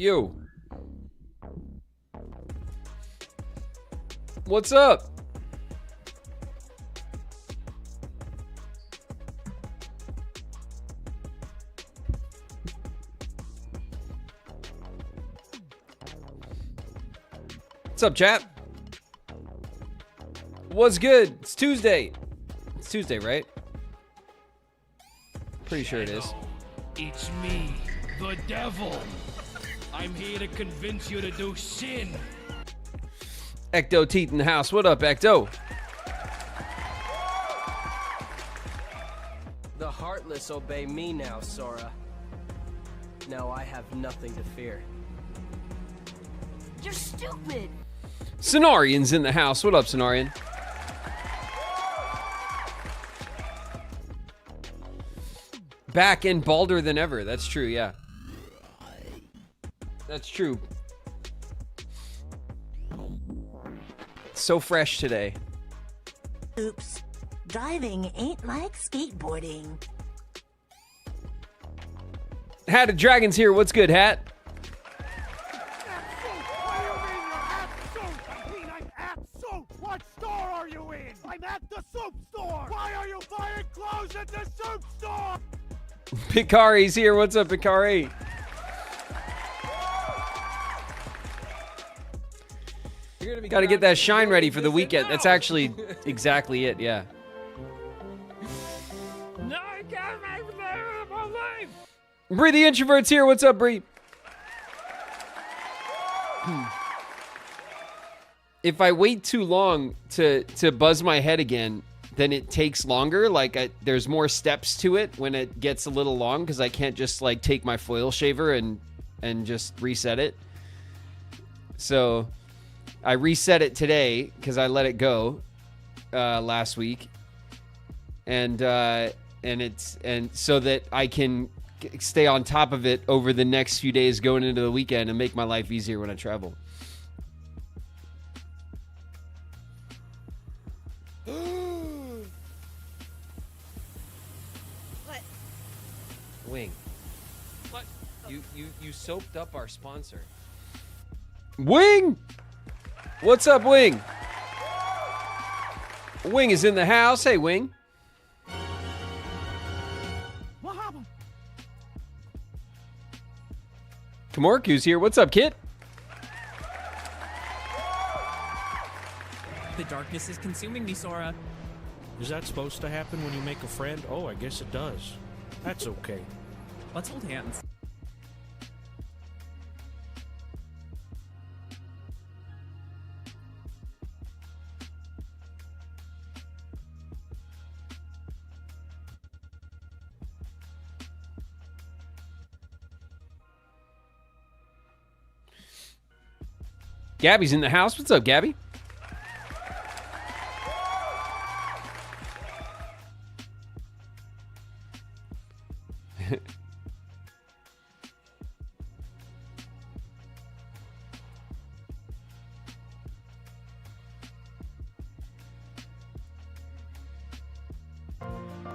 You. What's up? What's up, chat? What's good? It's Tuesday. It's Tuesday, right? Pretty sure it is. It's me, the devil. I'm here to convince you to do sin. Ecto Teeth in the house. What up, Ecto? The heartless obey me now, Sora. Now I have nothing to fear. You're stupid. Cenarian's in the house. What up, Cenarian? Back and balder than ever. That's true, yeah. That's true. So fresh today. Oops. Driving ain't like skateboarding. Hat of Dragons here. What's good, Hat? What store are you in? I'm at the soup store. Why are you buying clothes at the soup store? Picari's here. What's up, Picari? Got to get that shine ready for the weekend. That's actually exactly it, yeah. No, I can't make my life. Bree the Introvert's here. What's up, Bree? If I wait too long to buzz my head again, then it takes longer. Like, there's more steps to it when it gets a little long because I can't just, like, take my foil shaver and just reset it. So I reset it today because I let it go last week, and so that I can stay on top of it over the next few days going into the weekend and make my life easier when I travel. What? Wing. What? You soaped up our sponsor. Wing! What's up, Wing? Wing is in the house. Hey, Wing. What happened? Kamorku's here. What's up, Kit? The darkness is consuming me, Sora. Is that supposed to happen when you make a friend? Oh, I guess it does. That's okay. Let's hold hands. Gabby's in the house. What's up, Gabby?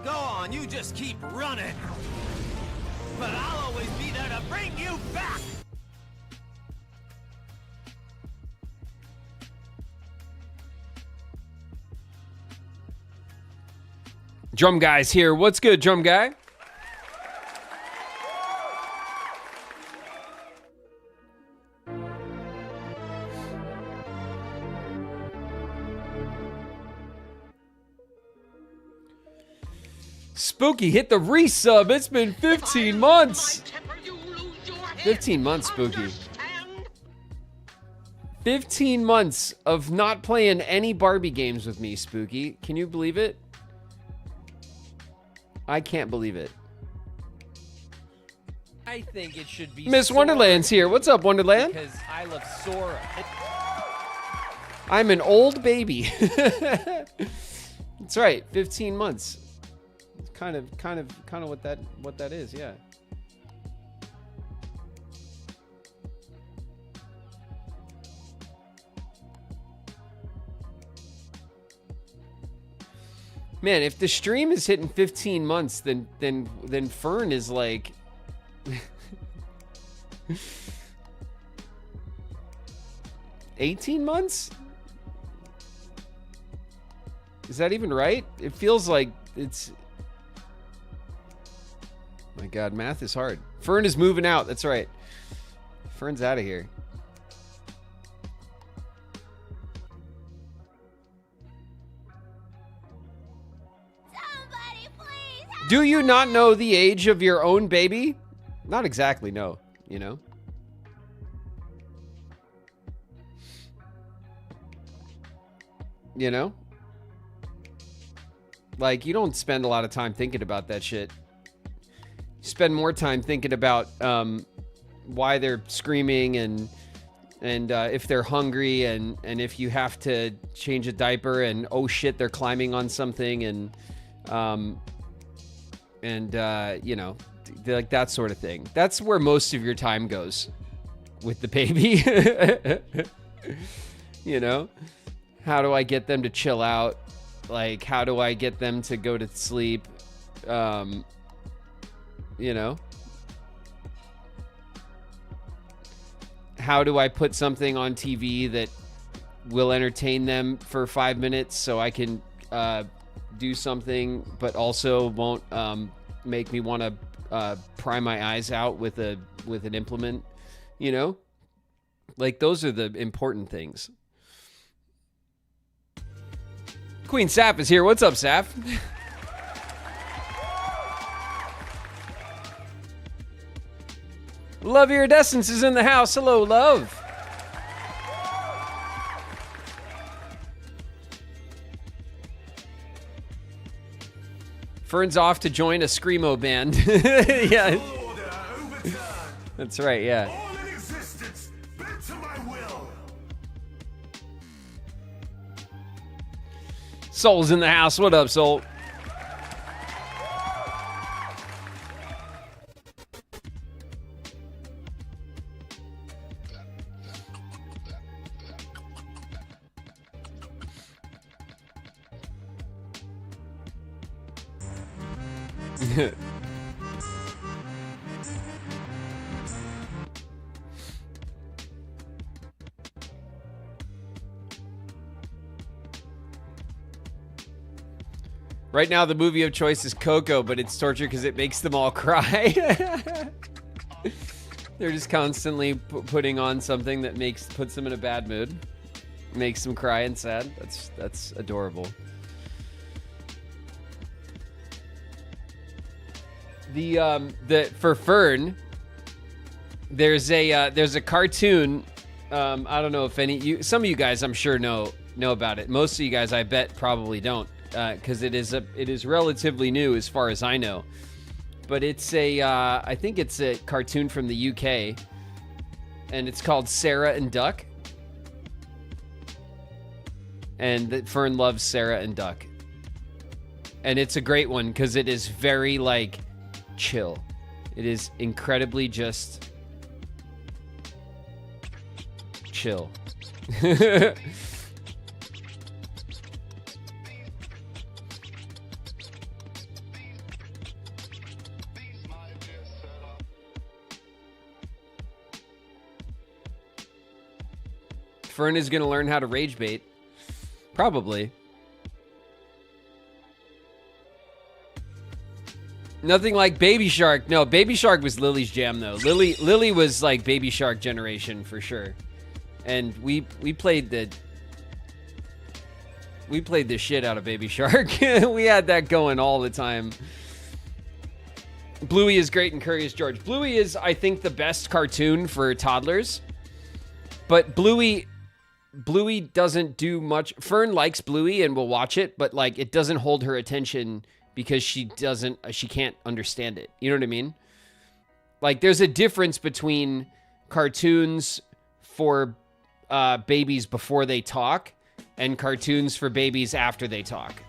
Go on, you just keep running. But I'll always be there to bring you back. Drum Guy's here. What's good, Drum Guy? Spooky, hit the resub. It's been 15 months. 15 months, Spooky. 15 months of not playing any Barbie games with me, Spooky. Can you believe it? I can't believe it. I think it should be Miss Sora. Wonderland's here. What's up, Wonderland? Because I love Sora. I'm an old baby. That's right. 15 months. It's kind of what that is, yeah. Man, if the stream is hitting 15 months, then Fern is like 18 months? Is that even right? It feels like it's... My God, math is hard. Fern is moving out. That's right. Fern's out of here. Somebody please help. Do you not know the age of your own baby? Not exactly, no. You know? You know? Like, you don't spend a lot of time thinking about that shit. You spend more time thinking about why they're screaming and if they're hungry and if you have to change a diaper and oh shit, they're climbing on something and you know, like that sort of thing. That's where most of your time goes with the baby. You know? How do I get them to chill out? Like, how do I get them to go to sleep? You know? How do I put something on TV that will entertain them for 5 minutes so I can do something but also won't make me want to pry my eyes out with an implement, you know? Like, those are the important things. Queen Saf is here. What's up, Saf? Love Iridescence is in the house. Hello, love. Fern's off to join a Screamo band. Yeah. That's right, yeah. Soul's in the house. What up, Soul? Right now, the movie of choice is Coco, but it's torture because it makes them all cry. They're just constantly putting on something that puts them in a bad mood, makes them cry and sad. That's adorable. For Fern, there's a cartoon. I don't know if some of you guys I'm sure know about it. Most of you guys I bet probably don't. Because it is relatively new as far as I know, but it's I think it's a cartoon from the UK, and it's called Sarah and Duck, and Fern loves Sarah and Duck, and it's a great one because it is very like chill. It is incredibly just chill. Fern is going to learn how to rage bait. Probably. Nothing like Baby Shark. No, Baby Shark was Lily's jam, though. Lily was like Baby Shark generation for sure. And we played the shit out of Baby Shark. We had that going all the time. Bluey is great and Curious George. Bluey is, I think, the best cartoon for toddlers. But Bluey doesn't do much. Fern likes Bluey and will watch it, but like it doesn't hold her attention because she can't understand it. You know what I mean? Like there's a difference between cartoons for babies before they talk and cartoons for babies after they talk.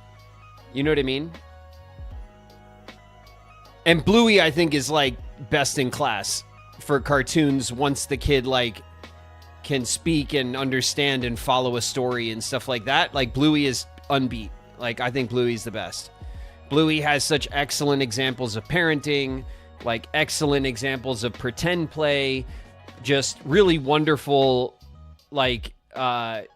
You know what I mean? And Bluey, I think, is like best in class for cartoons once the kid like can speak and understand and follow a story and stuff like that. Like Bluey is unbeat. Like I think Bluey's the best. Bluey has such excellent examples of parenting, like excellent examples of pretend play, just really wonderful like like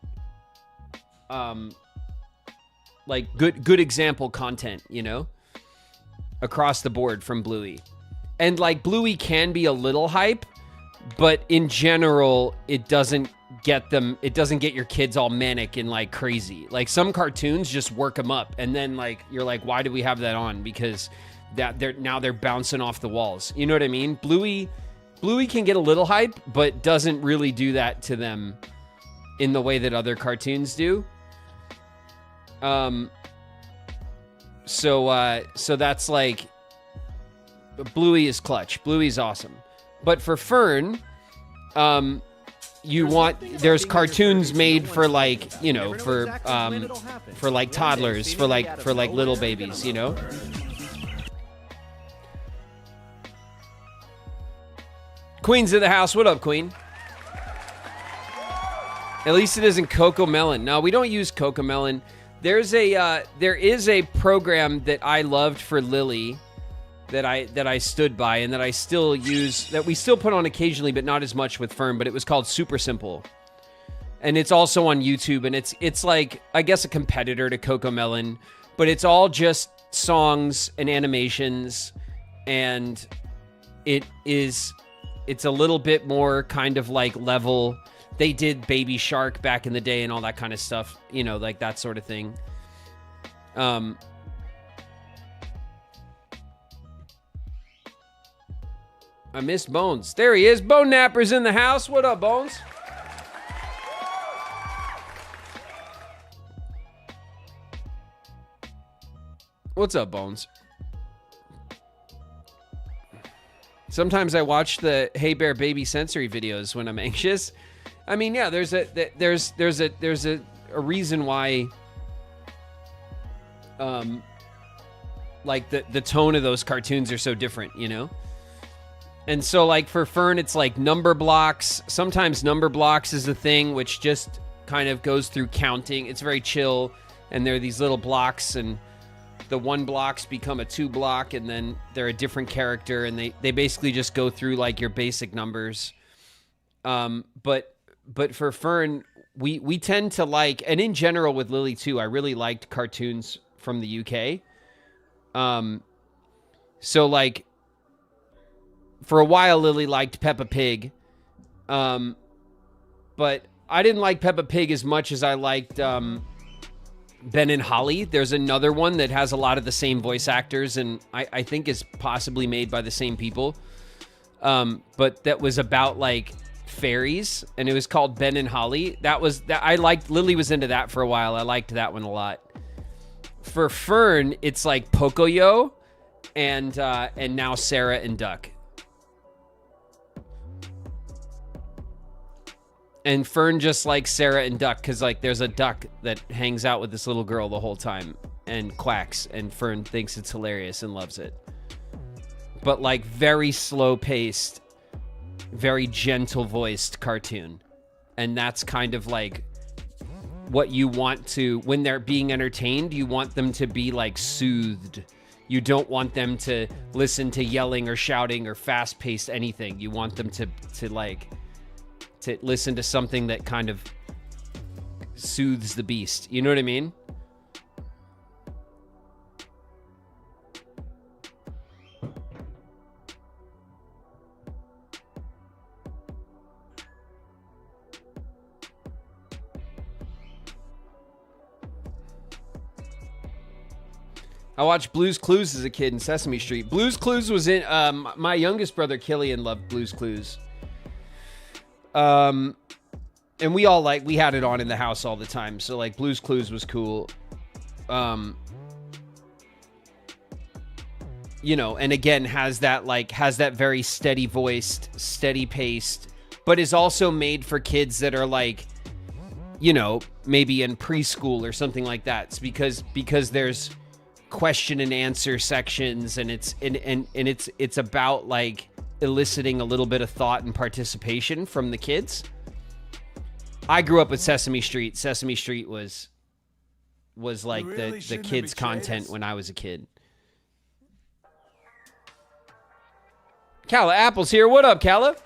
good example content, you know, across the board from Bluey. And like Bluey can be a little hype, but in general, it doesn't get your kids all manic and like crazy. Like some cartoons just work them up, and then like you're like, why do we have that on? Because they're bouncing off the walls. You know what I mean? Bluey can get a little hype, but doesn't really do that to them in the way that other cartoons do. So that's like, Bluey is clutch. Bluey's awesome. But for Fern, there's cartoons made for like, you know, for like toddlers, for like little babies, you know? Queen's in the house. What up, Queen? At least it isn't Coco Melon. No, we don't use Coco Melon. There is a program that I loved for Lily that I stood by and that I still use, that we still put on occasionally, but not as much with Fern, but it was called Super Simple. And it's also on YouTube, and it's like, I guess, a competitor to Coco Melon, but it's all just songs and animations, and it's a little bit more kind of like level. They did Baby Shark back in the day and all that kind of stuff, you know, like that sort of thing. I miss Bones. There he is. Bone Napper's in the house. What up, Bones? What's up, Bones? Sometimes I watch the Hey Bear Baby sensory videos when I'm anxious. I mean, yeah, there's a reason why like the tone of those cartoons are so different, you know? And so like for Fern, it's like number blocks. Sometimes number blocks is a thing which just kind of goes through counting. It's very chill, and there are these little blocks, and the 1 blocks become a 2 block, and then they're a different character, and they basically just go through like your basic numbers. But for Fern, we tend to like, and in general with Lily too, I really liked cartoons from the UK. So like for a while, Lily liked Peppa Pig. But I didn't like Peppa Pig as much as I liked Ben and Holly. There's another one that has a lot of the same voice actors, and I think is possibly made by the same people. But that was about like fairies, and it was called Ben and Holly. I liked, Lily was into that for a while. I liked that one a lot. For Fern, it's like Pocoyo and now Sarah and Duck. And Fern just likes Sarah and Duck because, like, there's a duck that hangs out with this little girl the whole time and quacks, and Fern thinks it's hilarious and loves it. But, like, very slow-paced, very gentle-voiced cartoon. And that's kind of, like, what you want to... When they're being entertained, you want them to be, like, soothed. You don't want them to listen to yelling or shouting or fast-paced anything. You want them to listen to something that kind of soothes the beast. You know what I mean? I watched Blue's Clues as a kid in Sesame Street. Blue's Clues was in... my youngest brother, Killian, loved Blue's Clues. And we all we had it on in the house all the time. So like Blue's Clues was cool. You know, and again, has that very steady voiced, steady paced, but is also made for kids that are like, you know, maybe in preschool or something like that. It's because there's question and answer sections, and it's about like eliciting a little bit of thought and participation from the kids. I grew up with Sesame Street. Sesame Street was like the kids' content when I was a kid. Calla Apple's here. What up, Calla?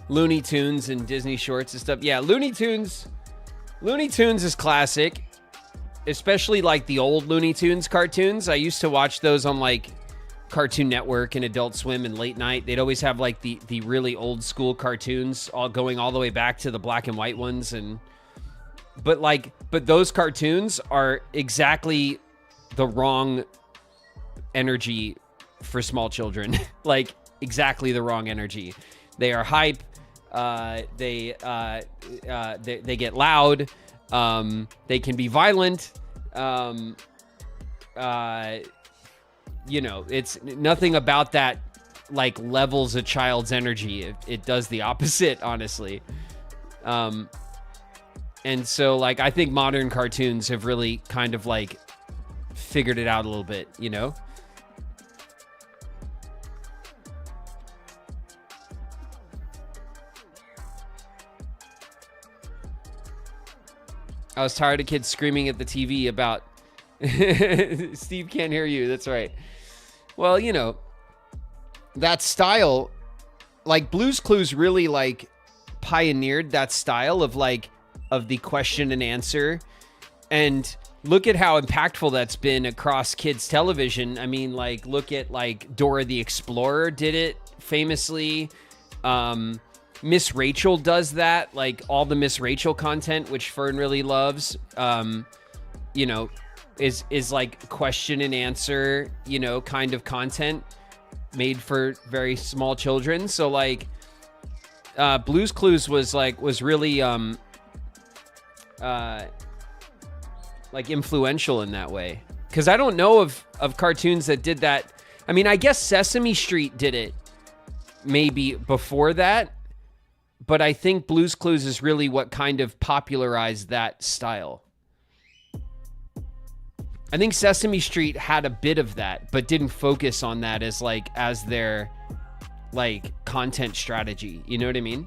Looney Tunes and Disney shorts and stuff. Yeah, Looney Tunes is classic, especially like the old Looney Tunes cartoons. I used to watch those on like Cartoon Network and Adult Swim and late night. They'd always have like the really old school cartoons all going all the way back to the black and white ones. But those cartoons are exactly the wrong energy for small children. Like exactly the wrong energy. They are hype. They get loud. They can be violent. You know, it's nothing about that like levels a child's energy. It does the opposite, honestly. And so like I think modern cartoons have really kind of like figured it out a little bit, you know? I was tired of kids screaming at the TV about Steve can't hear you. That's right. Well, you know, that style, like Blue's Clues really like pioneered that style of like of the question and answer. And look at how impactful that's been across kids television. I mean, like look at like Dora the Explorer did it famously. Miss Rachel does that, like all the Miss Rachel content, which Fern really loves, you know, is like question and answer, you know, kind of content made for very small children. So like, Blue's Clues was really, like influential in that way. Cause I don't know of cartoons that did that. I mean, I guess Sesame Street did it maybe before that. But I think Blue's Clues is really what kind of popularized that style. I think Sesame Street had a bit of that, but didn't focus on that as their like content strategy. You know what I mean?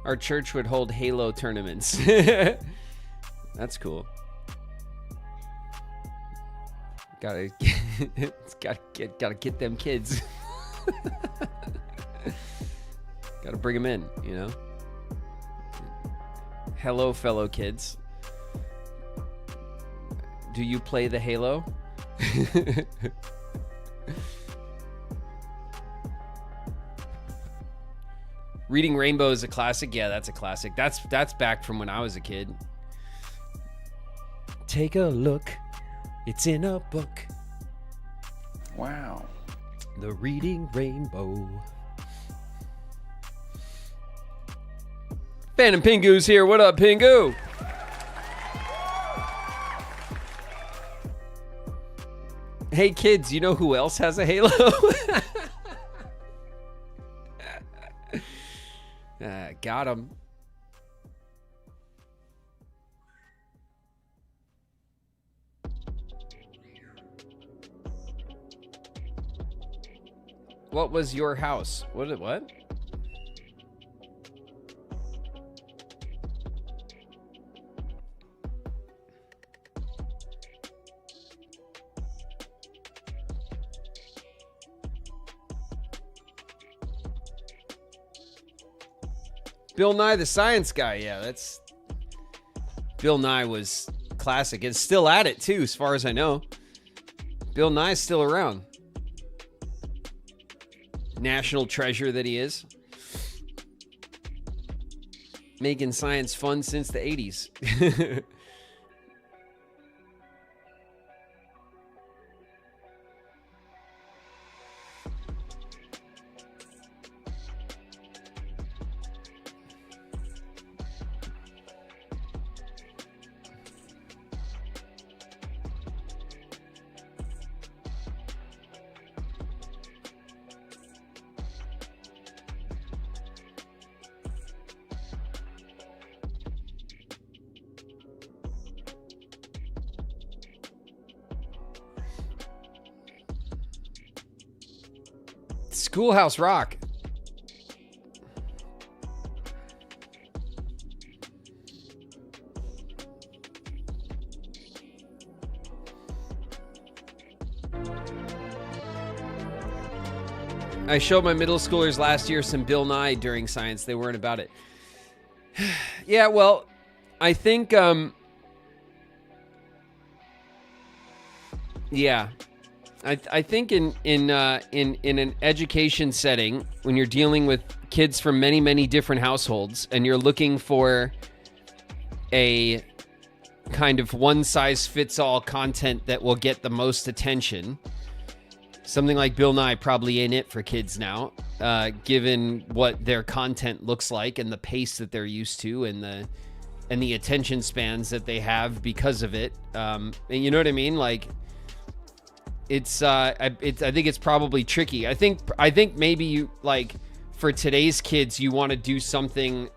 Our church would hold Halo tournaments. That's cool. Gotta get them kids. Gotta bring them in, you know? Hello, fellow kids. Do you play the Halo? Reading Rainbow is a classic. Yeah, that's a classic. That's back from when I was a kid. Take a look. It's in a book. Wow. The Reading Rainbow. Phantom Pingu's here. What up, Pingu? Hey, kids, you know who else has a Halo? Got him. What was your house? What? Bill Nye the Science Guy. Yeah, that's... Bill Nye was classic. It's still at it, too, as far as I know. Bill Nye's still around. national treasure that he is. Making science fun since the 80s. Schoolhouse Rock. I showed my middle schoolers last year some Bill Nye during science. They weren't about it. Yeah, well, I think, yeah. I think in an education setting, when you're dealing with kids from many, many different households, and you're looking for a kind of one-size-fits-all content that will get the most attention, something like Bill Nye probably ain't it for kids now, given what their content looks like and the pace that they're used to and the attention spans that they have because of it. And you know what I mean? Like, I think it's probably tricky. I think maybe you, like, for today's kids, you want to do something,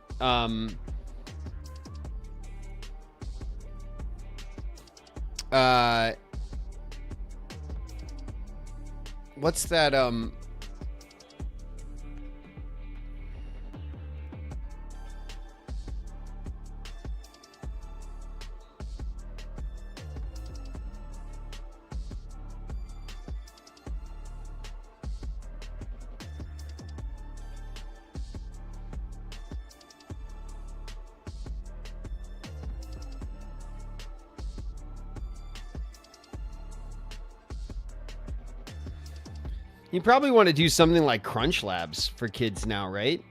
what's that, you probably want to do something like Crunch Labs for kids now, right?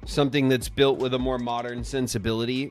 Something that's built with a more modern sensibility.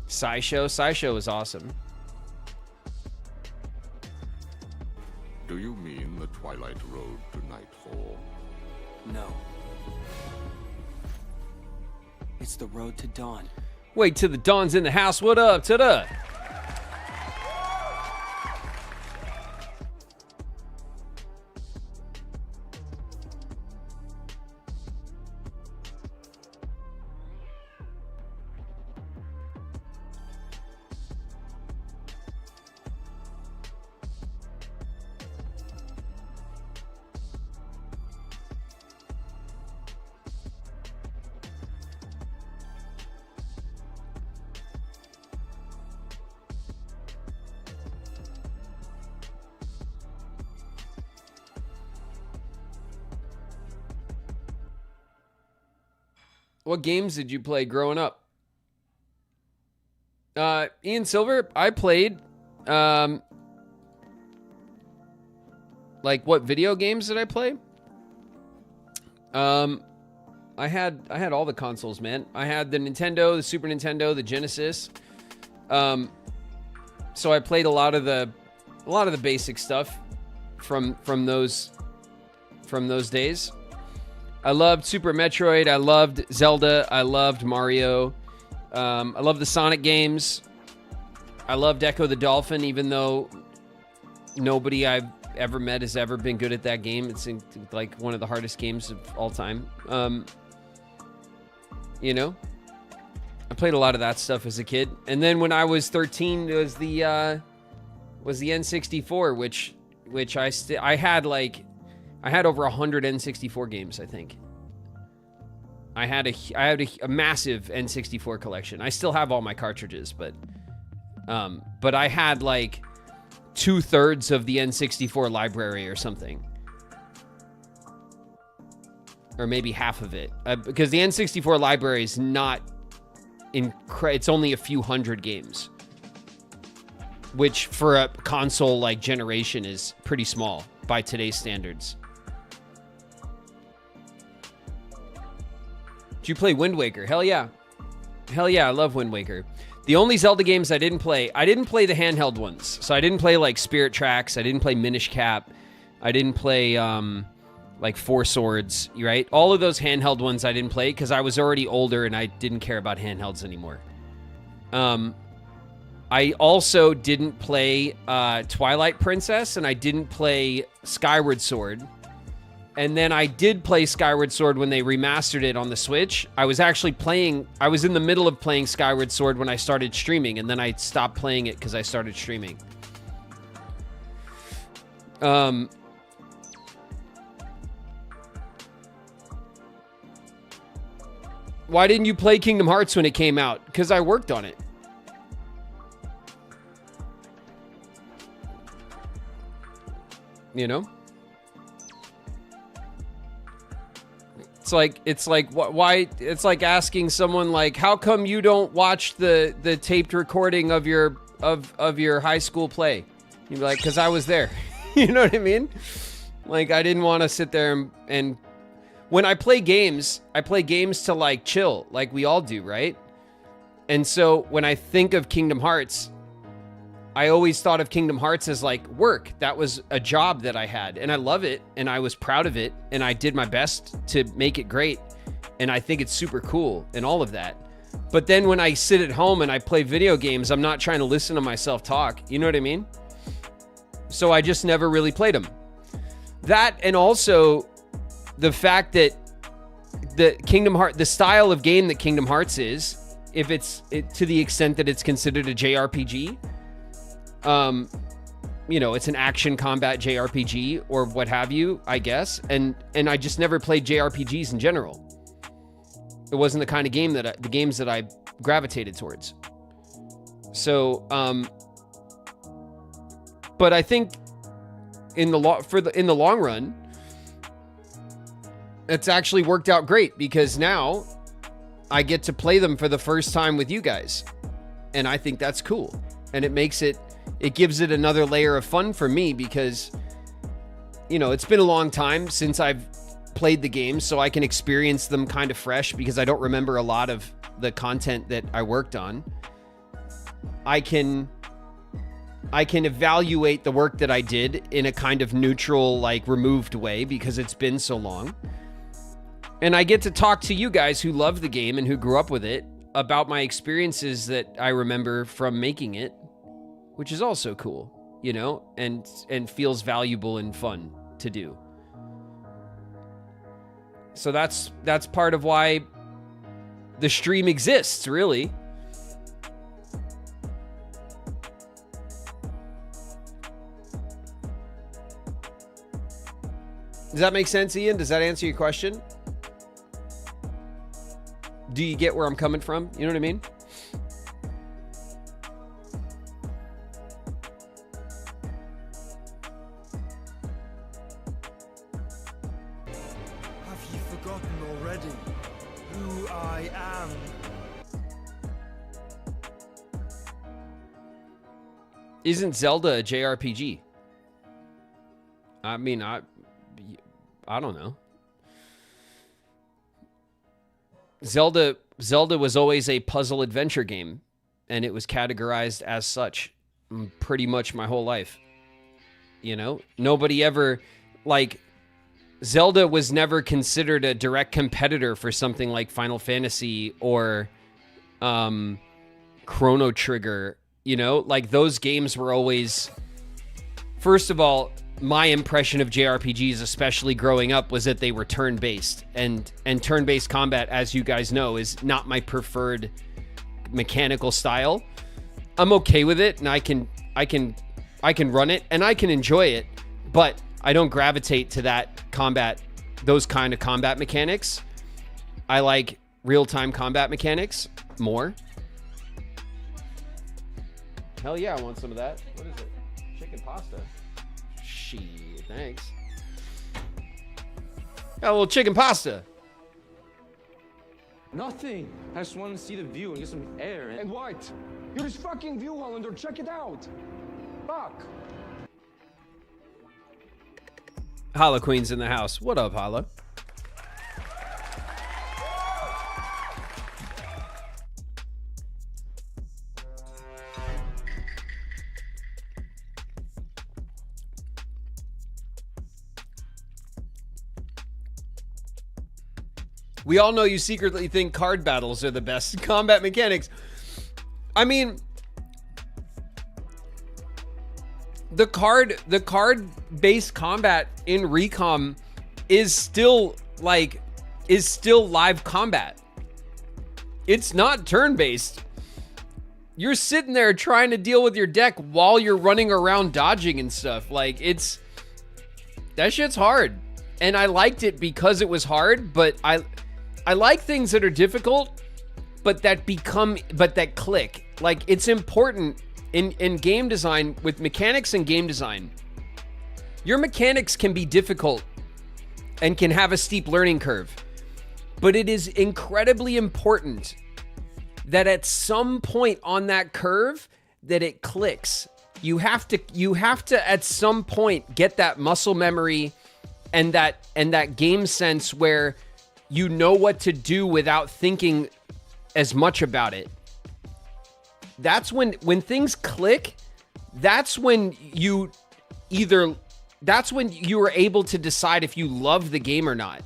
SciShow is awesome. Do you mean the Twilight Road to Nightfall? No. It's the road to dawn. Wait till the dawn's in the house. What up? Ta-da! What games did you play growing up? Ian Silver, I played, like, what video games did I play? I had all the consoles, man. I had the Nintendo, the Super Nintendo, the Genesis. So I played a lot of the basic stuff from those days. I loved Super Metroid. I loved Zelda. I loved Mario. I loved the Sonic games. I loved Echo the Dolphin, even though nobody I've ever met has ever been good at that game. It's like one of the hardest games of all time. You know? I played a lot of that stuff as a kid. And then when I was 13, it was the N64, which I had over 100 N64 games, I think. I had a massive N64 collection. I still have all my cartridges, but I had like 2/3 of the N64 library or something. Or maybe half of it. Because the N64 library is not it's only a few hundred games. Which for a console like generation is pretty small by today's standards. Did you play Wind Waker? Hell yeah. Hell yeah, I love Wind Waker. The only Zelda games I didn't play the handheld ones. So I didn't play like Spirit Tracks. I didn't play Minish Cap. I didn't play like Four Swords, right? All of those handheld ones I didn't play because I was already older and I didn't care about handhelds anymore. I also didn't play Twilight Princess, and I didn't play Skyward Sword. And then I did play Skyward Sword when they remastered it on the Switch. I was in the middle of playing Skyward Sword when I started streaming, and then I stopped playing it because I started streaming. Why didn't you play Kingdom Hearts when it came out? Because I worked on it. You know? It's like asking someone like, how come you don't watch the taped recording of your high school play? You'd be like, because I was there. You know what I mean? Like, I didn't want to sit there and when I play games to like chill, like we all do, right? And so when I think of Kingdom Hearts, I always thought of Kingdom Hearts as like work. That was a job that I had, and I love it, and I was proud of it, and I did my best to make it great, and I think it's super cool and all of that. But then when I sit at home and I play video games, I'm not trying to listen to myself talk. You know what I mean? So I just never really played them. That, and also the fact that the style of game that Kingdom Hearts is, if it's to the extent that it's considered a JRPG, you know, it's an action combat JRPG or what have you, I guess. And I just never played JRPGs in general. It wasn't the kind of game the games that I gravitated towards. So, but I think in the long run, it's actually worked out great because now I get to play them for the first time with you guys. And I think that's cool. And it gives it another layer of fun for me because, you know, it's been a long time since I've played the games, so I can experience them kind of fresh because I don't remember a lot of the content that I worked on. I can evaluate the work that I did in a kind of neutral, like removed way because it's been so long. And I get to talk to you guys who love the game and who grew up with it about my experiences that I remember from making it, which is also cool, you know, and feels valuable and fun to do. So that's part of why the stream exists, really. Does that make sense, Ian? Does that answer your question? Do you get where I'm coming from? You know what I mean? Have you forgotten already who I am? Isn't Zelda a JRPG? I mean, I don't know. Zelda was always a puzzle adventure game, and it was categorized as such pretty much my whole life. You know, nobody ever, like, Zelda was never considered a direct competitor for something like Final Fantasy or Chrono Trigger, you know? Like, those games were always, first of all, my impression of JRPGs, especially growing up, was that they were turn-based. And turn-based combat, as you guys know, is not my preferred mechanical style, I'm okay with it, and I can run it and I can enjoy it, but I don't gravitate to those kind of combat mechanics. I like real-time combat mechanics more. Hell yeah, I want some of that. What is it? Chicken pasta. Shit, thanks. Got a little chicken pasta. Nothing. I just want to see the view and get some air. And what? You're this fucking view, Hollander. Check it out. Fuck. Holla Queen's in the house. What up, Holla? We all know you secretly think card battles are the best combat mechanics. I mean, the card-based combat in Recom is still live combat. It's not turn-based. You're sitting there trying to deal with your deck while you're running around dodging and stuff. Like, that shit's hard. And I liked it because it was hard, but I like things that are difficult, but that click. Like, it's important in game design, with mechanics and game design. Your mechanics can be difficult and can have a steep learning curve, but it is incredibly important that at some point on that curve that it clicks. You have to at some point get that muscle memory and that game sense where you know what to do without thinking as much about it. That's when things click. That's when you are able to decide if you love the game or not.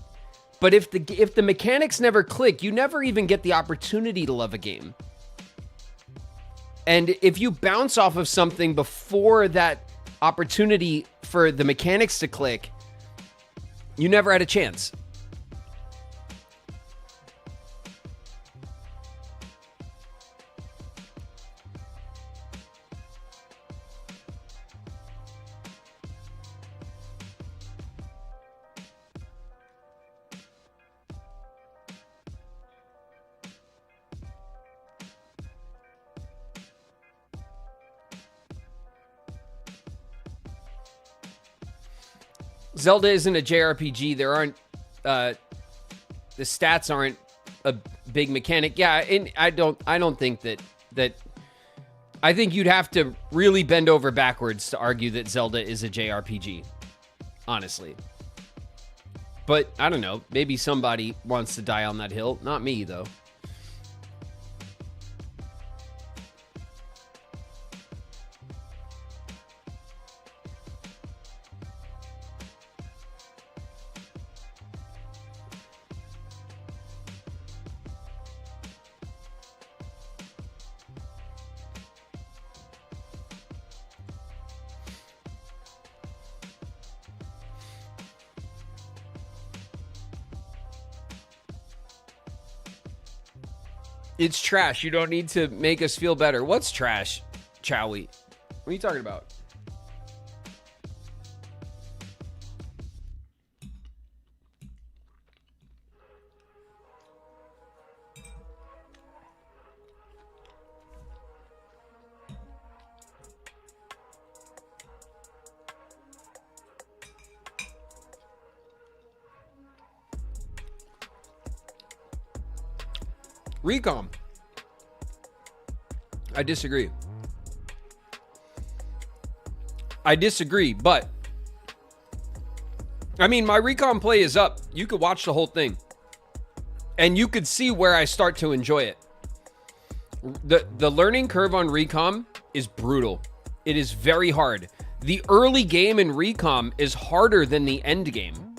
But if the mechanics never click, you never even get the opportunity to love a game. And if you bounce off of something before that opportunity for the mechanics to click, you never had a chance. Zelda isn't a JRPG. There aren't, the stats aren't a big mechanic. Yeah, and I don't think that I think you'd have to really bend over backwards to argue that Zelda is a JRPG, honestly. But I don't know. Maybe somebody wants to die on that hill. Not me, though. It's trash. You don't need to make us feel better. What's trash, Chowie? What are you talking about? Recom. I disagree. But I mean, my Recom play is up. You could watch the whole thing. And you could see where I start to enjoy it. The learning curve on Recom is brutal. It is very hard. The early game in Recom is harder than the end game.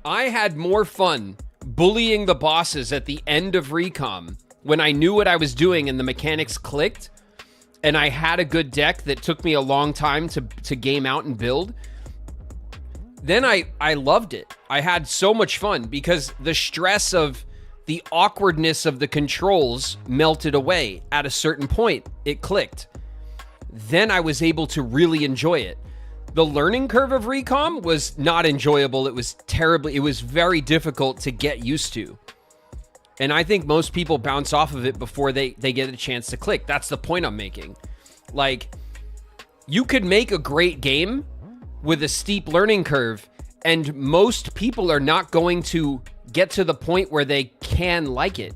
I had more fun bullying the bosses at the end of Recom when I knew what I was doing and the mechanics clicked and I had a good deck that took me a long time to game out and build. Then I loved it. I had so much fun because the stress of the awkwardness of the controls melted away. At a certain point, it clicked. Then I was able to really enjoy it. The learning curve of Recom was not enjoyable. It was very difficult to get used to. And I think most people bounce off of it before they get a chance to click. That's the point I'm making. Like, you could make a great game with a steep learning curve, and most people are not going to get to the point where they can like it.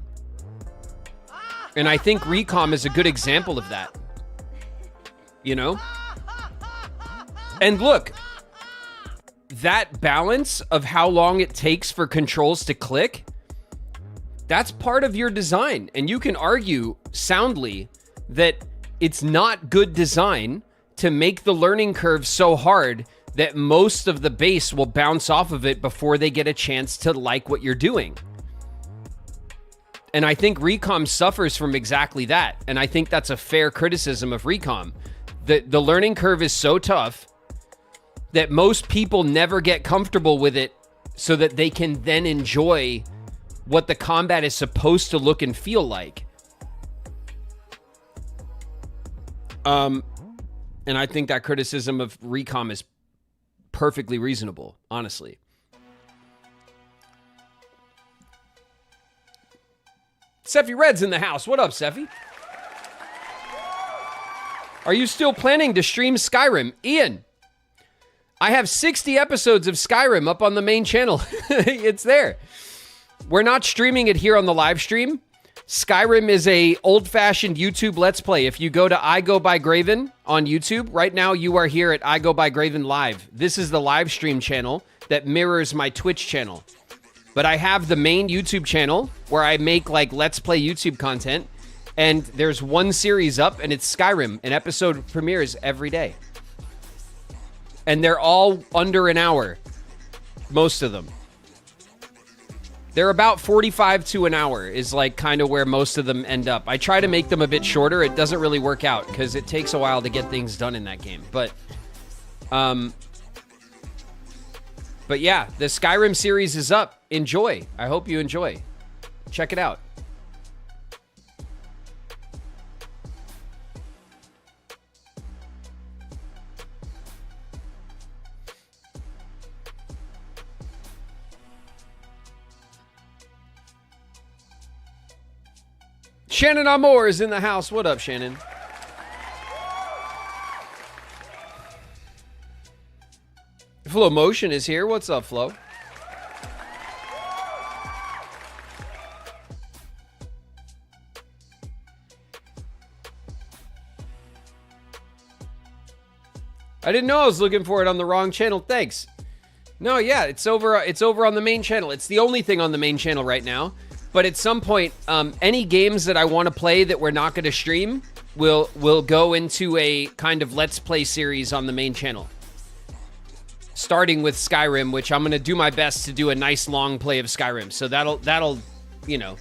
And I think Recom is a good example of that. You know? And look, that balance of how long it takes for controls to click, that's part of your design. And you can argue soundly that it's not good design to make the learning curve so hard that most of the base will bounce off of it before they get a chance to like what you're doing. And I think Recom suffers from exactly that. And I think that's a fair criticism of Recom. The learning curve is so tough that most people never get comfortable with it so that they can then enjoy what the combat is supposed to look and feel like. And I think that criticism of Recom is perfectly reasonable, honestly. Seffi Red's in the house. What up, Seffi? Are you still planning to stream Skyrim? Ian, I have 60 episodes of Skyrim up on the main channel. It's there. We're not streaming it here on the live stream. Skyrim is a old-fashioned YouTube Let's Play. If you go to I Go by Graven on YouTube, right now you are here at I Go by Graven Live. This is the live stream channel that mirrors my Twitch channel. But I have the main YouTube channel where I make like Let's Play YouTube content, and there's one series up, and it's Skyrim. An episode premieres every day. And they're all under an hour, most of them. They're about 45 to an hour is like kind of where most of them end up. I try to make them a bit shorter. It doesn't really work out because it takes a while to get things done in that game. But yeah, the Skyrim series is up. Enjoy. I hope you enjoy. Check it out. Shannon Amore is in the house. What up, Shannon? Flow Motion is here. What's up, Flo? I didn't know I was looking for it on the wrong channel. Thanks. No, yeah, it's over on the main channel. It's the only thing on the main channel right now. But at some point, any games that I want to play that we're not going to stream will go into a kind of Let's Play series on the main channel. Starting with Skyrim, which I'm going to do my best to do a nice long play of Skyrim. So that'll, you know,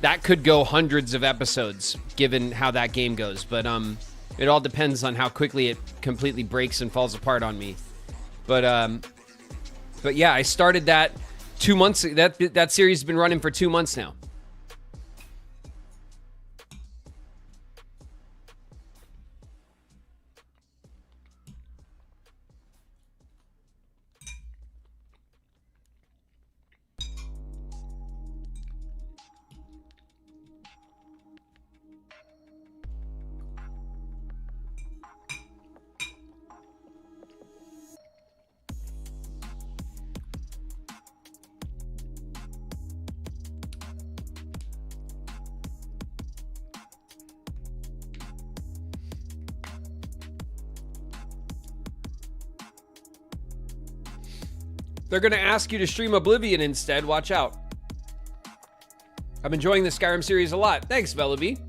that could go hundreds of episodes given how that game goes. But it all depends on how quickly it completely breaks and falls apart on me. But yeah, I started that 2 months. That series has been running for 2 months now. They're going to ask you to stream Oblivion instead. Watch out. I'm enjoying the Skyrim series a lot. Thanks, Vellaby.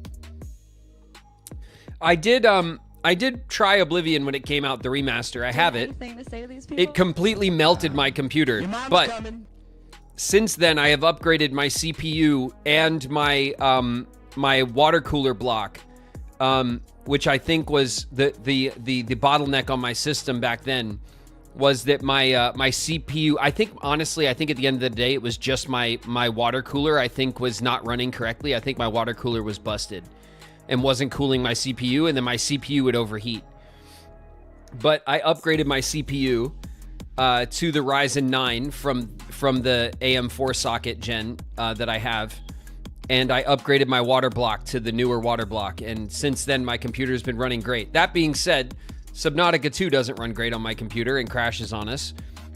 I did try Oblivion when it came out, the remaster. I have it. It completely melted my computer. But since then, I have upgraded my CPU and my my water cooler block, which I think was the bottleneck on my system back then. was that my CPU, I think honestly, I think at the end of the day, it was just my water cooler, I think was not running correctly. I think my water cooler was busted and wasn't cooling my CPU, and then my CPU would overheat. But I upgraded my CPU to the Ryzen 9 from the AM4 socket gen that I have. And I upgraded my water block to the newer water block. And since then, my computer's been running great. That being said, Subnautica 2 doesn't run great on my computer and crashes on us.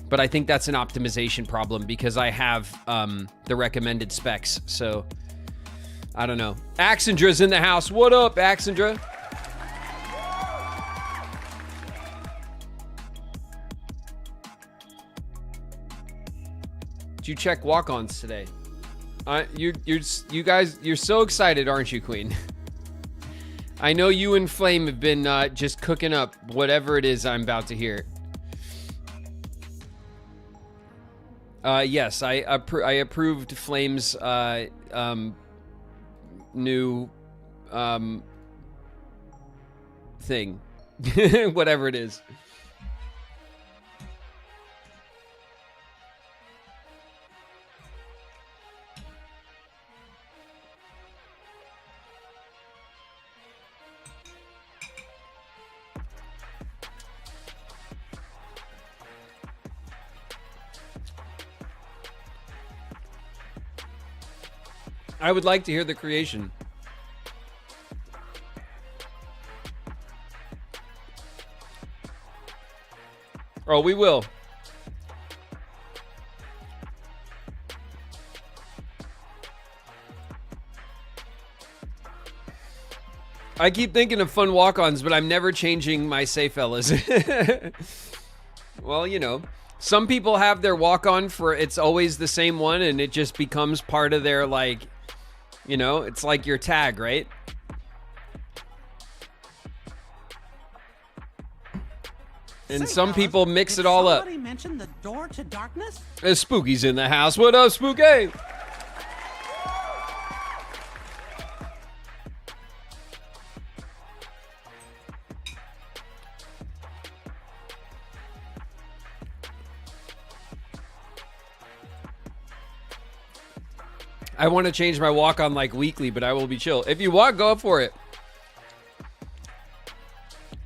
But I think that's an optimization problem because I have the recommended specs. So, I don't know. Axandra's in the house. What up, Axandra? Did you check walk-ons today? You guys, you're so excited, aren't you, Queen? I know you and Flame have been just cooking up whatever it is I'm about to hear. Yes, I approved Flame's new thing, whatever it is. I would like to hear the creation. Oh, we will. I keep thinking of fun walk-ons, but I'm never changing my say fellas. Well, you know, some people have their walk-on for it's always the same one, and it just becomes part of their, like, you know, it's like your tag, right? And some people mix it all up. Somebody mentioned the door to darkness? Spooky's in the house. What up, Spooky? I want to change my walk-on like weekly, but I will be chill. If you want, go up for it.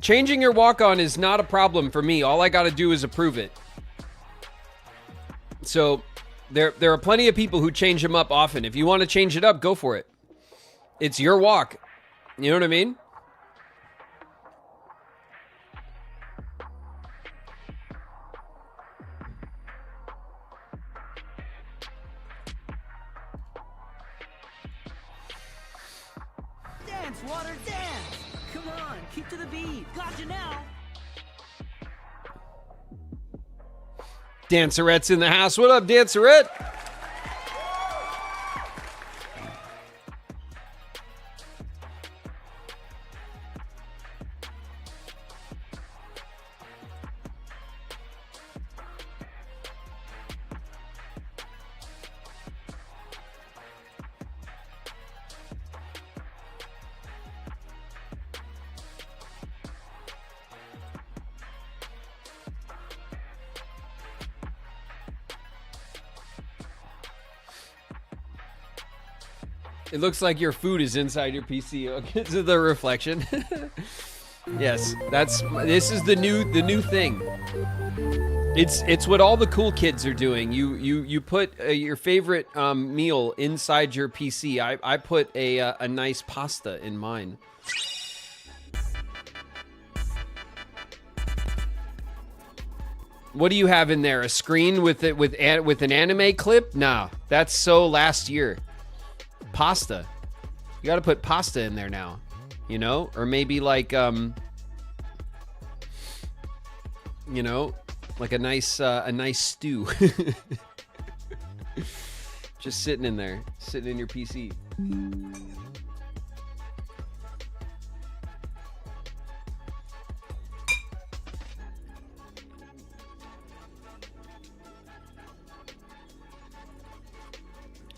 Changing your walk-on is not a problem for me. All I got to do is approve it. So there are plenty of people who change them up often. If you want to change it up, go for it. It's your walk. You know what I mean? Dance, water, dance! Come on, keep to the beat. Got you now. Dancerette's in the house. What up, Dancerette? It looks like your food is inside your PC because of the reflection. Yes, this is the new thing. It's what all the cool kids are doing. You put your favorite meal inside your PC. I put a nice pasta in mine. What do you have in there? A screen with an anime clip? Nah, that's so last year. Pasta. You got to put pasta in there now, you know, or maybe like you know, like a nice stew. Just sitting in there, sitting in your PC.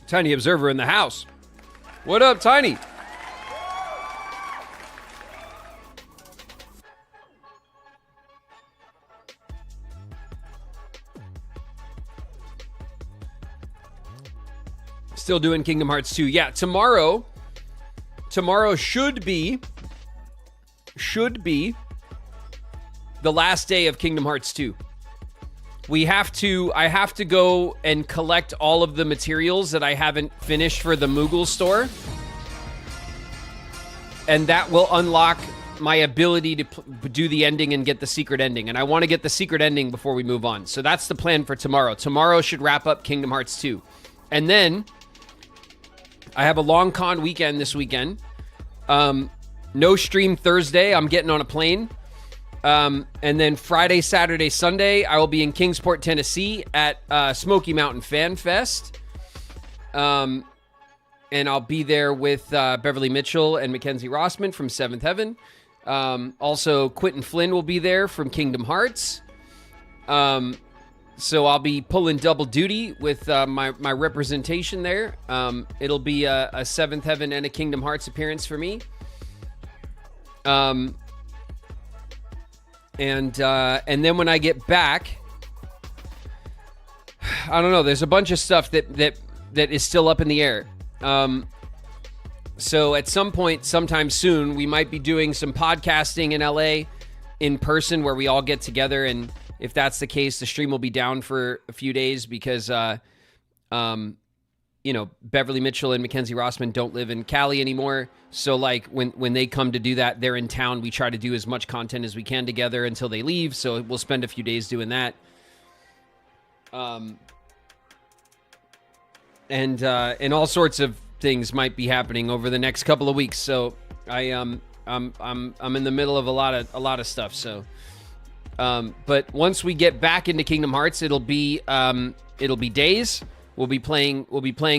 Tiny Observer in the house. What up, Tiny? Still doing Kingdom Hearts 2. Yeah, tomorrow should be the last day of Kingdom Hearts 2. I have to go and collect all of the materials that I haven't finished for the Moogle store. And that will unlock my ability to do the ending and get the secret ending. And I want to get the secret ending before we move on. So that's the plan for tomorrow. Tomorrow should wrap up Kingdom Hearts 2. And then I have a long con weekend this weekend. No stream Thursday. I'm getting on a plane. And then Friday, Saturday, Sunday, I will be in Kingsport, Tennessee at Smoky Mountain Fan Fest. And I'll be there with Beverly Mitchell and Mackenzie Rossman from Seventh Heaven. Also, Quentin Flynn will be there from Kingdom Hearts. So I'll be pulling double duty with my representation there. It'll be a Seventh Heaven and a Kingdom Hearts appearance for me. And then when I get back, I don't know. There's a bunch of stuff that is still up in the air. So at some point, sometime soon, we might be doing some podcasting in LA in person where we all get together. And if that's the case, the stream will be down for a few days because, Beverly Mitchell and Mackenzie Rossman don't live in Cali anymore. So like when they come to do that, they're in town. We try to do as much content as we can together until they leave. So we'll spend a few days doing that. And all sorts of things might be happening over the next couple of weeks. So I'm in the middle of a lot of stuff. So, but once we get back into Kingdom Hearts, it'll be Days. We'll be playing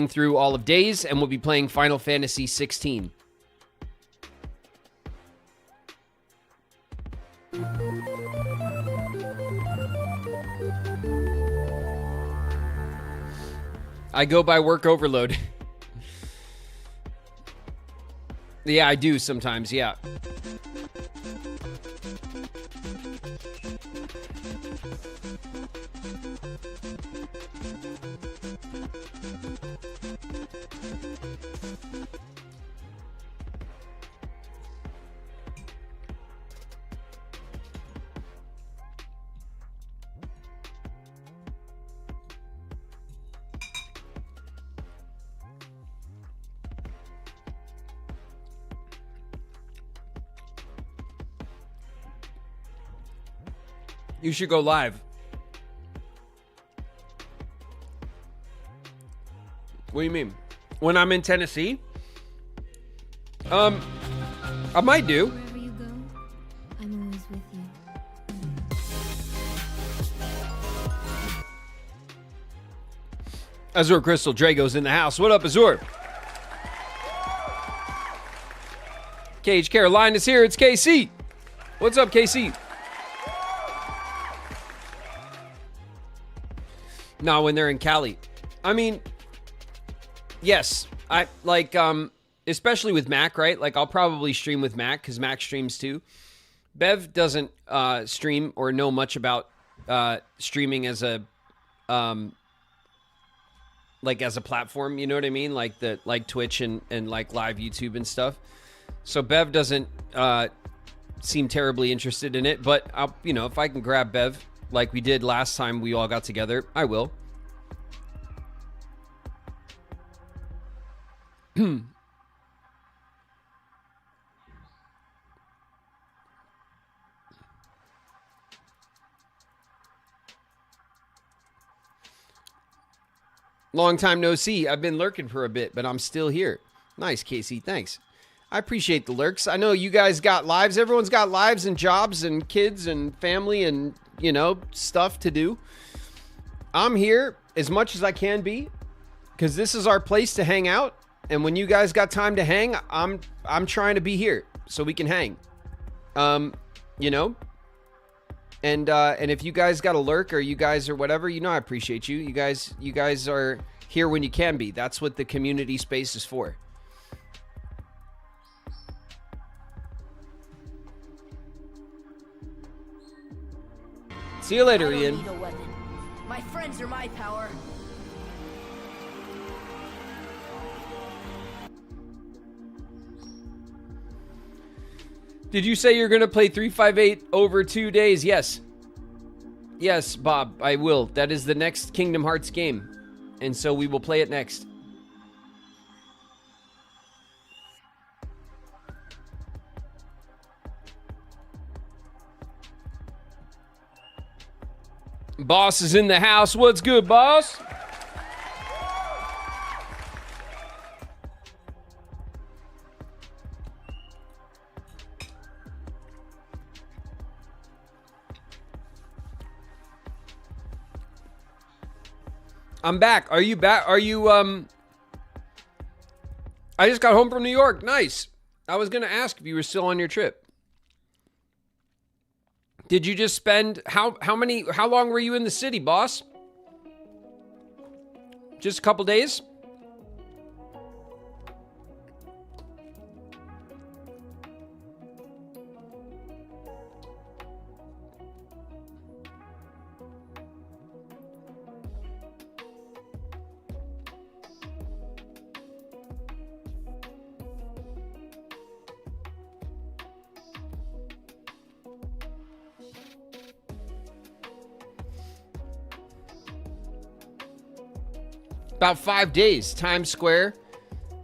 through all of Days, and we'll be playing Final Fantasy 16. I go by work overload. Yeah, I do sometimes, yeah. You should go live. What do you mean? When I'm in Tennessee? I might do. Wherever you go, I'm always with you. Azure Crystal Drago's in the house. What up, Azure? Cage Caroline is here. It's KC. What's up, KC? No, when they're in Cali. I mean, yes. I like, especially with Mac, right? Like, I'll probably stream with Mac because Mac streams too. Bev doesn't stream or know much about streaming as a as a platform. You know what I mean? Like Twitch and like live YouTube and stuff. So Bev doesn't seem terribly interested in it. But I'll, if I can grab Bev, like we did last time we all got together, I will. Long time no see. I've been lurking for a bit, but I'm still here. Nice, Casey. Thanks. I appreciate the lurks. I know you guys got lives. Everyone's got lives and jobs and kids and family and stuff to do. I'm here as much as I can be because this is our place to hang out. And when you guys got time to hang, I'm trying to be here so we can hang. And if you guys got a lurk or you guys or whatever, I appreciate you. You guys are here when you can be. That's what the community space is for. See you later, Ian. Need a weapon. My friends are my power. Did you say you're going to play 358 over 2 days? Yes. Yes, Bob, I will. That is the next Kingdom Hearts game. And so we will play it next. Boss is in the house. What's good, boss? I'm back. Are you back? Are you, I just got home from New York. Nice. I was going to ask if you were still on your trip. Did you just spend, how long were you in the city, boss? Just a couple days? About 5 days, Times Square.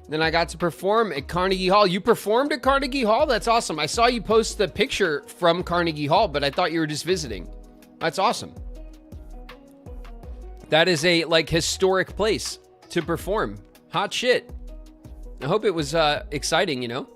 Then I got to perform at Carnegie Hall. You performed at Carnegie Hall? That's awesome. I saw you post the picture from Carnegie Hall, but I thought you were just visiting. That's awesome. That is a, like, historic place to perform. Hot shit. I hope it was exciting, you know?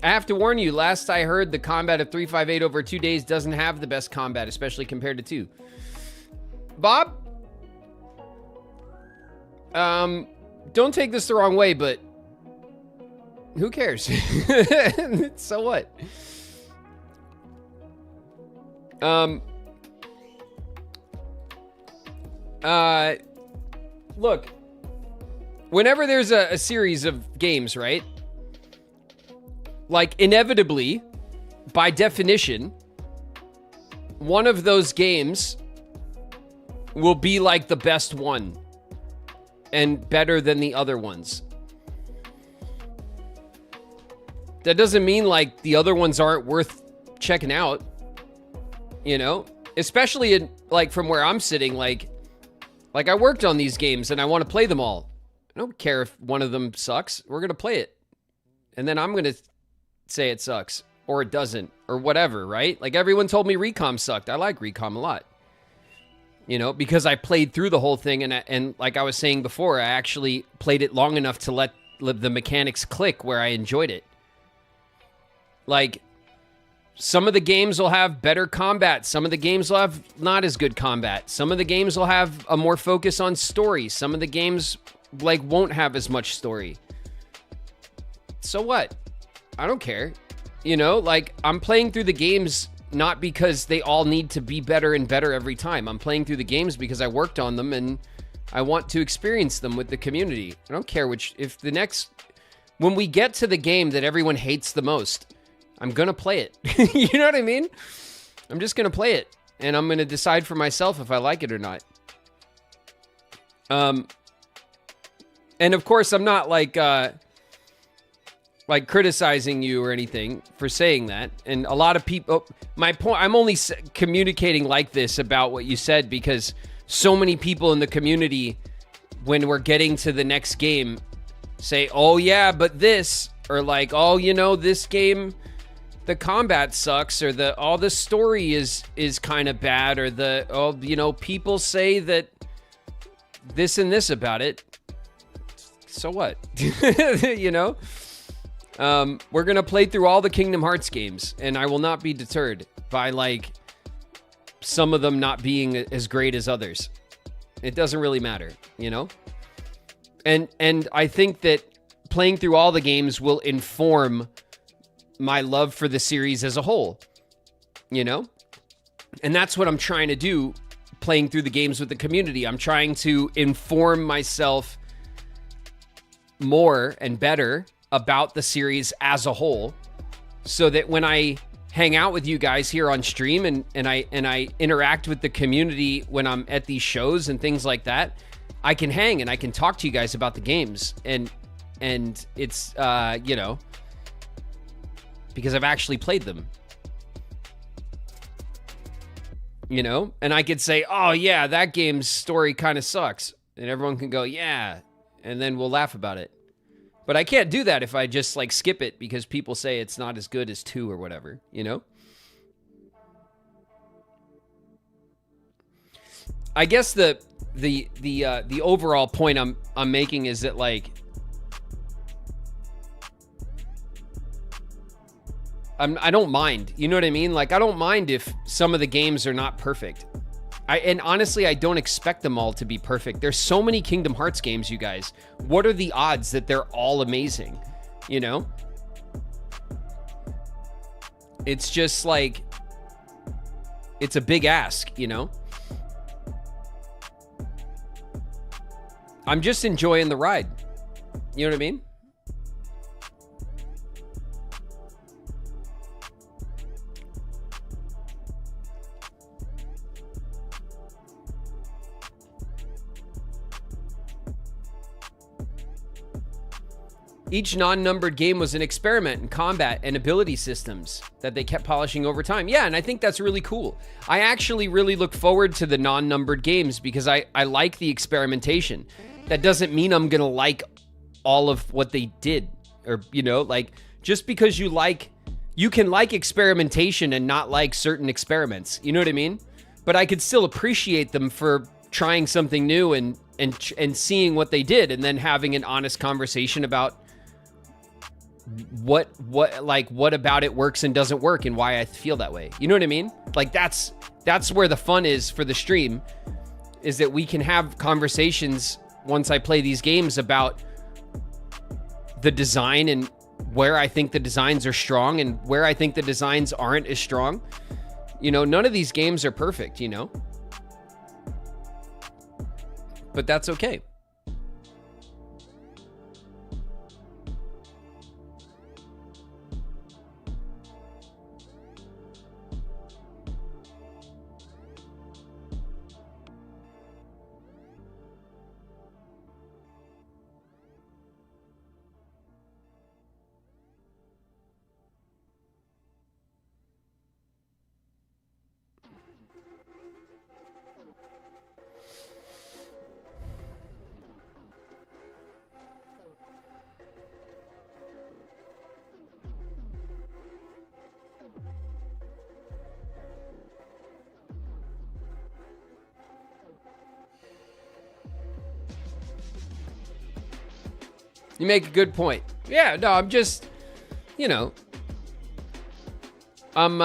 I have to warn you, last I heard, the combat of 358 over 2 days doesn't have the best combat, especially compared to 2. Bob? Don't take this the wrong way, but who cares? So what? Look, whenever there's a series of games, right? Like, inevitably, by definition, one of those games will be like the best one and better than the other ones. That doesn't mean like the other ones aren't worth checking out, you know? Especially in, like, from where I'm sitting, like I worked on these games and I want to play them all. I don't care if one of them sucks. We're going to play it. And then I'm going to say it sucks or it doesn't or whatever, right? Like, everyone told me Recom sucked. I like Recom a lot, you know, because I played through the whole thing, and like I was saying before, I actually played it long enough to let the mechanics click where I enjoyed it. Like, some of the games will have better combat, some of the games will have not as good combat, some of the games will have a more focus on story, some of the games like won't have as much story. So what? I don't care. You know, like, I'm playing through the games not because they all need to be better and better every time. I'm playing through the games because I worked on them and I want to experience them with the community. I don't care when we get to the game that everyone hates the most, I'm gonna play it. You know what I mean? I'm just gonna play it and I'm gonna decide for myself if I like it or not. And of course, I'm not like criticizing you or anything for saying that. And a lot of people, my point, I'm only communicating like this about what you said because so many people in the community, when we're getting to the next game, say, oh yeah, but this, or like, oh, you know, this game, the combat sucks, or all the story is kind of bad, or you know, people say that this and this about it. So what? You know? We're going to play through all the Kingdom Hearts games, and I will not be deterred by, like, some of them not being as great as others. It doesn't really matter, you know? And I think that playing through all the games will inform my love for the series as a whole, you know? And that's what I'm trying to do, playing through the games with the community. I'm trying to inform myself more and better about the series as a whole, so that when I hang out with you guys here on stream and I interact with the community when I'm at these shows and things like that, I can hang and I can talk to you guys about the games and it's you know, because I've actually played them. You know, and I could say, "Oh yeah, that game's story kind of sucks." And everyone can go, "Yeah." And then we'll laugh about it. But I can't do that if I just like skip it because people say it's not as good as 2 or whatever, you know? I guess the overall point I'm making is that like I don't mind. You know what I mean? Like I don't mind if some of the games are not perfect. And honestly, I don't expect them all to be perfect. There's so many Kingdom Hearts games, you guys. What are the odds that they're all amazing? You know? It's just like, it's a big ask, you know? I'm just enjoying the ride. You know what I mean? Each non-numbered game was an experiment in combat and ability systems that they kept polishing over time. Yeah, and I think that's really cool. I actually really look forward to the non-numbered games because I like the experimentation. That doesn't mean I'm gonna like all of what they did. Or, you know, like, just because you can like experimentation and not like certain experiments. You know what I mean? But I could still appreciate them for trying something new and seeing what they did and then having an honest conversation about what about it works and doesn't work and why I feel that way. You know what I mean? Like that's where the fun is for the stream, is that we can have conversations once I play these games about the design and where I think the designs are strong and where I think the designs aren't as strong. You know, none of these games are perfect, you know? But that's okay. You make a good point. Yeah, no, I'm just, you know, I'm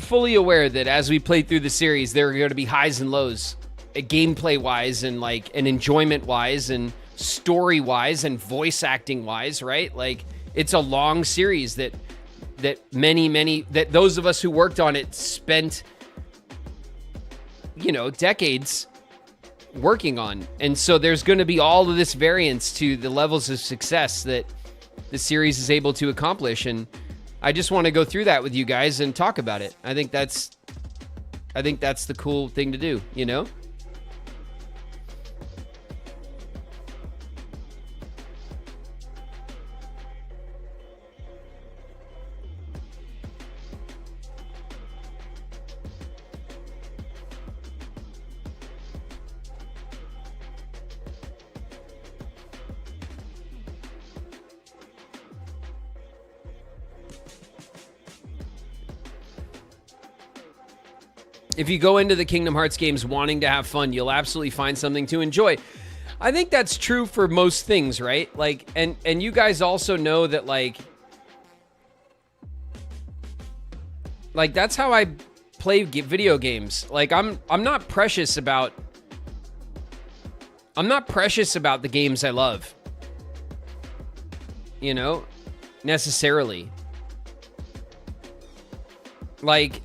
fully aware that as we play through the series, there are going to be highs and lows, gameplay wise and like and enjoyment wise and story wise and voice acting wise, right? Like it's a long series that those of us who worked on it spent, you know, decades working on. And so there's going to be all of this variance to the levels of success that the series is able to accomplish. And I just want to go through that with you guys and talk about it. I think that's the cool thing to do, you know? If you go into the Kingdom Hearts games wanting to have fun, you'll absolutely find something to enjoy. I think that's true for most things, right? Like, and you guys also know that, like that's how I play video games. Like, I'm not precious about the games I love, you know, necessarily. Like,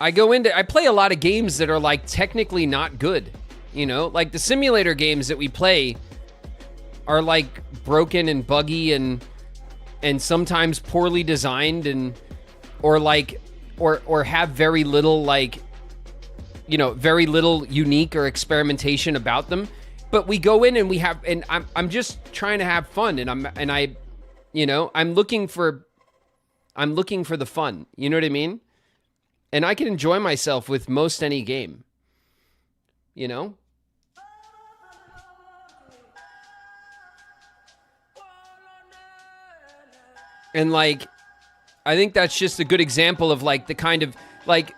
I play a lot of games that are like technically not good, you know, like the simulator games that we play are like broken and buggy and and sometimes poorly designed, and or have very little like, you know, very little unique or experimentation about them. But we go in and we have, and I'm just trying to have fun, and I'm looking for the fun. You know what I mean? And I can enjoy myself with most any game. You know? And like, I think that's just a good example of like the kind of like,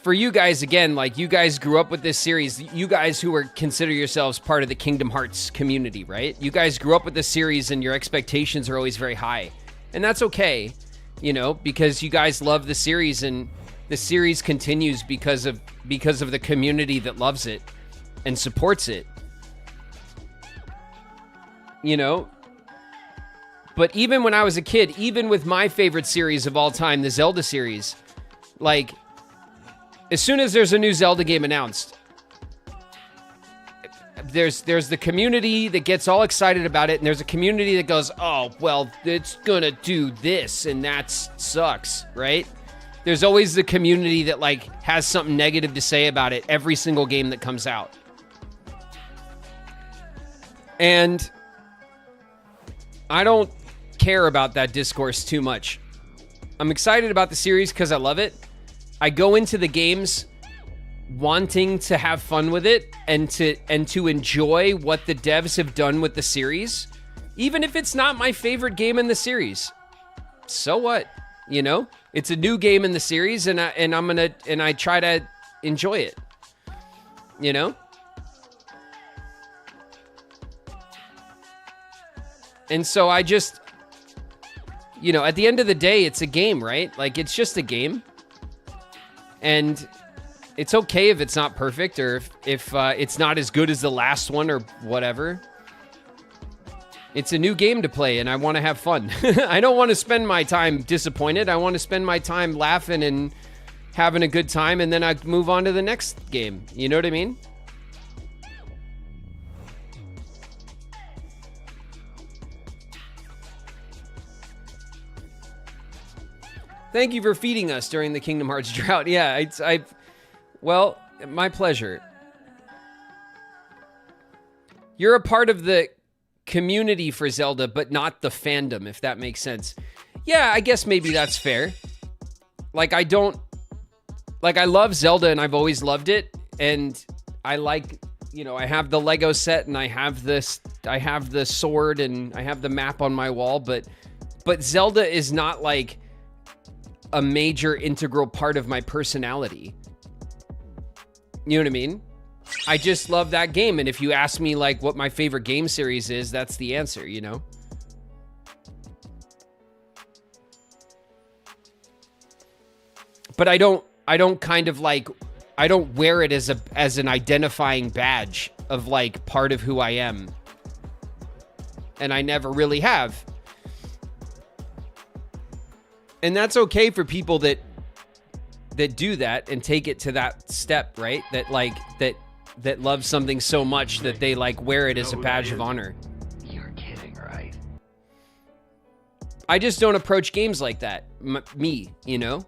for you guys, again, like you guys grew up with this series, you guys who are consider yourselves part of the Kingdom Hearts community, right? You guys grew up with this series and your expectations are always very high. And that's okay, you know, because you guys love the series, and the series continues because of the community that loves it and supports it. You know? But even when I was a kid, even with my favorite series of all time, the Zelda series, like, as soon as there's a new Zelda game announced, there's the community that gets all excited about it, and there's a community that goes, oh, well, it's gonna do this, and that sucks, right? There's always the community that, like, has something negative to say about it every single game that comes out. And I don't care about that discourse too much. I'm excited about the series because I love it. I go into the games wanting to have fun with it and to enjoy what the devs have done with the series, even if it's not my favorite game in the series. So what? You know, it's a new game in the series, and I try to enjoy it. You know? And so I just, you know, at the end of the day, it's a game, right? Like, it's just a game. And it's okay if it's not perfect, or if it's not as good as the last one or whatever. It's a new game to play, and I want to have fun. I don't want to spend my time disappointed. I want to spend my time laughing and having a good time, and then I move on to the next game. You know what I mean? Thank you for feeding us during the Kingdom Hearts drought. Yeah, well, my pleasure. You're a part of the community for Zelda, but not the fandom, if that makes sense. Yeah, I guess maybe that's fair. Like, I love Zelda, and I've always loved it, and I like, you know, I have the Lego set, and I have the sword, and I have the map on my wall, but Zelda is not like a major integral part of my personality. You know what I mean? I just love that game, and if you ask me like what my favorite game series is, that's the answer, you know? But I don't kind of like, I don't wear it as an identifying badge of like part of who I am. And I never really have. And that's okay for people that do that and take it to that step, right? That like that love something so much that they like wear it as a badge of honor. You're kidding, right? I just don't approach games like that. Me, you know?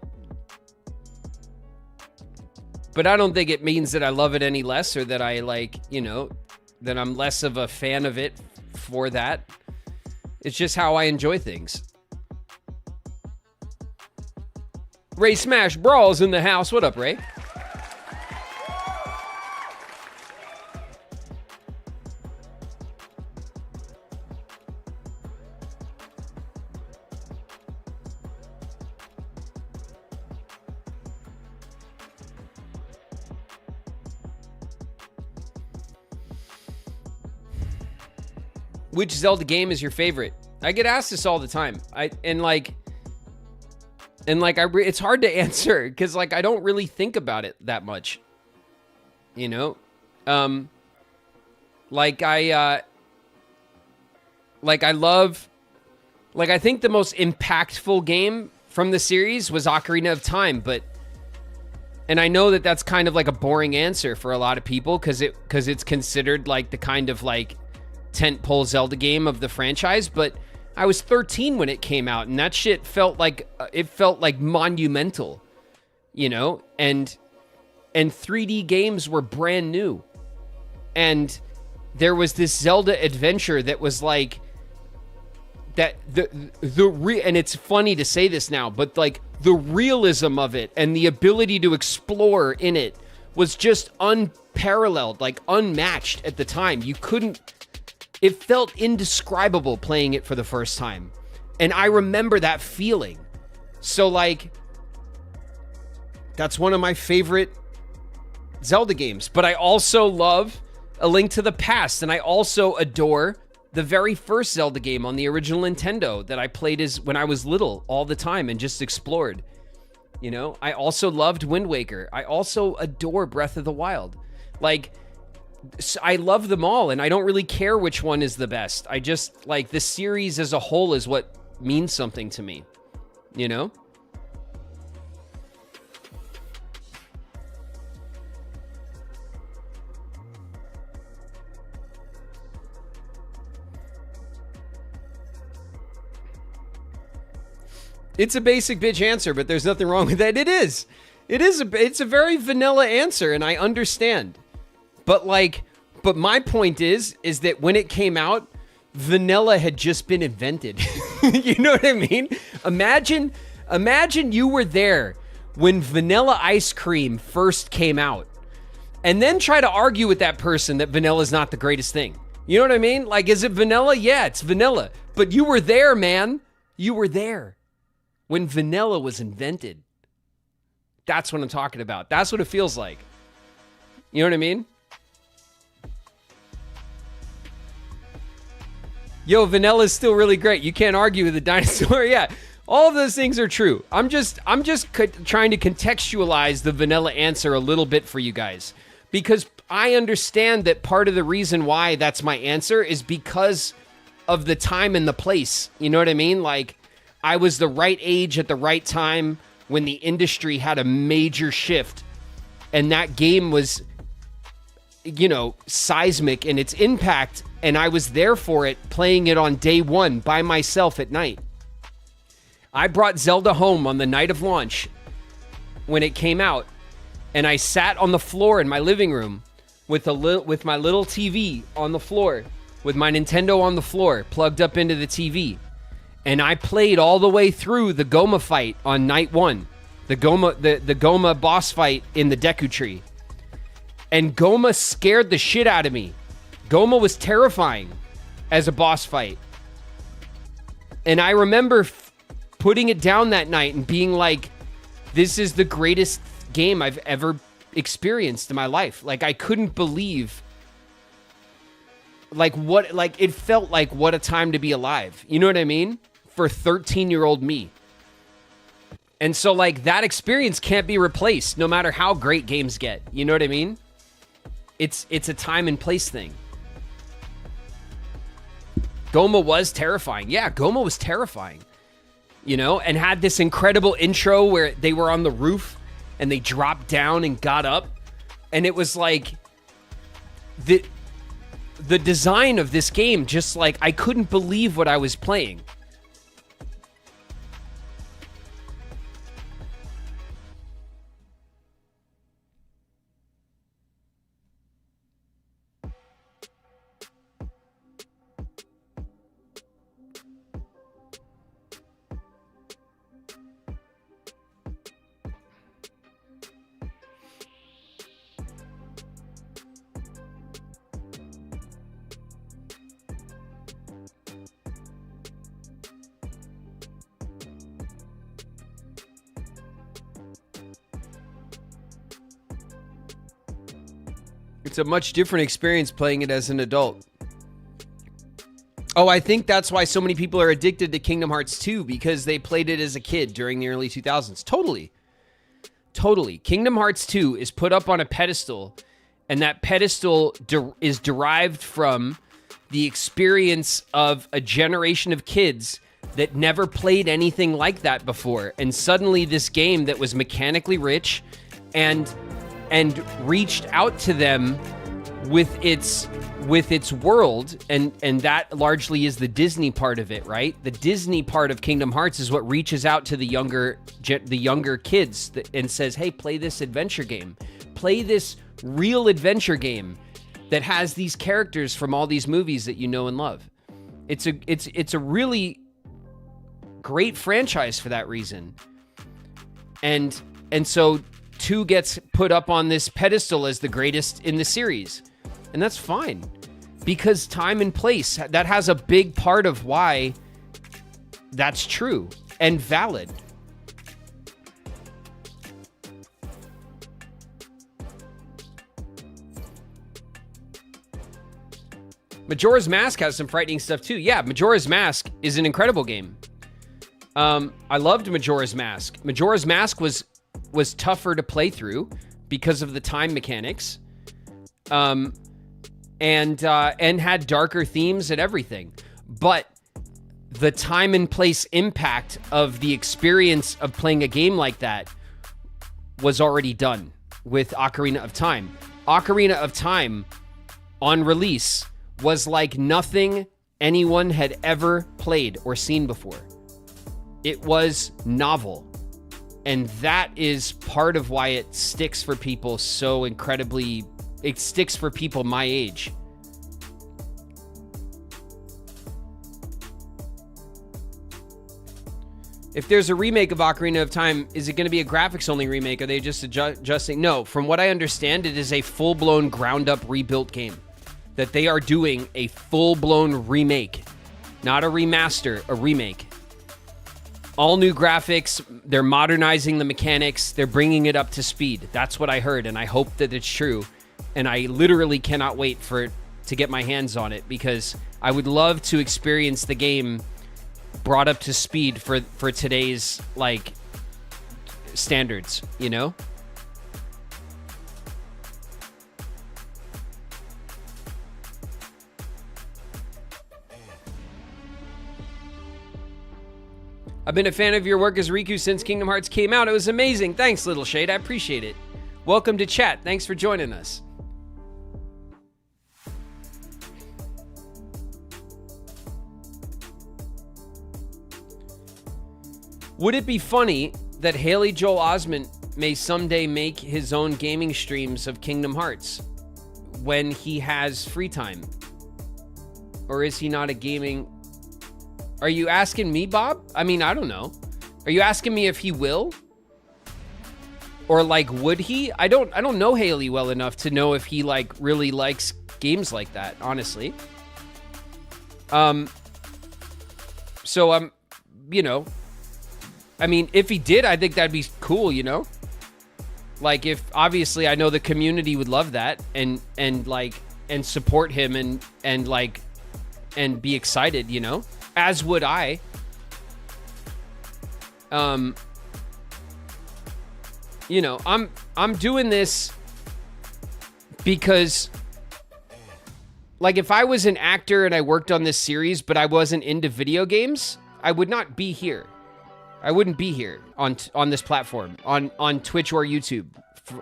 But I don't think it means that I love it any less, or that I like, you know, that I'm less of a fan of it for that. It's just how I enjoy things. Ray Smash Brawls in the house. What up, Ray? Which Zelda game is your favorite? I get asked this all the time. It's hard to answer because like I don't really think about it that much. You know? I think the most impactful game from the series was Ocarina of Time, and I know that that's kind of like a boring answer for a lot of people because it's considered like the kind of like tentpole Zelda game of the franchise, but I was 13 when it came out, and that shit felt like monumental, you know? And 3D games were brand new. And there was this Zelda adventure that was like that and it's funny to say this now, but like the realism of it and the ability to explore in it was just unparalleled, like unmatched at the time. It felt indescribable playing it for the first time. And I remember that feeling. So like, that's one of my favorite Zelda games. But I also love A Link to the Past, and I also adore the very first Zelda game on the original Nintendo that I played when I was little all the time and just explored. You know, I also loved Wind Waker. I also adore Breath of the Wild. Like, I love them all, and I don't really care which one is the best. I just, like, the series as a whole is what means something to me, you know? It's a basic bitch answer, but there's nothing wrong with that. It is. It's a very vanilla answer, and I understand. But my point is that when it came out, vanilla had just been invented. You know what I mean? Imagine you were there when vanilla ice cream first came out, and then try to argue with that person that vanilla is not the greatest thing. You know what I mean? Like, is it vanilla? Yeah, it's vanilla. But you were there, man. You were there when vanilla was invented. That's what I'm talking about. That's what it feels like. You know what I mean? Yo, vanilla is still really great. You can't argue with a dinosaur. Yeah, all of those things are true. I'm just trying to contextualize the vanilla answer a little bit for you guys, because I understand that part of the reason why that's my answer is because of the time and the place. You know what I mean? Like, I was the right age at the right time when the industry had a major shift, and that game was, you know, seismic in its impact, and I was there for it, playing it on day one by myself at night. I brought Zelda home on the night of launch when it came out, and I sat on the floor in my living room with my little TV on the floor, with my Nintendo on the floor, plugged up into the TV. And I played all the way through the Goma fight on night one. The Goma boss fight in the Deku Tree. And Goma scared the shit out of me. Goma was terrifying as a boss fight. And I remember putting it down that night and being like, this is the greatest game I've ever experienced in my life. Like, I couldn't believe it felt like what a time to be alive. You know what I mean? For 13-year-old me. And so, like, that experience can't be replaced no matter how great games get. You know what I mean? It's a time and place thing. Goma was terrifying. Yeah, Goma was terrifying. You know, and had this incredible intro where they were on the roof and they dropped down and got up. And it was like the design of this game, just like, I couldn't believe what I was playing. It's a much different experience playing it as an adult. Oh, I think that's why so many people are addicted to Kingdom Hearts 2, because they played it as a kid during the early 2000s. Totally. Kingdom Hearts 2 is put up on a pedestal, and that pedestal is derived from the experience of a generation of kids that never played anything like that before. And suddenly this game that was mechanically rich and reached out to them with its world, and that largely is the Disney part of it, right? The Disney part of Kingdom Hearts is what reaches out to the younger kids and says, hey, play this adventure game. Play this real adventure game that has these characters from all these movies that you know and love. It's a really great franchise for that reason. And so 2 gets put up on this pedestal as the greatest in the series. And that's fine. Because time and place, that has a big part of why that's true and valid. Majora's Mask has some frightening stuff too. Yeah, Majora's Mask is an incredible game. I loved Majora's Mask. Majora's Mask was tougher to play through because of the time mechanics, and had darker themes and everything. But the time and place impact of the experience of playing a game like that was already done with Ocarina of Time. Ocarina of Time on release was like nothing anyone had ever played or seen before. It was novel. And that is part of why it sticks for people so incredibly. It sticks for people my age. If there's a remake of Ocarina of Time, is it going to be a graphics-only remake? Are they just adjusting? No, from what I understand, it is a full-blown, ground-up, rebuilt game. That they are doing a full-blown remake. Not a remaster, a remake. All new graphics, they're modernizing the mechanics, they're bringing it up to speed. That's what I heard, and I hope that it's true. And I literally cannot wait to get my hands on it, because I would love to experience the game brought up to speed for today's, like, standards, you know? I've been a fan of your work as Riku since Kingdom Hearts came out. It was amazing. Thanks, Little Shade. I appreciate it. Welcome to chat. Thanks for joining us. Would it be funny that Haley Joel Osment may someday make his own gaming streams of Kingdom Hearts when he has free time? Or is he not a gaming... Are you asking me, Bob? I mean, I don't know. Are you asking me if he will? Or, like, would he? I don't know Haley well enough to know if he, like, really likes games like that, honestly. So, you know, I mean, if he did, I think that'd be cool, you know? Like, if, obviously, I know the community would love that and support him and be excited, you know? As would I. You know, I'm doing this because, like, if I was an actor and I worked on this series, but I wasn't into video games, I would not be here. I wouldn't be here on this platform, on Twitch or YouTube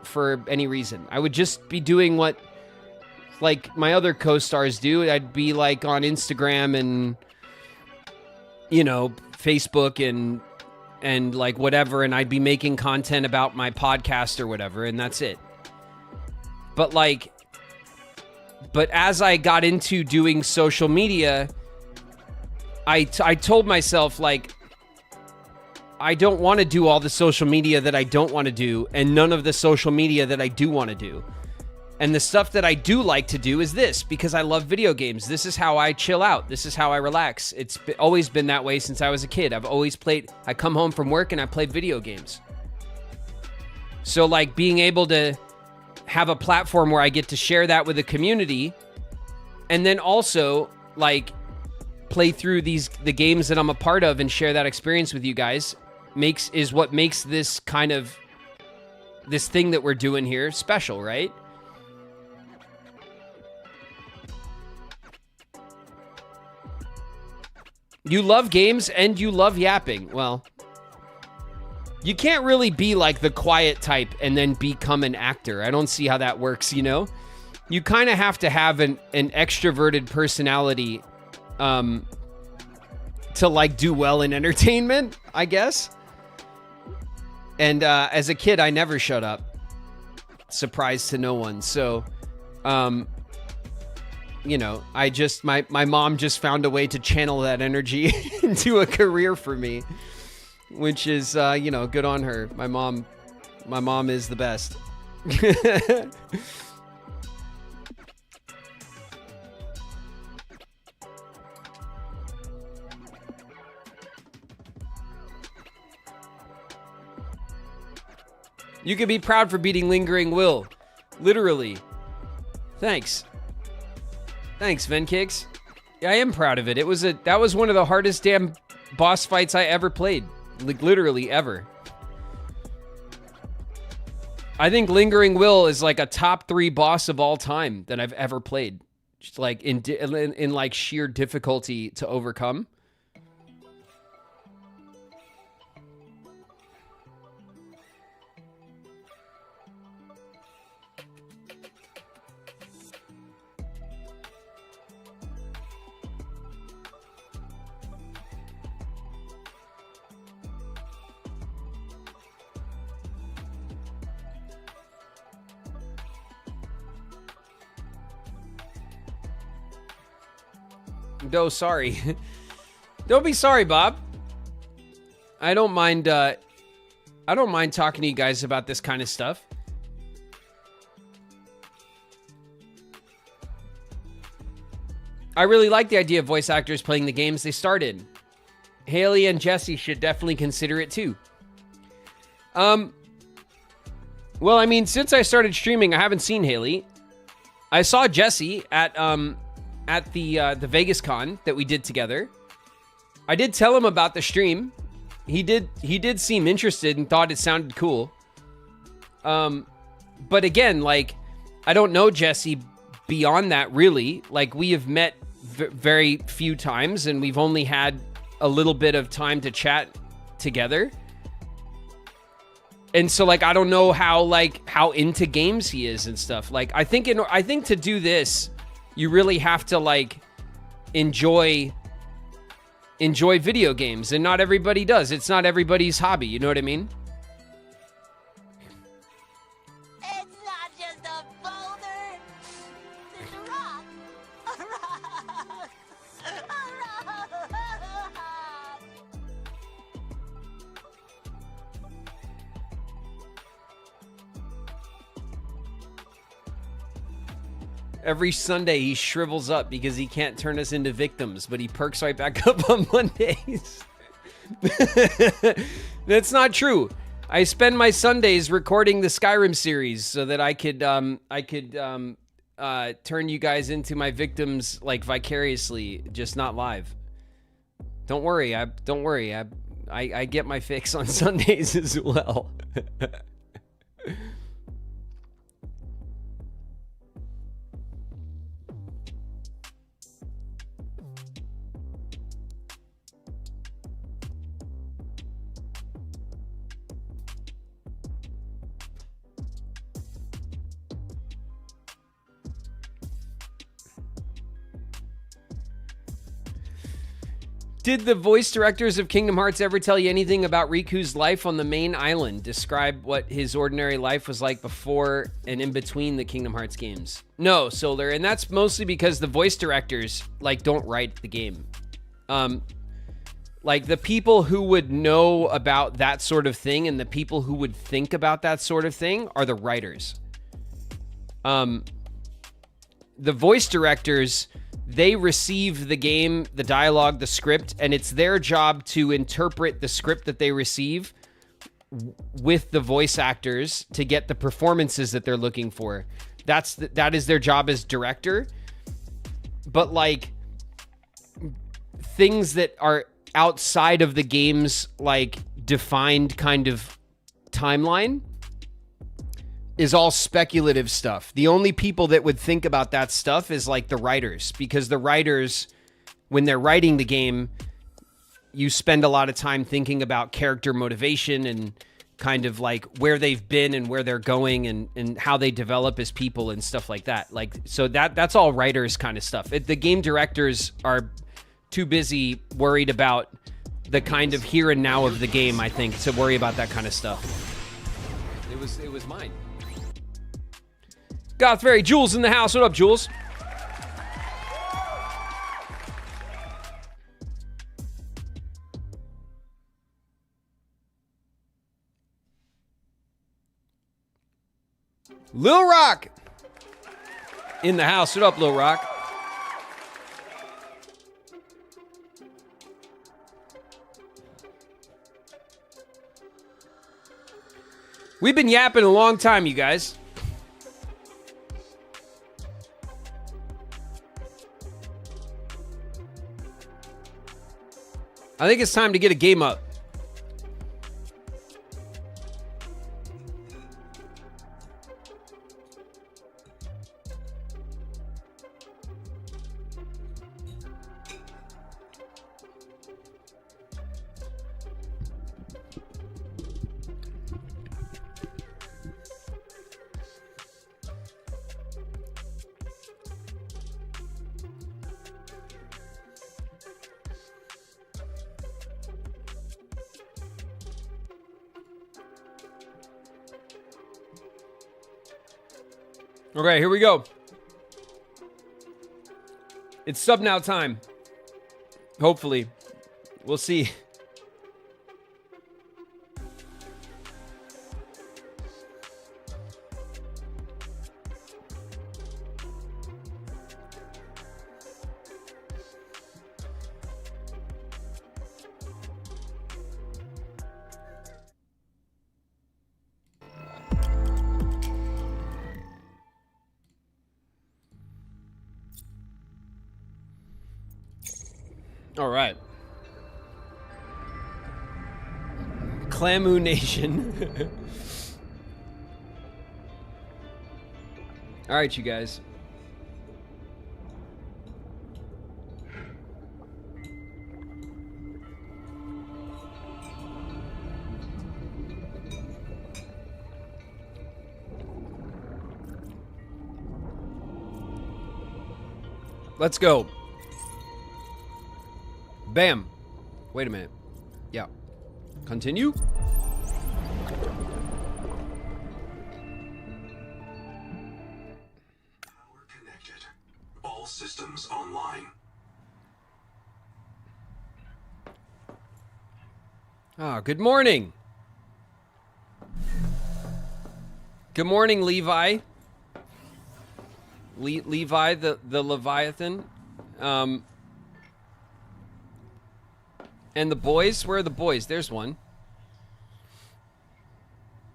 for any reason. I would just be doing what, like, my other co-stars do. I'd be, like, on Instagram and, you know, Facebook and like whatever, and I'd be making content about my podcast or whatever, and that's it. But as I got into doing social media, I told myself, like, I don't want to do all the social media that I don't want to do, and none of the social media that I do want to do. And the stuff that I do like to do is this, because I love video games. This is how I chill out. This is how I relax. It's always been that way since I was a kid. I've always played, I come home from work and I play video games. So, like, being able to have a platform where I get to share that with the community, and then also, like, play through the games that I'm a part of and share that experience with you guys is what makes this kind of, this thing that we're doing here special, right? You love games and you love yapping. Well, you can't really be like the quiet type and then become an actor. I don't see how that works, you know? you kind of have to have an extroverted personality to like do well in entertainment, I guess. And as a kid, I never shut up. Surprise to no one. So, you know, I just, my mom just found a way to channel that energy into a career for me, which is, you know, good on her. My mom is the best. You could be proud for beating Lingering Will. Literally. Thanks. Thanks, Venkix. Yeah, I am proud of it. That was one of the hardest damn boss fights I ever played. Like, literally ever. I think Lingering Will is like a top 3 boss of all time that I've ever played. Just like in like sheer difficulty to overcome. No, sorry. Don't be sorry, Bob. I don't mind talking to you guys about this kind of stuff. I really like the idea of voice actors playing the games they starred in. Haley and Jesse should definitely consider it too. Well, I mean, since I started streaming, I haven't seen Haley. I saw Jesse at the Vegas con that we did together. I did tell him about the stream. He did seem interested and thought it sounded cool. But again, like, I don't know Jesse beyond that really. Like, we have met very few times and we've only had a little bit of time to chat together. And so, like, I don't know how into games he is and stuff. Like, I think to do this, you really have to like enjoy video games, and not everybody does. It's not everybody's hobby, you know what I mean? It's not just a boulder. It's a rock. A rock. A rock. Every Sunday he shrivels up because he can't turn us into victims, but he perks right back up on Mondays. That's not true. I spend my Sundays recording the Skyrim series so that I could turn you guys into my victims like vicariously, just not live. Don't worry. I get my fix on Sundays as well. Did the voice directors of Kingdom Hearts ever tell you anything about Riku's life on the main island? Describe what his ordinary life was like before and in between the Kingdom Hearts games. No, Solar, and that's mostly because the voice directors, like, don't write the game. Like, the people who would know about that sort of thing and the people who would think about that sort of thing are the writers. The voice directors, they receive the game, the dialogue, the script, and it's their job to interpret the script that they receive with the voice actors to get the performances that they're looking for. That is their job as director. But like things that are outside of the game's like defined kind of timeline is all speculative stuff. The only people that would think about that stuff is like the writers, because the writers, when they're writing the game, you spend a lot of time thinking about character motivation kind of like where they've been and where they're going and how they develop as people and stuff like that. Like, so that's all writers kind of stuff. The game directors are too busy worried about the kind of here and now of the game, I think, to worry about that kind of stuff. It was mine. Gothberry, Jules in the house. What up, Jules? Lil Rock in the house. What up, Lil Rock? We've been yapping a long time, you guys. I think it's time to get a game up. Okay, here we go. It's Subnow time. Hopefully. We'll see. All right. Clamu Nation. All right, you guys. Let's go. Bam. Wait a minute. Yeah. Continue. Power connected. All systems online. Ah, good morning. Good morning, Levi. Levi, the Leviathan. And the boys? Where are the boys? There's one.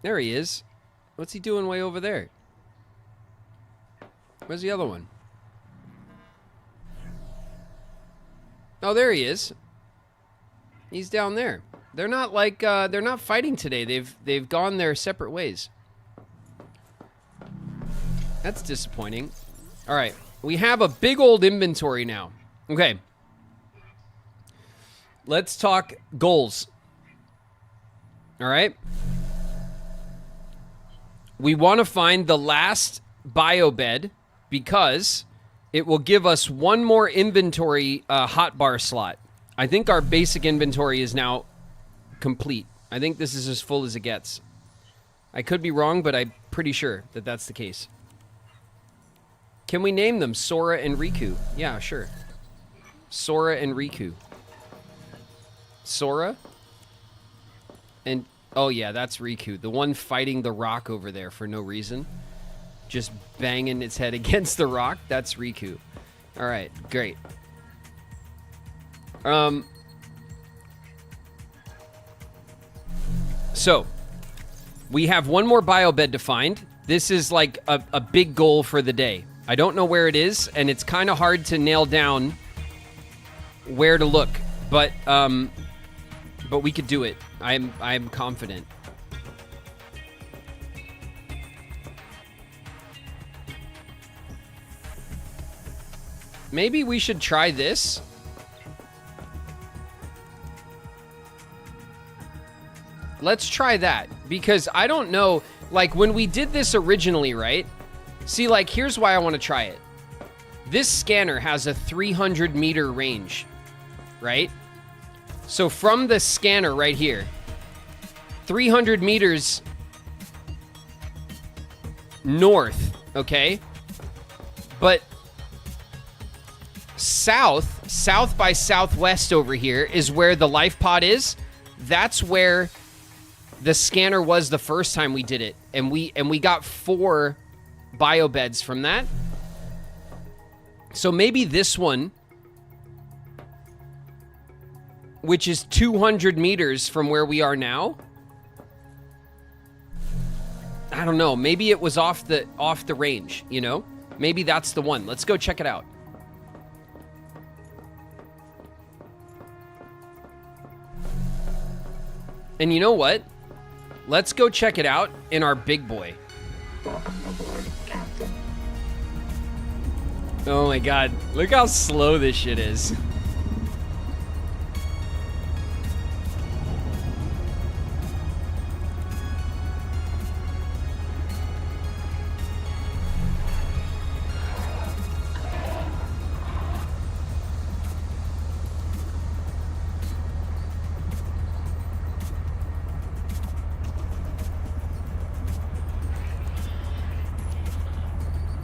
There he is. What's he doing way over there? Where's the other one? Oh, there he is. He's down there. They're not like they're not fighting today. They've gone their separate ways. That's disappointing. All right. We have a big old inventory now. Okay. Let's talk goals. All right. We want to find the last biobed because it will give us one more inventory hotbar slot. I think our basic inventory is now complete. I think this is as full as it gets. I could be wrong, but I'm pretty sure that that's the case. Can we name them Sora and Riku? Yeah, sure. Sora and Riku. Sora? And, oh yeah, that's Riku. The one fighting the rock over there for no reason. Just banging its head against the rock. That's Riku. Alright, great. So, we have one more biobed to find. This is like a big goal for the day. I don't know where it is, and it's kind of hard to nail down where to look. But we could do it. I'm confident. Maybe we should try this. Let's try that, because I don't know, like when we did this originally, right? See, like here's why I want to try it. This scanner has a 300 meter range, right? So from the scanner right here, 300 meters north, okay? But south by southwest over here is where the life pod is. That's where the scanner was the first time we did it. And we got 4 biobeds from that. So maybe this one, which is 200 meters from where we are now. I don't know. Maybe it was off the range, you know? Maybe that's the one. Let's go check it out. And you know what? Let's go check it out in our big boy. Oh my god. Look how slow this shit is.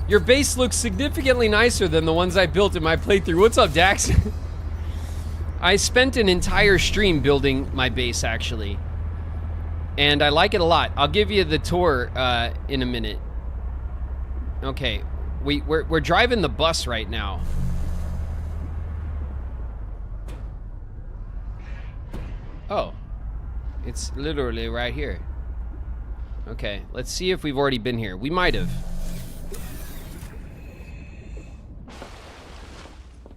Your base looks significantly nicer than the ones I built in my playthrough. What's up, Dax? I spent an entire stream building my base, actually. And I like it a lot. I'll give you the tour in a minute. Okay, we're driving the bus right now. Oh, it's literally right here. Okay, let's see if we've already been here. We might have.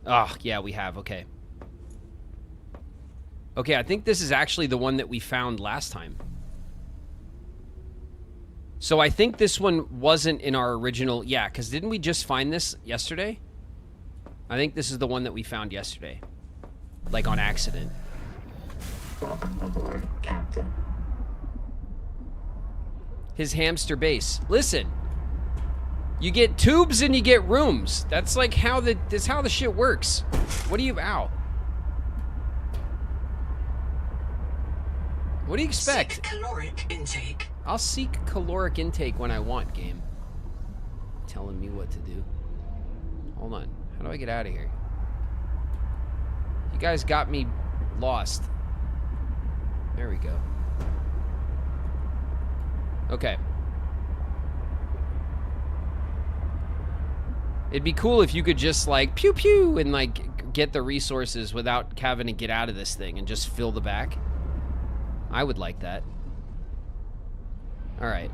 Oh, yeah, we have. Okay. Okay, I think this is actually the one that we found last time. So I think this one wasn't in our original... Yeah, because didn't we just find this yesterday? I think this is the one that we found yesterday. Like, on accident. Welcome aboard, Captain. His hamster base. Listen. You get tubes and you get rooms. That's like how that's how the shit works. What do you... Ow. What do you expect? Seek caloric intake. I'll seek caloric intake when I want, game. Telling me what to do. Hold on. How do I get out of here? You guys got me lost. There we go. Okay. It'd be cool if you could just like pew pew and like get the resources without having to get out of this thing and just fill the back. I would like that. All right.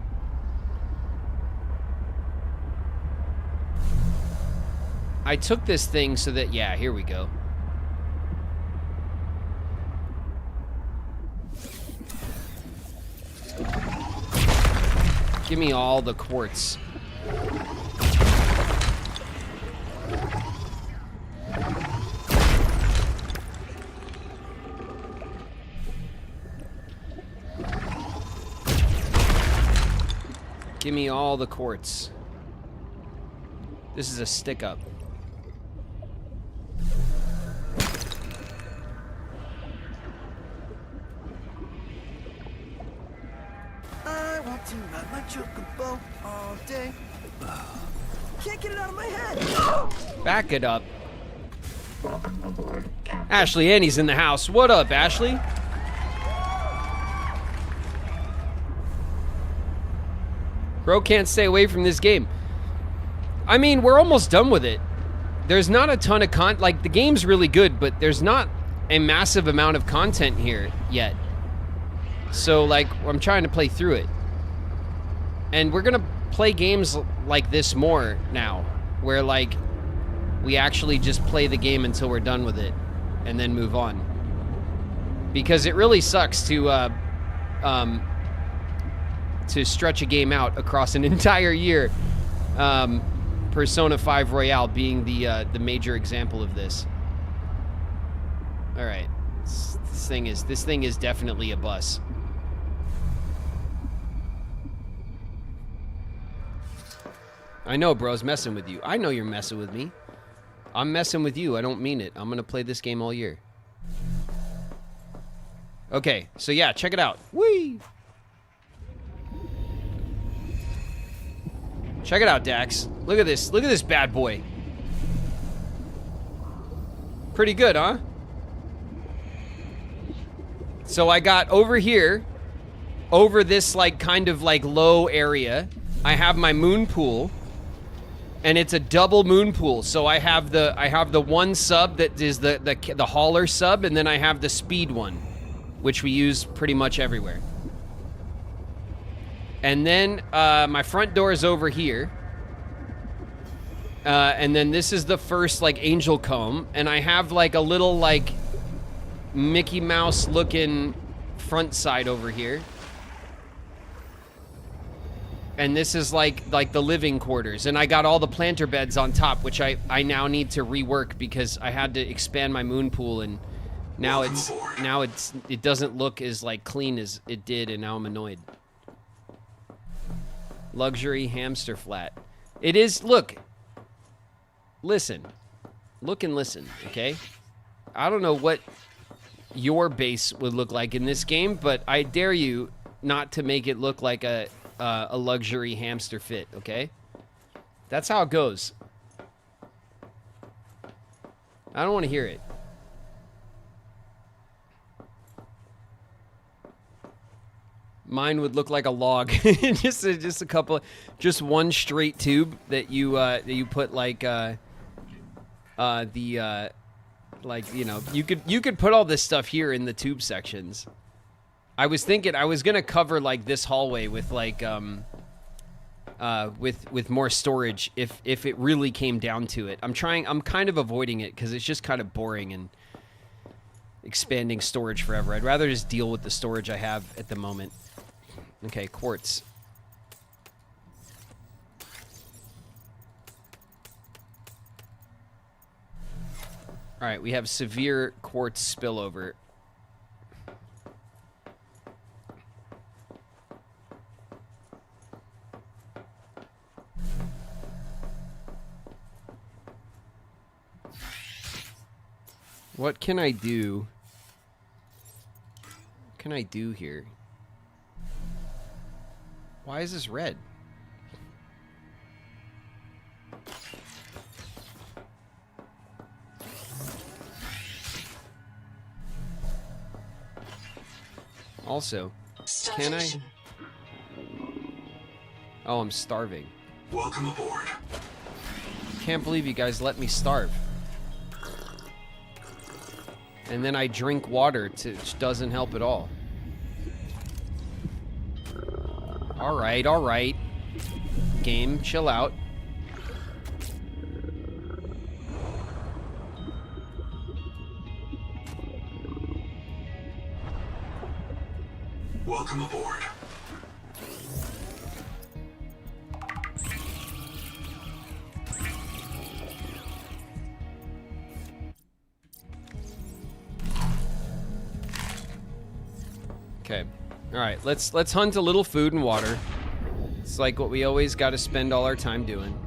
I took this thing so that, yeah, here we go. Give me all the quartz. Give me all the quartz. This is a stick up. I want to ride my chocobo all day. Can't get it out of my head. Back it up. Ashley Annie's in the house. What up, Ashley? Bro can't stay away from this game. I mean, we're almost done with it. There's not a ton of like, the game's really good, but there's not a massive amount of content here yet. So, like, I'm trying to play through it. And we're gonna play games like this more now, where, like, we actually just play the game until we're done with it, and then move on. Because it really sucks to stretch a game out across an entire year. Persona 5 Royale being the major example of this. All right, this thing is definitely a bus. I know, bro. I was messing with you. I know you're messing with me. I'm messing with you. I don't mean it. I'm going to play this game all year. Okay, so yeah, check it out. Whee! Check it out, Dax. Look at this. Look at this bad boy. Pretty good, huh? So I got over here, over this like kind of like low area, I have my moon pool, and it's a double moon pool. So I have the one sub that is the hauler sub, and then I have the speed one, which we use pretty much everywhere. And then my front door is over here. And then this is the first like angel comb, and I have like a little like Mickey Mouse looking front side over here. And this is like the living quarters, and I got all the planter beds on top, which I now need to rework because I had to expand my moon pool, and now it doesn't look as like clean as it did, and now I'm annoyed. Luxury hamster flat. It is, look. Listen. Look and listen, okay? I don't know what your base would look like in this game, but I dare you not to make it look like a luxury hamster fit, okay? That's how it goes. I don't want to hear it. Mine would look like a log. just a couple, just one straight tube that you put like like, you know, you could put all this stuff here in the tube sections. I was thinking I was gonna cover like this hallway with like with more storage if it really came down to it. I'm kind of avoiding it because it's just kind of boring and expanding storage forever. I'd rather just deal with the storage I have at the moment. Okay, quartz. All right, we have severe quartz spillover. What can I do? What can I do here? Why is this red? Also, can I? Oh, I'm starving. Welcome aboard. Can't believe you guys let me starve. And then I drink water, which doesn't help at all. All right. Game, chill out. Welcome aboard. Okay. All right, let's hunt a little food and water. It's like what we always got to spend all our time doing.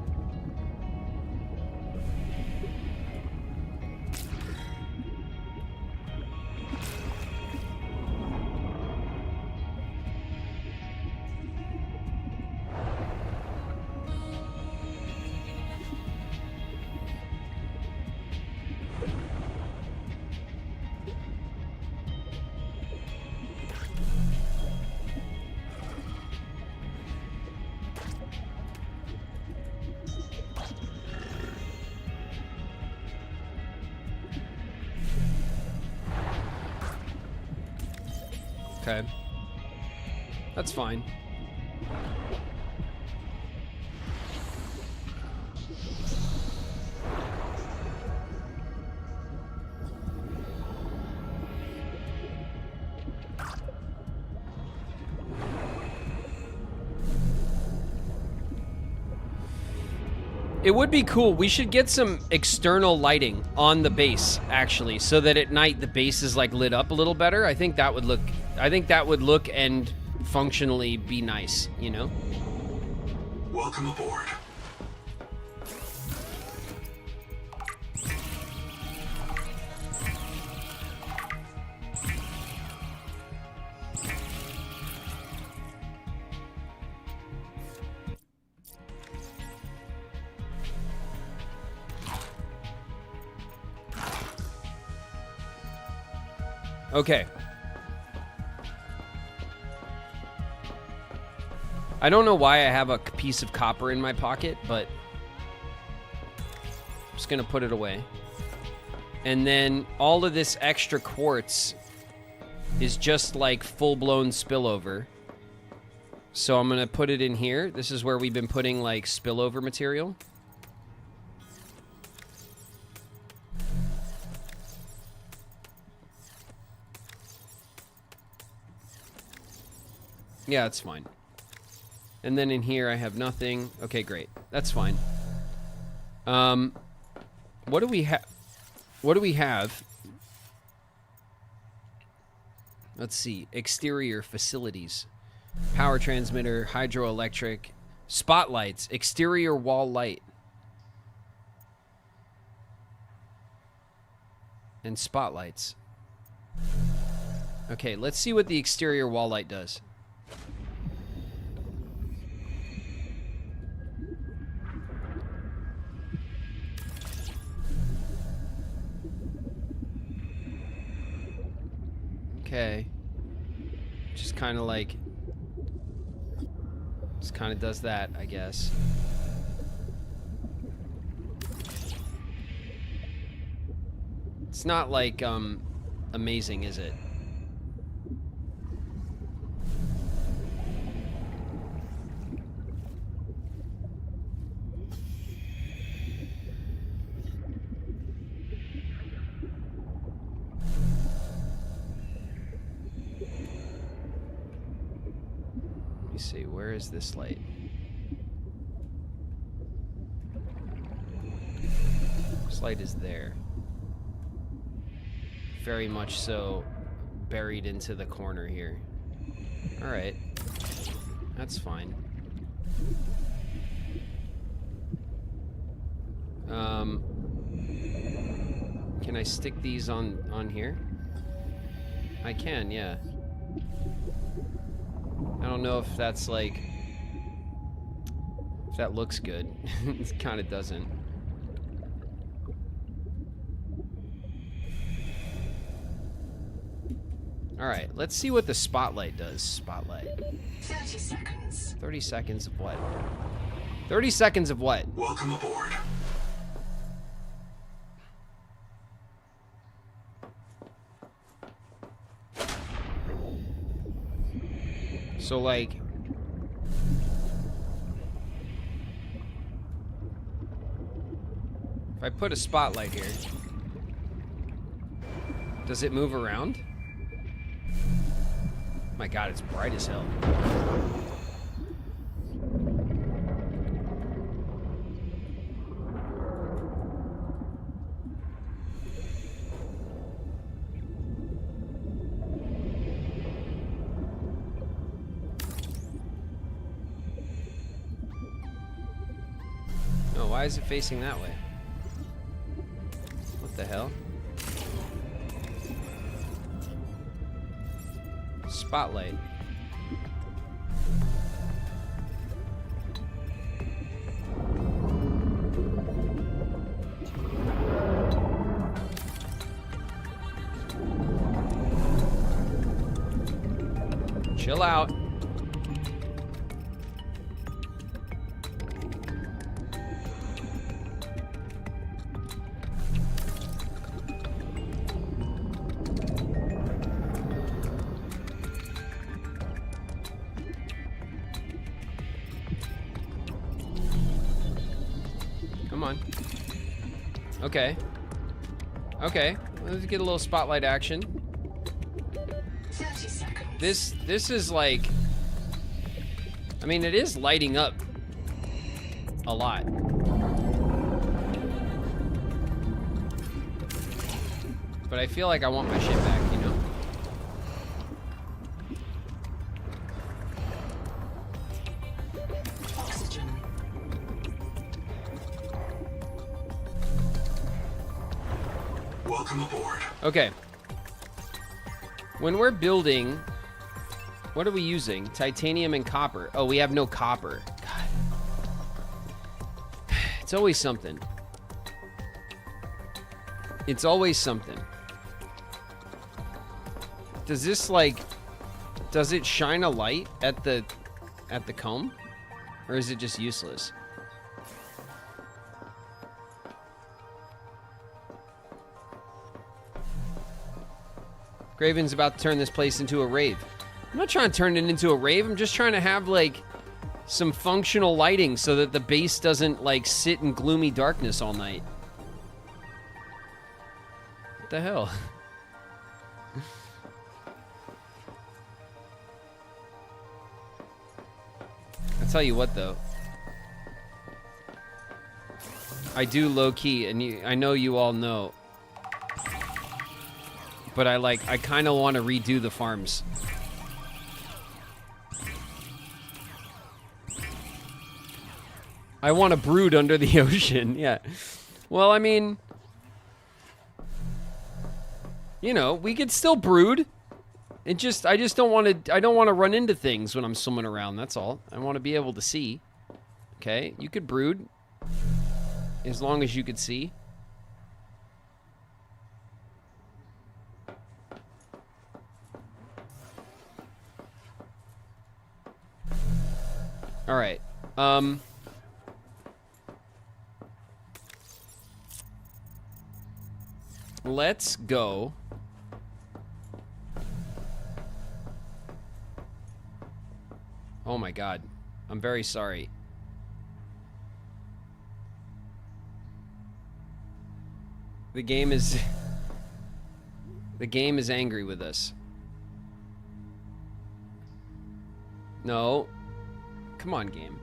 Okay. That's fine. It would be cool. We should get some external lighting on the base, actually, so that at night the base is like lit up a little better. I think that would look and functionally be nice, you know? Welcome aboard. Okay. I don't know why I have a piece of copper in my pocket, but I'm just going to put it away. And then all of this extra quartz is just like full-blown spillover. So I'm going to put it in here. This is where we've been putting like spillover material. Yeah, it's fine. And then in here I have nothing. Okay, great. That's fine. What do we have? What do we have? Let's see. Exterior facilities. Power transmitter, hydroelectric, spotlights, exterior wall light. And spotlights. Okay, let's see what the exterior wall light does. Okay. Just kind of like... Just kind of does that, I guess. It's not like, amazing, is it? Let me see, where is this light? This light is there. Very much so buried into the corner here. Alright. That's fine. Can I stick these on here? I can, yeah. I don't know if that's like... If that looks good. It kind of doesn't. Alright, let's see what the spotlight does. Spotlight. 30 seconds. 30 seconds of what? 30 seconds of what? Welcome aboard. So, like... If I put a spotlight here... Does it move around? My god, it's bright as hell. No, why is it facing that way? What the hell? Spotlight. Chill out. Come on. Okay. Okay. Let's get a little spotlight action. 30 seconds. This is like... I mean, it is lighting up a lot. But I feel like I want my shit back, you know? Oxygen. Welcome aboard. Okay. When we're building, what are we using? Titanium and copper. Oh, we have no copper. God. It's always something. It's always something. Does this, like... Does it shine a light at the comb? Or is it just useless? Graven's about to turn this place into a rave. I'm not trying to turn it into a rave. I'm just trying to have, like, some functional lighting so that the base doesn't, like, sit in gloomy darkness all night. What the hell? I'll tell you what, though. I do low-key, and I know you all know. But I kind of want to redo the farms. I want to brood under the ocean, yeah. Well, I mean... You know, we could still brood. I just don't want to, I don't want to run into things when I'm swimming around, that's all. I want to be able to see. Okay, you could brood. As long as you could see. Alright. Let's go. Oh my god. I'm very sorry. The game is... The game is angry with us. No. Come on, game.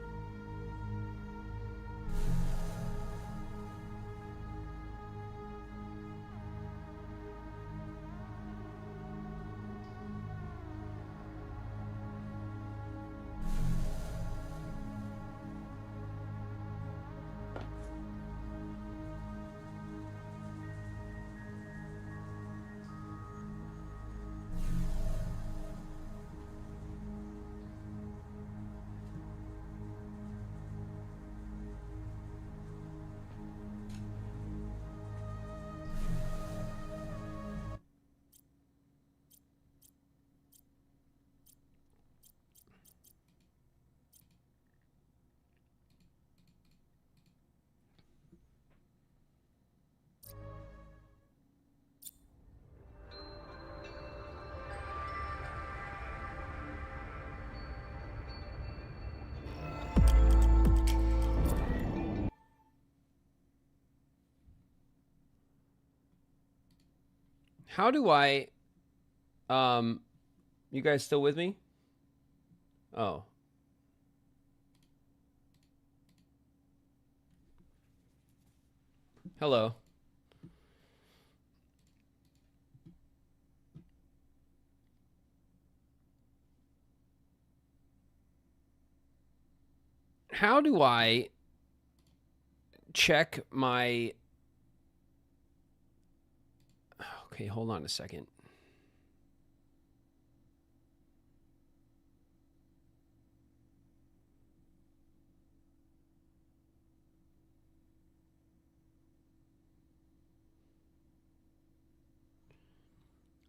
How do I, you guys still with me? Oh. Hello. How do I check my... Okay, hold on a second.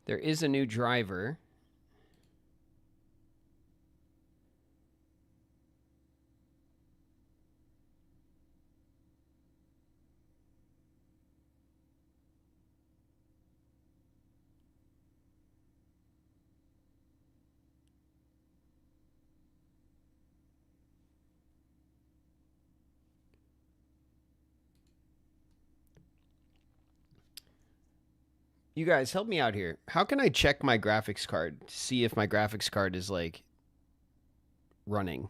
There is a new driver. You guys, help me out here. How can I check my graphics card to see if my graphics card is, like, running?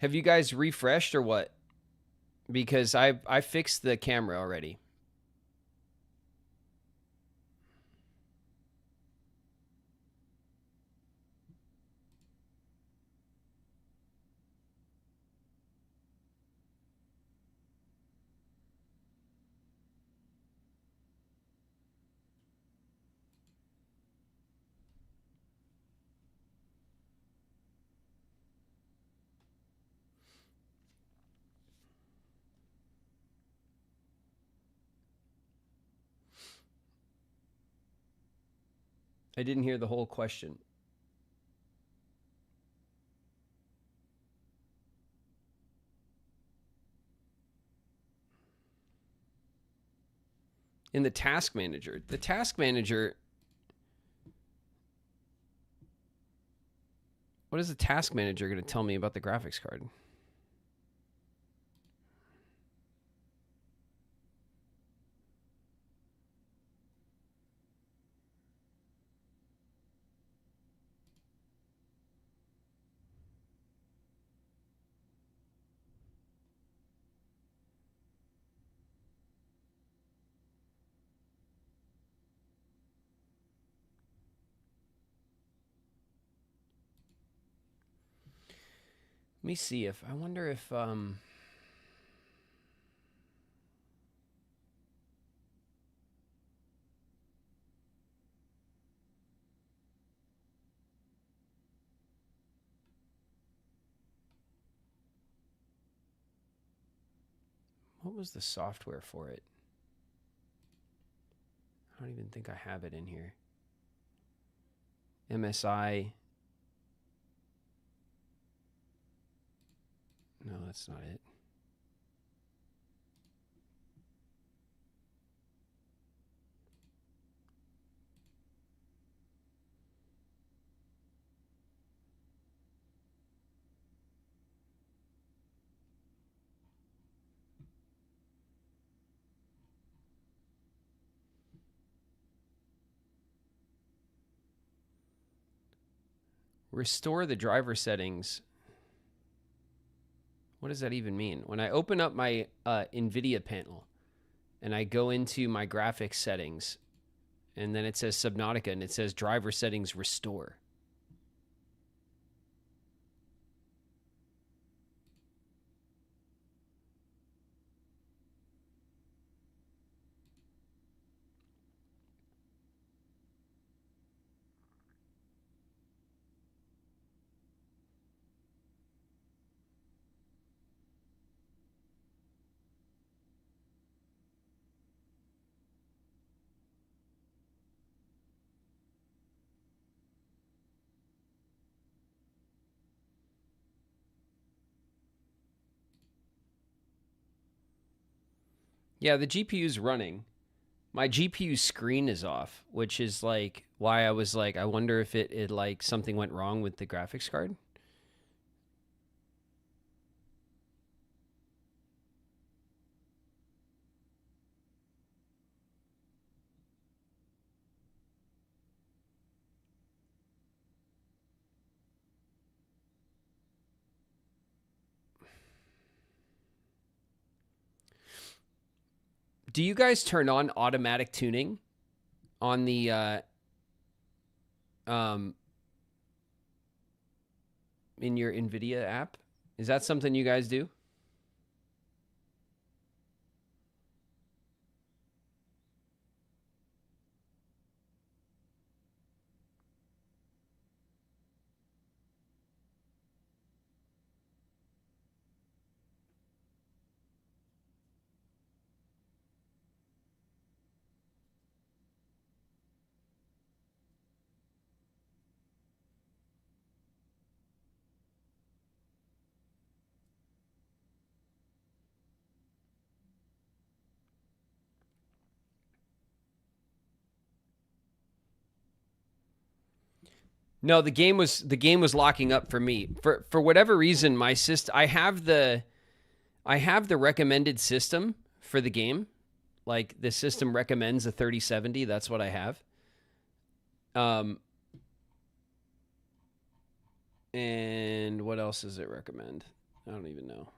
Have you guys refreshed or what? Because I fixed the camera already. I didn't hear the whole question. In the task manager. The task manager... What is the task manager going to tell me about the graphics card? Let me see if... I wonder if... What was the software for it? I don't even think I have it in here. MSI. No, that's not it. Restore the driver settings. What does that even mean? When I open up my NVIDIA panel and I go into my graphics settings and then it says Subnautica and it says driver settings restore. Yeah, the GPU's running. My GPU screen is off, which is like why I was like, I wonder if it like something went wrong with the graphics card. Do you guys turn on automatic tuning on the in your NVIDIA app? Is that something you guys do? No, the game was locking up for me. For whatever reason, my I have the recommended system for the game. Like the system recommends a 3070, that's what I have. And what else does it recommend? I don't even know.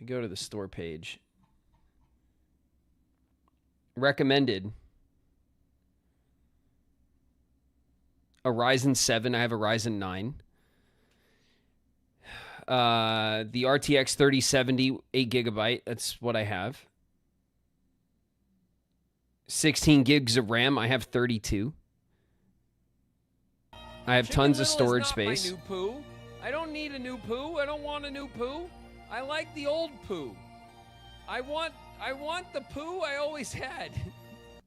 We go to the store page. Recommended. A Ryzen 7. I have a Ryzen 9. The RTX 3070, 8 gigabyte. That's what I have. 16 gigs of RAM. I have 32. I have tons of storage space. My new poo. I don't need a new poo. I don't want a new poo. I like the old poo. I want the poo I always had.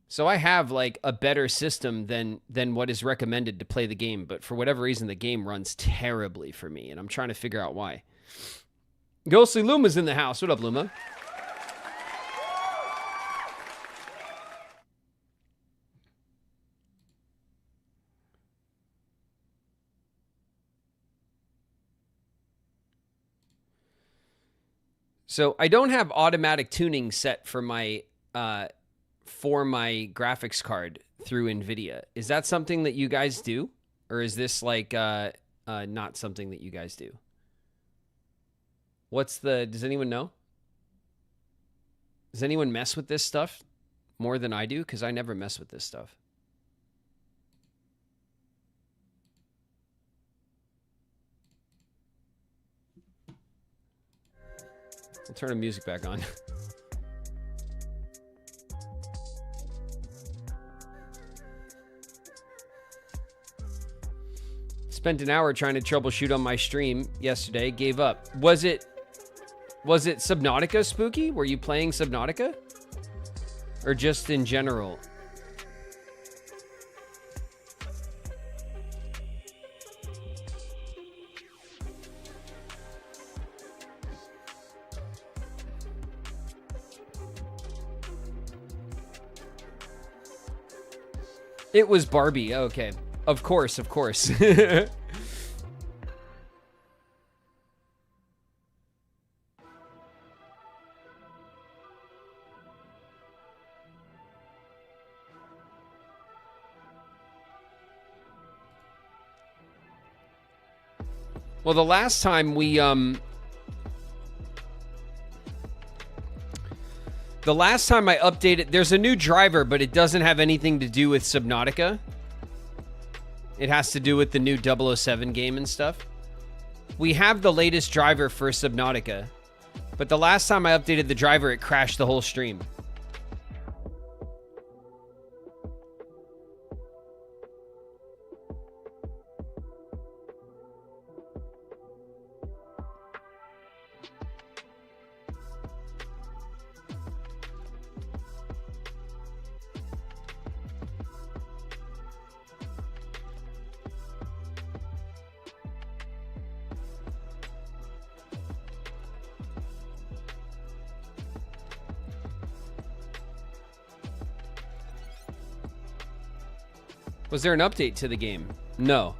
So I have like a better system than what is recommended to play the game, but for whatever reason the game runs terribly for me, and I'm trying to figure out why. Ghostly Luma's in the house. What up, Luma? So I don't have automatic tuning set for my graphics card through NVIDIA. Is that something that you guys do? Or is this like not something that you guys do? Does anyone know? Does anyone mess with this stuff more than I do? Because I never mess with this stuff. I'll turn the music back on. Spent an hour trying to troubleshoot on my stream yesterday. Gave up. Was it Subnautica, Spooky? Were you playing Subnautica? Or just in general? It was Barbie. Okay. Of course, of course. Well, the last time we the last time I updated, there's a new driver, but it doesn't have anything to do with Subnautica. It has to do with the new 007 game and stuff. We have the latest driver for Subnautica, but the last time I updated the driver, it crashed the whole stream. Was there an update to the game? No.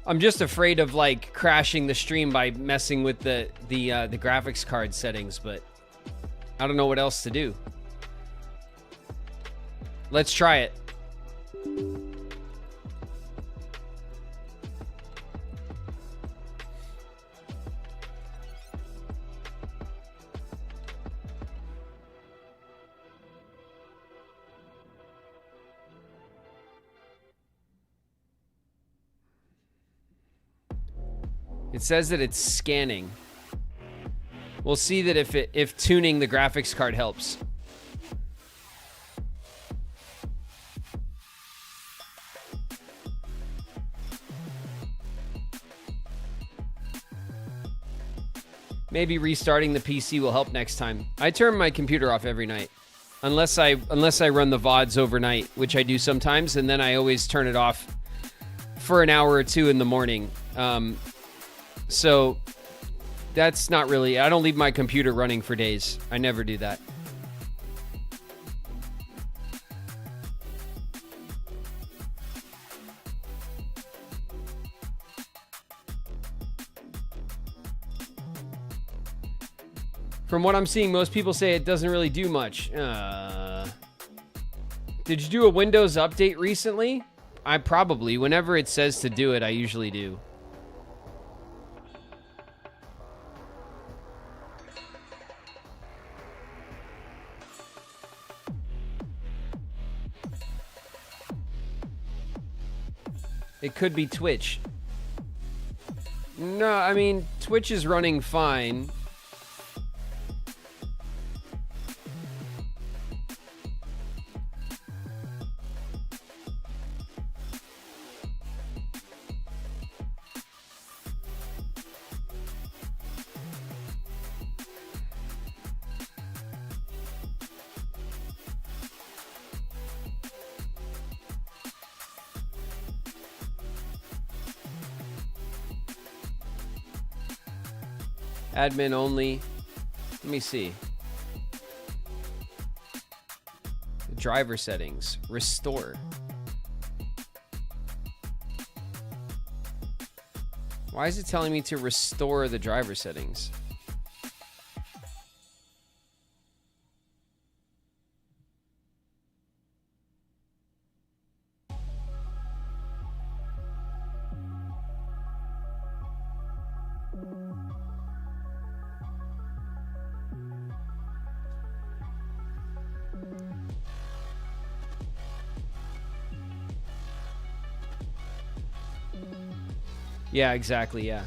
I'm just afraid of like crashing the stream by messing with the graphics card settings, but I don't know what else to do. Let's try it. It says that it's scanning. We'll see that if tuning the graphics card helps. Maybe restarting the PC will help next time. I turn my computer off every night. Unless I run the VODs overnight, which I do sometimes, and then I always turn it off for an hour or two in the morning. So that's not really, I don't leave my computer running for days. I never do that. From what I'm seeing, most people say it doesn't really do much. Did you do a Windows update recently? I probably, whenever it says to do it, I usually do. It could be Twitch. No, I mean, Twitch is running fine. Admin only. Let me see. Driver settings. Restore. Why is it telling me to restore the driver settings? Yeah, exactly, yeah.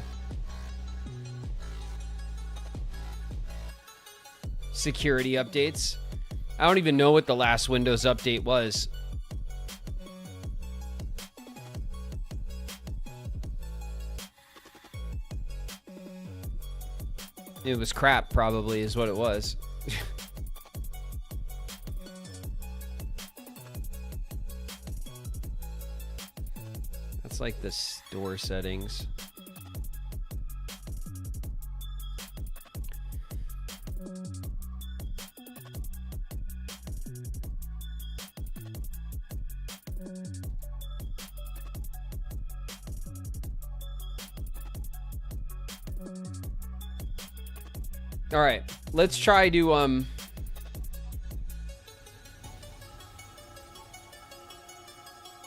Security updates. I don't even know what the last Windows update was. It was crap, probably, is what it was. That's like the store settings. All right, let's try to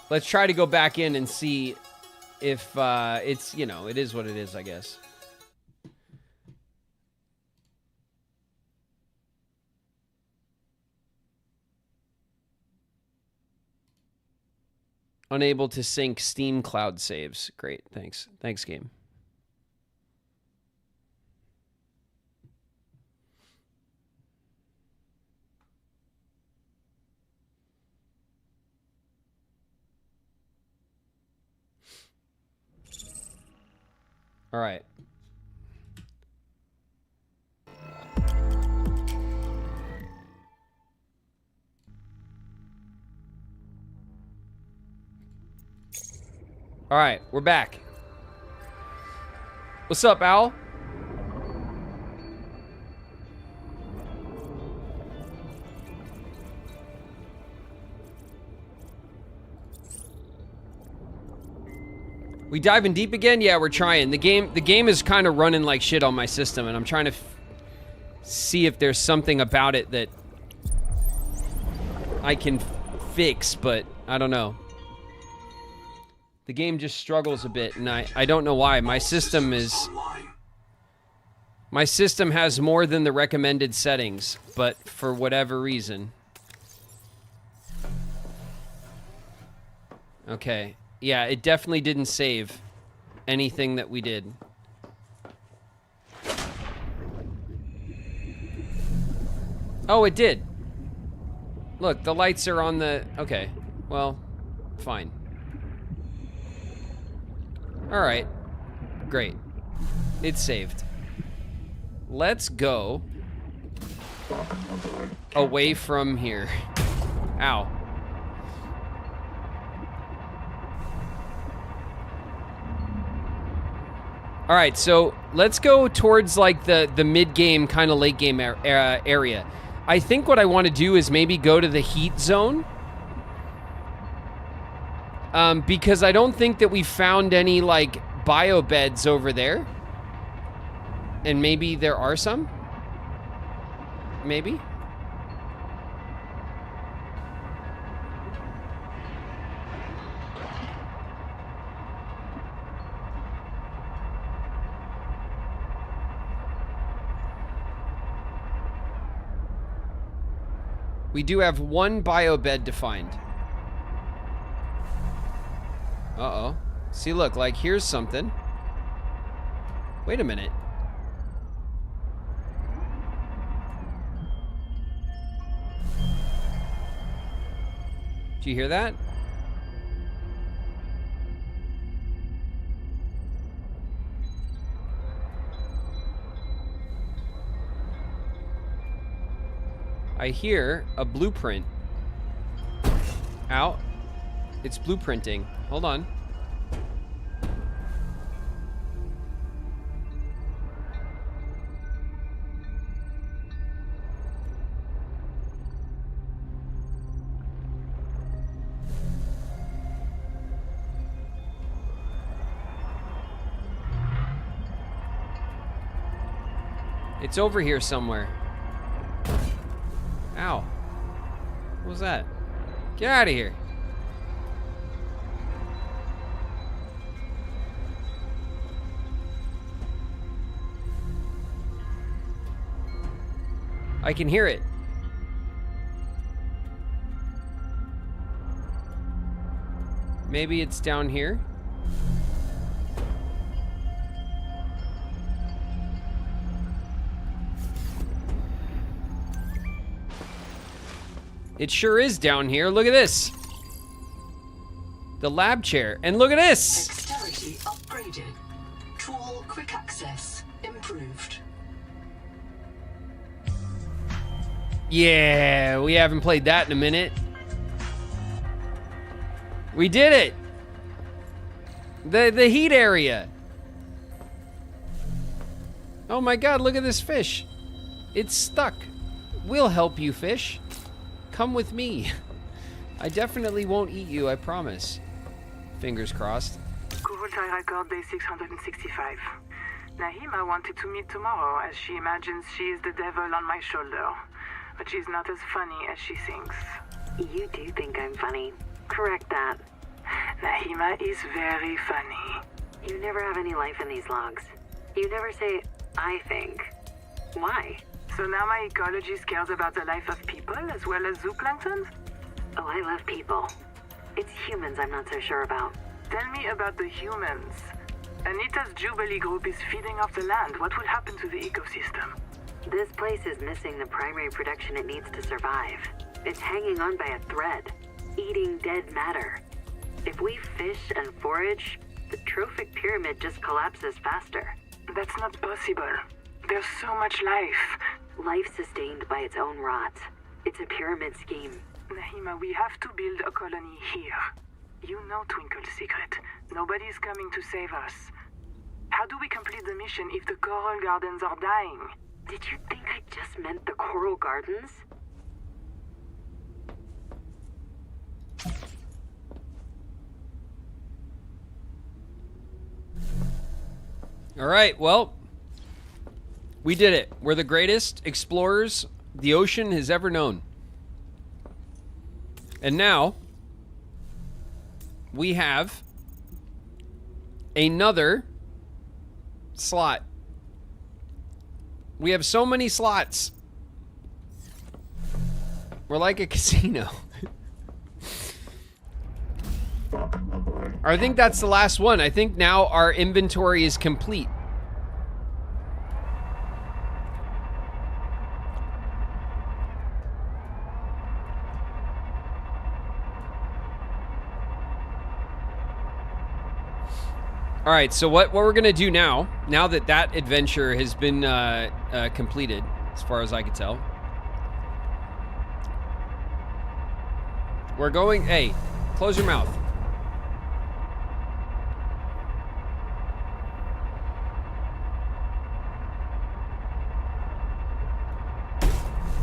let's try to go back in and see if it's, you know, it is what it is, I guess. Unable to sync Steam cloud saves. Great, thanks. Thanks, game. All right. All right, we're back. What's up, Al? We diving deep again? Yeah, we're trying. The game is kind of running like shit on my system, and I'm trying to see if there's something about it that I can fix, but I don't know. The game just struggles a bit, and I don't know why. My system has more than the recommended settings, but for whatever reason. Okay. Yeah, it definitely didn't save anything that we did. Oh, it did. Look, the lights are on the... Okay, well, fine. All right, great. It's saved. Let's go away from here. Ow. All right, so let's go towards like the mid-game, kind of late-game area. I think what I want to do is maybe go to the heat zone. Because I don't think that we found any like bio beds over there. And maybe there are some? Maybe? We do have one bio bed to find. Uh-oh. See, look, like, here's something. Wait a minute. Do you hear that? I hear a blueprint. Out. It's blueprinting. Hold on. It's over here somewhere. Ow. What was that? Get out of here. I can hear it. Maybe it's down here. It sure is down here. Look at this. The lab chair. And look at this. Dexterity upgraded. Tool quick access improved. Yeah, we haven't played that in a minute. We did it. The heat area. Oh my god, look at this fish. It's stuck. We'll help you, fish. Come with me. I definitely won't eat you, I promise. Fingers crossed. Kurultai record day 665. Nahima wanted to meet tomorrow as she imagines she is the devil on my shoulder. But she's not as funny as she thinks. You do think I'm funny. Correct that. Nahima is very funny. You never have any life in these logs. You never say, I think. Why? So now my ecology cares about the life of people as well as zooplankton? Oh, I love people. It's humans I'm not so sure about. Tell me about the humans. Anita's Jubilee group is feeding off the land. What will happen to the ecosystem? This place is missing the primary production it needs to survive. It's hanging on by a thread, eating dead matter. If we fish and forage, the trophic pyramid just collapses faster. That's not possible. There's so much life. Life sustained by its own rot. It's a pyramid scheme. Nahima, we have to build a colony here. You know Twinkle's secret. Nobody's coming to save us. How do we complete the mission if the coral gardens are dying? Did you think I just meant the coral gardens? All right, well, we did it. We're the greatest explorers the ocean has ever known. And now, we have another slot. We have so many slots. We're like a casino. I think that's the last one. I think now our inventory is complete. All right, so what we're gonna do now that that adventure has been completed, as far as I can tell, we're going. Hey, close your mouth.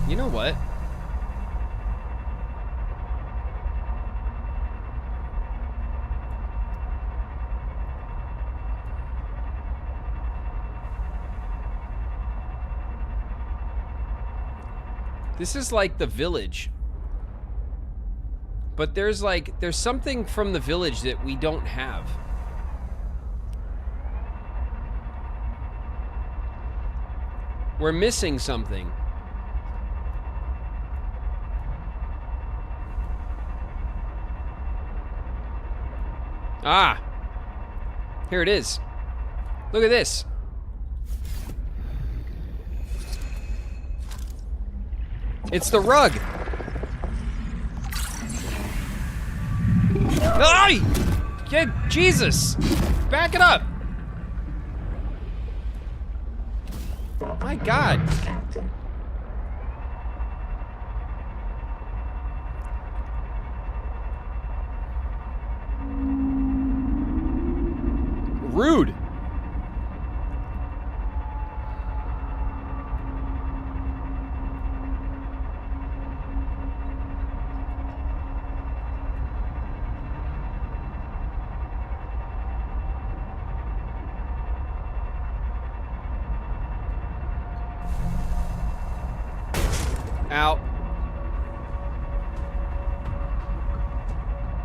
You know what? This is like the village. But there's something from the village that we don't have. We're missing something. Ah. Here it is. Look at this. It's the rug. Ay! Get Jesus! Back it up! My God. Rude. Out.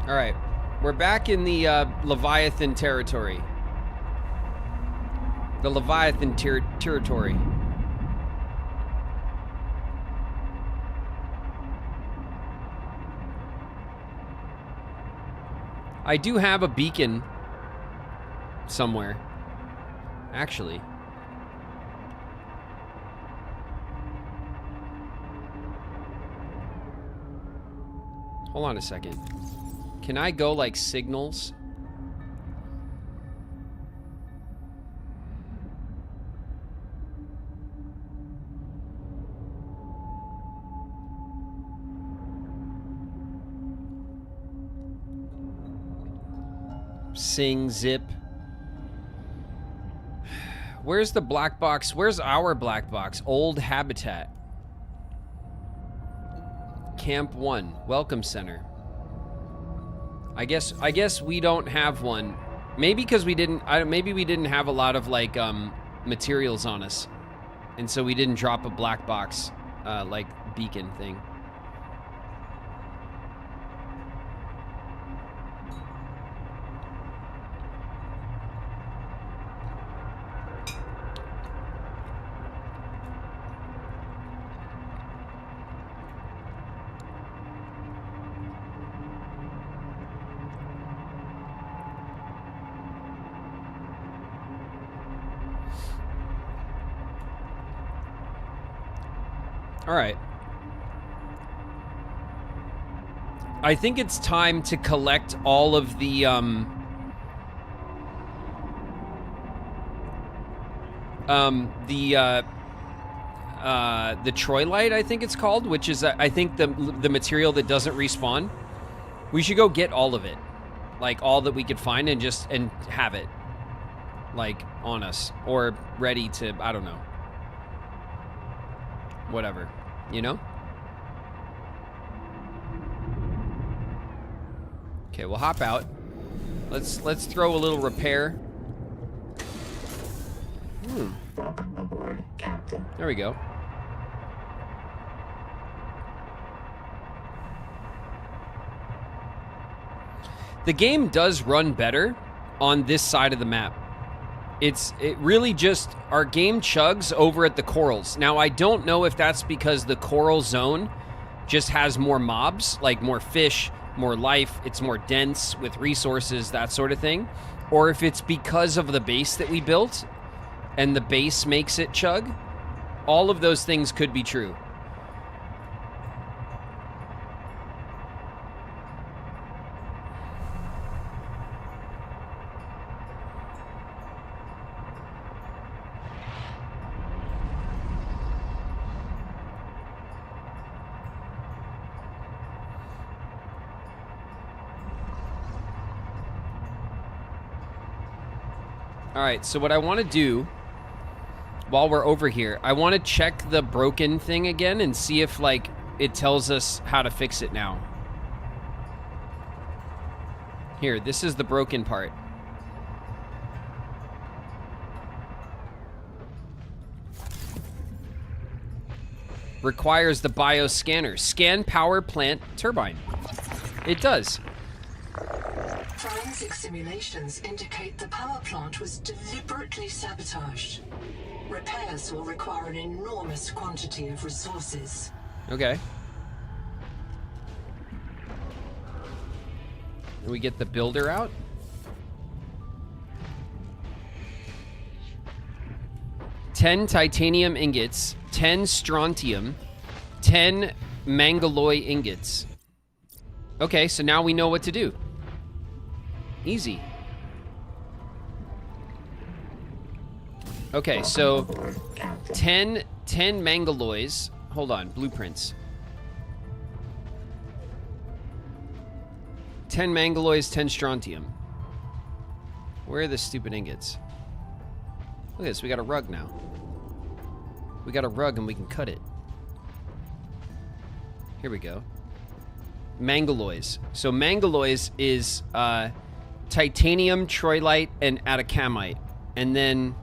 All right, we're back in the Leviathan territory. The Leviathan territory. I do have a beacon somewhere, actually. Hold on a second. Can I go like signals? Sing, zip. Where's the black box? Where's our black box? Old habitat. Camp 1, Welcome Center. I guess we don't have one. Maybe because we didn't maybe we didn't have a lot of like materials on us. And so we didn't drop a black box like beacon thing. All right. I think it's time to collect all of the Troylite, I think it's called, which is I think the material that doesn't respawn. We should go get all of it, like all that we could find, and have it like on us or ready to, I don't know. Whatever, you know? Okay, we'll hop out. Let's throw a little repair. There we go. The game does run better on this side of the map. It really just, our game chugs over at the corals. Now, I don't know if that's because the coral zone just has more mobs, like more fish, more life, it's more dense with resources, that sort of thing. Or if it's because of the base that we built and the base makes it chug. All of those things could be true. All right, so what I want to do while we're over here, I want to check the broken thing again and see if, like, it tells us how to fix it now. Here, this is the broken part. Requires the bioscanner. Scan power plant turbine. It does. Forensic simulations indicate the power plant was deliberately sabotaged. Repairs will require an enormous quantity of resources. Okay. We get the builder out. 10 titanium ingots, 10 strontium, 10 mangaloy ingots. Okay, so now we know what to do. Easy. Okay, so 10 mangaloys. Hold on, blueprints. 10 mangaloys, 10 strontium. Where are the stupid ingots? Look at this, we got a rug now. We got a rug and we can cut it. Here we go. Mangaloys. So mangaloys is titanium, troilite, and atacamite. And then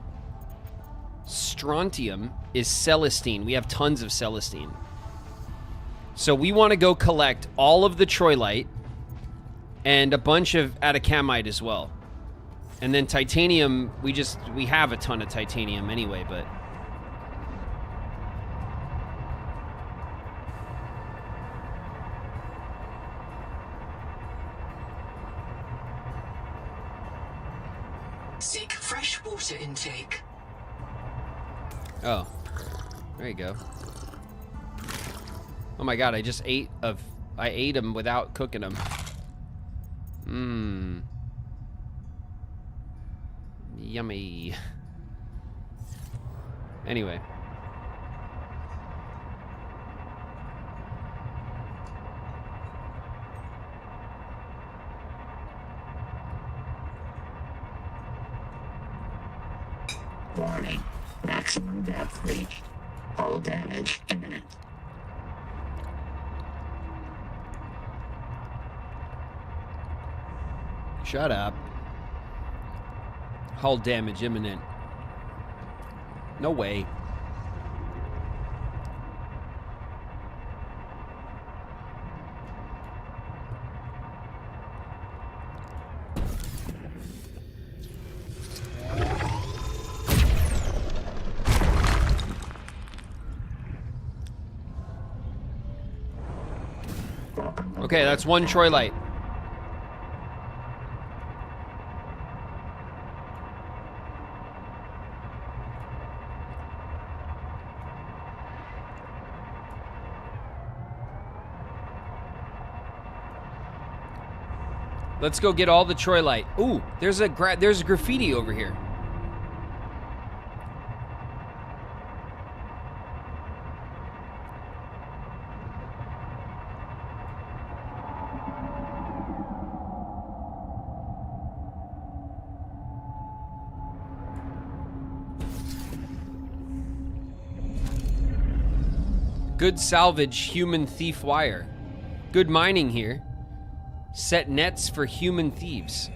strontium is celestine. We have tons of celestine. So we want to go collect all of the troilite and a bunch of atacamite as well. And then titanium, we have a ton of titanium anyway, but... Seek fresh water intake. Oh. There you go. Oh my god, I ate them without cooking them. Mmm. Yummy. Anyway. Warning. Maximum depth reached. Hull damage imminent. Shut up. Hull damage imminent. No way. Okay, that's one troilite. Let's go get all the troilite. Ooh, there's a graffiti over here. Good salvage, human thief wire. Good mining here. Set nets for human thieves.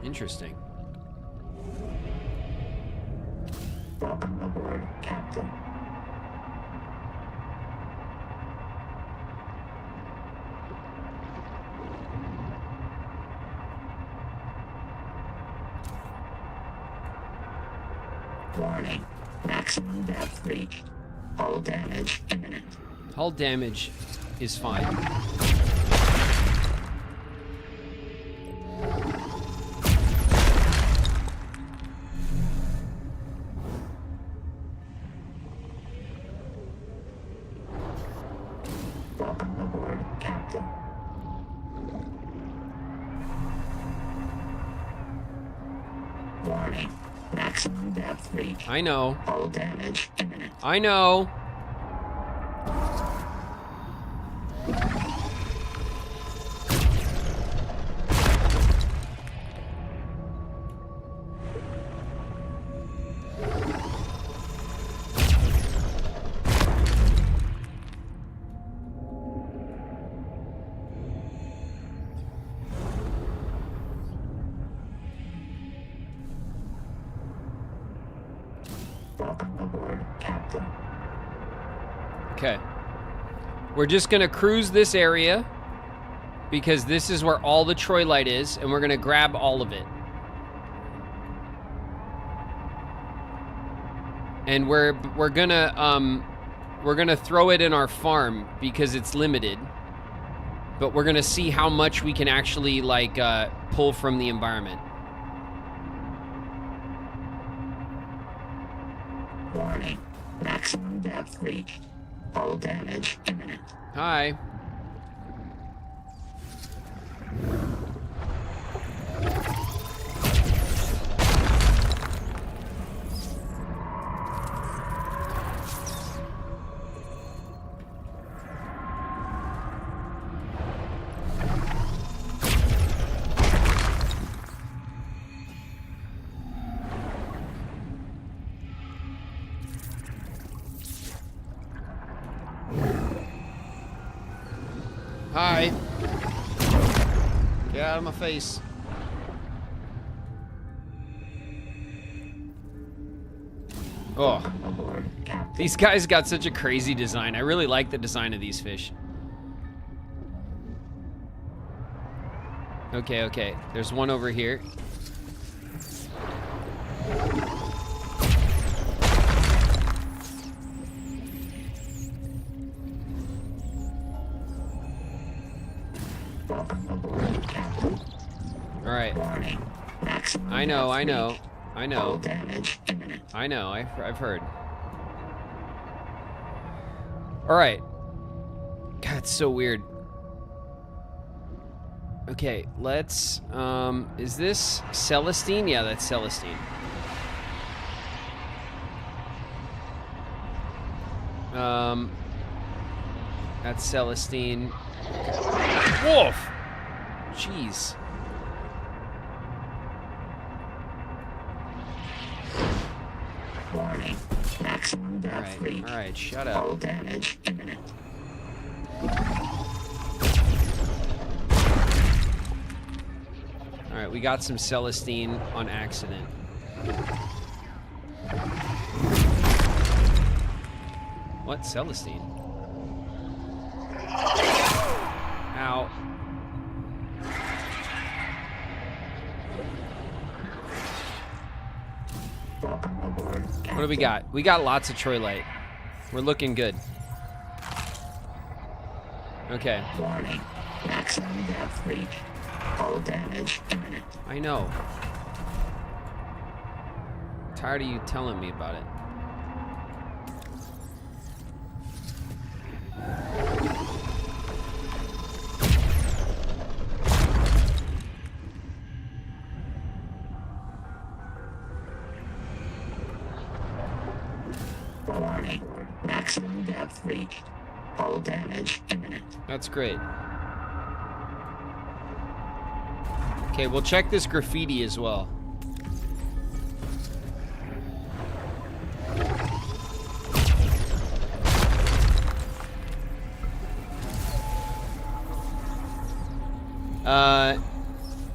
Interesting. Welcome aboard, Captain. Warning. Maximum depth reached. Hull damage imminent. Hull damage is fine. Welcome aboard, Captain. Warning. Maximum depth reached. I know. Hull damage imminent. I know. Welcome aboard, Captain. Okay. We're just gonna cruise this area because this is where all the troilite is, and we're gonna grab all of it. And we're gonna throw it in our farm because it's limited. but we're gonna see how much we can actually like pull from the environment. Warning. Maximum depth reached. Hull damage imminent. Hi. Hi. Get out of my face. Oh. These guys got such a crazy design. I really like the design of these fish. Okay, okay. There's one over here. All right. I know. I know. I've heard. All right. God, it's so weird. Okay, let's. Is this Celestine? Yeah, that's Celestine. That's Celestine. Wolf. Jeez. Warning. Maximum depth reached. All right, shut up. Hull damage imminent. All right, we got some Celestine on accident. What? Celestine? Ow. What do we got? We got lots of Troilite. We're looking good. Okay. Warning. Maximum depth reached. Hull damage imminent. I know. Tired of you telling me about it. Warning. Maximum depth reached. Hull damage imminent. That's great. Okay, we'll check this graffiti as well.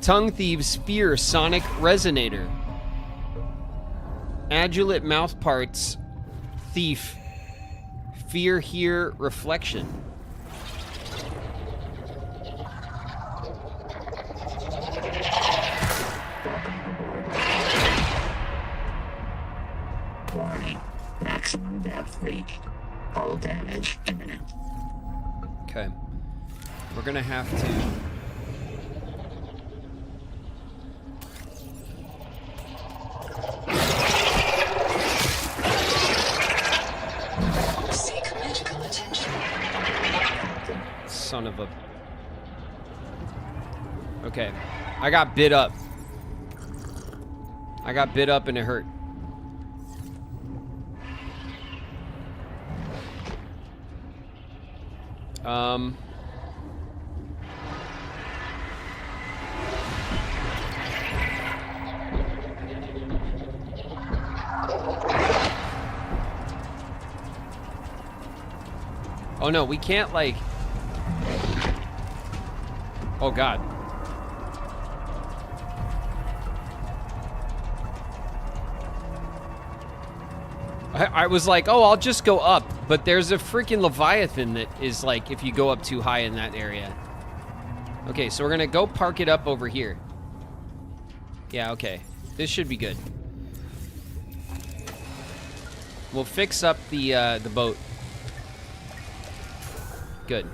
Tongue Thieves Fear Sonic Resonator. Adulate Mouth Parts Thief. Fear Here Reflection. Warning. Maximum depth reached. Hull damage imminent. Okay. We're gonna have to... Seek medical attention. Son of a... Okay. I got bit up. I got bit up and it hurt. Oh no, we can't like... Oh God. I was like, oh, I'll just go up. But there's a freaking Leviathan that is like, if you go up too high in that area. Okay, so we're gonna go park it up over here. Yeah, okay. This should be good. We'll fix up the boat. Good.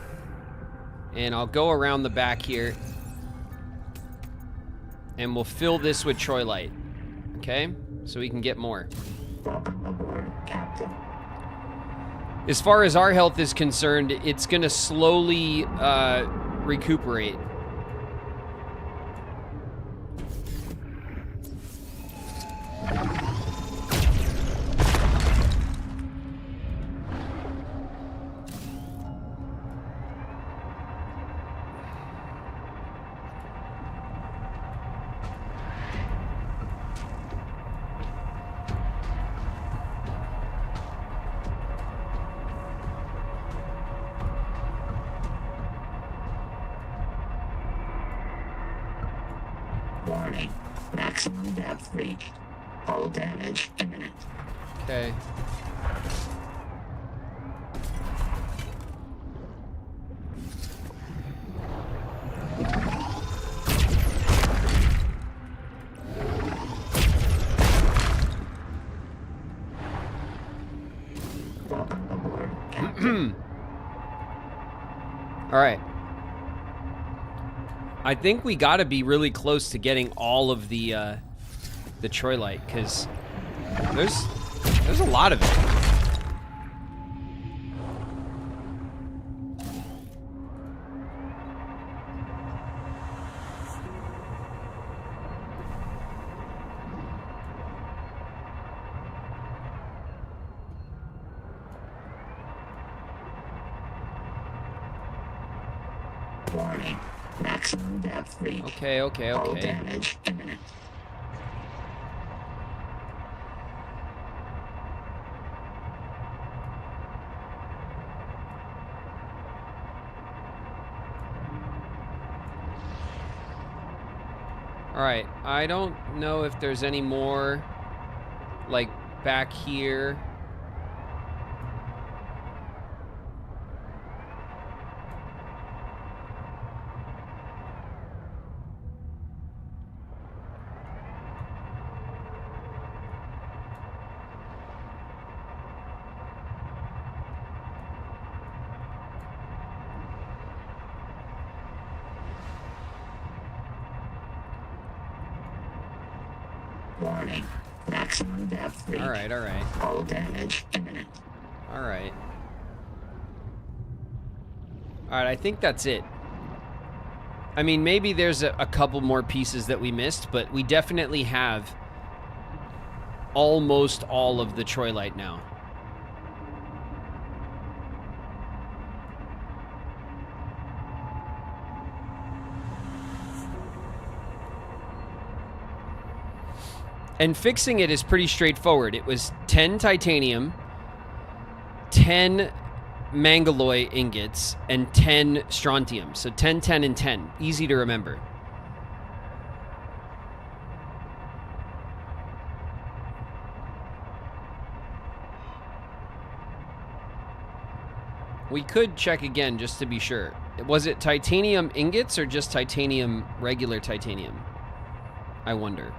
And I'll go around the back here. And we'll fill this with Troilite. Okay? So we can get more. As far as our health is concerned, it's gonna slowly recuperate. Warning. Maximum depth reached. Hull damage imminent. Okay. All right. I think we got to be really close to getting all of the Troilite, because there's a lot of it. Warning. Maximum depth reached. Okay. Hull damage imminent. Alright, I don't know if there's any more, like, back here. Warning. Maximum depth reached. Alright. Hull damage imminent. Alright, I think that's it. I mean, maybe there's a couple more pieces that we missed, but we definitely have almost all of the Troilite now. And fixing it is pretty straightforward. It was 10 titanium, 10 mangaloy ingots, and 10 strontium. So 10, 10, and 10. Easy to remember. We could check again just to be sure. Was it titanium ingots or just titanium, regular titanium? I wonder.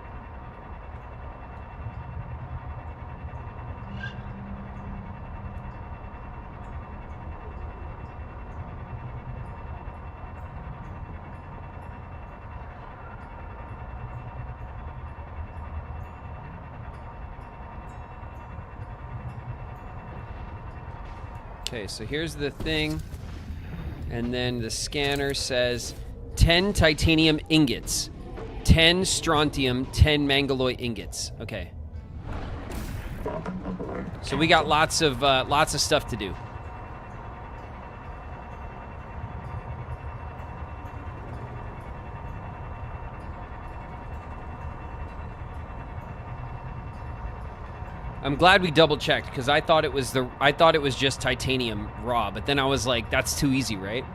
Okay, so here's the thing, and then the scanner says 10 titanium ingots, 10 strontium, 10 mangaloy ingots. Okay. So we got lots of stuff to do. I'm glad we double checked, because I thought it was just titanium raw, but then I was like, that's too easy, right?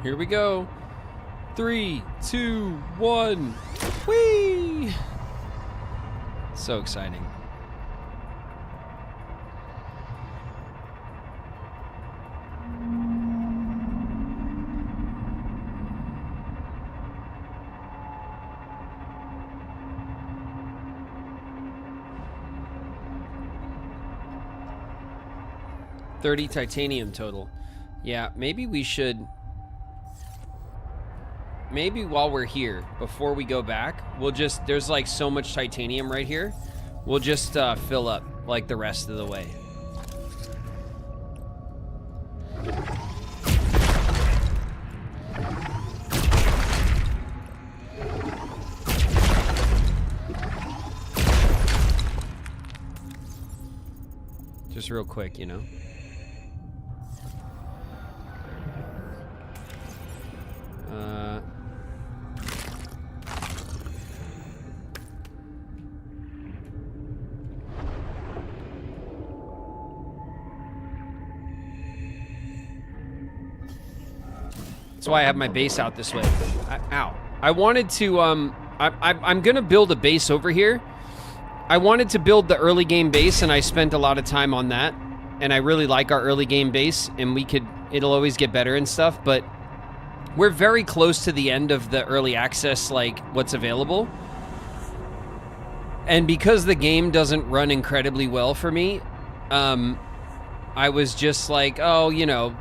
Here we go. 3, 2, 1. Whee! So exciting. $30 titanium total. Yeah, maybe we should... Maybe while we're here, before we go back, we'll just... There's like so much titanium right here. We'll just fill up like the rest of the way. Just real quick, you know? That's why I have my base out this way. Ow. I wanted to, I'm gonna build a base over here. I wanted to build the early game base, and I spent a lot of time on that. And I really like our early game base, and it'll always get better and stuff, but we're very close to the end of the early access, like, what's available. And because the game doesn't run incredibly well for me, I was just like, oh, you know,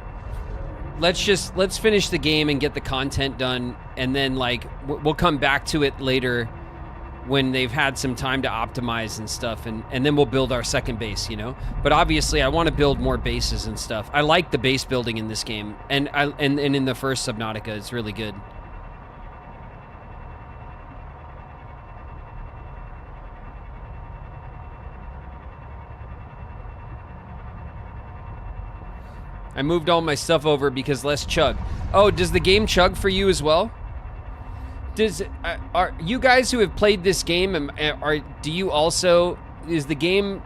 let's finish the game and get the content done, and then, like, we'll come back to it later when they've had some time to optimize and stuff, and then we'll build our second base, you know? But obviously, I want to build more bases and stuff. I like the base building in this game, and in the first Subnautica, it's really good. I moved all my stuff over because less chug. Oh, does the game chug for you as well? Are you guys who have played this game, do you also, is the game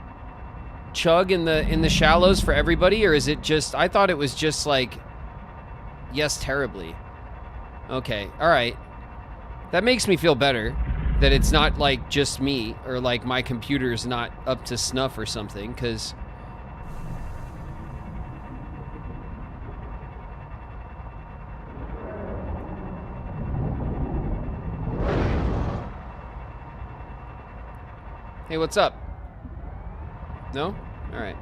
chug in the shallows for everybody, or is it just, I thought it was just like, yes, terribly. Okay, all right. That makes me feel better, that it's not like just me, or like my computer's not up to snuff or something, because... Hey, what's up? No? All right.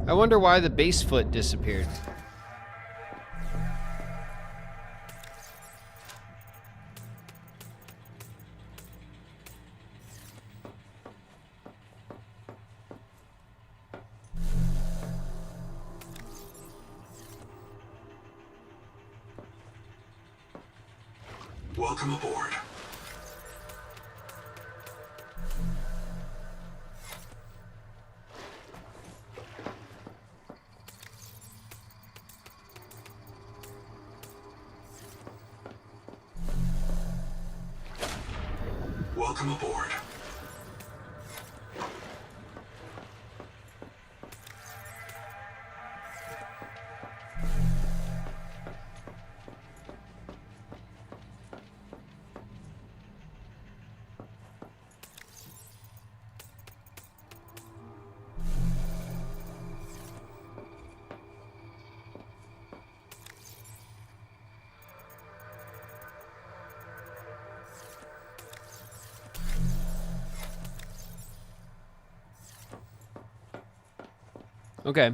I wonder why the base foot disappeared. Welcome aboard. Welcome aboard. Okay.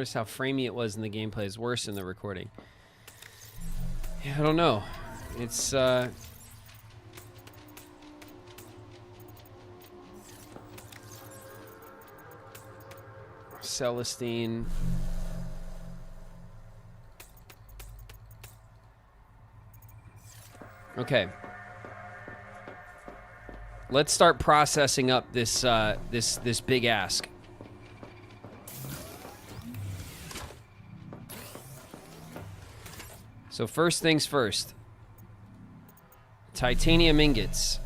Notice how framey it was in the gameplay is worse in the recording. Yeah, I don't know. It's Celestine. Okay. Let's start processing up this this big ask. So first things first. Titanium ingots.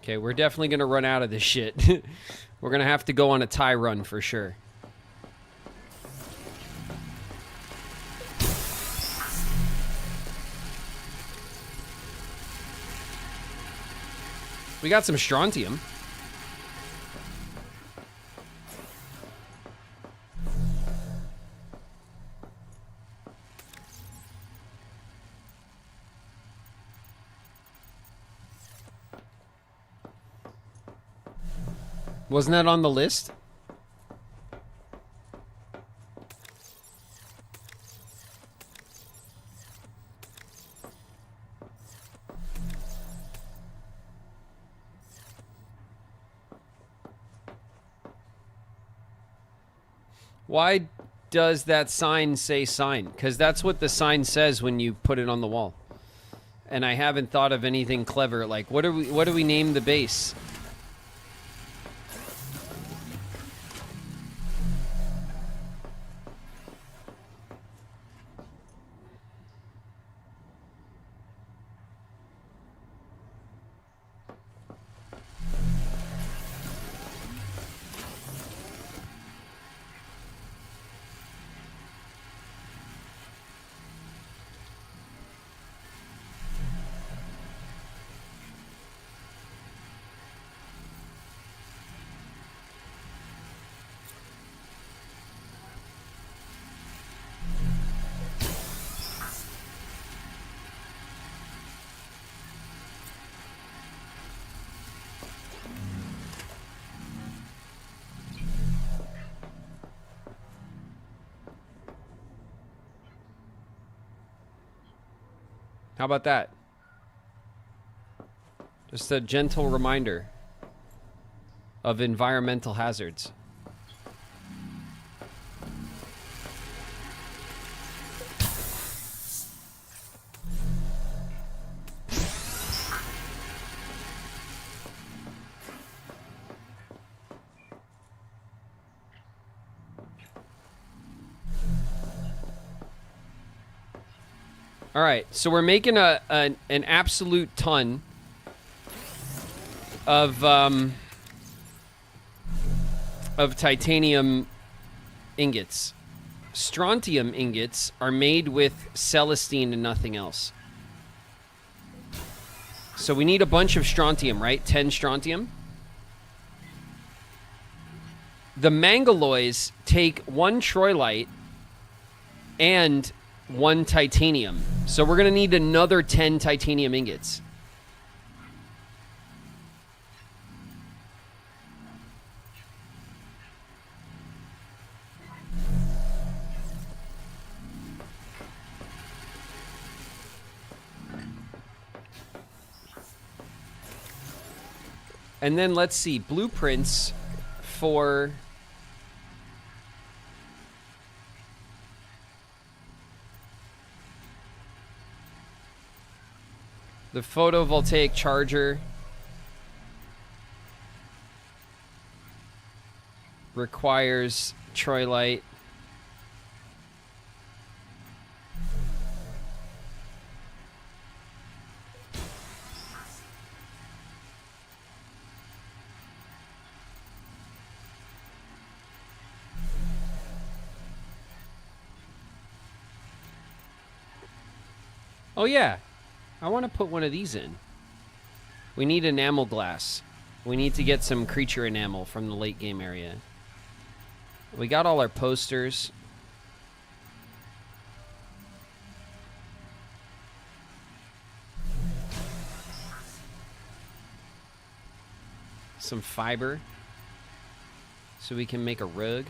Okay, we're definitely going to run out of this shit. We're going to have to go on a tie run for sure. We got some strontium. Wasn't that on the list? Why does that sign say sign? Because that's what the sign says when you put it on the wall. And I haven't thought of anything clever. Like, what do we name the base? How about that? Just a gentle reminder of environmental hazards. All right, so we're making an absolute ton of titanium ingots. Strontium ingots are made with Celestine and nothing else. So we need a bunch of strontium, right? 10 strontium. The Mangaloys take 1 troilite and 1 titanium. So we're going to need another 10 titanium ingots. And then let's see, blueprints for the photovoltaic charger requires troilite. Oh yeah, I want to put one of these in. We need enamel glass. We need to get some creature enamel from the late game area. We got all our posters. Some fiber so we can make a rug.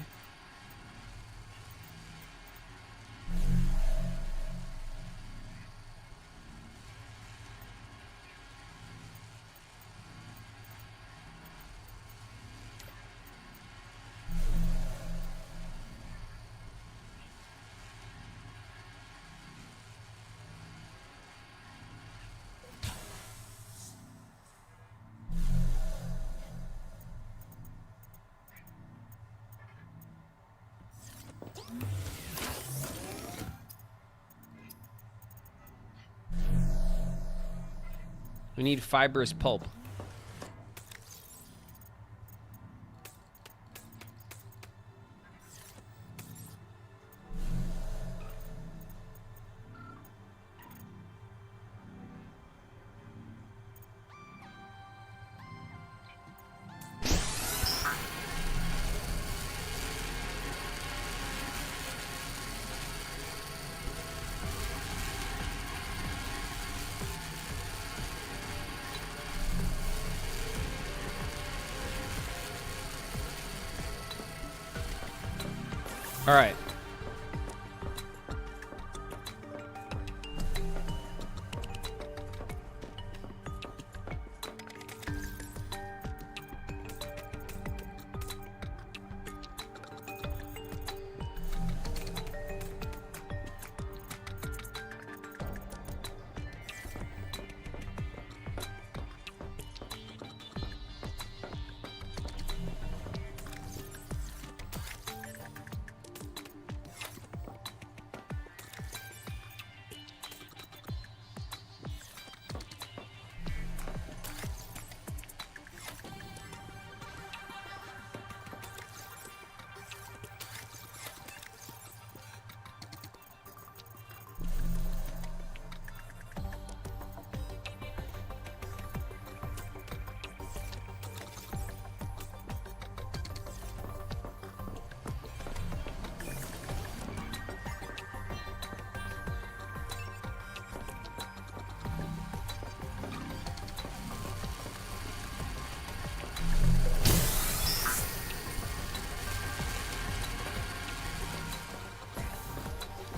We need fibrous pulp. All right.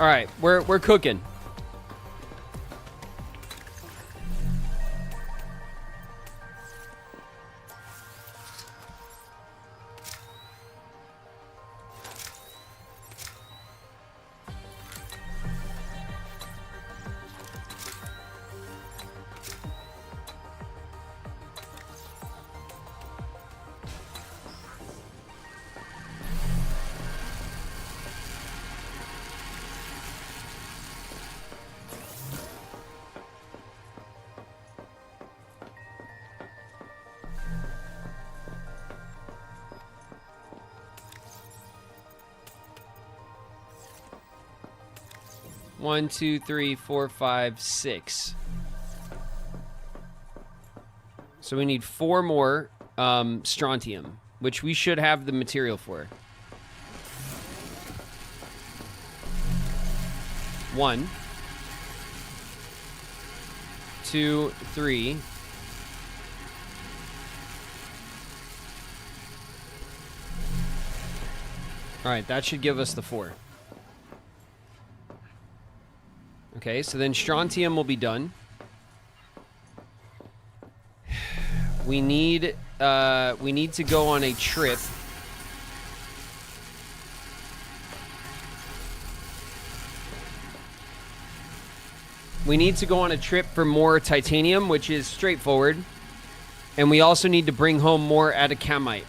All right, we're cooking. One, two, three, four, five, six. So we need 4 more strontium, which we should have the material for. 1, 2, 3. All right, that should give us the 4. Okay, so then strontium will be done. We need to go on a trip. We need to go on a trip for more titanium, which is straightforward. And we also need to bring home more atacamite.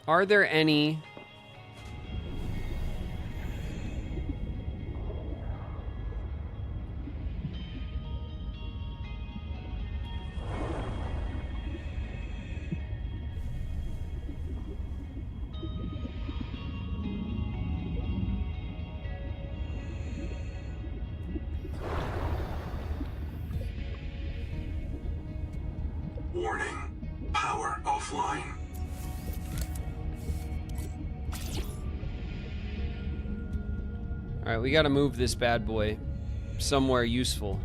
Are there any... Alright, we gotta move this bad boy somewhere useful.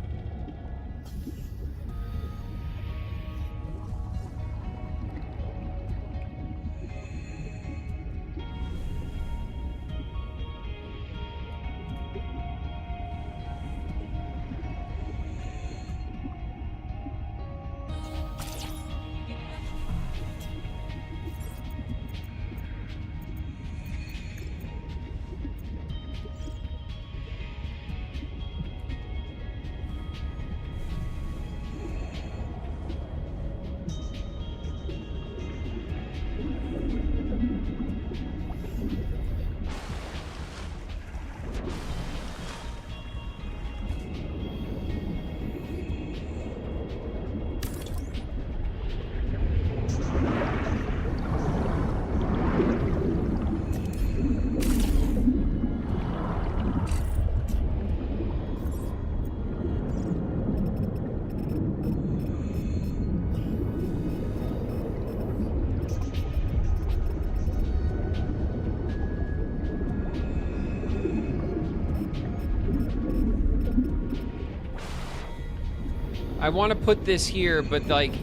I want to put this here, but like...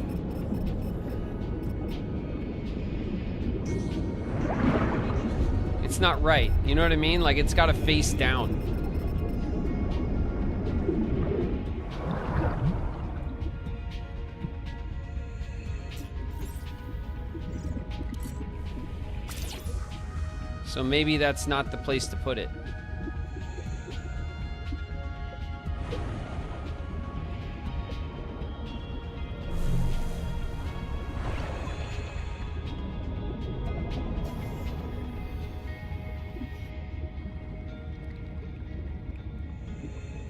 it's not right. You know what I mean? Like, it's got to face down. So maybe that's not the place to put it.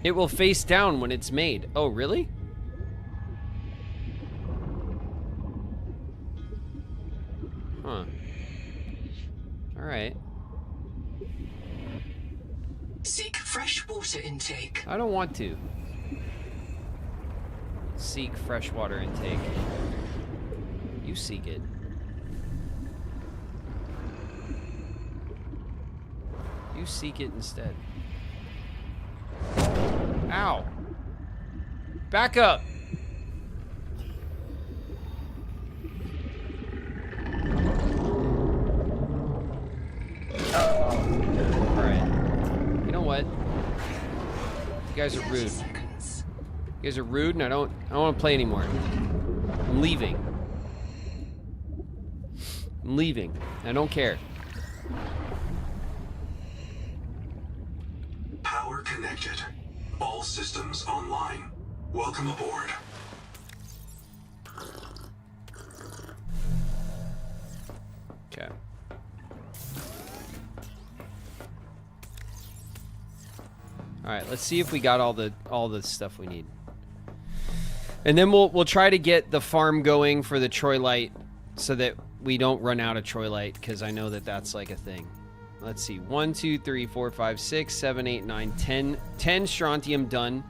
It will face down when it's made. Oh, really? Huh. All right. Seek fresh water intake. I don't want to. Seek fresh water intake. You seek it. You seek it instead. Ow. Back up. Alright. You know what? You guys are rude. You guys are rude and I don't want to play anymore. I'm leaving. I'm leaving. I don't care. Power connected. All systems online. Welcome aboard. Okay. All right, let's see if we got all the stuff we need. And then we'll try to get the farm going for the Troilite so that we don't run out of Troilite, because I know that that's like a thing. Let's see. 1, 2, 3, 4, 5, 6, 7, 8, 9, 10. 10 strontium done.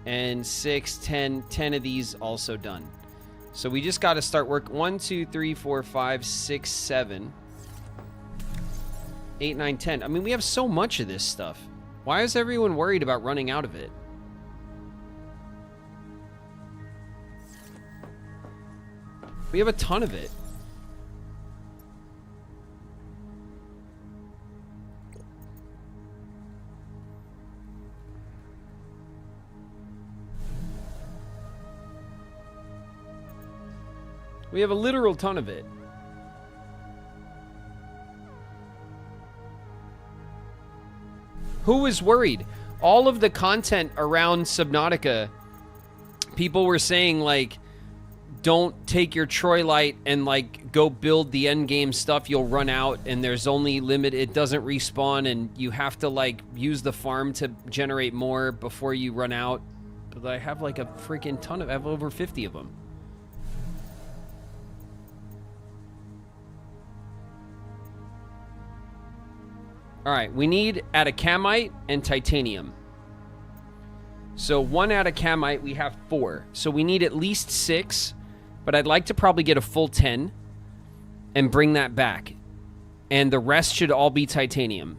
And 6, 10 of these also done. So we just got to start work. 1, 2, 3, 4, 5, 6, 7. 8, 9, 10. I mean, we have so much of this stuff. Why is everyone worried about running out of it? We have a ton of it. We have a literal ton of it. Who was worried? All of the content around Subnautica, people were saying, like, don't take your Troilite and, like, go build the end game stuff. You'll run out, and there's only limit. It doesn't respawn, and you have to, like, use the farm to generate more before you run out. But I have, like, a freaking ton of... I have over 50 of them. All right, we need atacamite and titanium. So 1 atacamite, we have 4. So we need at least 6, but I'd like to probably get a full 10 and bring that back. And the rest should all be titanium.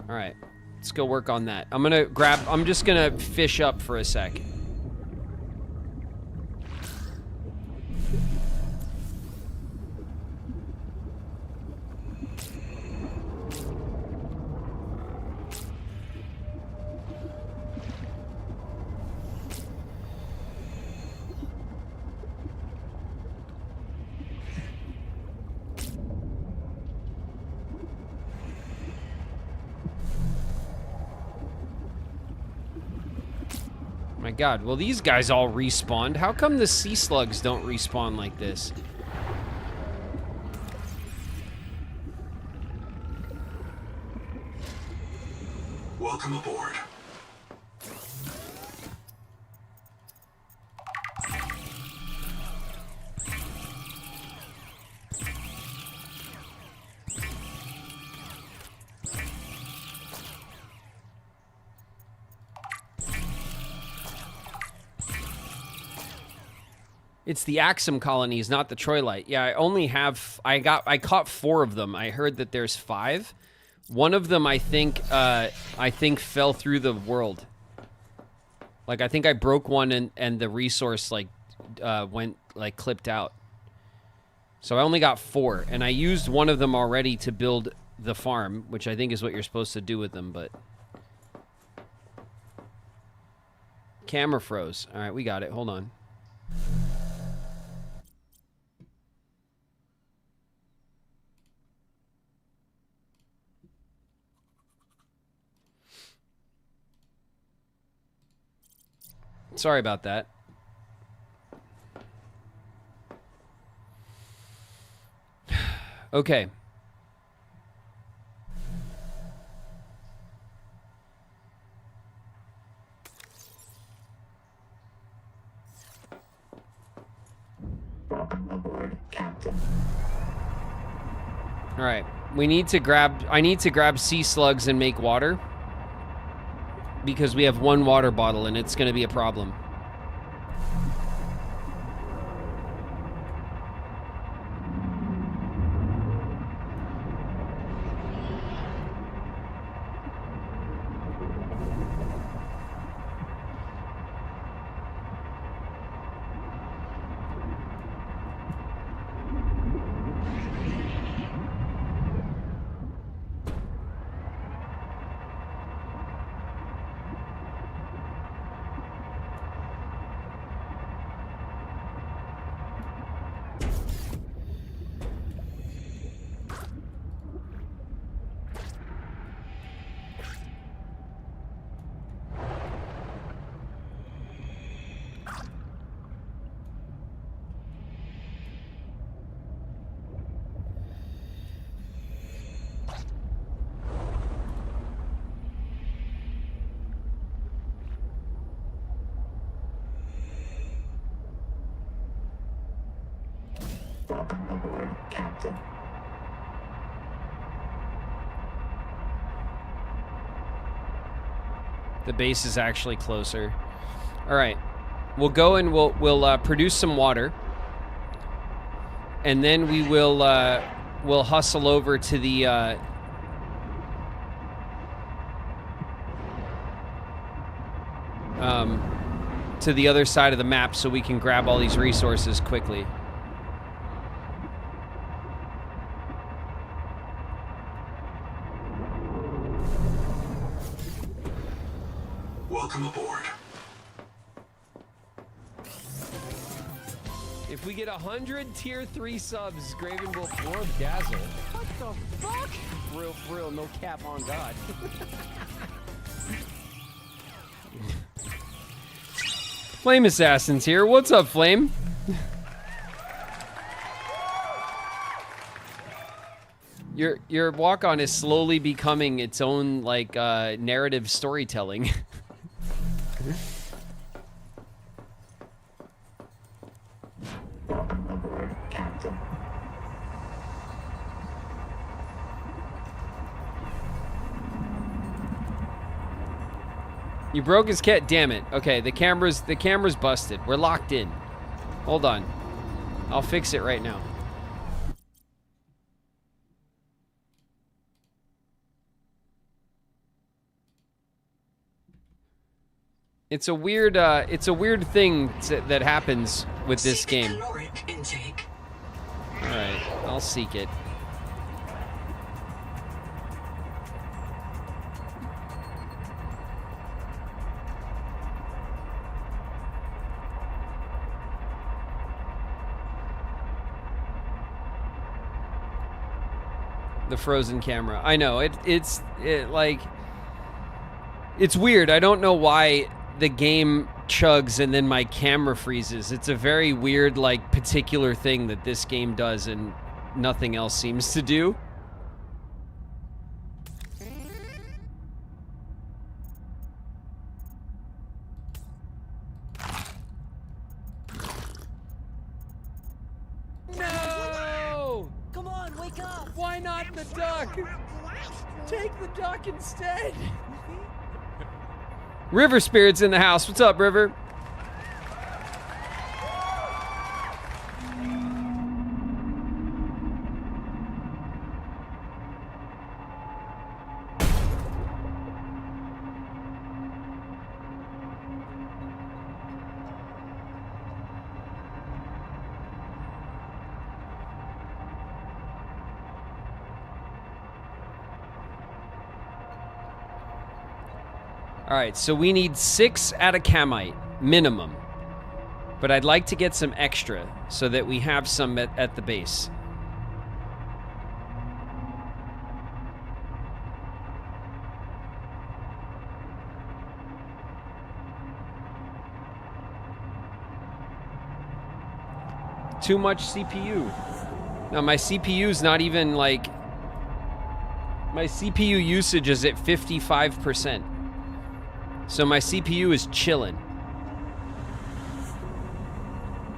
All right, let's go work on that. I'm just gonna fish up for a sec. My god, well these guys all respawned. How come the sea slugs don't respawn like this? Welcome aboard. It's the Axum colonies, not the Troilite. Yeah, I caught 4 of them. I heard that there's 5. One of them, I think fell through the world. Like, I think I broke one and the resource, like, went, like, clipped out. So I only got 4, and I used one of them already to build the farm, which I think is what you're supposed to do with them, but... Camera froze. All right, we got it. Hold on. Sorry about that. Okay. Welcome aboard, Captain. All right. I need to grab sea slugs and make water. Because we have 1 water bottle and it's going to be a problem. Welcome aboard, Captain. The base is actually closer. All right. We'll go and we'll produce some water. And then we'll hustle over to the other side of the map so we can grab all these resources quickly. Welcome aboard. If we get 100 tier 3 subs, Graven will floor dazzle. What the fuck? For real, no cap on God. Flame Assassin's here. What's up, Flame? Your walk-on is slowly becoming its own, like, narrative storytelling. Welcome aboard, Captain. You broke his kit, damn it. Okay, the camera's busted. We're locked in. Hold on. I'll fix it right now. It's a weird thing that happens with this game. Caloric intake. All right, I'll seek it. The frozen camera. I know it's weird. I don't know why the game chugs and then my camera freezes. It's a very weird, like, particular thing that this game does and nothing else seems to do. No! Come on, wake up! Why not the duck? Take the duck instead. River Spirit's in the house. What's up, River? Alright, so we need 6 atacamite, minimum. But I'd like to get some extra, so that we have some at the base. Too much CPU. No, my CPU's not even, like... My CPU usage is at 55%. So my CPU is chilling.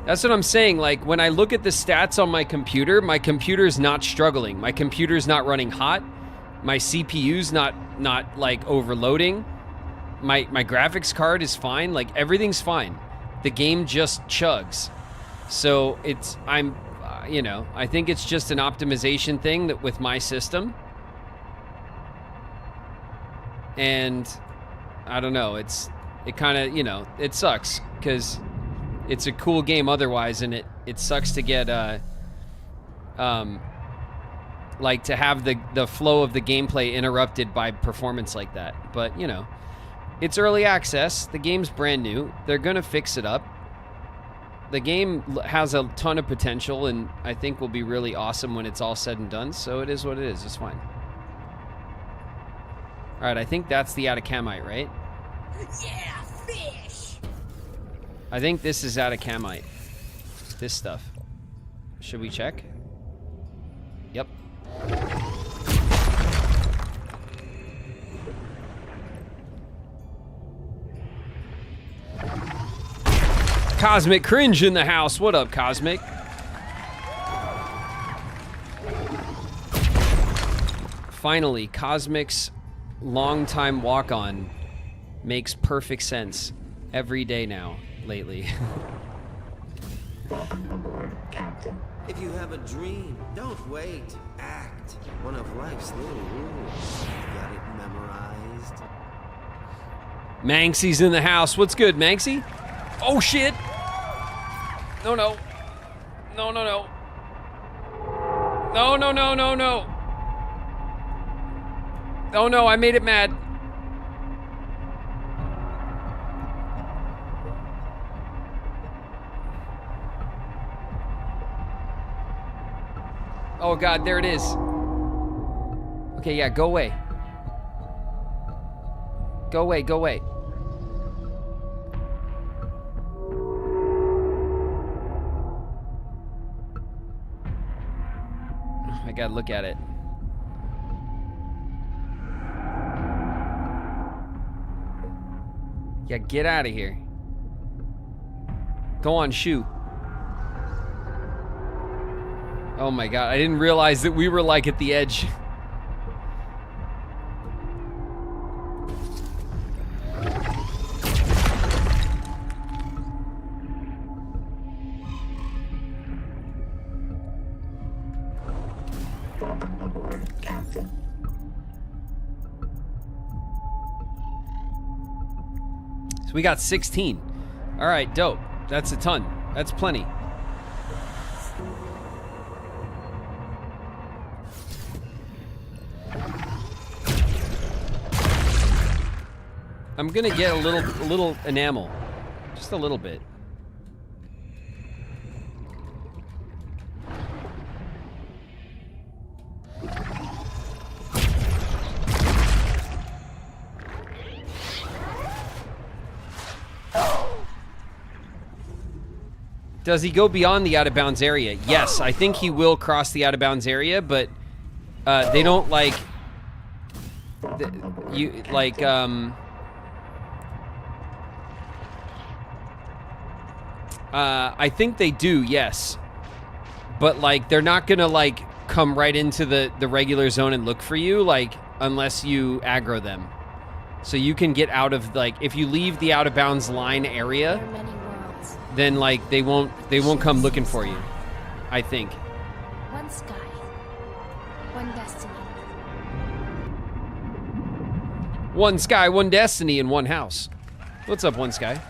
That's what I'm saying. Like, when I look at the stats on my computer's not struggling. My computer's not running hot. My CPU's not like overloading. My graphics card is fine. Like, everything's fine. The game just chugs. So you know, I think it's just an optimization thing that with my system. And I don't know, it kind of, you know, it sucks because it's a cool game otherwise, and it sucks to get like to have the flow of the gameplay interrupted by performance like that. But, you know, it's early access, the game's brand new, they're gonna fix it up. The game has a ton of potential, and I think will be really awesome when it's all said and done, so it is what it is, it's fine. Alright, I think that's the atacamite, right? Yeah, fish! I think this is atacamite. This stuff. Should we check? Yep. Cosmic Cringe in the house. What up, Cosmic? Finally, Cosmic's long-time walk-on makes perfect sense every day now, lately. If you have a dream, don't wait. Act. One of life's little rules. Got it memorized? Manksy's in the house. What's good, Manksy? Oh, shit! No, no. No, no, no. No, no, no, no, no. Oh, no, I made it mad. Oh, God, there it is. Okay, yeah, go away. Go away, go away. I gotta look at it. Yeah, get out of here. Go on, shoo. Oh my God, I didn't realize that we were like at the edge. So we got 16. All right, dope. That's a ton. That's plenty. I'm gonna get a little enamel, just a little bit. Does he go beyond the out-of-bounds area? Yes, I think he will cross the out-of-bounds area, but they don't like I think they do, yes. But like they're not gonna like come right into the regular zone and look for you, like unless you aggro them. So you can get out of like if you leave the out-of-bounds line area, then like they won't come looking for you, I think. One sky, one destiny. One sky, one destiny, and one house. What's up, One Sky?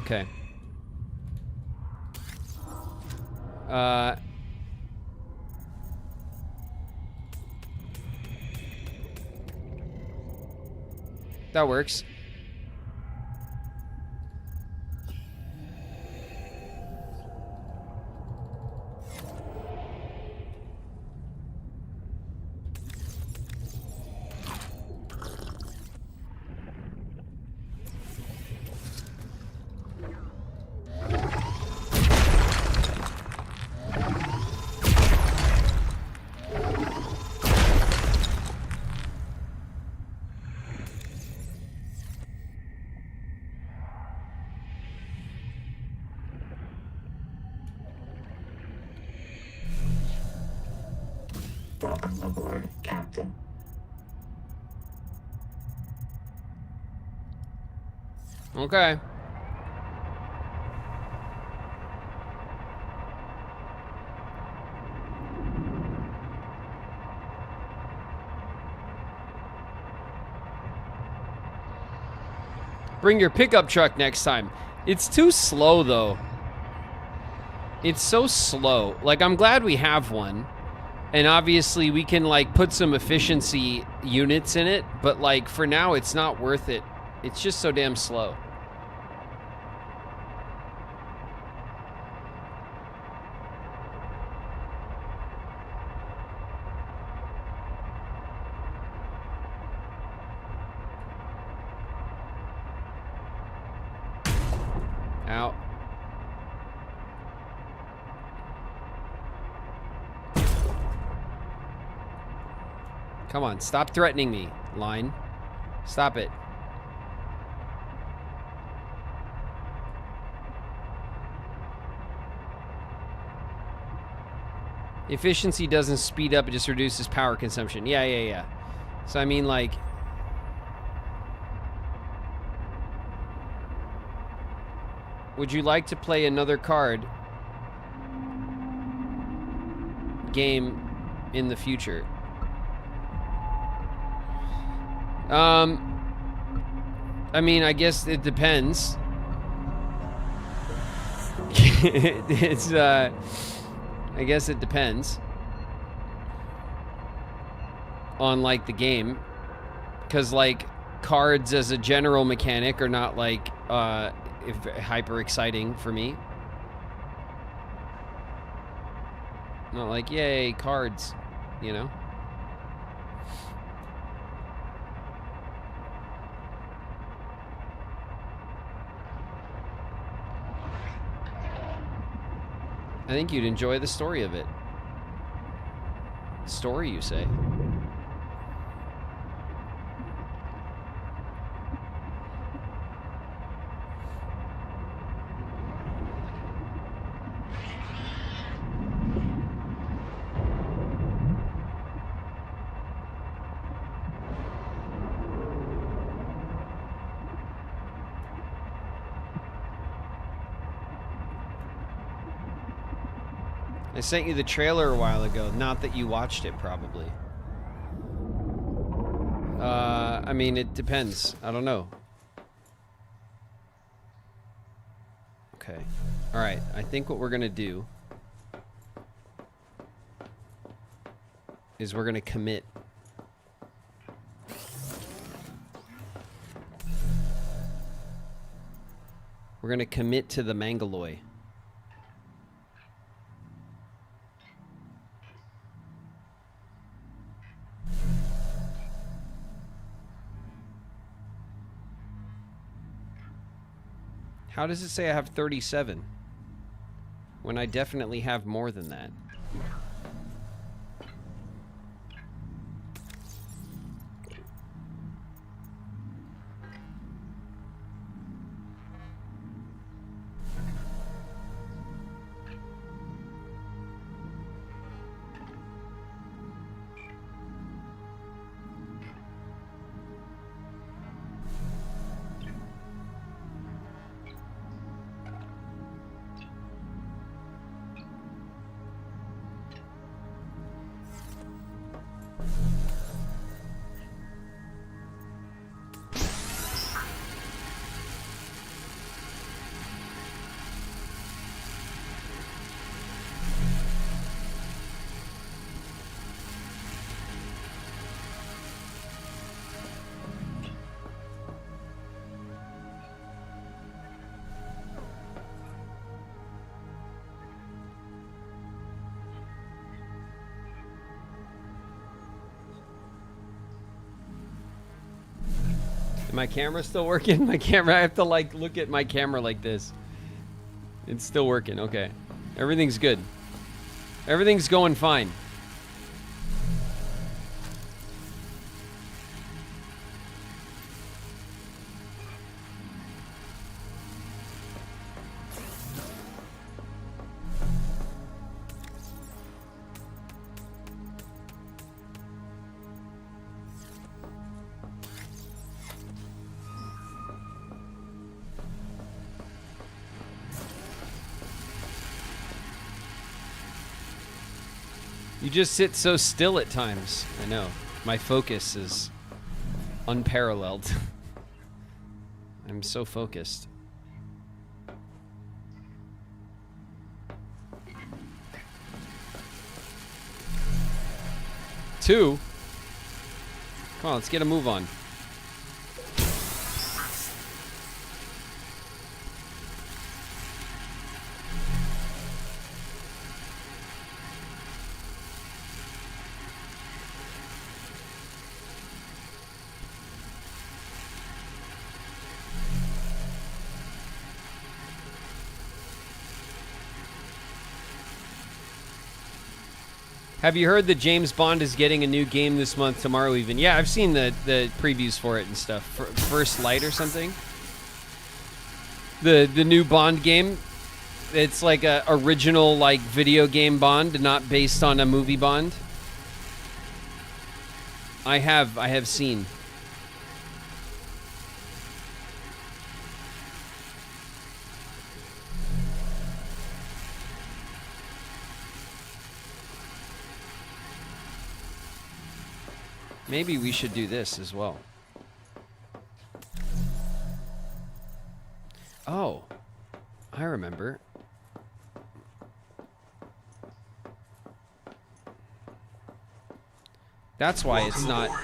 Okay. That works. Welcome aboard, Captain. Okay. Bring your pickup truck next time. It's too slow, though. It's so slow. Like, I'm glad we have one. And obviously, we can, like, put some efficiency units in it. But, like, for now, it's not worth it. It's just so damn slow. Out. Come on, stop threatening me, line. Stop it. Efficiency doesn't speed up, it just reduces power consumption. Yeah. So I mean, like, would you like to play another card game in the future? I mean, I guess it depends. It's, I guess it depends on, like, the game. Because, like, cards as a general mechanic are not, like, hyper exciting for me. Not like, yay, cards, you know? I think you'd enjoy the story of it. Story, you say? I sent you the trailer a while ago. Not that you watched it, probably. I mean, it depends. I don't know. Okay. All right. I think what we're going to do is we're going to commit. We're going to commit to the Mangaloy. How does it say I have 37? When I definitely have more than that. My camera's still working? My camera, I have to like look at my camera like this. It's still working, okay. Everything's good. Everything's going fine. You just sit so still at times. I know. My focus is unparalleled. I'm so focused. Two. Come on, let's get a move on. Have you heard that James Bond is getting a new game this month, tomorrow even? Yeah, I've seen the previews for it and stuff. First Light or something. The new Bond game. It's like a original like video game Bond, not based on a movie Bond. I have seen. Maybe we should do this as well. Oh, I remember. That's why it's not. I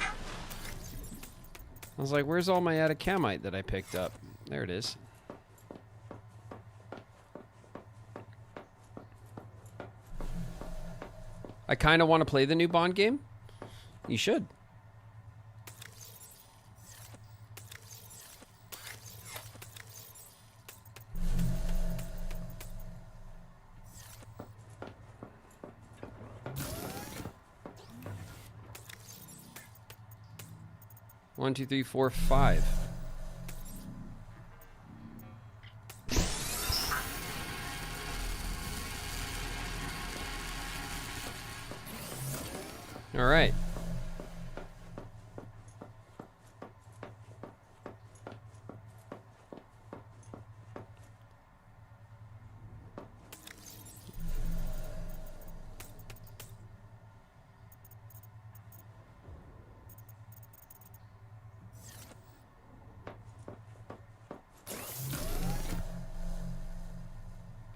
was like, where's all my atacamite that I picked up? There it is. I kind of want to play the new Bond game. You should. One, two, three, four, five. All right.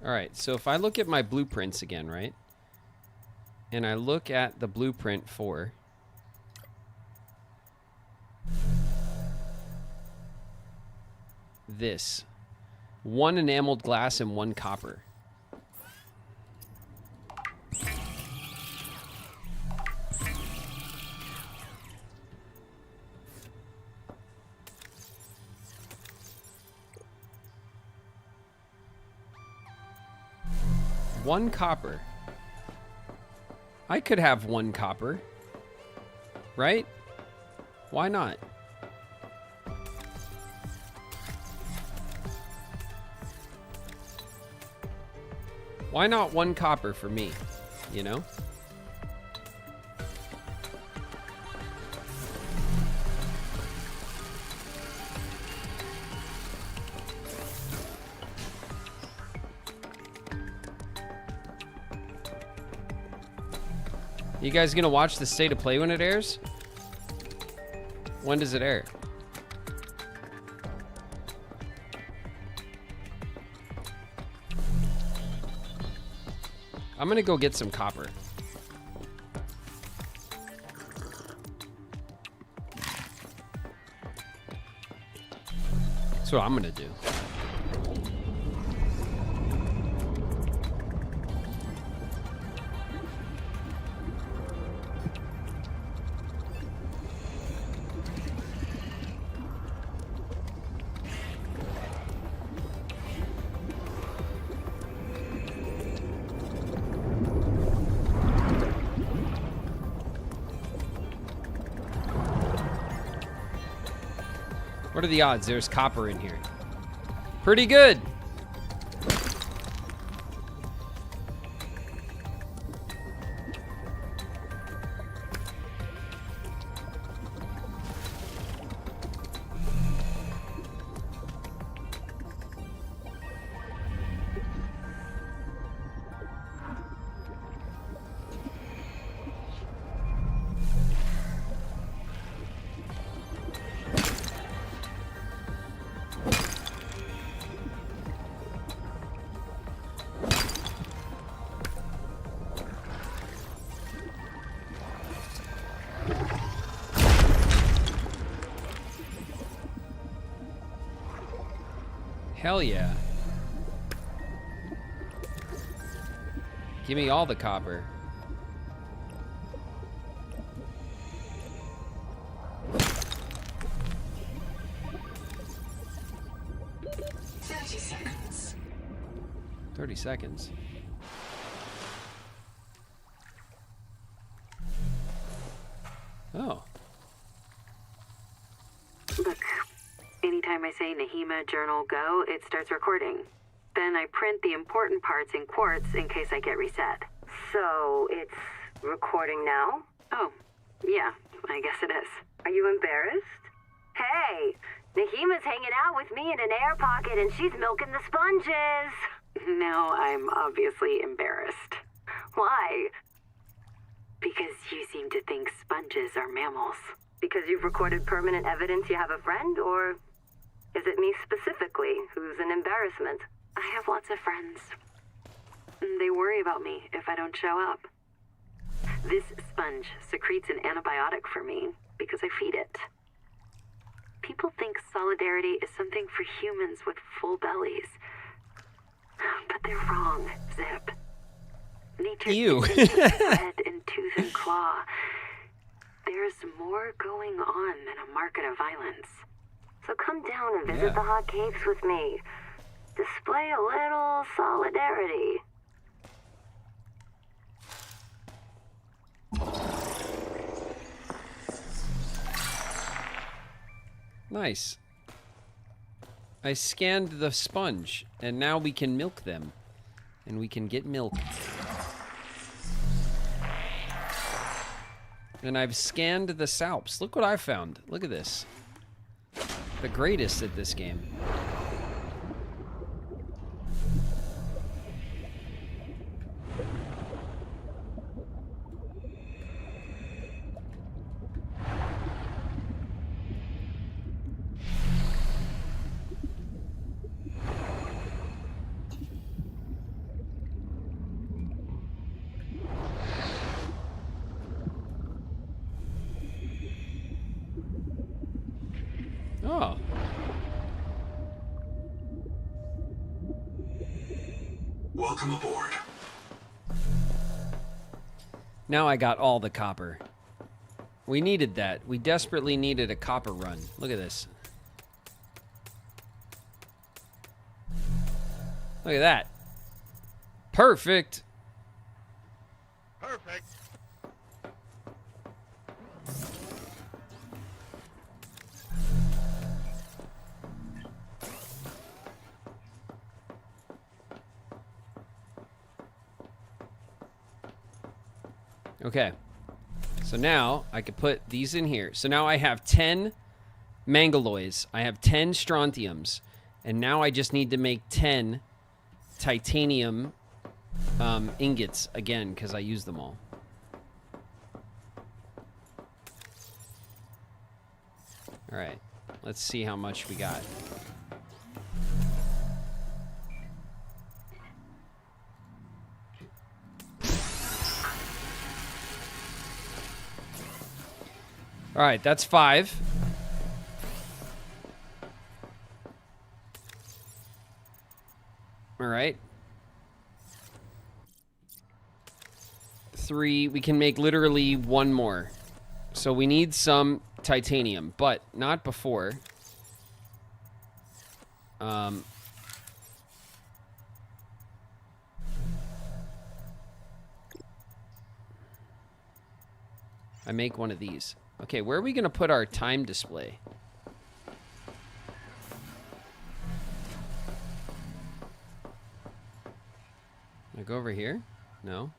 All right, so if I look at my blueprints again, right? And I look at the blueprint for this. 1 enameled glass and 1 copper. One copper. I could have 1 copper. Right? Why not? Why not 1 copper for me? You know? You guys gonna watch the State of Play when it airs? When does it air? I'm gonna go get some copper. That's what I'm gonna do. What are the odds there's copper in here? Pretty good. Hell yeah. Give me all the copper. Seconds. 30 seconds. Oh. Look, anytime I say Nahima Journal Go, it starts recording. Then I print the important parts in quartz in case I get reset. So, it's recording now? Oh, yeah, I guess it is. Are you embarrassed? Hey, Nahima's hanging out with me in an air pocket and she's milking the sponges. Now I'm obviously embarrassed. Why? Because you seem to think sponges are mammals. Because you've recorded permanent evidence you have a friend, or is it me specifically who's an embarrassment? I have lots of friends. They worry about me if I don't show up. This sponge secretes an antibiotic for me because I feed it. People think solidarity is something for humans with full bellies. But they're wrong, Zip. Nature isn't just thread and tooth and claw. There's more going on than a market of violence. So come down and visit the hot caves with me. Display a little solidarity. Nice. I scanned the sponge, and now we can milk them. And we can get milk. And I've scanned the salps. Look what I found. Look at this. The greatest at this game. Welcome aboard. Now I got all the copper. We needed that. We desperately needed a copper run. Look at this. Look at that. Perfect. Perfect. Okay. So now I could put these in here. So now I have 10 mangaloys. I have 10 strontiums. And now I just need to make 10 titanium ingots again because I used them all. All right. Let's see how much we got. All right, that's 5. All right. 3. We can make literally 1 more. So we need some titanium, but not before. I make one of these. Okay, where are we going to put our time display? I go over here? No,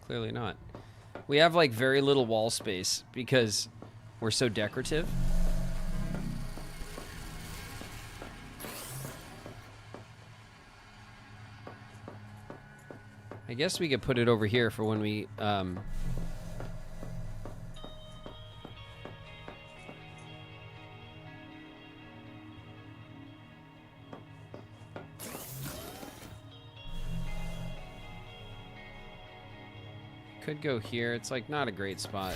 clearly not. We have like very little wall space because we're so decorative. I guess we could put it over here for when we could go here. It's like not a great spot.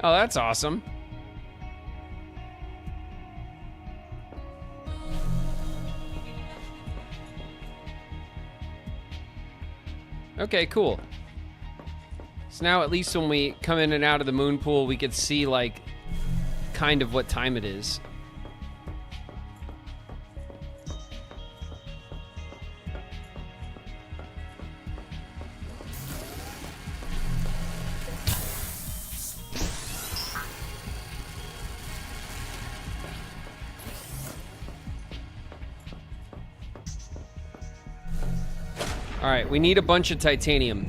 Oh, that's awesome. Okay, cool. So now at least when we come in and out of the moon pool, we could see like kind of what time it is. All right, we need a bunch of titanium.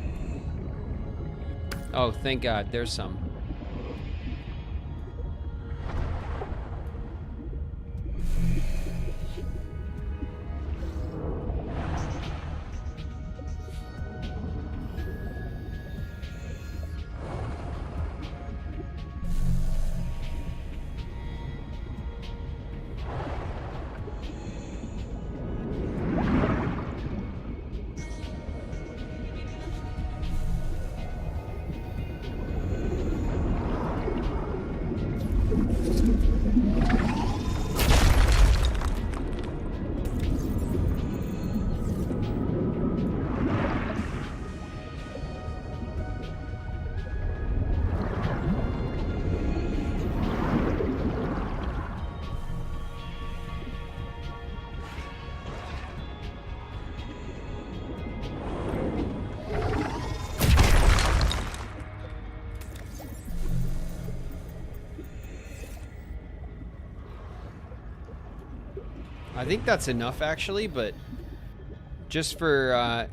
Oh, thank God, there's some. I think that's enough actually, but just for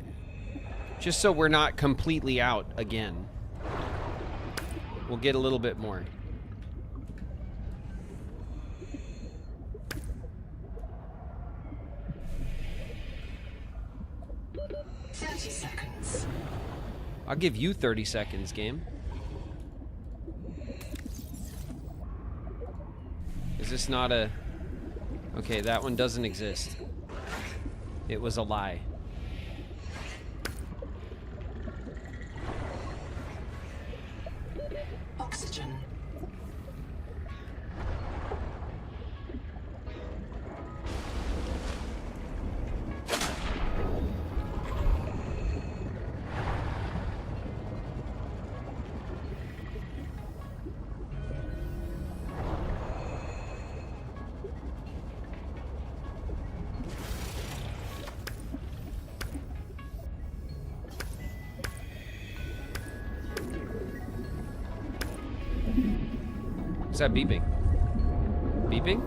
Just so we're not completely out again. We'll get a little bit more. I'll give you 30 seconds, game. Is this not a... Okay, that one doesn't exist. It was a lie. Oxygen. What's that beeping? Beeping?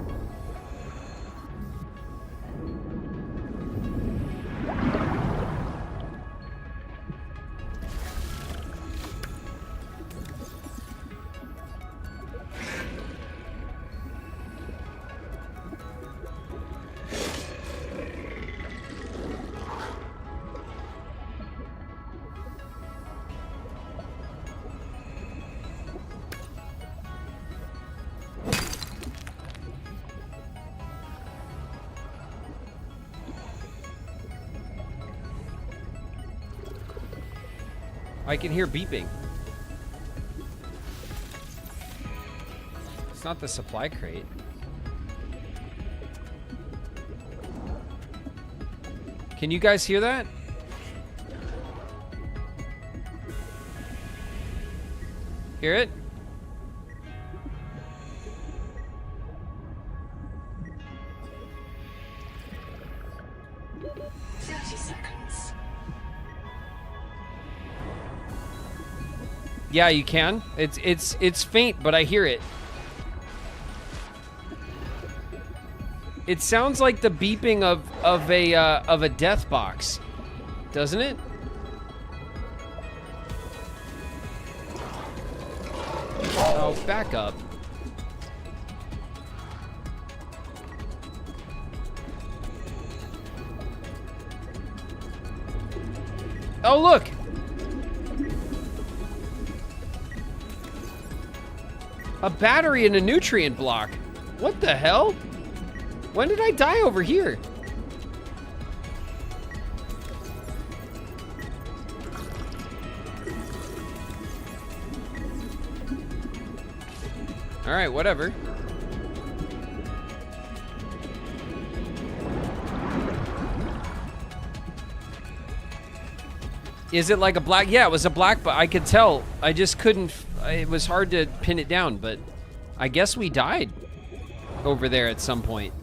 I can hear beeping. It's not the supply crate. Can you guys hear that? Hear it? Yeah, you can. It's faint, but I hear it. It sounds like the beeping of a death box, doesn't it? Oh, back up. Oh, look. A battery and a nutrient block. What the hell? When did I die over here? All right, whatever. Is it like a black? Yeah, it was a black, but I could tell. I just couldn't. It was hard to pin it down, but I guess we died over there at some point.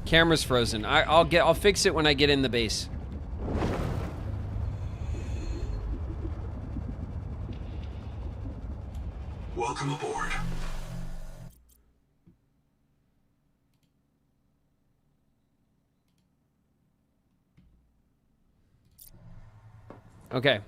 Camera's frozen. I'll fix it when I get in the base. Welcome aboard. Okay.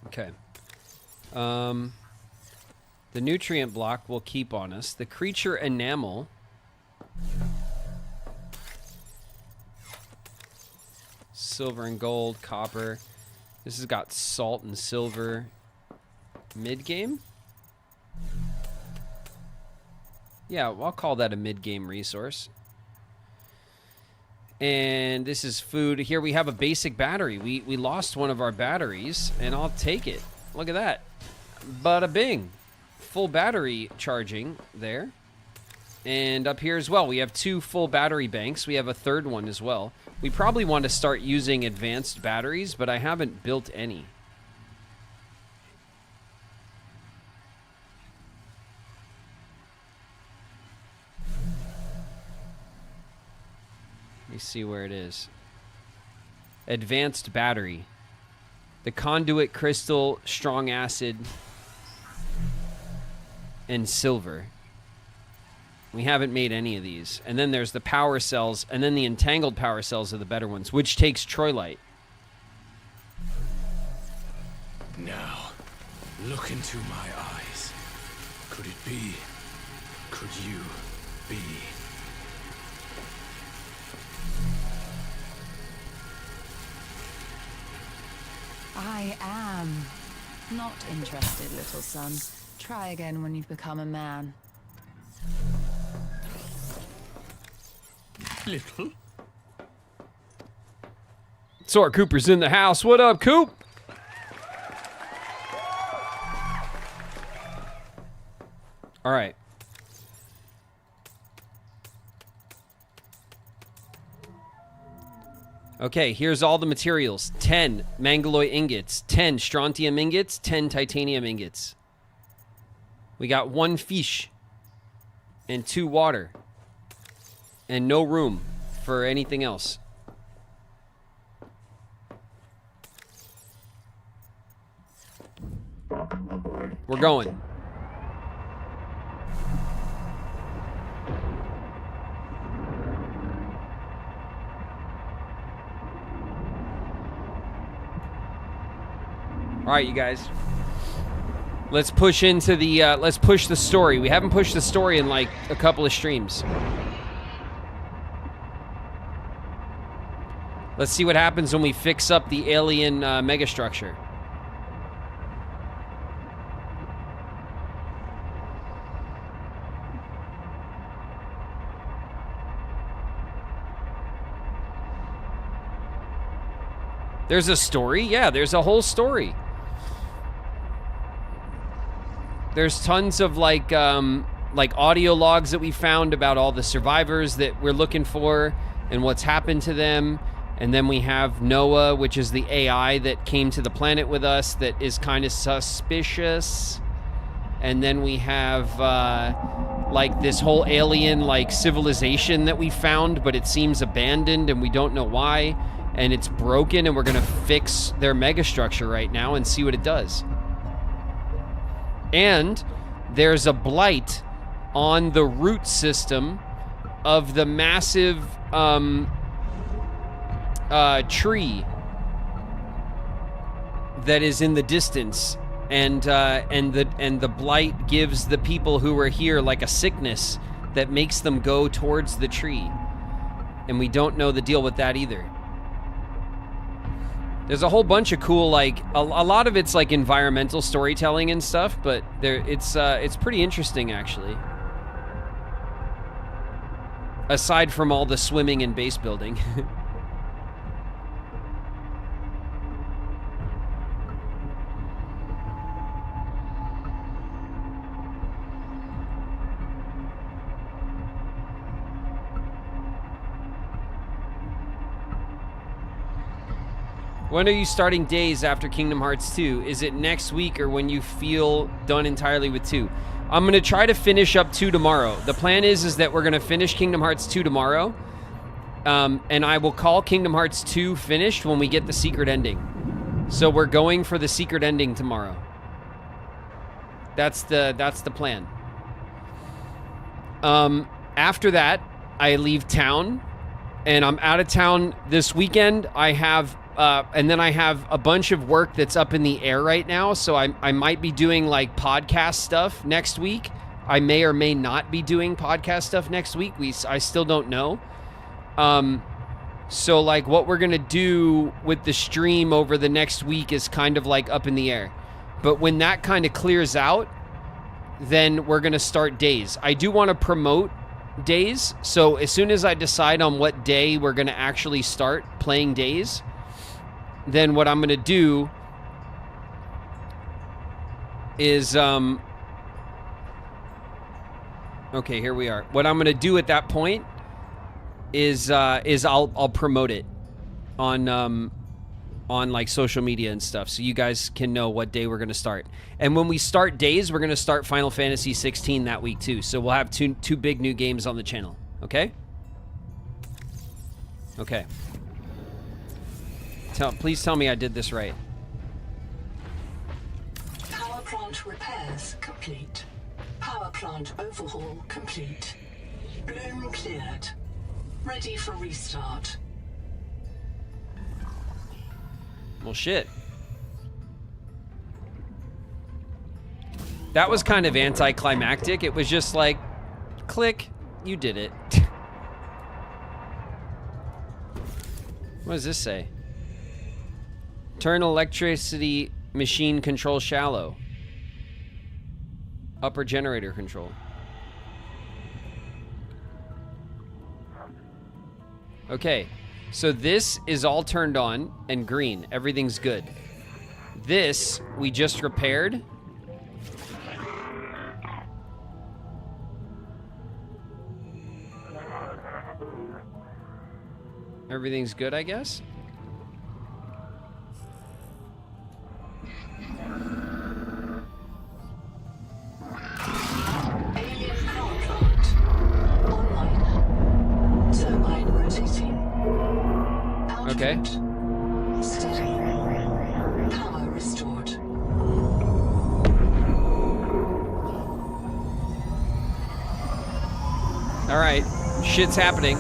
Okay. The nutrient block will keep on us. The creature enamel. Silver and gold, copper. This has got salt and silver. Mid-game? Yeah, I'll call that a mid-game resource. And this is food. Here we have a basic battery. We lost one of our batteries, and I'll take it. Look at that. Bada bing. Full battery charging there. And up here as well, we have 2 full battery banks. We have a third one as well. We probably want to start using advanced batteries, but I haven't built any. Let me see where it is. Advanced battery. The conduit crystal, strong acid, and silver. We haven't made any of these. And then there's the power cells, and then the entangled power cells are the better ones, which takes troilite. Now, look into my eyes. Could it be? Could you be? I am not interested, little son. Try again when you've become a man. Little? Sora Cooper's in the house. What up, Coop? All right. Okay, here's all the materials. 10 Mangaloy ingots, 10 strontium ingots, 10 titanium ingots. We got 1 fish and 2 water. And no room for anything else. We're going. All right, you guys. Let's push into the, let's push the story. We haven't pushed the story in like a couple of streams. Let's see what happens when we fix up the alien megastructure. There's a story? Yeah, there's a whole story. There's tons of like audio logs that we found about all the survivors that we're looking for and what's happened to them. And then we have Noah, which is the AI that came to the planet with us that is kind of suspicious. And then we have like this whole alien like civilization that we found, but it seems abandoned and we don't know why. And it's broken, and we're gonna fix their megastructure right now and see what it does. And there's a blight on the root system of the massive tree that is in the distance, and the blight gives the people who are here like a sickness that makes them go towards the tree, and we don't know the deal with that either. There's a whole bunch of cool, like a lot of it's like environmental storytelling and stuff, but it's pretty interesting actually. Aside from all the swimming and base building. When are you starting days after Kingdom Hearts 2? Is it next week or when you feel done entirely with 2? I'm going to try to finish up 2 tomorrow. The plan is that we're going to finish Kingdom Hearts 2 tomorrow. And I will call Kingdom Hearts 2 finished when we get the secret ending. So we're going for the secret ending tomorrow. That's the plan. After that, I leave town. And I'm out of town this weekend. And then I have a bunch of work that's up in the air right now, so I might be doing like podcast stuff next week. I may or may not be doing podcast stuff next week. I still don't know. So like what we're gonna do with the stream over the next week is kind of like up in the air. But when that kind of clears out, then we're gonna start days. I do want to promote Days. So as soon as I decide on what day we're going to actually start playing Days, then what I'm going to do is okay, here we are. What I'm going to do at that point is I'll promote it on like social media and stuff, so you guys can know what day we're going to start. And when we start Days, we're going to start Final Fantasy 16 that week too. So we'll have two big new games on the channel. Okay? Okay. Please tell me I did this right. Power plant repairs complete. Power plant overhaul complete. Bloom cleared. Ready for restart. Well, shit. That was kind of anticlimactic. It was just like, click, you did it. What does this say? Turn electricity machine control shallow. Upper generator control. Okay, so this is all turned on and green. Everything's good. This we just repaired. Everything's good, I guess. Alien power plant. Online. Turbine rotating. Okay. Steady. Power restored. All right, shit's happening.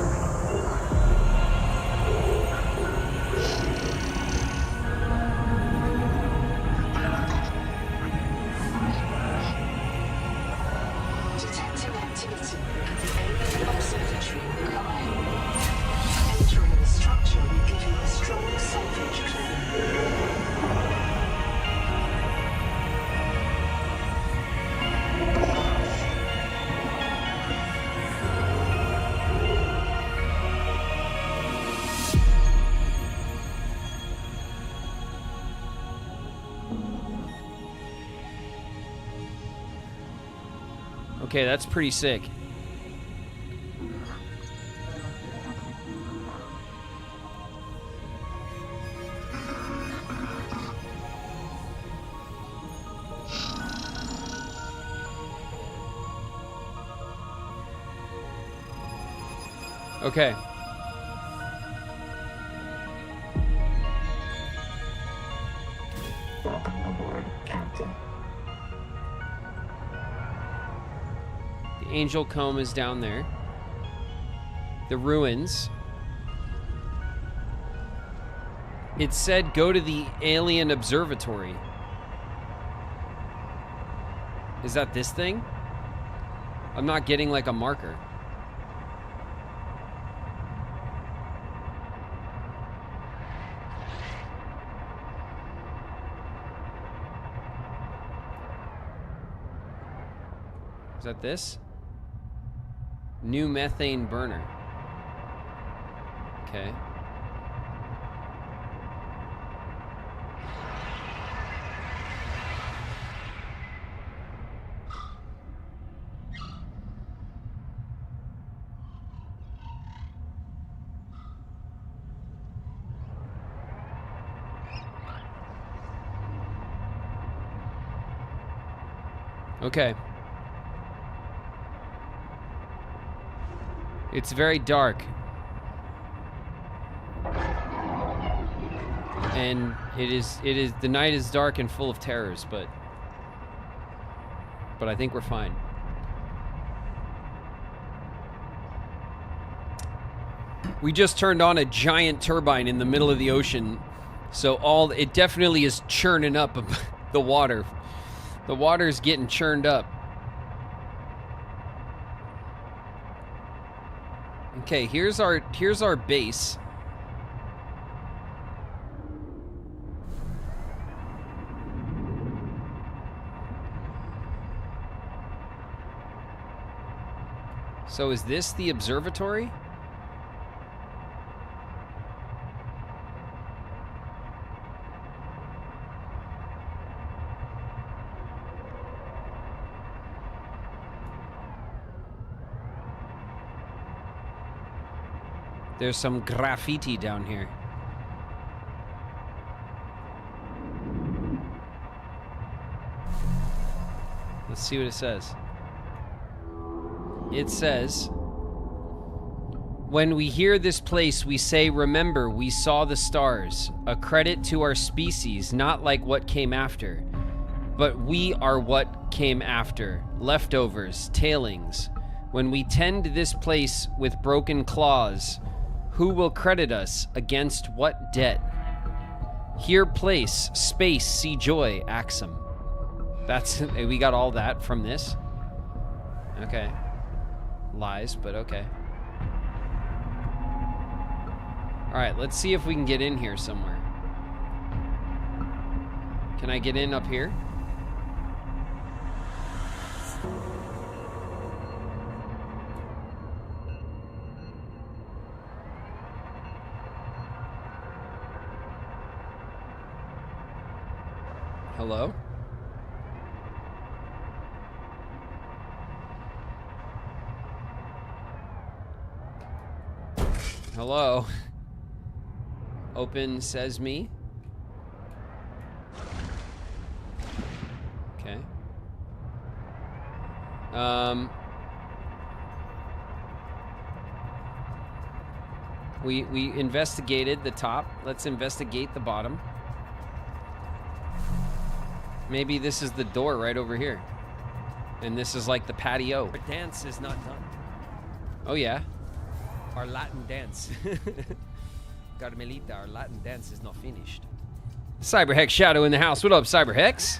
Detecting activity. Alien observatory nearby. Entering the structure will give you a strong salvage claim. Okay, that's pretty sick. Okay. Welcome aboard, Captain. The Angel Comb is down there. The ruins. It said go to the alien observatory. Is that this thing? I'm not getting like a marker. Is that this? New methane burner. Okay. Okay. It's very dark. And it is the night is dark and full of terrors, but I think we're fine. We just turned on a giant turbine in the middle of the ocean, so it definitely is churning up the water. The water's getting churned up. Okay, here's our base. So is this the observatory? There's some graffiti down here. Let's see what it says. It says, when we hear this place, we say, remember, we saw the stars. A credit to our species, not like what came after. But we are what came after. Leftovers, tailings. When we tend this place with broken claws, who will credit us against what debt? Here place, space, see joy, Axum. That's, we got all that from this? Okay. Lies, but okay. Alright, let's see if we can get in here somewhere. Can I get in up here? Hello? Hello? Open Sesame. Okay. We investigated the top. Let's investigate the bottom. Maybe this is the door right over here. And this is like the patio. Our dance is not done. Oh, yeah? Our Latin dance. Carmelita, our Latin dance is not finished. Cyberhex Shadow in the house. What up, Cyberhex?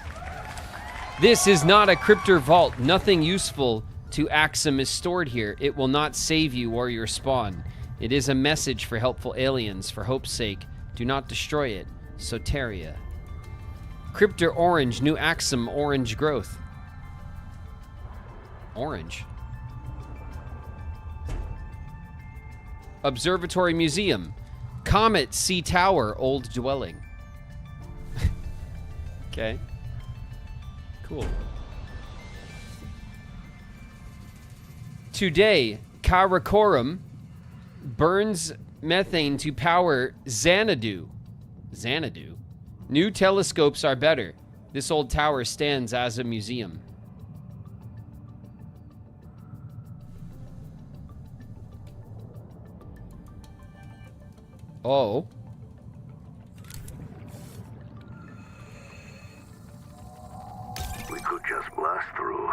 This is not a cryptor vault. Nothing useful to Axum is stored here. It will not save you or your spawn. It is a message for helpful aliens. For hope's sake, do not destroy it. Soteria. Cryptor Orange, new Axum, orange growth. Orange. Observatory Museum. Comet Sea Tower, old dwelling. Okay. Cool. Today, Karakoram burns methane to power Xanadu. Xanadu? New telescopes are better. This old tower stands as a museum. Oh. We could just blast through.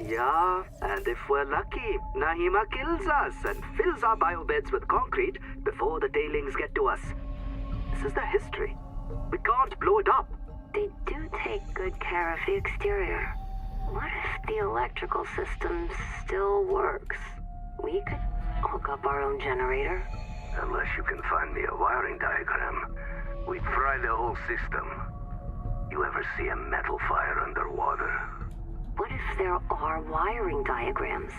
Yeah, and if we're lucky, Nahima kills us and fills our biobeds with concrete before the tailings get to us. This is the history. We can't blow it up. They do take good care of the exterior. What if the electrical system still works? We could hook up our own generator. Unless you can find me a wiring diagram, we'd fry the whole system. You ever see a metal fire underwater? What if there are wiring diagrams,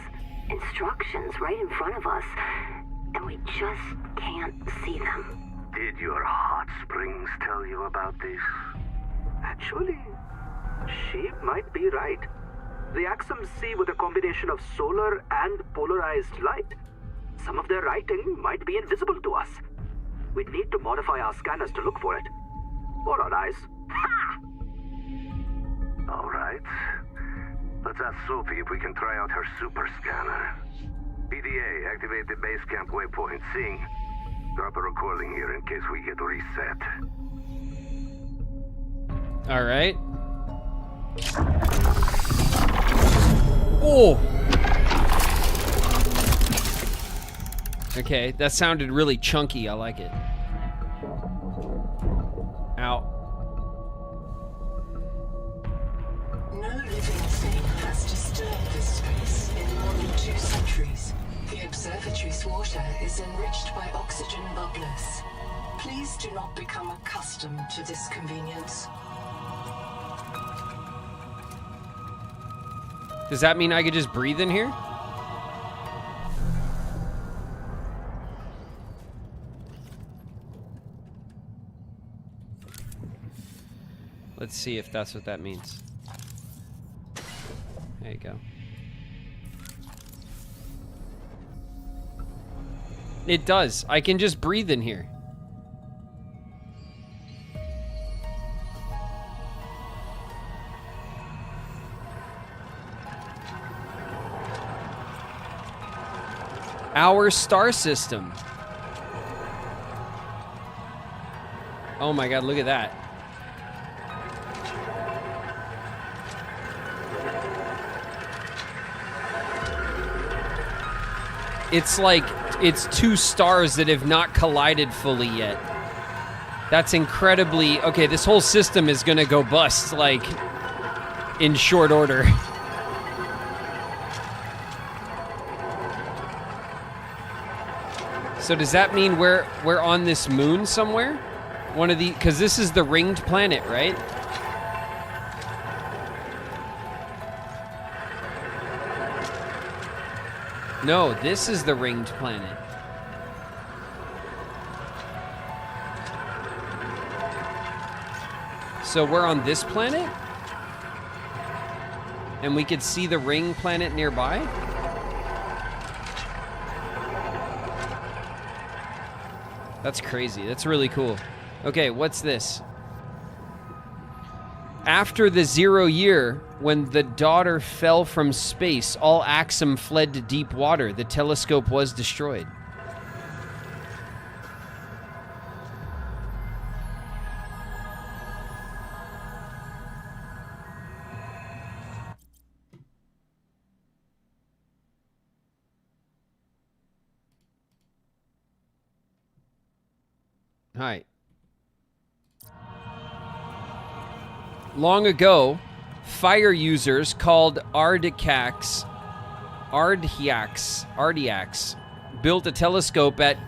instructions right in front of us, and we just can't see them? Did your hot springs tell you about this? Actually, she might be right. The Axums see with a combination of solar and polarized light. Some of their writing might be invisible to us. We'd need to modify our scanners to look for it. Or our eyes. Ha! All right. Let's ask Sophie if we can try out her super scanner. PDA, activate the base camp waypoint. Sing. Drop a recording here in case we get reset. All right. Oh. Okay, that sounded really chunky. I like it. Ow. No living thing has disturbed this space in more than 2 centuries. The observatory's water is enriched by oxygen bubblers. Please do not become accustomed to this convenience. Does that mean I could just breathe in here? Let's see if that's what that means. There you go. It does. I can just breathe in here. Our star system. Oh my god, look at that. It's like, it's two stars that have not collided fully yet. That's incredibly... Okay, this whole system is gonna go bust, like, in short order. So does that mean we're on this moon somewhere? One of the... Because this is the ringed planet, right? No, this is the ringed planet. So we're on this planet? And we could see the ring planet nearby? That's crazy. That's really cool. Okay, what's this? After the 0 year, when the daughter fell from space, all Axum fled to deep water. The telescope was destroyed. Hi. Long ago, fire users called Ardiacs built a telescope at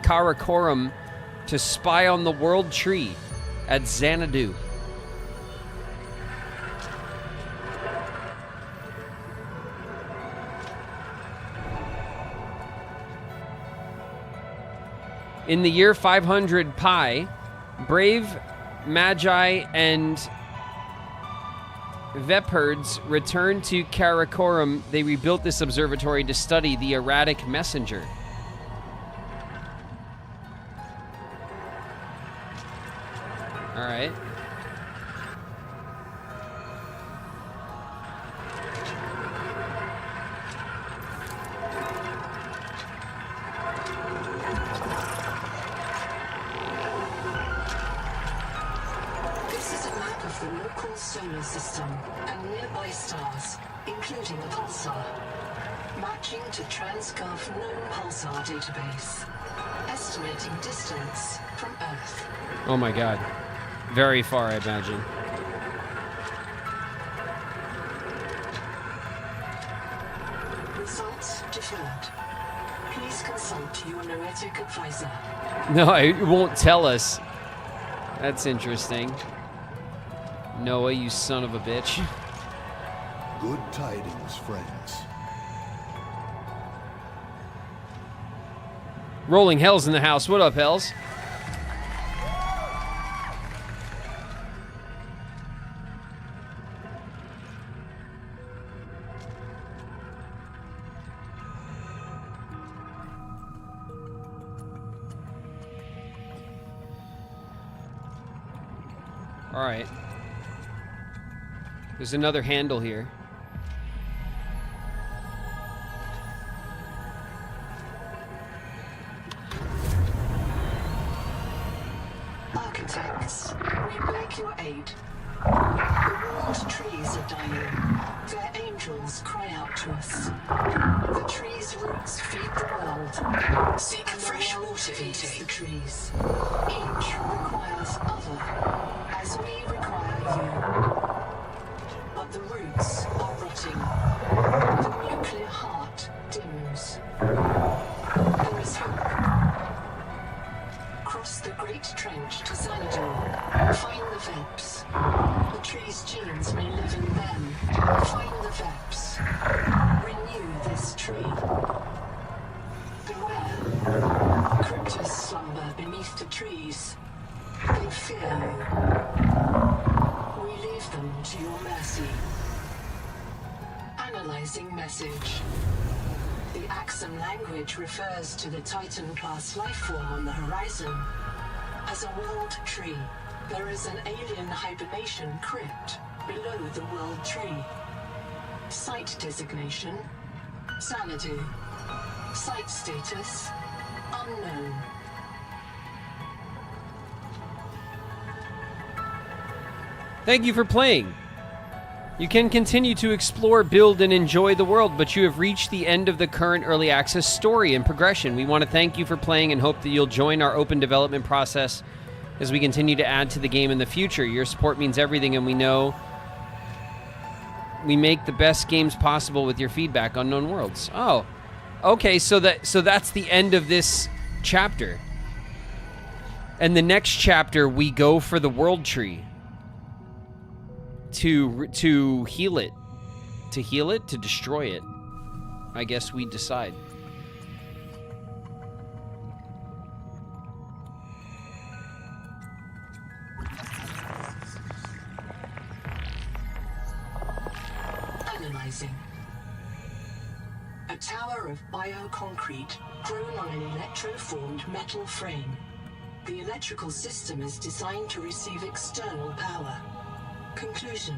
Karakorum to spy on the world tree at Xanadu. In the year 500 Pi, brave Magi and Vepherds returned to Karakorum. They rebuilt this observatory to study the erratic messenger. All right. Solar system and nearby stars, including the pulsar. Matching to TransGov known pulsar database. Estimating distance from Earth. Oh my god. Very far, I imagine. Results deferred. Please consult your noetic advisor. No, it won't tell us. That's interesting. Noah, you son of a bitch. Good tidings, friends. Rolling Hell's in the house. What up, Hells? All right. There's another handle here. Architects, we beg your aid. The world trees are dying. Their angels cry out to us. The trees' roots feed the world. Seek fresh water intake. The trees. Each requires other, as we require you. But the roots are rotting. The nuclear heart dims. There is hope. Cross the Great Trench to Xanadu. Find the Veps. The tree's genes may live in them. Find the Veps. Renew this tree. Beware. Cryptos slumber beneath the trees. They fear you. We leave them to your mercy. Analyzing message. The Axum language refers to the Titan-class lifeform on the horizon as a world tree. There is an alien hibernation crypt below the world tree. Site designation: Sanity. Site status: unknown. Thank you for playing. You can continue to explore, build, and enjoy the world, but you have reached the end of the current early access story and progression. We want to thank you for playing and hope that you'll join our open development process as we continue to add to the game in the future. Your support means everything, and we know we make the best games possible with your feedback. Unknown Worlds. Oh, okay. So that's the end of this chapter, and the next chapter we go for the world tree to heal it, to destroy it. I guess we decide. Analyzing. A tower of bioconcrete grown on an electroformed metal frame. The electrical system is designed to receive external power. Conclusion.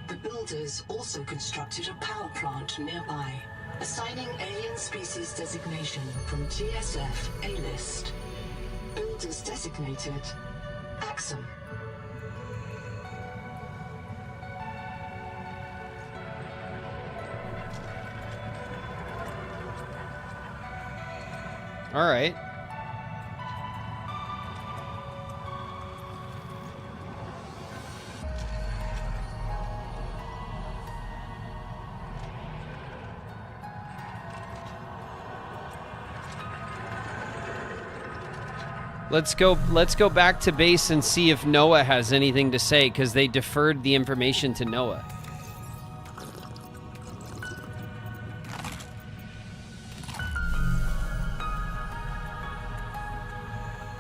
The builders also constructed a power plant nearby, assigning alien species designation from TSF A-list. Builders designated Axum. All right. Let's go back to base and see if Noah has anything to say, because they deferred the information to Noah.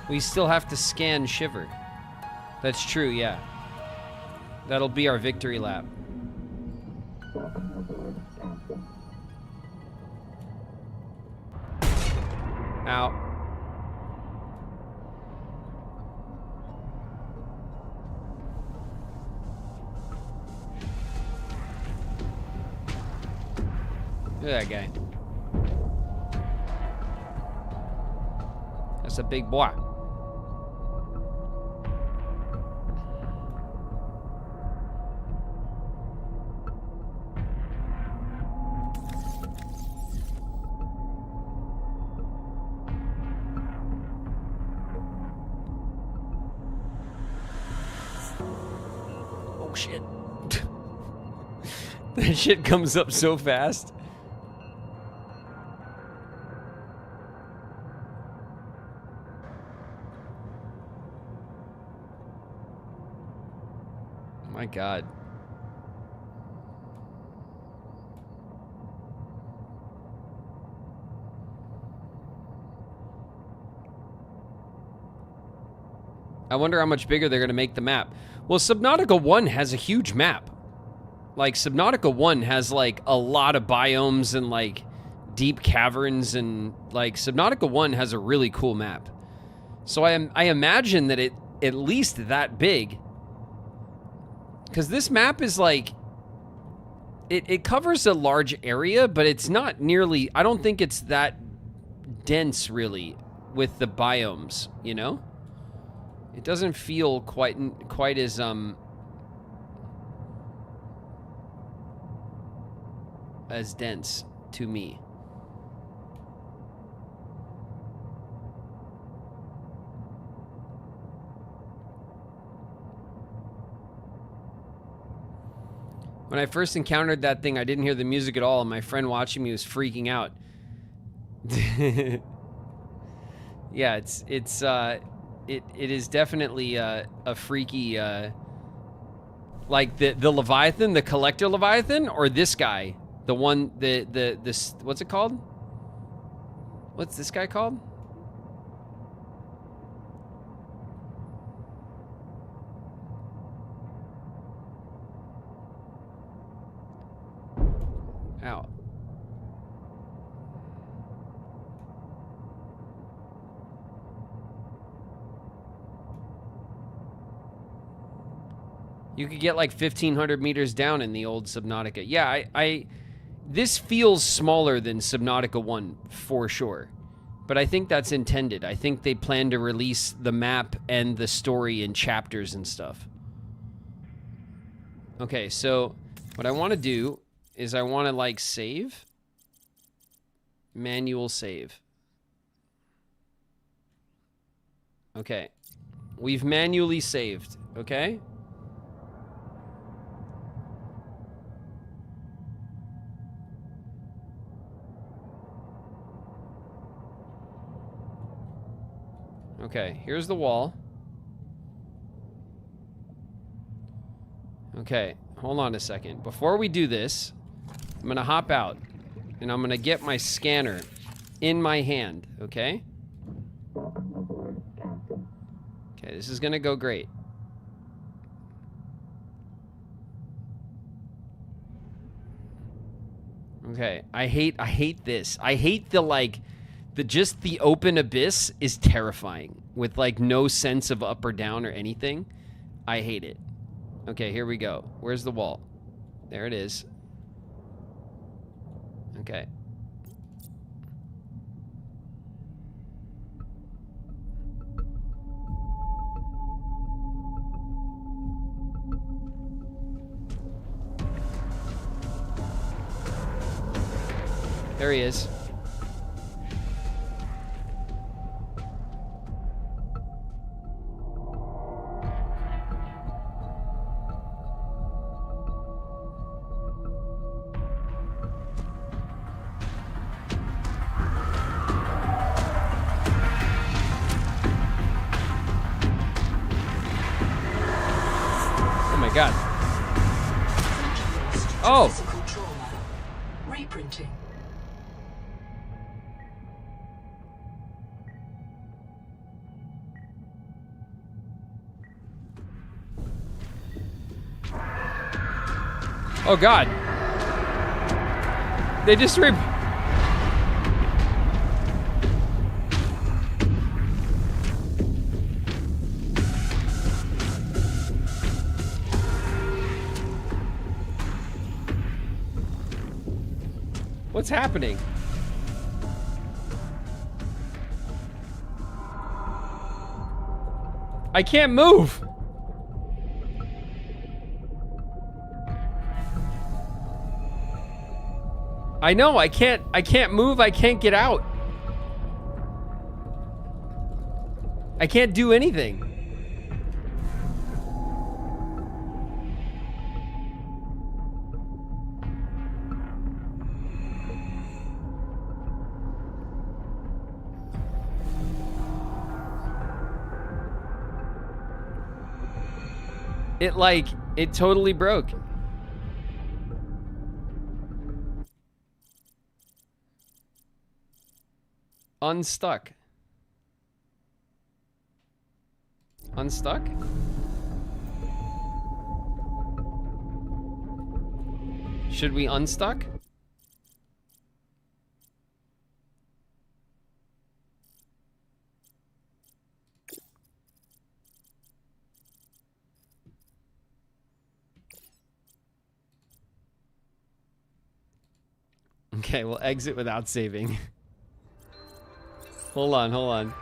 We still have to scan Shiver. That's true, yeah. That'll be our victory lap. Ow. Look at that guy. That's a big boy. Oh shit. That shit comes up so fast. My God. I wonder how much bigger they're going to make the map. Well, Subnautica 1 has a huge map. Like, Subnautica 1 has, like, a lot of biomes and, like, deep caverns, and, like, Subnautica 1 has a really cool map. So I imagine that it at least that big. Because this map is, like, it covers a large area, but it's not nearly, I don't think it's that dense, really, with the biomes, you know? It doesn't feel quite as dense to me. When I first encountered that thing, I didn't hear the music at all, and my friend watching me was freaking out. Yeah, it is definitely a freaky, like the Leviathan, the Collector Leviathan, or this guy, the one, this, what's it called? What's this guy called? Ow. You could get like 1,500 meters down in the old Subnautica. Yeah, this feels smaller than Subnautica 1 for sure. But I think that's intended. I think they plan to release the map and the story in chapters and stuff. Okay, so what I want to do is I want to like save. Manual save. Okay. We've manually saved, okay? Okay, here's the wall. Okay, hold on a second. Before we do this, I'm gonna hop out and I'm gonna get my scanner in my hand, okay? Okay, this is gonna go great. Okay, I hate this. I hate the like just the open abyss is terrifying with like no sense of up or down or anything. I hate it. Okay, here we go. Where's the wall? There it is. Okay. There he is. God. Oh. Physical trauma. Reprinting. Oh God. They just What's happening? I can't move. I know, I can't move, I can't get out. I can't do anything. It totally broke. Unstuck. Unstuck? Should we unstuck? Okay, we'll exit without saving. Hold on, hold on.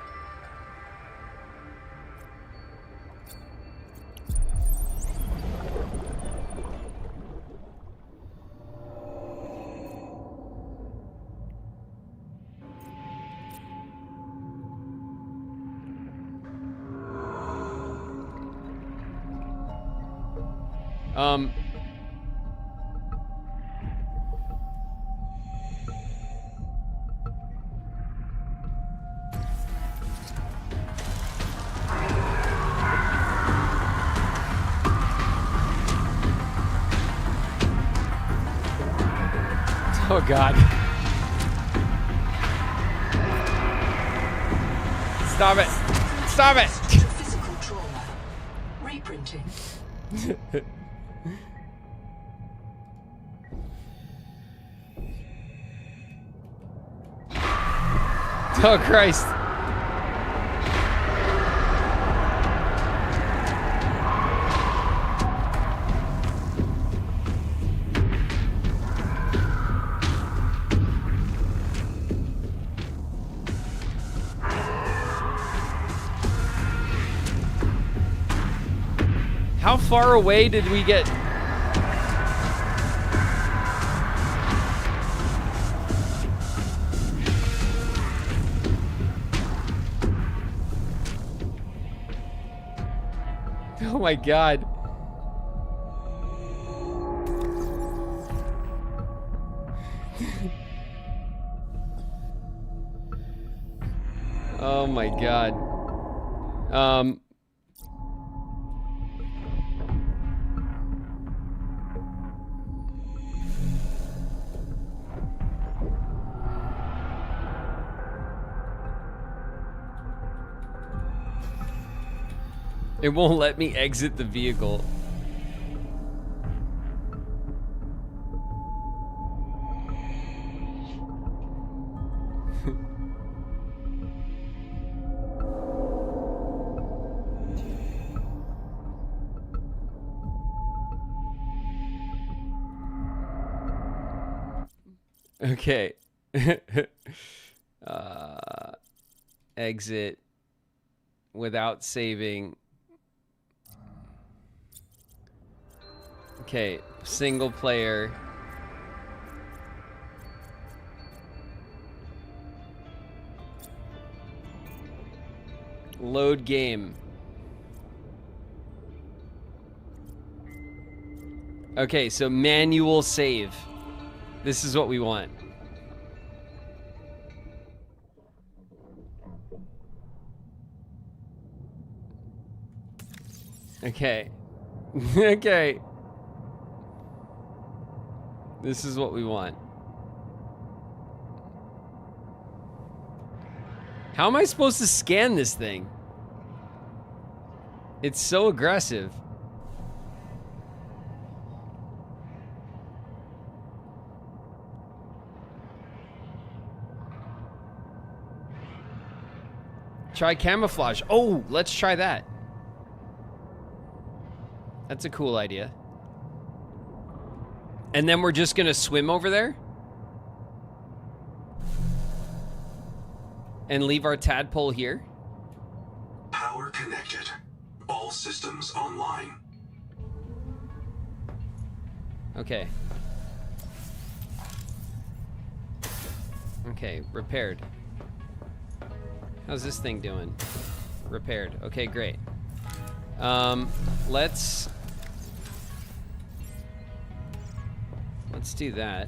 Oh God. Stop it. Stop it. Physical trauma. Reprinting. Oh, Christ. How far away did we get? Oh my God. Oh my God. It won't let me exit the vehicle. Okay. Exit without saving. Okay, single player. Load game. Okay, so manual save. This is what we want. Okay. Okay. This is what we want. How am I supposed to scan this thing? It's so aggressive. Try camouflage. Oh, let's try that. That's a cool idea. And then we're just gonna swim over there? And leave our tadpole here? Power connected. All systems online. Okay. Okay, repaired. How's this thing doing? Repaired. Okay, great. Let's do that.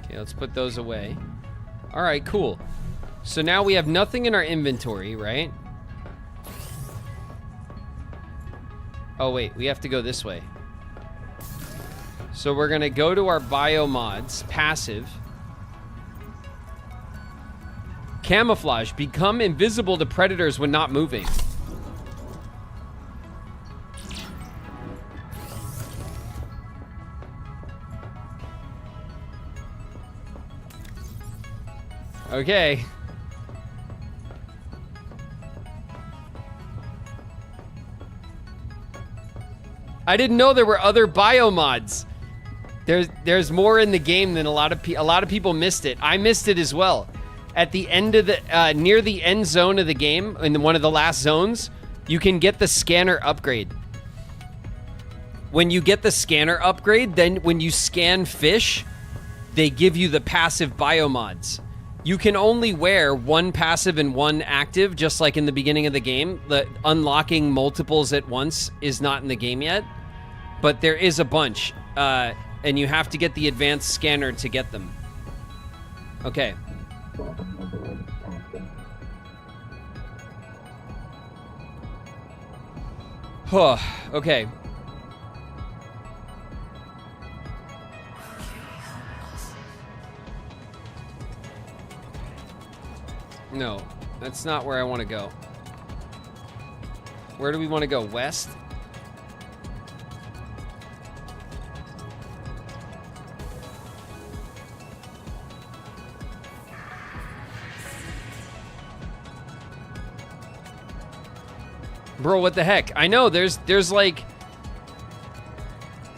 Okay, let's put those away. All right, cool. So now we have nothing in our inventory, right? Oh wait, we have to go this way. So we're gonna go to our biomods, passive. Camouflage, become invisible to predators when not moving. Okay. I didn't know there were other biomods. There's more in the game than a lot of people missed it. I missed it as well. At the end of the near the end zone of the game, in one of the last zones, you can get the scanner upgrade. When you get the scanner upgrade, then when you scan fish, they give you the passive biomods. You can only wear one passive and one active, just like in the beginning of the game. The unlocking multiples at once is not in the game yet, but there is a bunch, and you have to get the advanced scanner to get them. Okay. Okay. No, that's not where I want to go. Where do we want to go? West? Bro, what the heck? I know, there's like...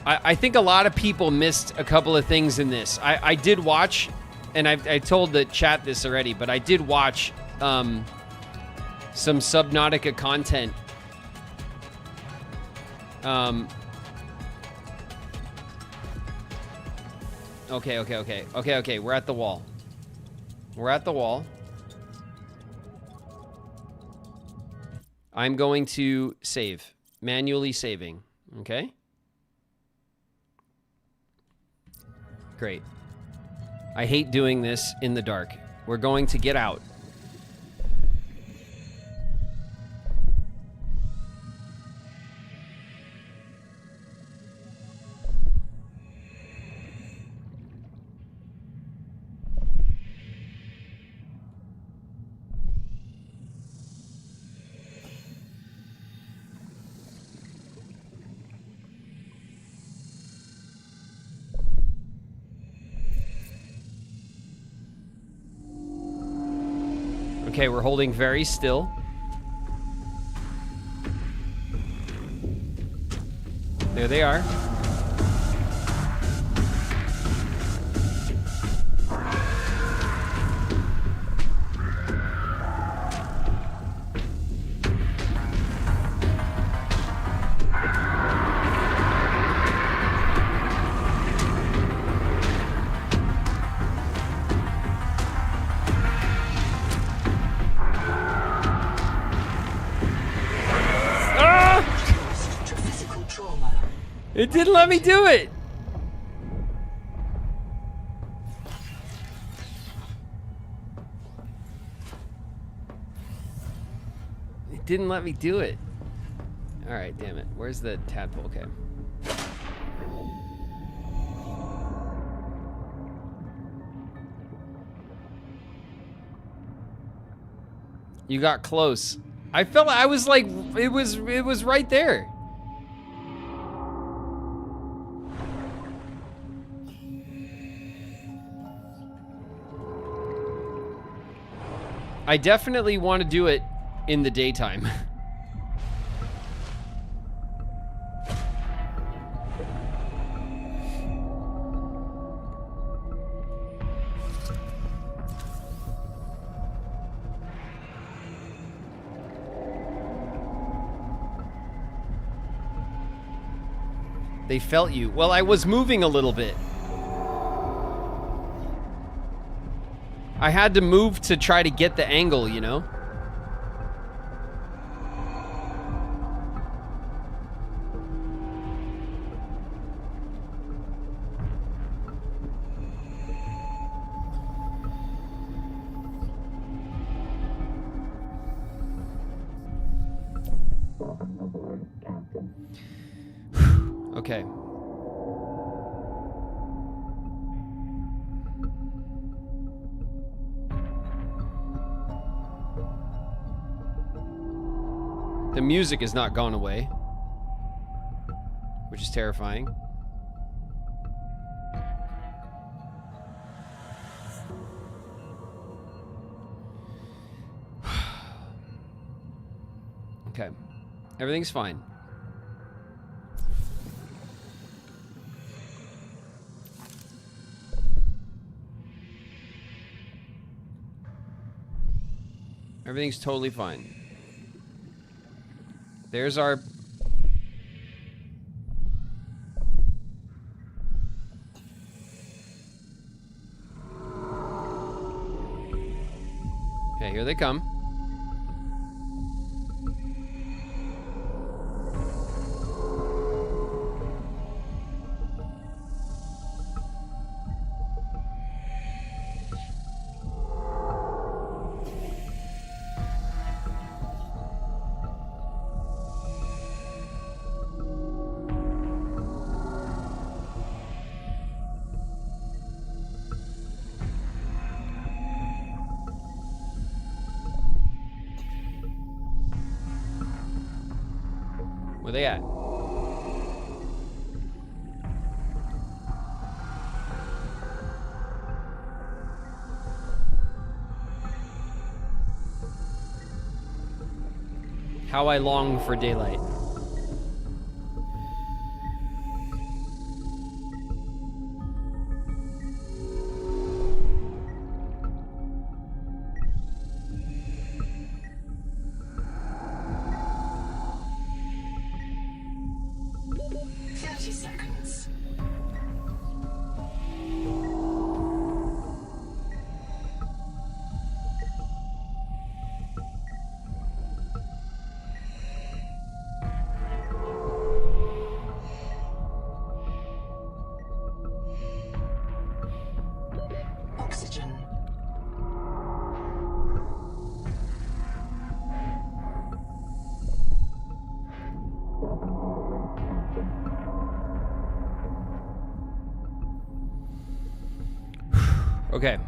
I think a lot of people missed a couple of things in this. I did watch, and I told the chat this already, but I did watch some Subnautica content. Okay, we're at the wall. We're at the wall. I'm going to save. Manually saving. Okay? Great. I hate doing this in the dark. We're going to get out. Okay, we're holding very still. There they are. It didn't let me do it! It didn't let me do it. Alright, damn it. Where's the tadpole? Okay. You got close. I felt I was like, it was right there. I definitely want to do it in the daytime. They felt you. Well, I was moving a little bit. I had to move to try to get the angle, you know? Okay. The music has not gone away, which is terrifying. Okay. Everything's fine. Everything's totally fine. There's our... Okay, here they come. Where they at? How I long for daylight. Oxygen. Okay.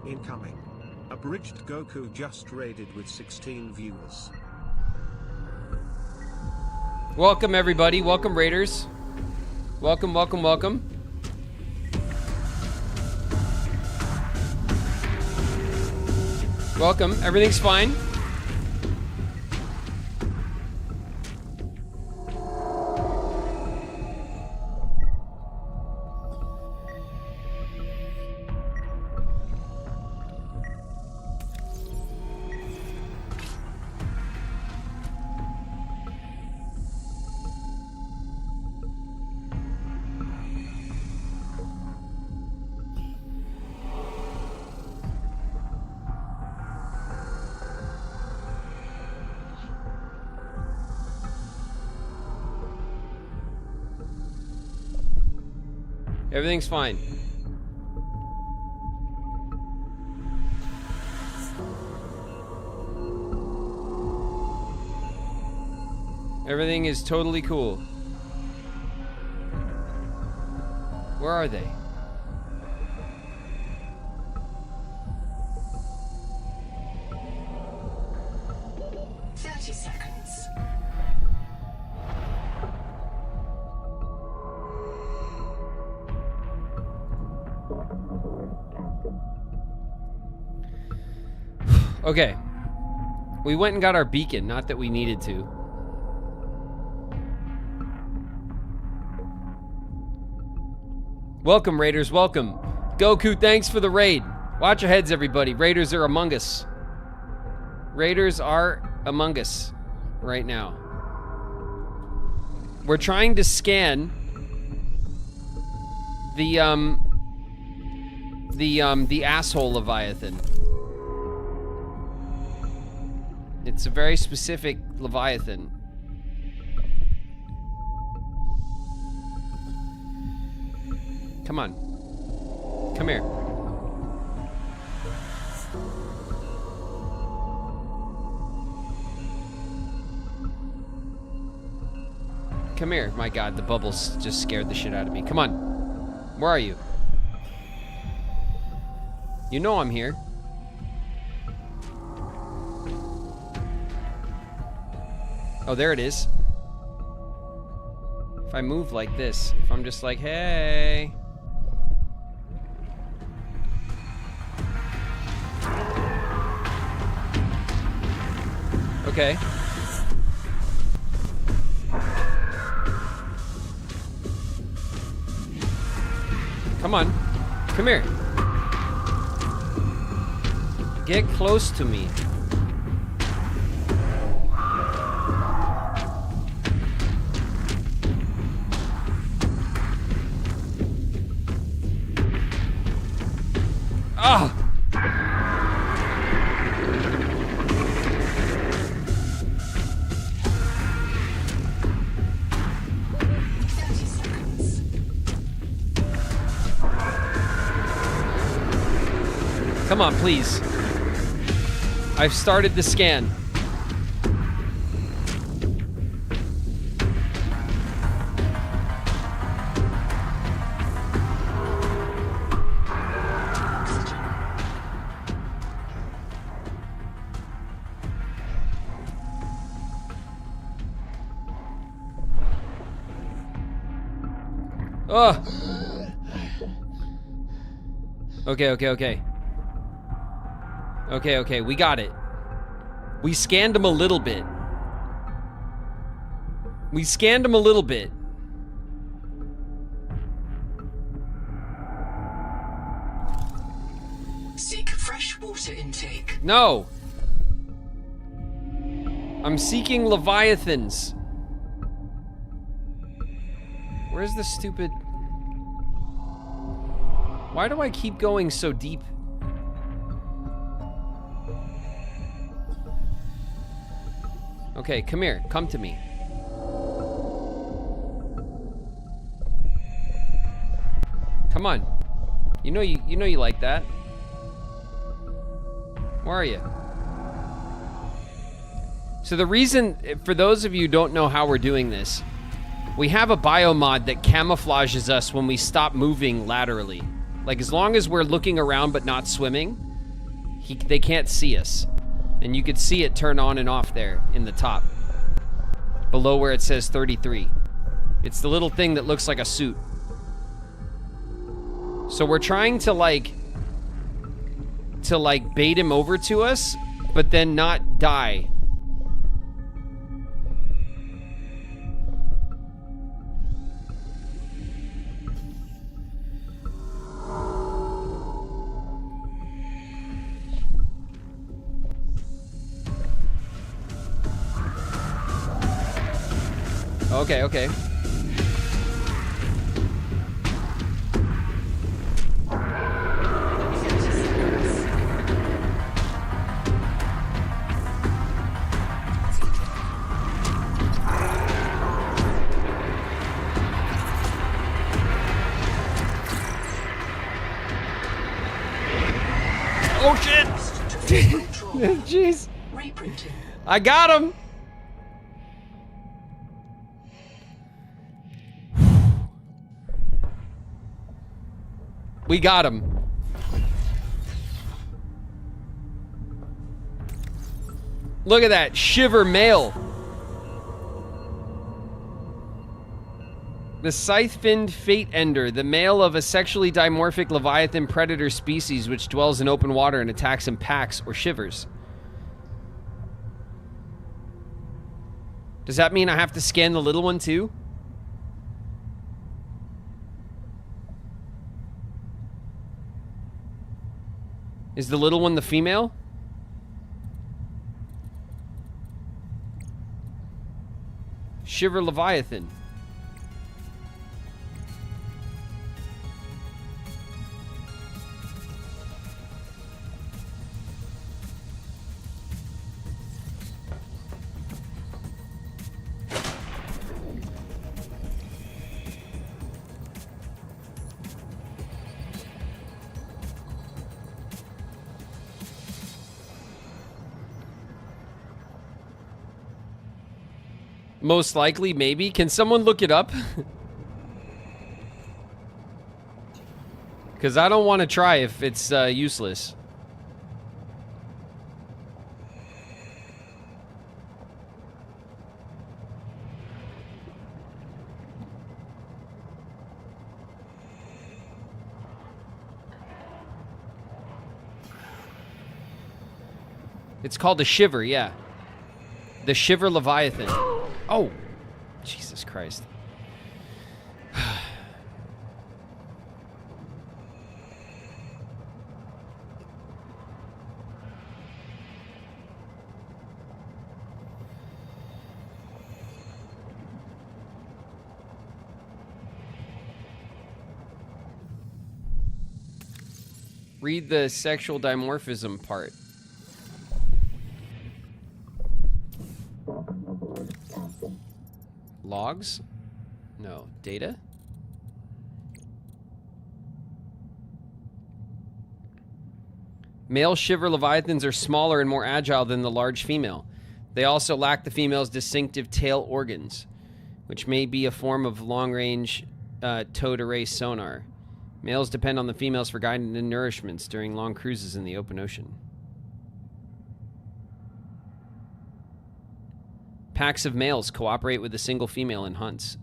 Incoming. Abridged Goku just raided with 16 viewers. Welcome, everybody. Welcome, Raiders. Welcome, welcome, welcome. Welcome. Everything's fine. Everything's fine. Everything is totally cool. Where are they? Okay. We went and got our beacon, not that we needed to. Welcome, Raiders, welcome. Goku, thanks for the raid. Watch your heads, everybody. Raiders are among us. Raiders are among us right now. We're trying to scan the asshole Leviathan. It's a very specific Leviathan. Come on. Come here. Come here. My God, the bubbles just scared the shit out of me. Come on. Where are you? You know I'm here. Oh, there it is. If I move like this, if I'm just like, hey. Okay. Come on. Come here. Get close to me. Ah! Come on, please. I've started the scan. Oh. Okay. Okay, we got it. We scanned him a little bit. Seek fresh water intake. No. I'm seeking leviathans. Where's the stupid... Why do I keep going so deep? Okay, come here. Come to me. Come on. You know you like that. Where are you? So the reason, for those of you who don't know how we're doing this, we have a biomod that camouflages us when we stop moving laterally. Like, as long as we're looking around but not swimming, they can't see us. And you could see it turn on and off there in the top. Below where it says 33. It's the little thing that looks like a suit. So we're trying to bait him over to us, but then not die. Okay. Oh shit! Jeez. I got him! We got him. Look at that shiver male. The scythe-finned fate ender, the male of a sexually dimorphic leviathan predator species which dwells in open water and attacks in packs or shivers. Does that mean I have to scan the little one too? Is the little one the female? Shiver Leviathan. Most likely, maybe. Can someone look it up? Because I don't want to try if it's useless. It's called a shiver, yeah. The Shiver Leviathan. Oh, Jesus Christ. Read the sexual dimorphism part. Logs? No. Data? Male shiver leviathans are smaller and more agile than the large female. They also lack the female's distinctive tail organs, which may be a form of long-range towed array sonar. Males depend on the females for guidance and nourishments during long cruises in the open ocean. Packs of males cooperate with a single female in hunts.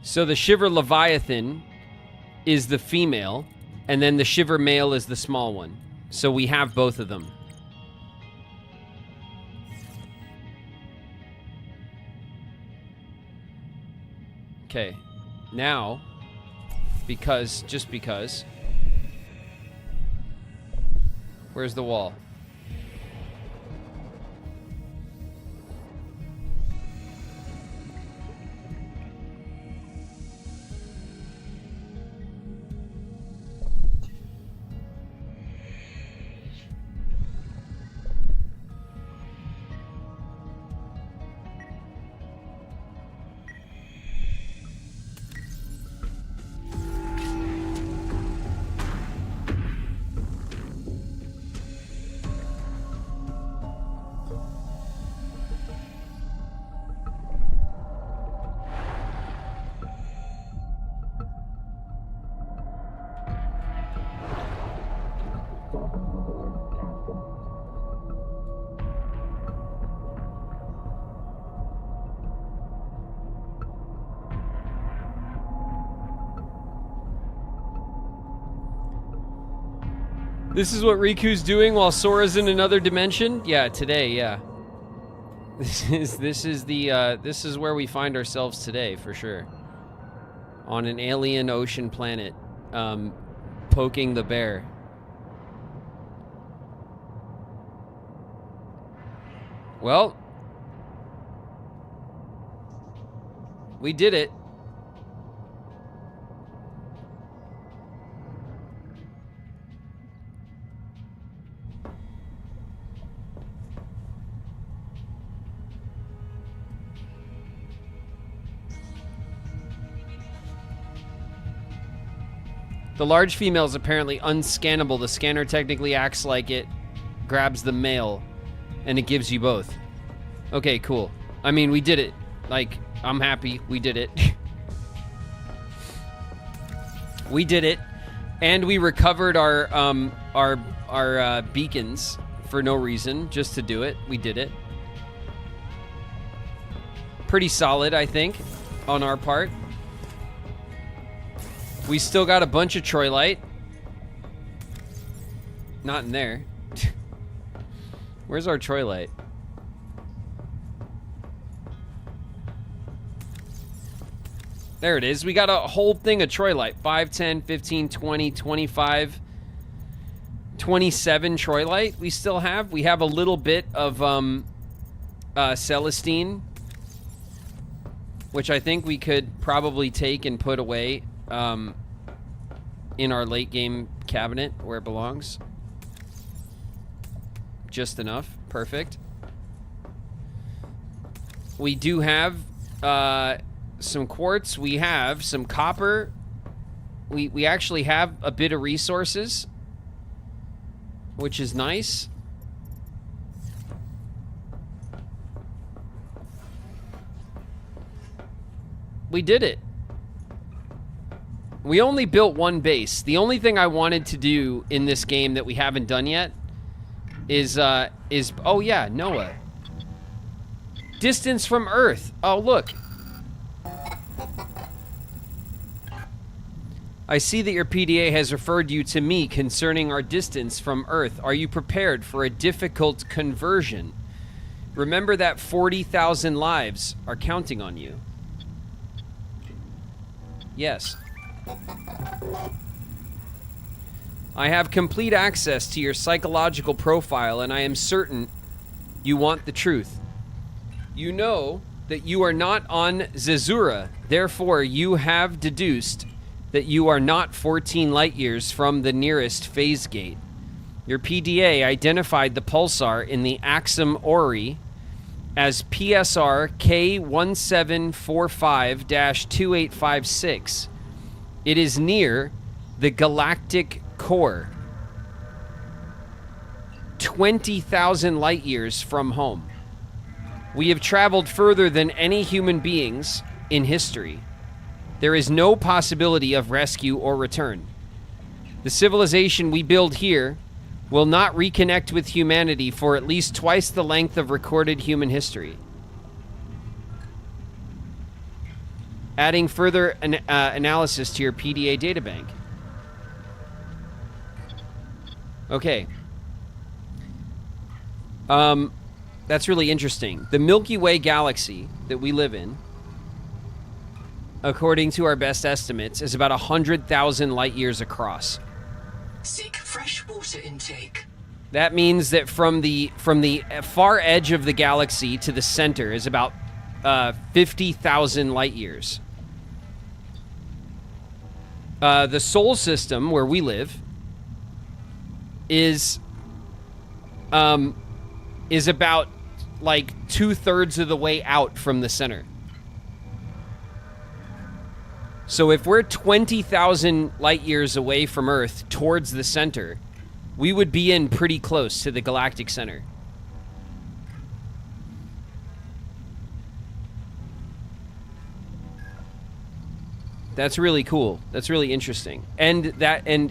So the Shiver Leviathan is the female, and then the Shiver male is the small one. So we have both of them. Okay, now, just because, where's the wall? This is what Riku's doing while Sora's in another dimension? Yeah, today, yeah. This is where we find ourselves today, for sure. On an alien ocean planet, poking the bear. Well, we did it. The large female is apparently unscannable. The scanner technically acts like it grabs the male, and it gives you both. Okay, cool. I mean, we did it. Like, I'm happy we did it. We did it, and we recovered our beacons for no reason, just to do it. We did it. Pretty solid, I think, on our part. We still got a bunch of Troilite. Not in there. Where's our Troilite? There it is. We got a whole thing of Troilite. 5, 10, 15, 20, 25, 27 Troilite we still have. We have a little bit of Celestine, which I think we could probably take and put away in our late game cabinet where it belongs. Just enough. Perfect. We do have some quartz. We have some copper. We actually have a bit of resources, which is nice. We did it. We only built one base. The only thing I wanted to do in this game that we haven't done yet is oh yeah, Noah. Distance from Earth. Oh, look. I see that your PDA has referred you to me concerning our distance from Earth. Are you prepared for a difficult conversion? Remember that 40,000 lives are counting on you. Yes. I have complete access to your psychological profile, and I am certain you want the truth. You know that you are not on Zezura, therefore you have deduced that you are not 14 light years from the nearest phase gate. Your PDA identified the pulsar in the Axum Ori as PSR K1745-2856. It is near the galactic core, 20,000 light years from home. We have traveled further than any human beings in history. There is no possibility of rescue or return. The civilization we build here will not reconnect with humanity for at least twice the length of recorded human history. Adding further analysis to your PDA databank. Okay. That's really interesting. The Milky Way galaxy that we live in, according to our best estimates, is about 100,000 light years across. Seek fresh water intake. That means that from the far edge of the galaxy to the center is about 50,000 light years. The Sol system where we live is about like 2/3 of the way out from the center. So if we're 20,000 light years away from Earth towards the center, we would be in pretty close to the galactic center. That's really cool. That's really interesting. And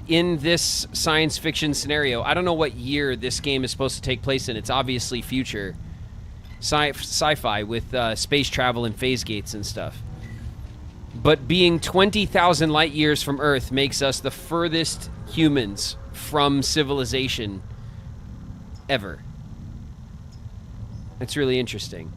in this science fiction scenario, I don't know what year this game is supposed to take place in. It's obviously future sci-fi with space travel and phase gates and stuff. But being 20,000 light years from Earth makes us the furthest humans from civilization ever. It's really interesting.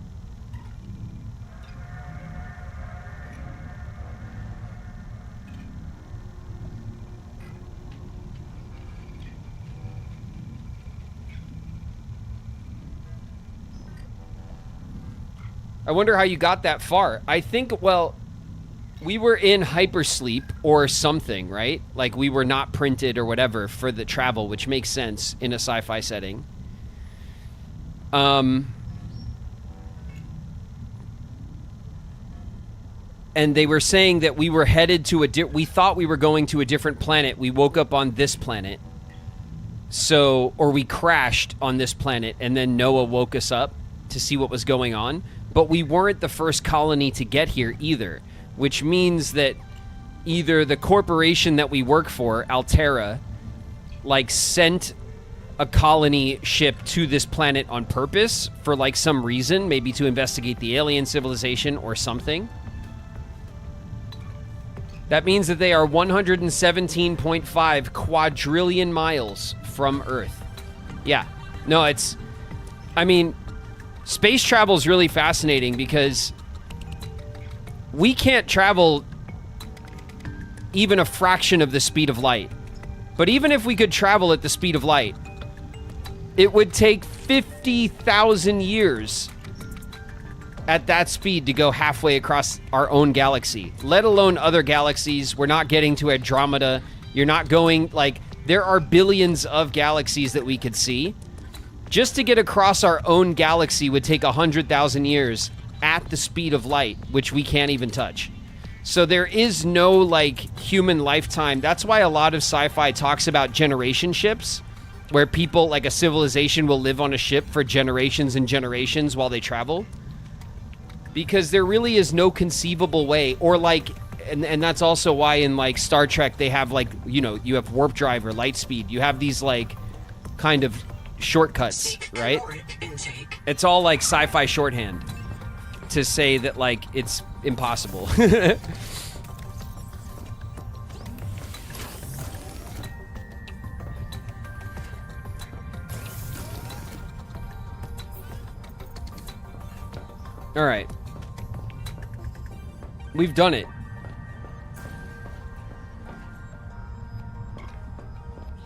I wonder how you got that far. I think, well, we were in hypersleep or something, right? Like we were not printed or whatever for the travel, which makes sense in a sci-fi setting. And they were saying that we were headed to we thought we were going to a different planet. We woke up on this planet. So, or we crashed on this planet and then Noah woke us up to see what was going on. But we weren't the first colony to get here either, which means that either the corporation that we work for, Altera, like sent a colony ship to this planet on purpose for like some reason, maybe to investigate the alien civilization or something. That means that they are 117.5 quadrillion miles from Earth. Yeah. No, it's... I mean... Space travel is really fascinating because we can't travel even a fraction of the speed of light. But even if we could travel at the speed of light, it would take 50,000 years at that speed to go halfway across our own galaxy, let alone other galaxies. We're not getting to Andromeda. You're not going, like, there are billions of galaxies that we could see. Just to get across our own galaxy would take 100,000 years at the speed of light, which we can't even touch. So there is no, like, human lifetime. That's why a lot of sci-fi talks about generation ships, where people, like a civilization, will live on a ship for generations and generations while they travel. Because there really is no conceivable way, or like, and that's also why in, like, Star Trek they have, like, you know, you have warp drive or light speed. You have these, like, kind of shortcuts, right? It's all like sci-fi shorthand to say that like it's impossible. All right. We've done it.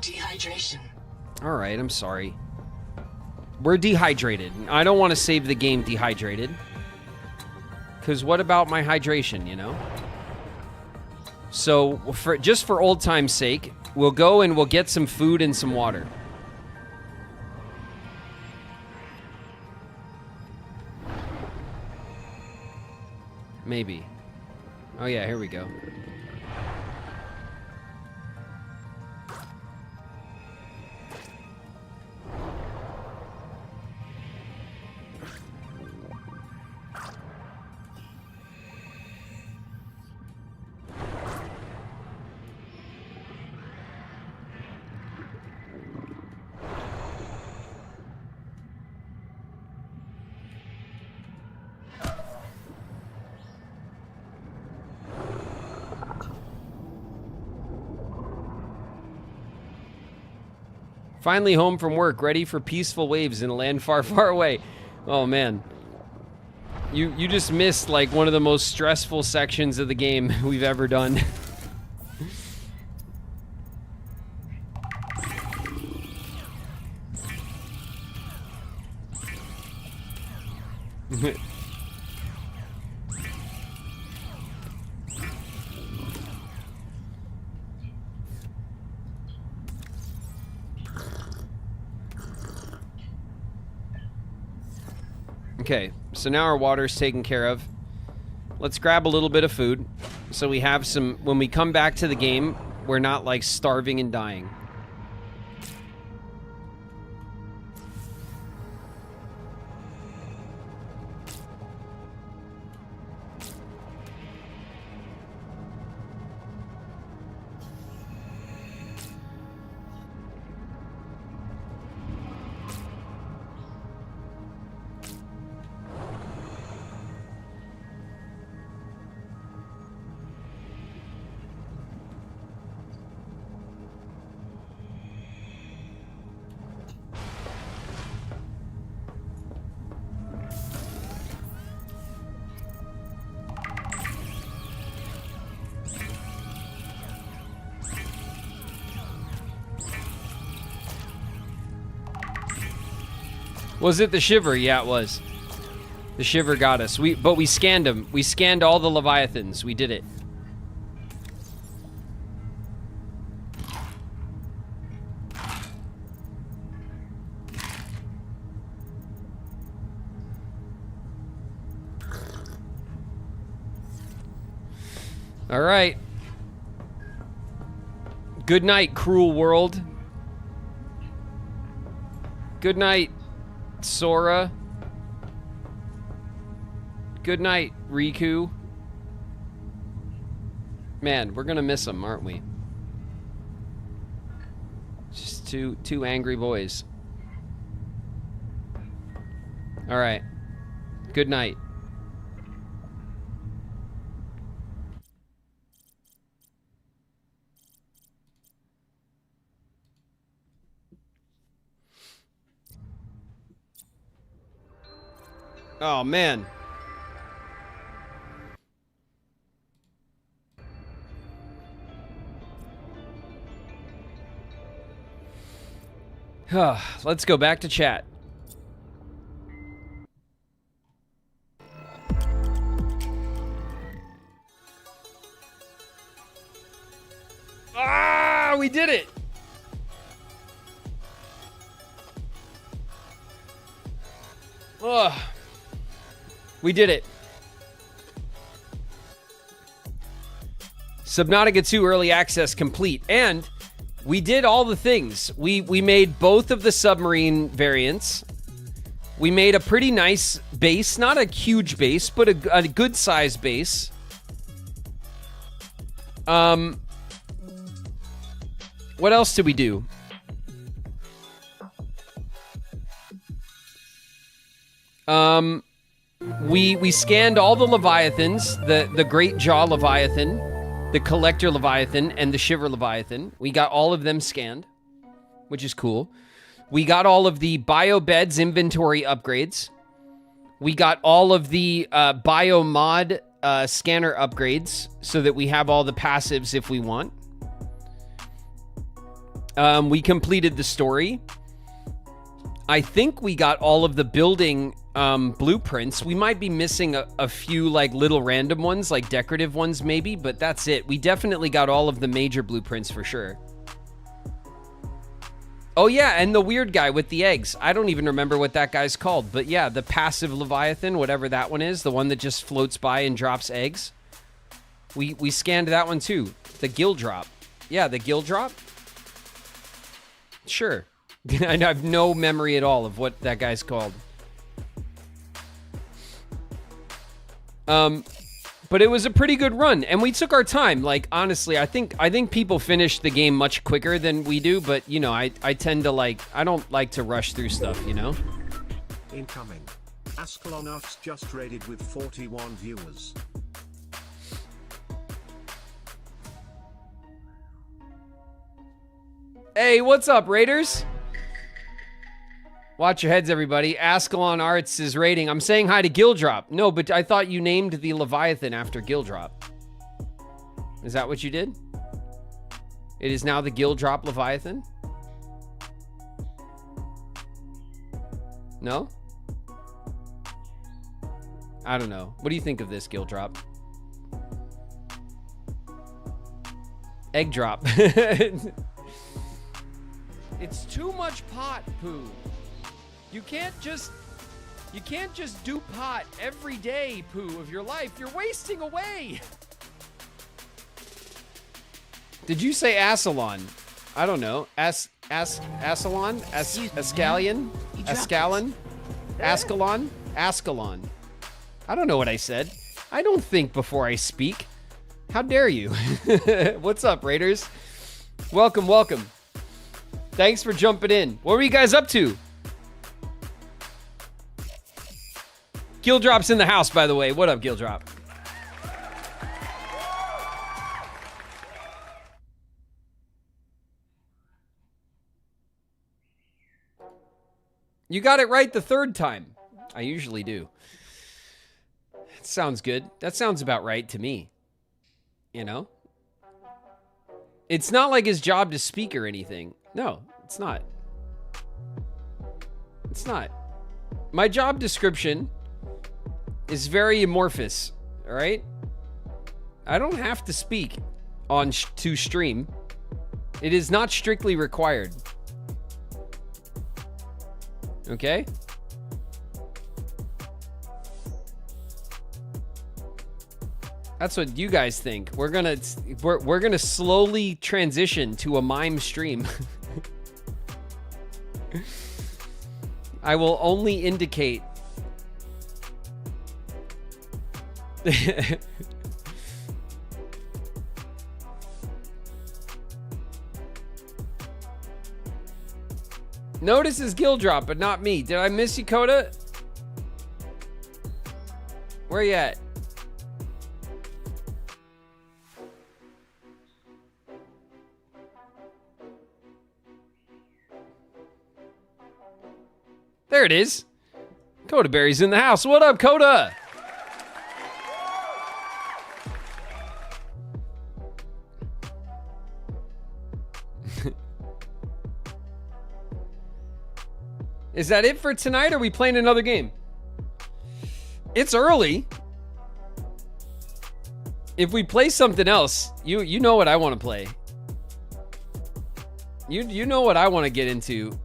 Dehydration. All right, I'm sorry. We're dehydrated. I don't want to save the game dehydrated. Because what about my hydration, you know? So, just for old time's sake, we'll go and we'll get some food and some water. Maybe. Oh yeah, here we go. Finally home from work, ready for peaceful waves in a land far, far away. Oh, man. You just missed, like, one of the most stressful sections of the game we've ever done. Okay, so now our water's taken care of. Let's grab a little bit of food so we have some... When we come back to the game, we're not, like, starving and dying. Was it the Shiver? Yeah, it was. The Shiver got us. But we scanned him. We scanned all the Leviathans. We did it. All right. Good night, cruel world. Good night, Sora. Good night, Riku. Man, we're gonna miss them, aren't we? Just two angry boys. All right. Good night. Oh, man. Let's go back to chat. Ah, we did it. Ugh. We did it. Subnautica 2 early access complete. And we did all the things. We made both of the submarine variants. We made a pretty nice base. Not a huge base, but a good size base. What else did we do? We scanned all the Leviathans, the Great Jaw Leviathan, the Collector Leviathan, and the Shiver Leviathan. We got all of them scanned, which is cool. We got all of the Biobeds inventory upgrades. We got all of the Biomod scanner upgrades so that we have all the passives if we want. We completed the story. I think we got all of the building blueprints. We might be missing a few like little random ones, like decorative ones maybe, but that's it. We definitely got all of the major blueprints for sure. Oh yeah, and the weird guy with the eggs. I don't even remember what that guy's called, but yeah, the passive Leviathan, whatever that one is, the one that just floats by and drops eggs. We scanned that one too. The gill drop. Yeah, the gill drop. Sure. I have no memory at all of what that guy's called. But it was a pretty good run, and we took our time. Like, honestly, I think people finish the game much quicker than we do, but, you know, I tend to, like, I don't like to rush through stuff, you know? Incoming. Ascalonauts just raided with 41 viewers. Hey, what's up, Raiders? Watch your heads, everybody. Ascalon Arts is rating. I'm saying hi to Gildrop. No, but I thought you named the Leviathan after Gildrop. Is that what you did? It is now the Gildrop Leviathan? No? I don't know. What do you think of this, Gildrop? Egg drop. It's too much pot, Pooh. You can't just do pot every day, Pooh, of your life. You're wasting away. Did you say Ascalon? I don't know. Ascalon? Ascalon? Ascalon? Ascalon? Ascalon. I don't know what I said. I don't think before I speak. How dare you? What's up, Raiders? Welcome, welcome. Thanks for jumping in. What were you guys up to? Gildrop's in the house, by the way. What up, Gildrop? You got it right the third time. I usually do. That sounds good. That sounds about right to me. You know? It's not like his job to speak or anything. No, it's not. It's not. My job description is very amorphous, all right? I don't have to speak on to stream. It is not strictly required. Okay? That's what you guys think. We're gonna slowly transition to a mime stream. I will only indicate Notice is Gildrop, but not me. Did I miss you, Coda? Where you at? There it is. Coda Berry's in the house. What up, Coda? Is that it for tonight? Or are we playing another game? It's early. If we play something else, you know what I want to play. You know what I want to get into.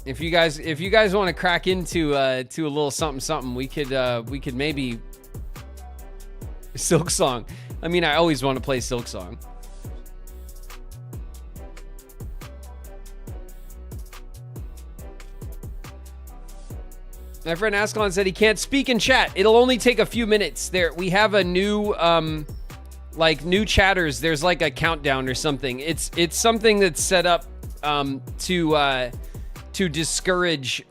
If you guys want to crack into to a little something, we could maybe Silk Song. I mean, I always want to play Silk Song. My friend Ascalon said he can't speak in chat. It'll only take a few minutes. There, we have a new, new chatters. There's like a countdown or something. It's something that's set up to discourage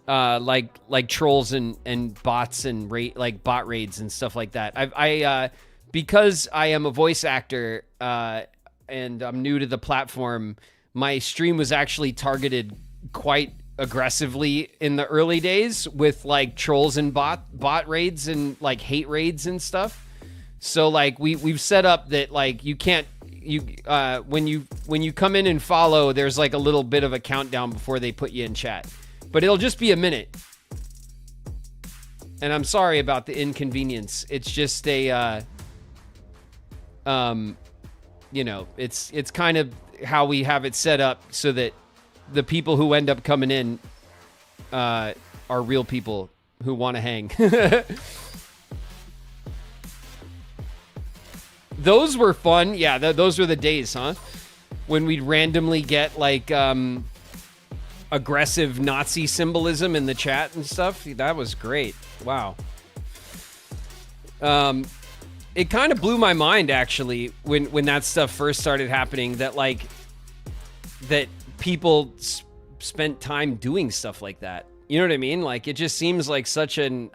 like trolls and bots and bot raids and stuff like that. I because I am a voice actor and I'm new to the platform, my stream was actually targeted quite aggressively in the early days with like trolls and bot raids and like hate raids and stuff. So like we've set up that like you can't when you come in and follow, there's like a little bit of a countdown before they put you in chat, but it'll just be a minute. And I'm sorry about the inconvenience. It's just a it's kind of how we have it set up so that the people who end up coming in are real people who want to hang. Those were fun. Yeah, those were the days, huh? When we'd randomly get like aggressive Nazi symbolism in the chat and stuff. That was great. Wow. It kind of blew my mind actually when that stuff first started happening, that people spent time doing stuff like that. You know what I mean? Like, it just seems like such an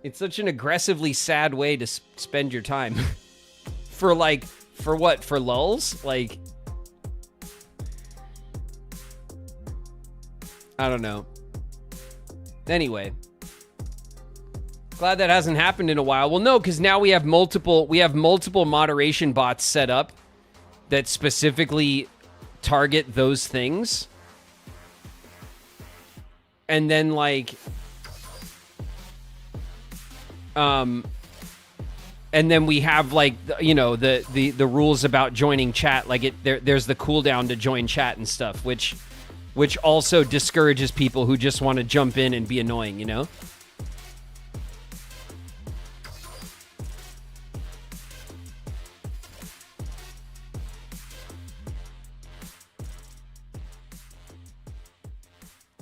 it's such an aggressively sad way to spend your time. For what? For lulz? Like, I don't know. Anyway. Glad that hasn't happened in a while. Well, no, because now we have multiple moderation bots set up that specifically target those things. And then like and then we have like you know the rules about joining chat, like there's the cooldown to join chat and stuff, which also discourages people who just want to jump in and be annoying, you know?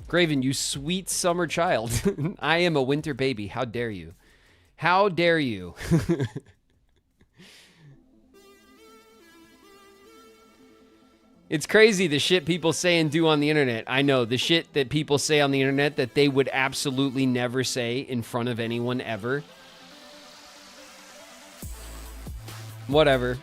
Graven, you sweet summer child. I am a winter baby. How dare you? How dare you? It's crazy the shit people say and do on the internet. I know, the shit that people say on the internet that they would absolutely never say in front of anyone ever. Whatever.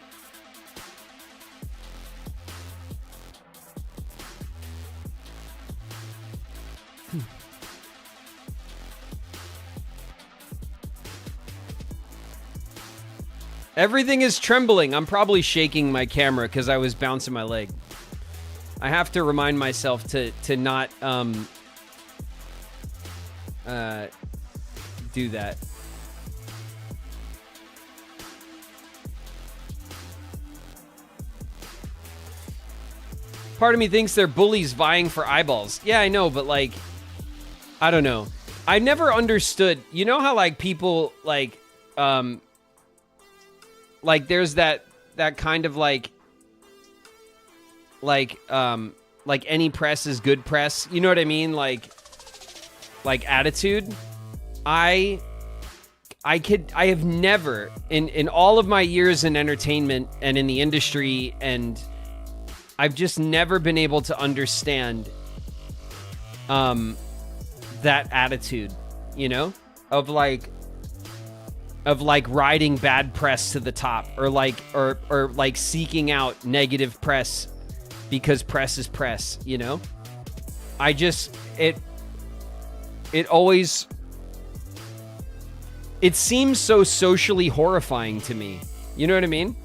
Everything is trembling. I'm probably shaking my camera because I was bouncing my leg. I have to remind myself to not do that. Part of me thinks they're bullies vying for eyeballs. Yeah, I know, but like, I don't know. I never understood. You know how like people like there's that kind of like any press is good press. You know what I mean? Like attitude. I have never in all of my years in entertainment and in the industry, and I've just never been able to understand that attitude, you know, of like riding bad press to the top, or like seeking out negative press because press is press, you know? I just it seems so socially horrifying to me. You know what I mean?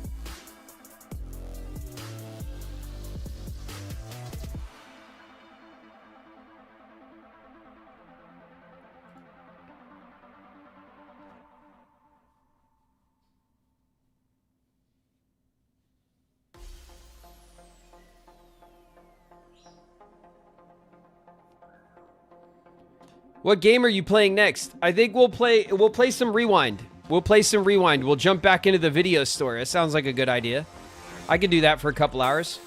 What game are you playing next? I think we'll play some Rewind. We'll play some Rewind. We'll jump back into the video store. It sounds like a good idea. I could do that for a couple hours.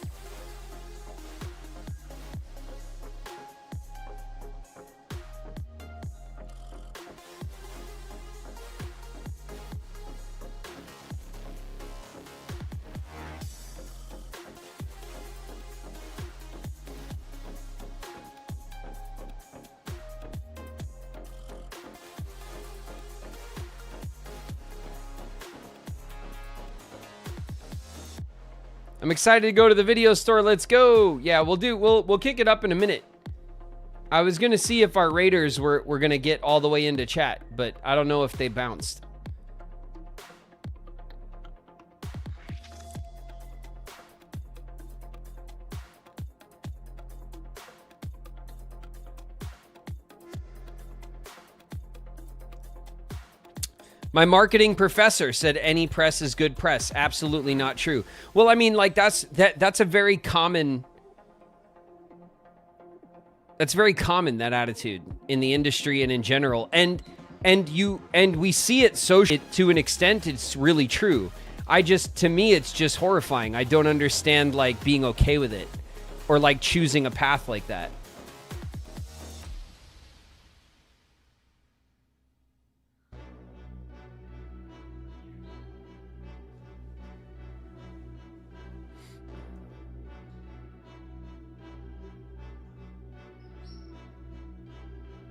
I'm excited to go to the video store. Let's go. Yeah, we'll kick it up in a minute. I was going to see if our raiders were going to get all the way into chat, but I don't know if they bounced. My marketing professor said any press is good press. Absolutely not true. Well, I mean, like that's a very common. That's very common, that attitude in the industry and in general. And we see it socially to an extent. It's really true. To me, it's just horrifying. I don't understand like being okay with it, or like choosing a path like that.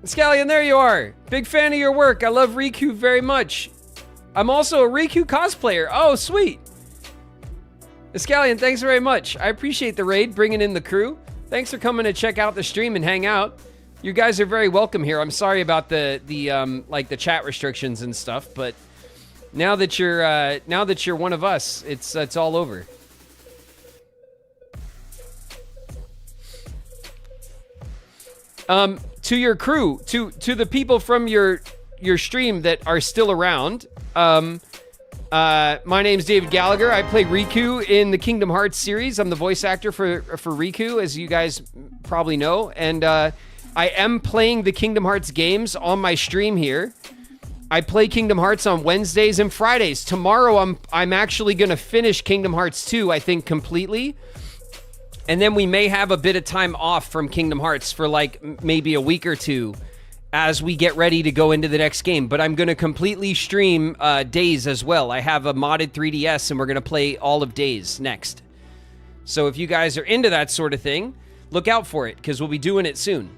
Scallion, there you are. Big fan of your work. I love Riku very much. I'm also a Riku cosplayer. Oh, sweet. Scallion, thanks very much. I appreciate the raid, bringing in the crew. Thanks for coming to check out the stream and hang out. You guys are very welcome here. I'm sorry about the like the chat restrictions and stuff, but now that you're one of us, it's all over. To your crew, to the people from your stream that are still around. My name's David Gallagher. I play Riku in the Kingdom Hearts series. I'm the voice actor for Riku, as you guys probably know, and I am playing the Kingdom Hearts games on my stream here. I play Kingdom Hearts on Wednesdays and Fridays. Tomorrow, I'm actually going to finish Kingdom Hearts 2, I think, completely. And then we may have a bit of time off from Kingdom Hearts for like maybe a week or two as we get ready to go into the next game. But I'm going to completely stream Days as well. I have a modded 3DS, and we're going to play all of Days next. So if you guys are into that sort of thing, look out for it, because we'll be doing it soon.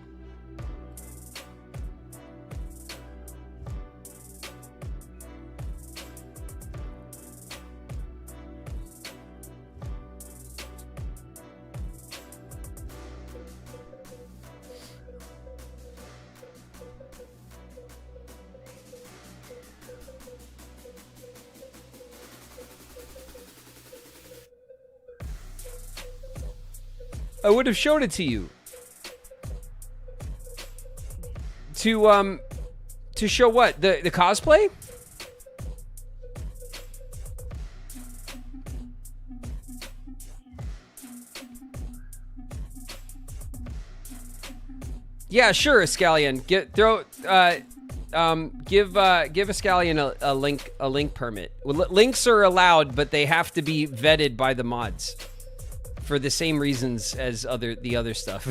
I would have showed it to you. To show what? The cosplay? Yeah, sure, Escallion. Give Escallion a link permit. Well, links are allowed, but they have to be vetted by the mods. For the same reasons as the other stuff.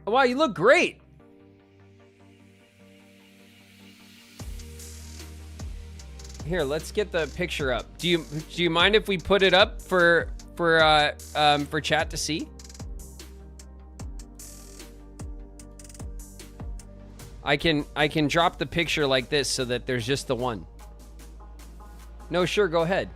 Wow, you look great. Here, let's get the picture up. Do you mind if we put it up for chat to see? I can drop the picture like this so that there's just the one. No, sure, go ahead.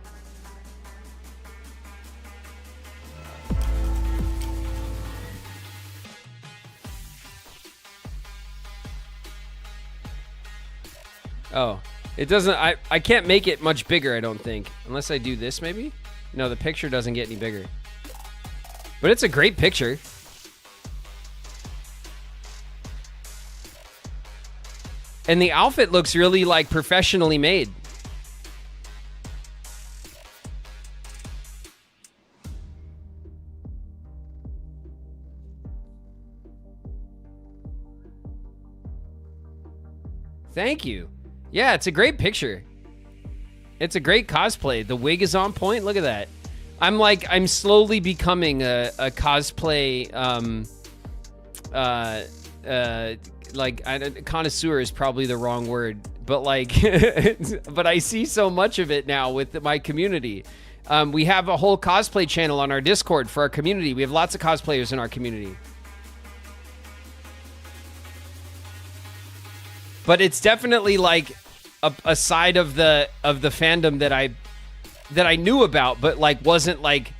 Oh. It doesn't, I can't make it much bigger, I don't think. Unless I do this, maybe? No, the picture doesn't get any bigger. But it's a great picture. And the outfit looks really, like, professionally made. Thank you. Yeah, it's a great picture. It's a great cosplay. The wig is on point. Look at that. I'm slowly becoming a cosplay, connoisseur is probably the wrong word, but like, but I see so much of it now with my community. We have a whole cosplay channel on our Discord for our community. We have lots of cosplayers in our community. But it's definitely like a side of the fandom that I knew about, but like wasn't like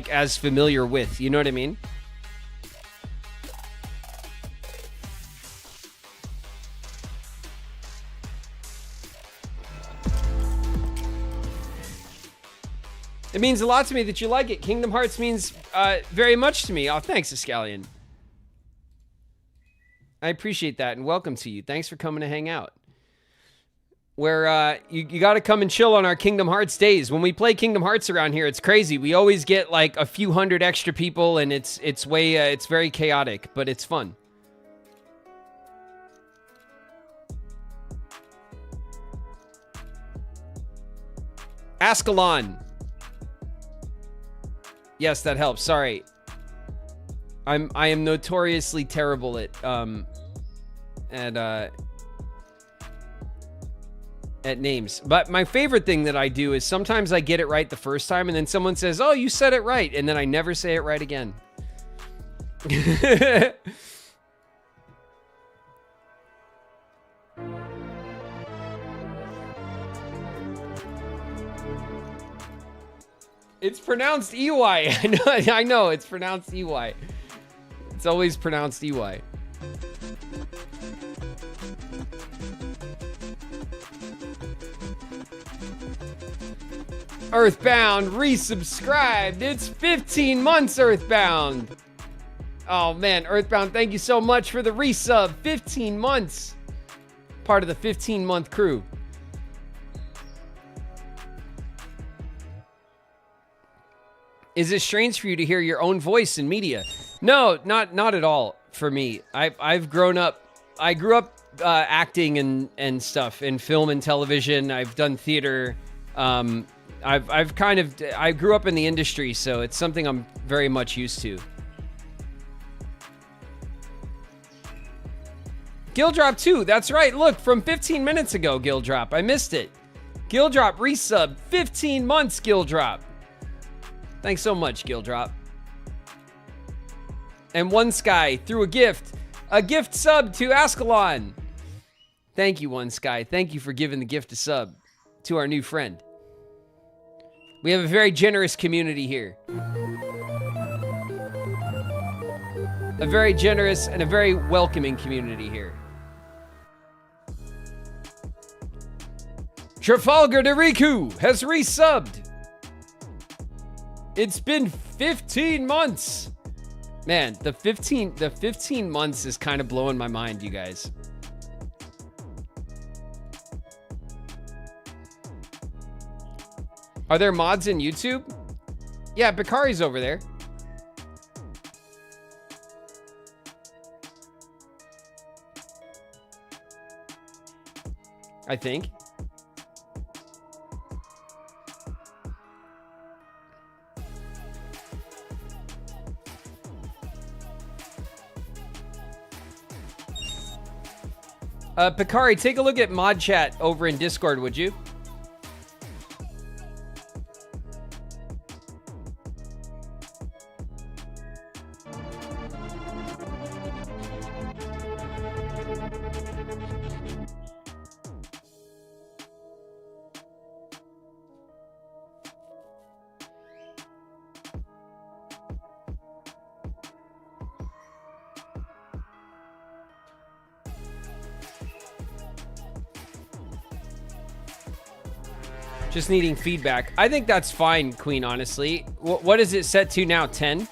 as familiar with. You know what I mean? It means a lot to me that you like it. Kingdom Hearts means very much to me. Oh, thanks, Escallion. I appreciate that, and welcome to you. Thanks for coming to hang out. Where you got to come and chill on our Kingdom Hearts days. When we play Kingdom Hearts around here, it's crazy. We always get like a few hundred extra people, and it's very chaotic, but it's fun. Ascalon. Yes, that helps. Sorry. I am notoriously terrible at names. But my favorite thing that I do is sometimes I get it right the first time, and then someone says, "Oh, you said it right," and then I never say it right again. It's pronounced EY. I know, it's pronounced EY. It's always pronounced EY. Earthbound resubscribed. It's 15 months, Earthbound. Oh man, Earthbound, thank you so much for the resub. 15 months. Part of the 15-month crew. Is it strange for you to hear your own voice in media? No, not at all for me. I've grown up. I grew up acting and stuff in film and television. I've done theater. I grew up in the industry, so it's something I'm very much used to. Gildrop 2, that's right. Look, from 15 minutes ago, Gildrop. I missed it. Gildrop resub, 15 months, Gildrop. Thanks so much, Gildrop. And One Sky threw a gift sub to Ascalon. Thank you, One Sky. Thank you for giving the gift of sub to our new friend. We have a very generous community here. A very generous and a very welcoming community here. Trafalgar de Riku has resubbed. It's been 15 months. Man, the 15 months is kind of blowing my mind, you guys. Are there mods in YouTube? Yeah, Bakari's over there. I think. Bakari, take a look at mod chat over in Discord, would you? Just needing feedback. I think that's fine, Queen, honestly. What is it set to now? 10?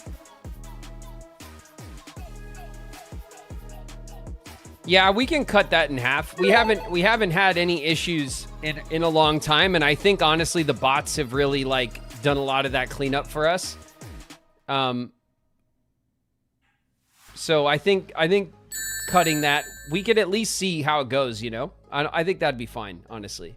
Yeah, we can cut that in half. We haven't had any issues in a long time, and I think honestly the bots have really like done a lot of that cleanup for us. So I think cutting that, we could at least see how it goes, you know? I think that'd be fine, honestly.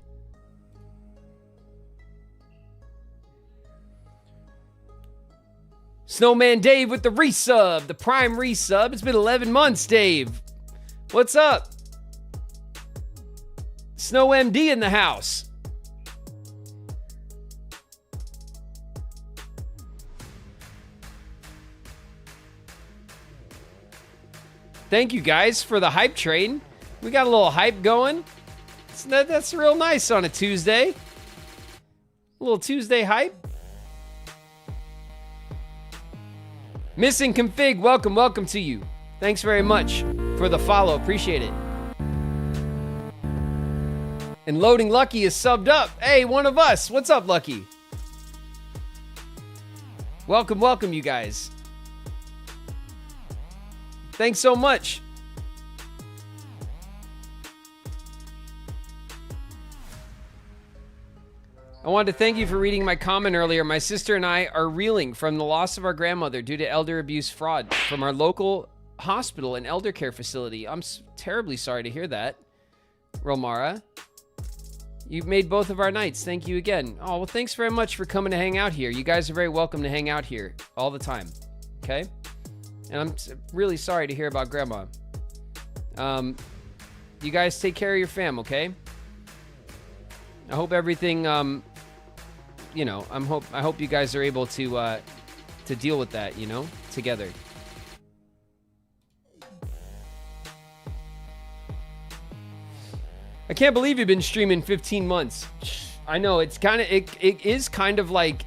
Snowman Dave with the resub, the prime resub. It's been 11 months, Dave. What's up? Snow MD in the house. Thank you guys for the hype train. We got a little hype going. That's real nice on a Tuesday. A little Tuesday hype. Missing Config, welcome to you. Thanks very much for the follow, appreciate it. And Loading Lucky is subbed up. Hey, one of us. What's up, Lucky? Welcome, you guys. Thanks so much. I wanted to thank you for reading my comment earlier. My sister and I are reeling from the loss of our grandmother due to elder abuse fraud from our local hospital and elder care facility. I'm terribly sorry to hear that, Romara. You've made both of our nights. Thank you again. Oh, well, thanks very much for coming to hang out here. You guys are very welcome to hang out here all the time, okay? And I'm really sorry to hear about Grandma. You guys take care of your fam, okay? I hope everything, you know, I hope you guys are able to deal with that, you know, together. can't believe you've been streaming 15 months. I know, it's kind of, it is kind of like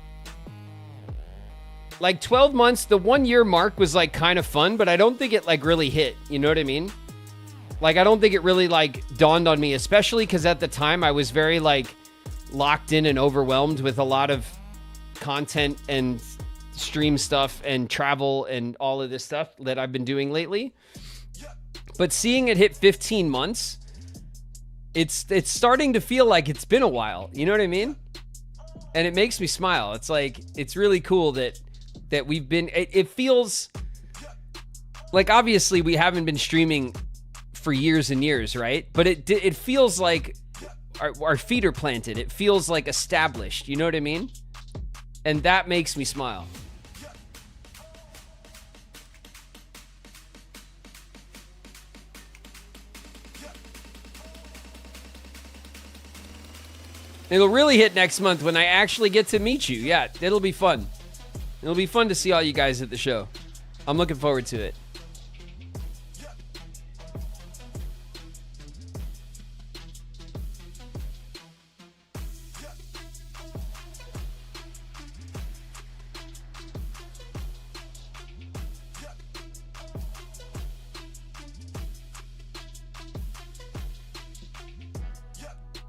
12 months. The 1 year mark was like kind of fun, but I don't think it like really hit. You know what I mean? Like, I don't think it really like dawned on me, especially because at the time I was very like locked in and overwhelmed with a lot of content and stream stuff and travel and all of this stuff that I've been doing lately. But seeing it hit 15 months, it's starting to feel like it's been a while. You know what I mean? And it makes me smile. It's like, it's really cool that we've been, it feels like, obviously we haven't been streaming for years and years, right? But it feels like our feet are planted. It feels like established. You know what I mean? And that makes me smile. It'll really hit next month when I actually get to meet you. Yeah, it'll be fun. It'll be fun to see all you guys at the show. I'm looking forward to it.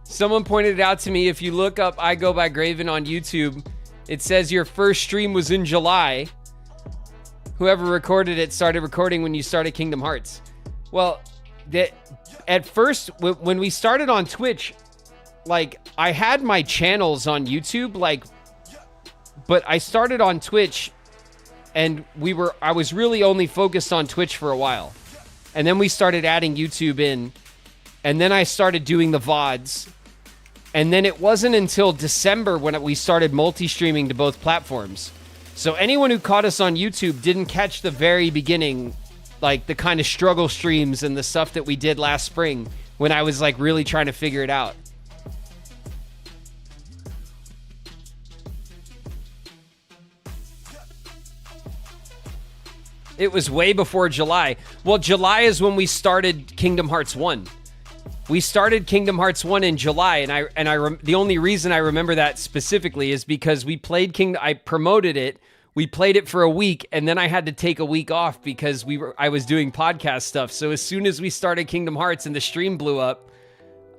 Someone pointed it out to me. If you look up I Go by Graven on YouTube, it says your first stream was in July. Whoever recorded it started recording when you started Kingdom Hearts. Well, at first, when we started on Twitch, like, I had my channels on YouTube, like, but I started on Twitch and I was really only focused on Twitch for a while. And then we started adding YouTube in, and then I started doing the VODs. And then it wasn't until December when we started multi-streaming to both platforms. So anyone who caught us on YouTube didn't catch the very beginning, like the kind of struggle streams and the stuff that we did last spring when I was like really trying to figure it out. It was way before July. Well, July is when we started Kingdom Hearts 1. We started Kingdom Hearts 1 in July, and the only reason I remember that specifically is because we played I promoted it, we played it for a week, and then I had to take a week off because I was doing podcast stuff. So as soon as we started Kingdom Hearts and the stream blew up,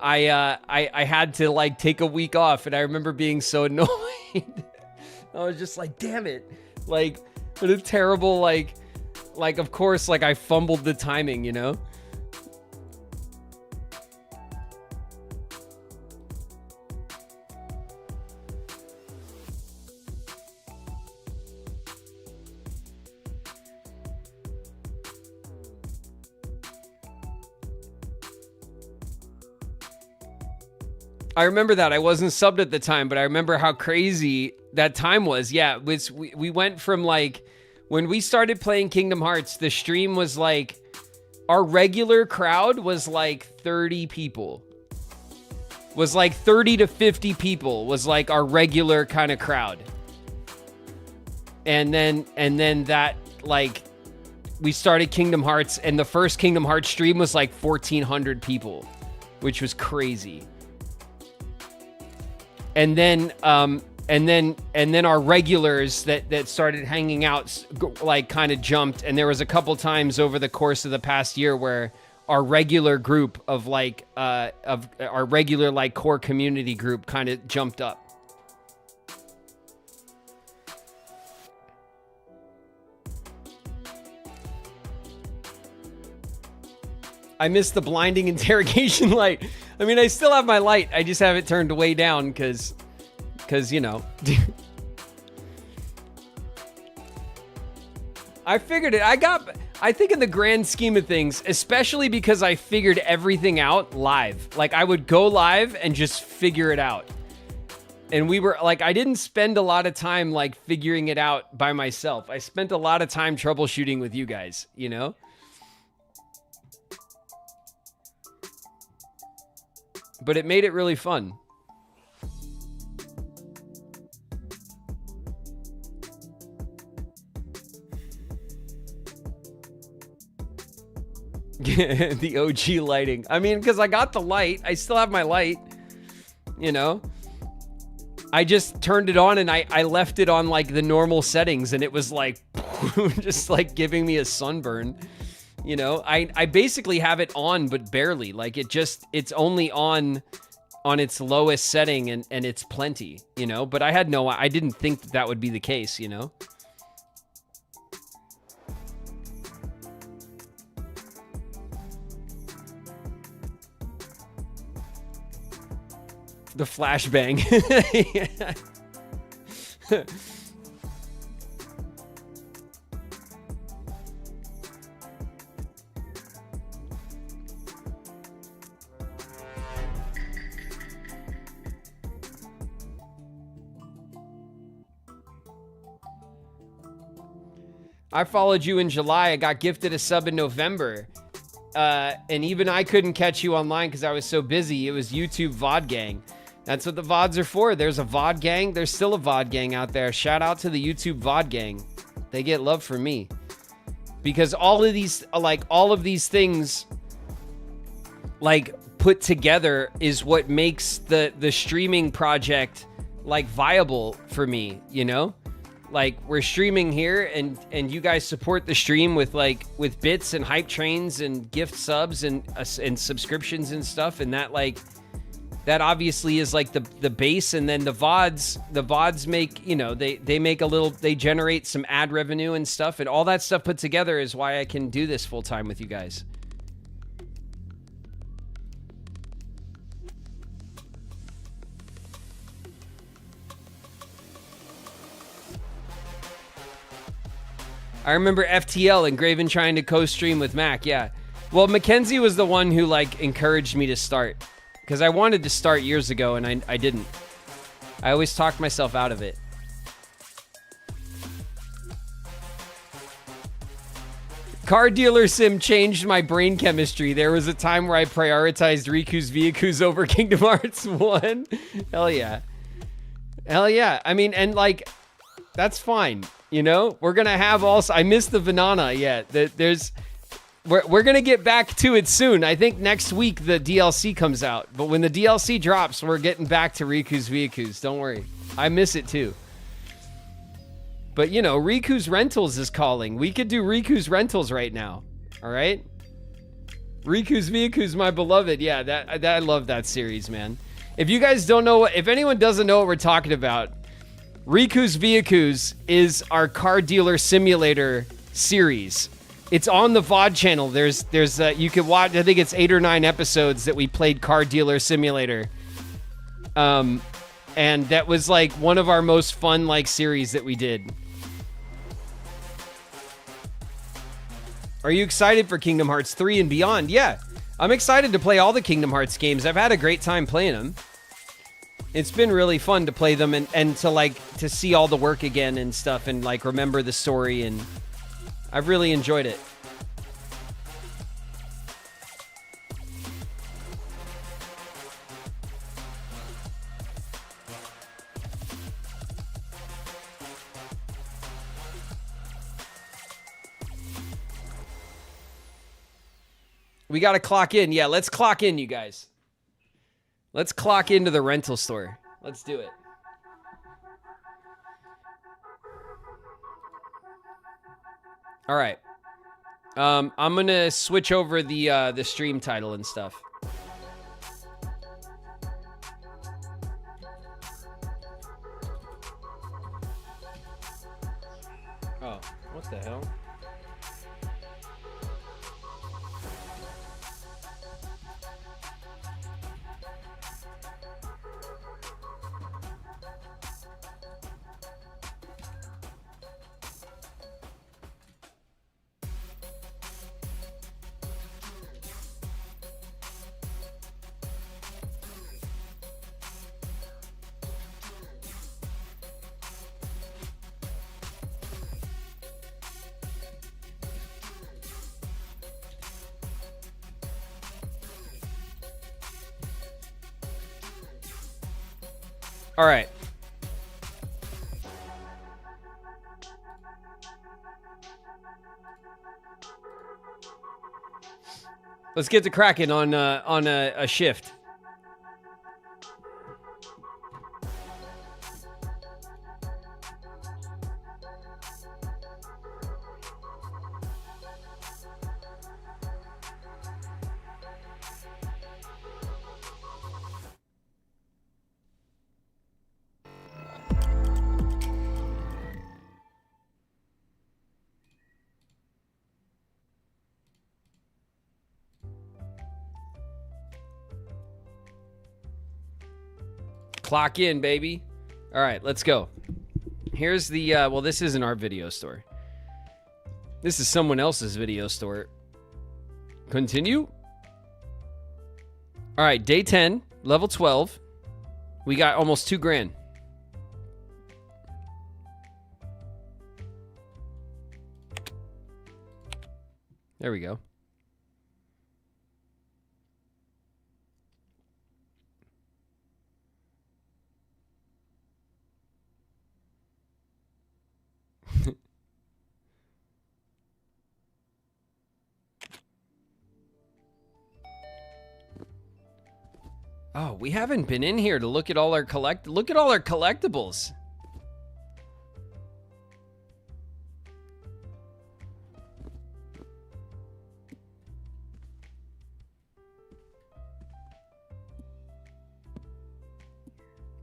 I had to like take a week off, and I remember being so annoyed. I was just like, damn it. Like, what a terrible, like of course, like I fumbled the timing, you know? I remember that. I wasn't subbed at the time, but I remember how crazy that time was. Yeah, we went from like, when we started playing Kingdom Hearts, the stream was like, our regular crowd was like 30 people. Was like 30 to 50 people was like our regular kind of crowd. And then that, like, we started Kingdom Hearts, and the first Kingdom Hearts stream was like 1,400 people, which was crazy. And then our regulars that started hanging out, like, kind of jumped. And there was a couple times over the course of the past year where our regular group of like, of our regular like core community group kind of jumped up. I missed the blinding interrogation light. I mean, I still have my light. I just have it turned way down because, you know. I figured it. I think in the grand scheme of things, especially because I figured everything out live. Like, I would go live and just figure it out. And we were, like, I didn't spend a lot of time, like, figuring it out by myself. I spent a lot of time troubleshooting with you guys, you know? But it made it really fun. The OG lighting. I mean, because I got the light. I still have my light. You know? I just turned it on and I left it on like the normal settings and it was like just like giving me a sunburn. You know, I basically have it on but barely. Like it's only on its lowest setting and it's plenty, you know, but I didn't think that would be the case, you know. The flashbang. I followed you in July. I got gifted a sub in November. And even I couldn't catch you online because I was so busy. It was YouTube VOD Gang. That's what the VODs are for. There's a VOD gang. There's still a VOD gang out there. Shout out to the YouTube VOD gang. They get love from me. Because all of these things, like, put together is what makes the streaming project, like, viable for me, you know? Like, we're streaming here and you guys support the stream with bits and hype trains and gift subs and subscriptions and stuff. And that obviously is like the base. And then the VODs make, you know, they generate some ad revenue and stuff, and all that stuff put together is why I can do this full time with you guys. I remember FTL and Graven trying to co-stream with Mac. Yeah. Well, Mackenzie was the one who encouraged me to start, because I wanted to start years ago and I didn't. I always talked myself out of it. Car Dealer Sim changed my brain chemistry. There was a time where I prioritized Riku's Vehicles over Kingdom Hearts 1. Hell yeah. Hell yeah. I mean, and that's fine. You know, we're going to have also, I missed the Vanana yet. We're going to get back to it soon. I think next week the DLC comes out. But when the DLC drops, we're getting back to Riku's Vehicles. Don't worry. I miss it too. But, you know, Riku's Rentals is calling. We could do Riku's Rentals right now. All right? Riku's Vehicles, my beloved. Yeah, I love that series, man. If you guys don't know, if anyone doesn't know what we're talking about, Riku's Vehicles is our car dealer simulator series. It's on the VOD channel. There's you can watch, I think it's 8 or 9 episodes that we played car dealer simulator. And that was one of our most fun series that we did. Are you excited for Kingdom Hearts 3 and beyond? Yeah, I'm excited to play all the Kingdom Hearts games. I've had a great time playing them. It's been really fun to play them and to see all the work again and stuff and remember the story, and I've really enjoyed it. We got to clock in. Yeah, let's clock in, you guys. Let's clock into the rental store. Let's do it. All right. I'm going to switch over the stream title and stuff. Oh, what the hell? All right. Let's get to cracking on a shift. Clock in, baby. All right, let's go. Here's the, well, this isn't our video store. This is someone else's video store. Continue. All right, day 10, level 12. We got almost 2 grand. There we go. Oh, we haven't been in here to look at all our collectibles.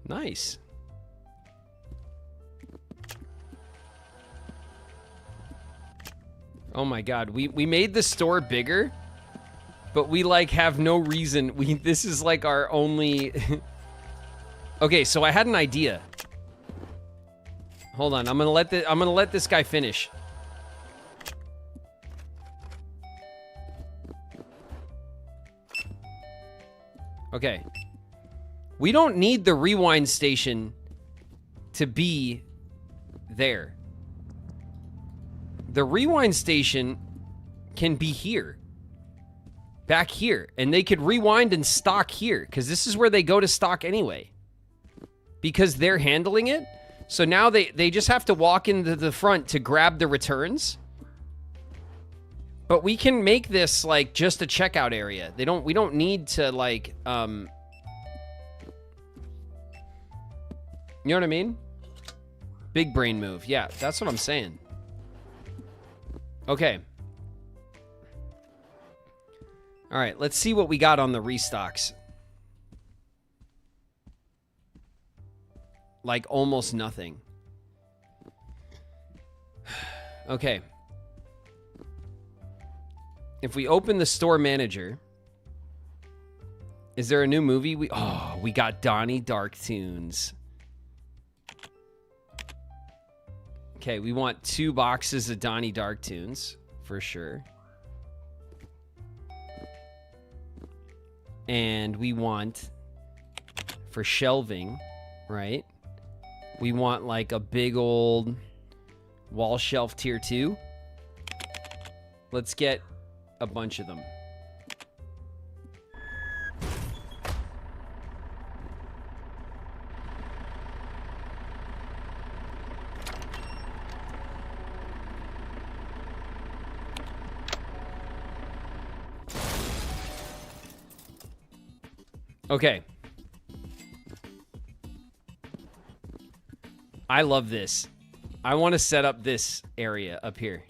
Nice. Oh my god, we made the store bigger, but we like have no reason. This is like our only Okay, so I had an idea. Hold on, I'm gonna let this guy finish. Okay. We don't need the rewind station to be there. The rewind station can be here. Back here. And they could rewind and stock here, because this is where they go to stock anyway. Because they're handling it. So now they just have to walk into the front to grab the returns. But we can make this like just a checkout area. We don't need to like you know what I mean? Big brain move. Yeah, that's what I'm saying. Okay. All right, let's see what we got on the restocks. Like almost nothing. Okay. If we open the store manager, is there a new movie? We got Donnie Darktoons. Okay, we want 2 boxes of Donnie Darktoons for sure. And we want, for shelving, right? We want like a big old wall shelf tier 2. Let's get a bunch of them. Okay. I love this. I want to set up this area up here.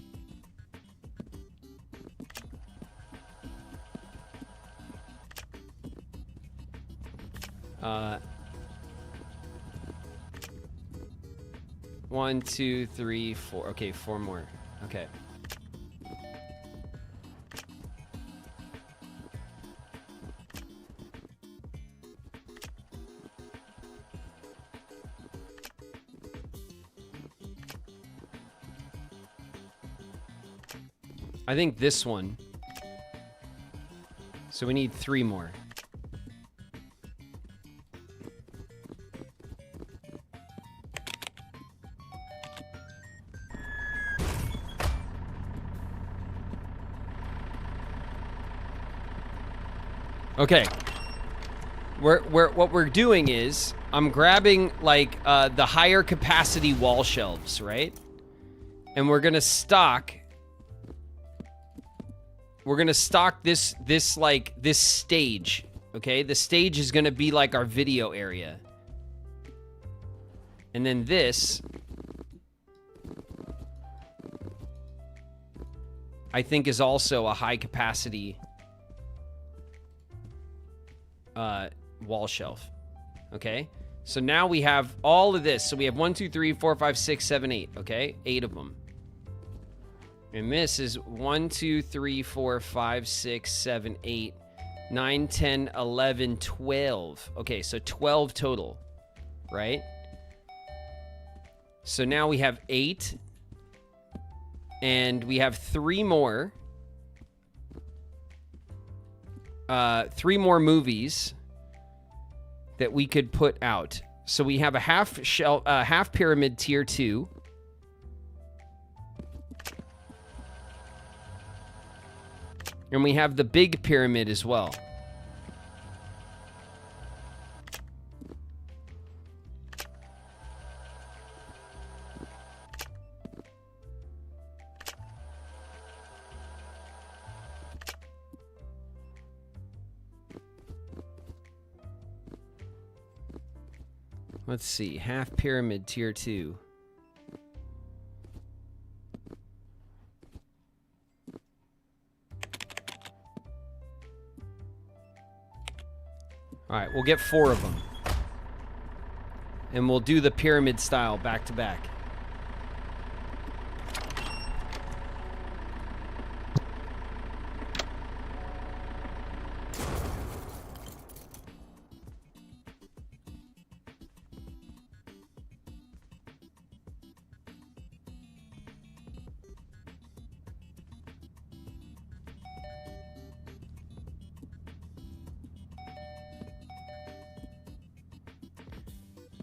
One, 2, 3, 4. Okay, 4 more. Okay. I think this one. So we need 3 more. Okay. What we're doing is I'm grabbing like the higher capacity wall shelves, right? And we're gonna stock we're gonna stock this stage. Okay, the stage is gonna be like our video area, and then this, I think, is also a high capacity wall shelf. Okay, so now we have all of this. So we have 1, 2, 3, 4, 5, 6, 7, 8. Okay, 8 of them. And this is 1, 2, 3, 4, 5, 6, 7, 8, 9, 10, 11, 12. Okay, so 12 total, right? So now we have 8. And we have 3 more. 3 more movies that we could put out. So we have a half pyramid tier 2. And we have the big pyramid as well. Let's see, half pyramid tier 2. All right, we'll get 4 of them. And we'll do the pyramid style back to back.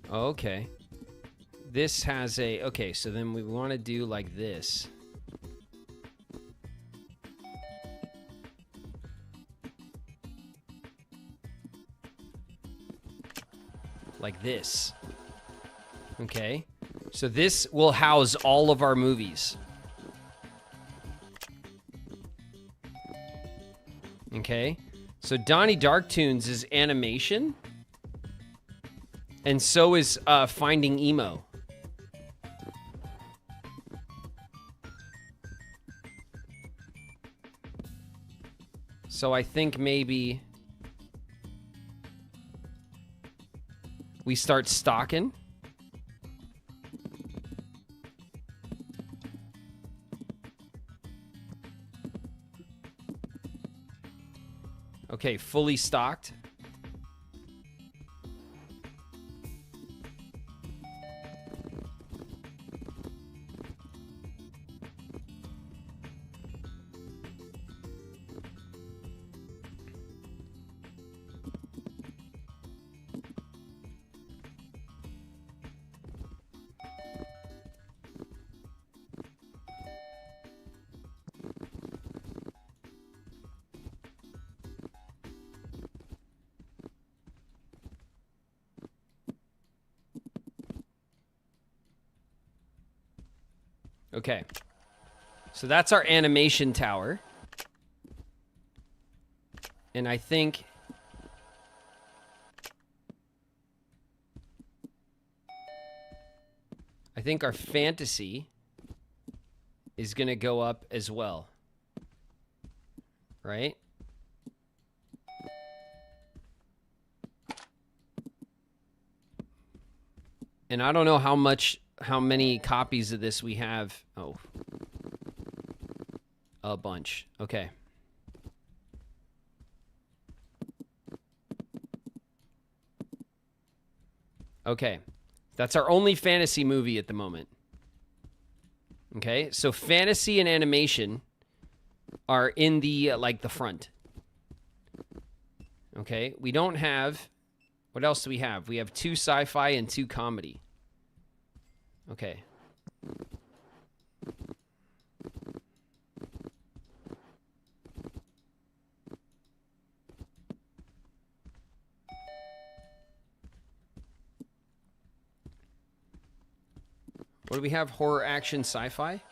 Okay. This has a... Okay, so then we want to do like this. Like this. Okay. So this will house all of our movies. Okay. So Donnie Darktoons is animation. And so is Finding Emo. So I think maybe we start stocking. Okay, fully stocked. Okay, so that's our animation tower. And I think our fantasy is going to go up as well. Right? And I don't know how many copies of this we have. Oh. A bunch. Okay. Okay. That's our only fantasy movie at the moment. Okay? So fantasy and animation are in the like the front. Okay? We don't have... What else do we have? We have 2 sci-fi and 2 comedy. Okay. What do we have? Horror, action, sci-fi?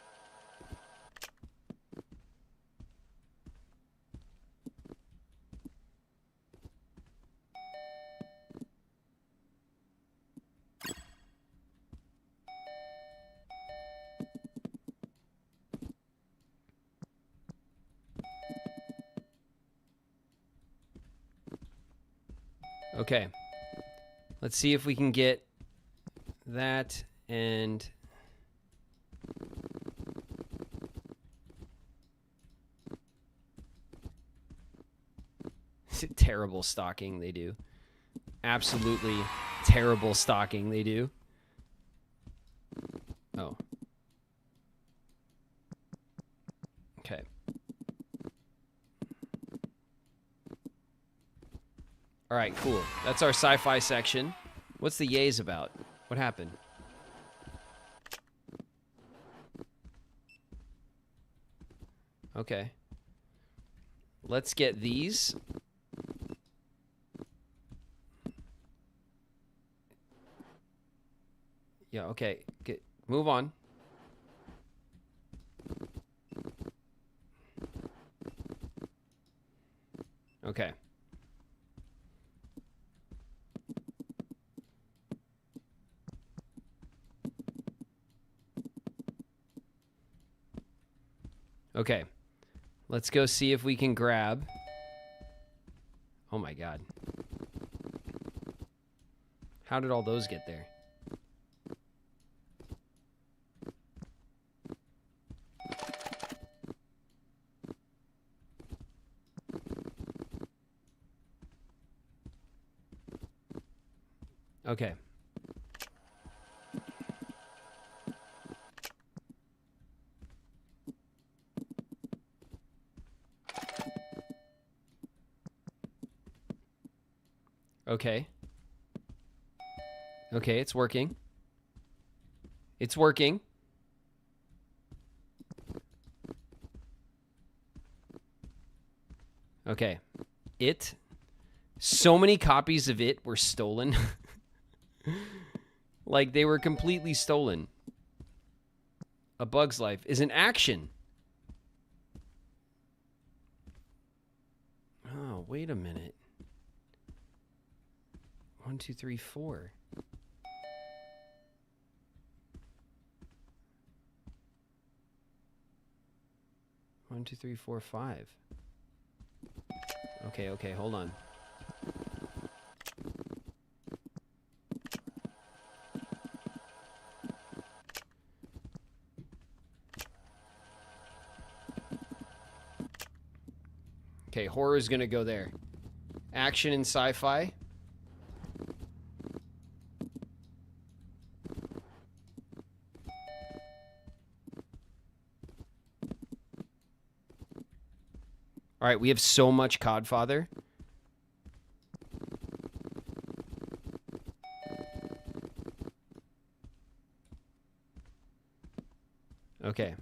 Okay. Let's see if we can get that and... Terrible stalking they do. Absolutely terrible stalking they do. Oh. Okay. All right, cool. That's our sci-fi section. What's the yays about? What happened? Okay. Let's get these. Yeah, okay. Move on. Okay. Okay. Let's go see if we can grab... Oh my god. How did all those get there? Okay. Okay. Okay, it's working. It's working. Okay. It. So many copies of it were stolen. Like, they were completely stolen. A Bug's Life is an action. Oh, wait a minute. 1, 2, 3, 4. One, two, three, four, 5. Okay, okay, hold on. Okay, horror is gonna go there. Action and sci-fi. All right, we have so much Codfather. Okay.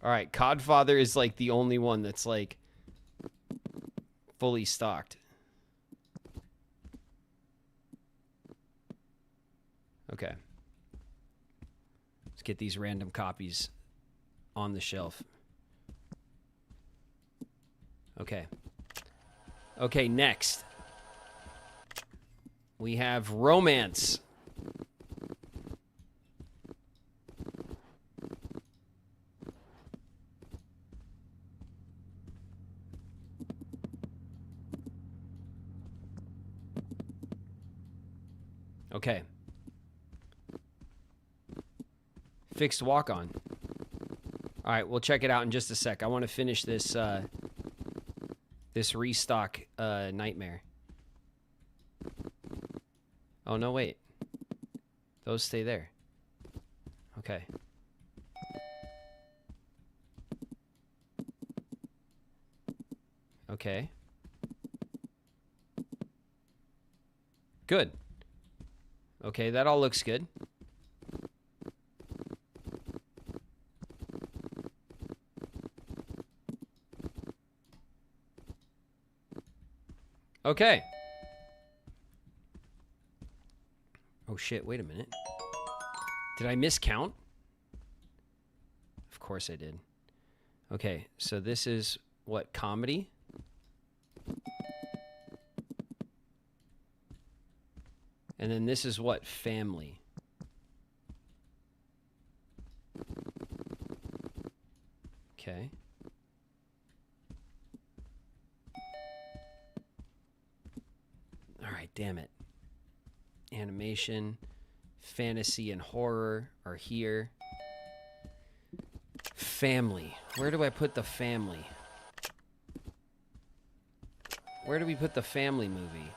All right, Codfather is like the only one that's like fully stocked. Okay. Let's get these random copies on the shelf. Okay. Okay, next. We have romance. Okay. Fixed walk-on. All right, we'll check it out in just a sec. I want to finish this this restock nightmare. Oh, no, wait. Those stay there. Okay. Okay. Good. Okay, that all looks good. Okay. Oh shit, wait a minute. Did I miscount? Of course I did. Okay, so this is what, comedy? And then this is what, family? Okay. All right, damn it. Animation, fantasy, and horror are here. Family. Where do I put the family? Where do we put the family movie?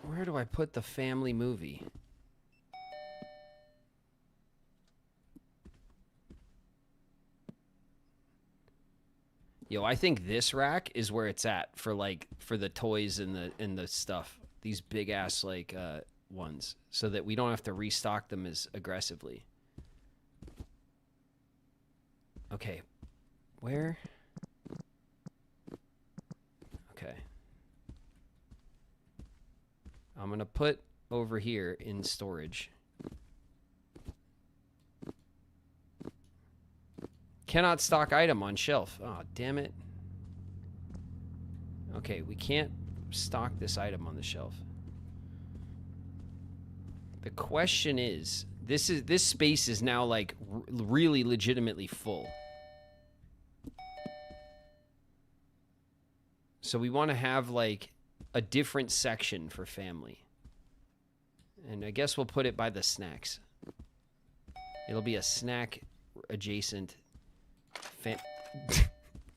Where do I put the family movie? Yo, I think this rack is where it's at for the toys and the stuff. These big ass ones, so that we don't have to restock them as aggressively. Okay. Where? Okay. I'm going to put over here in storage. Cannot stock item on shelf. Oh, damn it. Okay, we can't stock this item on the shelf. The question is, this space is now like really legitimately full. So we want to have like a different section for family. And I guess we'll put it by the snacks. It'll be a snack adjacent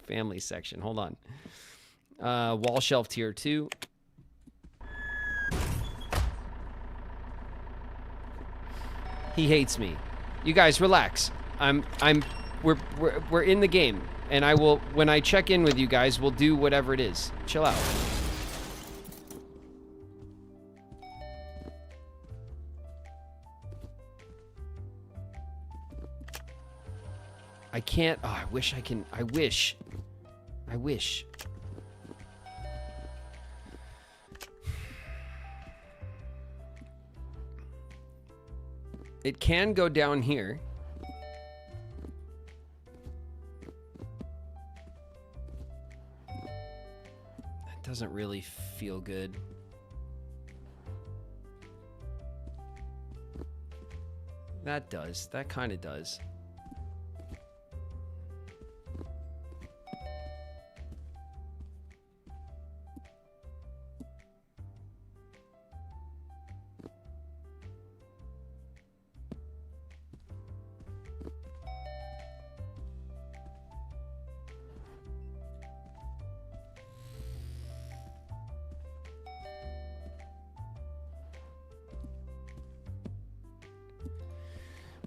family section. Hold on. Wall shelf tier 2. He hates me. You guys relax. We're in the game, and I will, when I check in with you guys, we'll do whatever it is. Chill out. I can't. Oh, I wish I can. I wish. It can go down here. That doesn't really feel good. That does. That kind of does.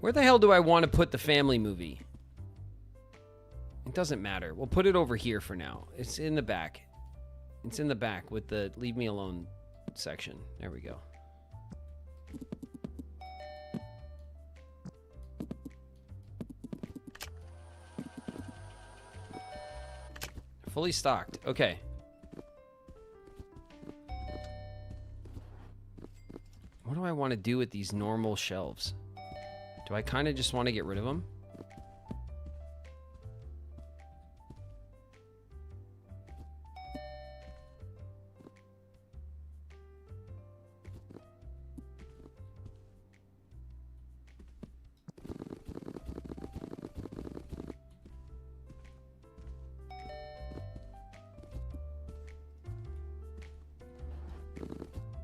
Where the hell do I want to put the family movie? It doesn't matter. We'll put it over here for now. It's in the back. It's in the back with the leave me alone section. There we go. Fully stocked. Okay. What do I want to do with these normal shelves? Do I kind of just want to get rid of them?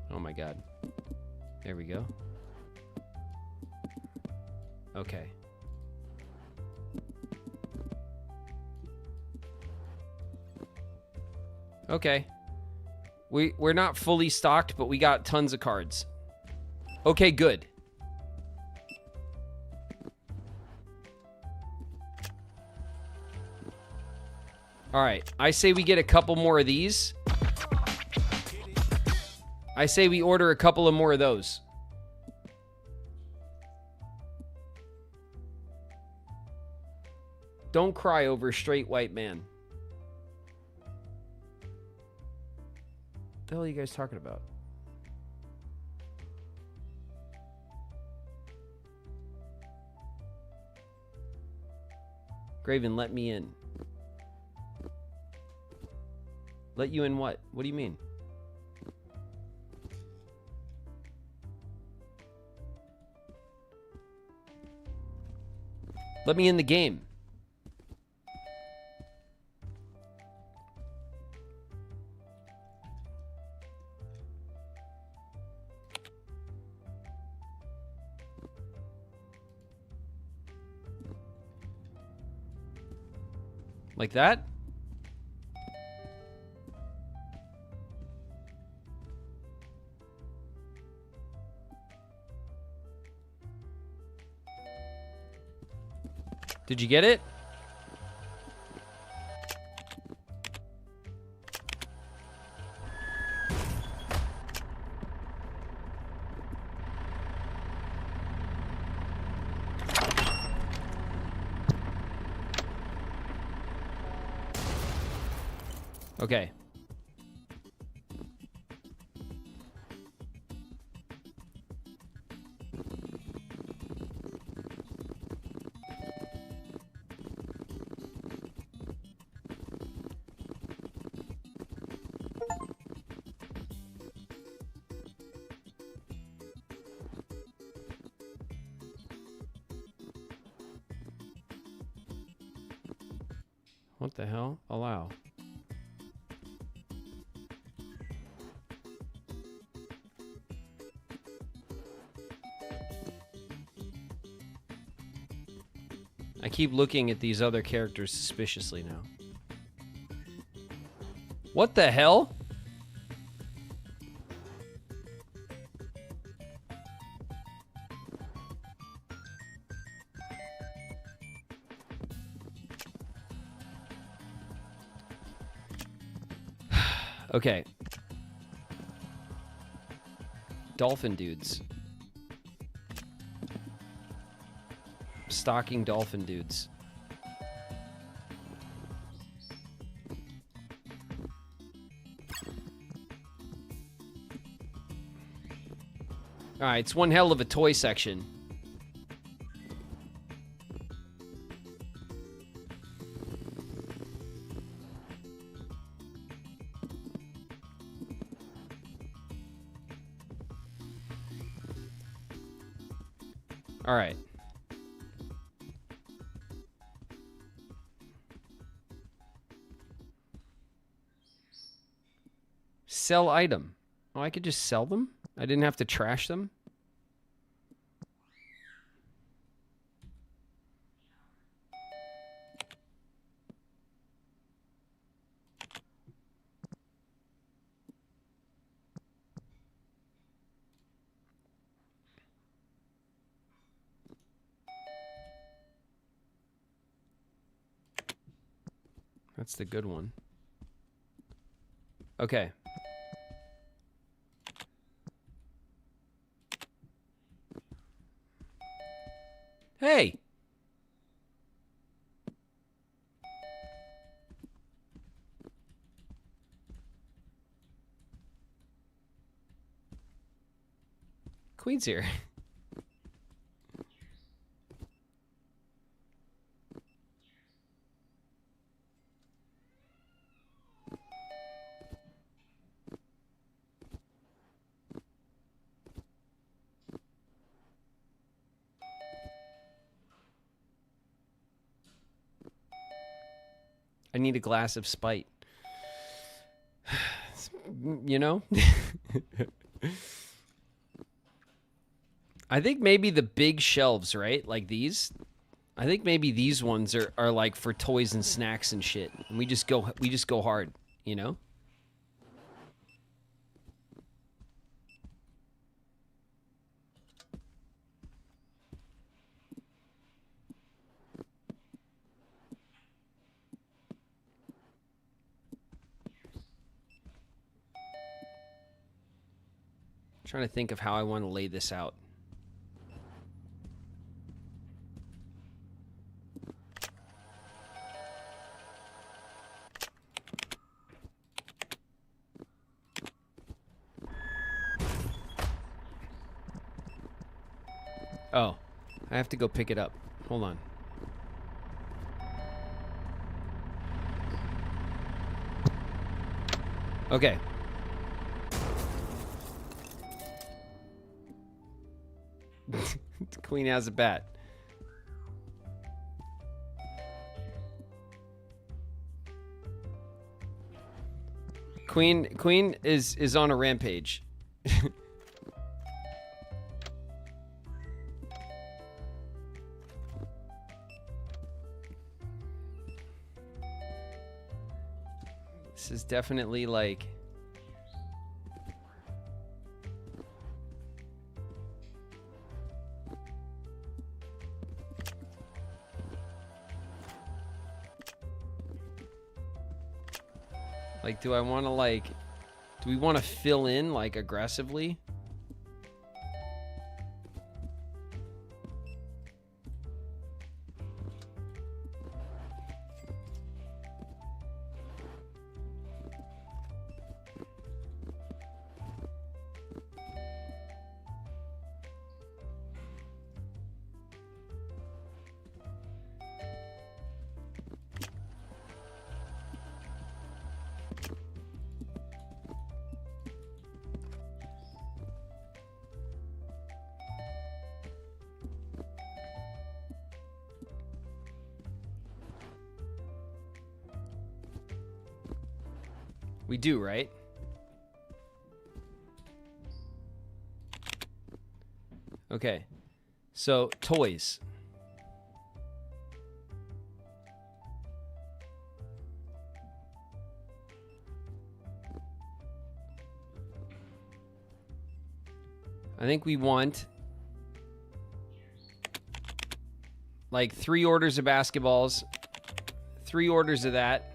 Oh my God. There we go. Okay. Okay. We're not fully stocked, but we got tons of cards. Okay, good. All right. I say we get a couple more of these. I say we order a couple of more of those. Don't cry over a straight white man. What the hell are you guys talking about? Graven, let me in. Let you in what? What do you mean? Let me in the game. Like that? Did you get it? Okay. What the hell? Allow. I keep looking at these other characters suspiciously now. What the hell? Okay. Dolphin dudes. Stalking dolphin dudes. Alright, it's one hell of a toy section. Alright. Sell item. Oh, I could just sell them? I didn't have to trash them? That's the good one. Okay. Hey! Queen's here. I need a glass of spite. You know? I think maybe the big shelves, right? Like these. I think maybe these ones are like for toys and snacks and shit. And we just go hard, you know? Trying to think of how I want to lay this out. Oh, I have to go pick it up. Hold on. Okay. The queen has a bat. Queen is on a rampage. This is definitely like... Like, do I want to, like... Do we want to fill in, like, aggressively? We do, right? Okay. So, toys. I think we want like 3 orders of basketballs, 3 orders of that.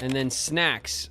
And then snacks.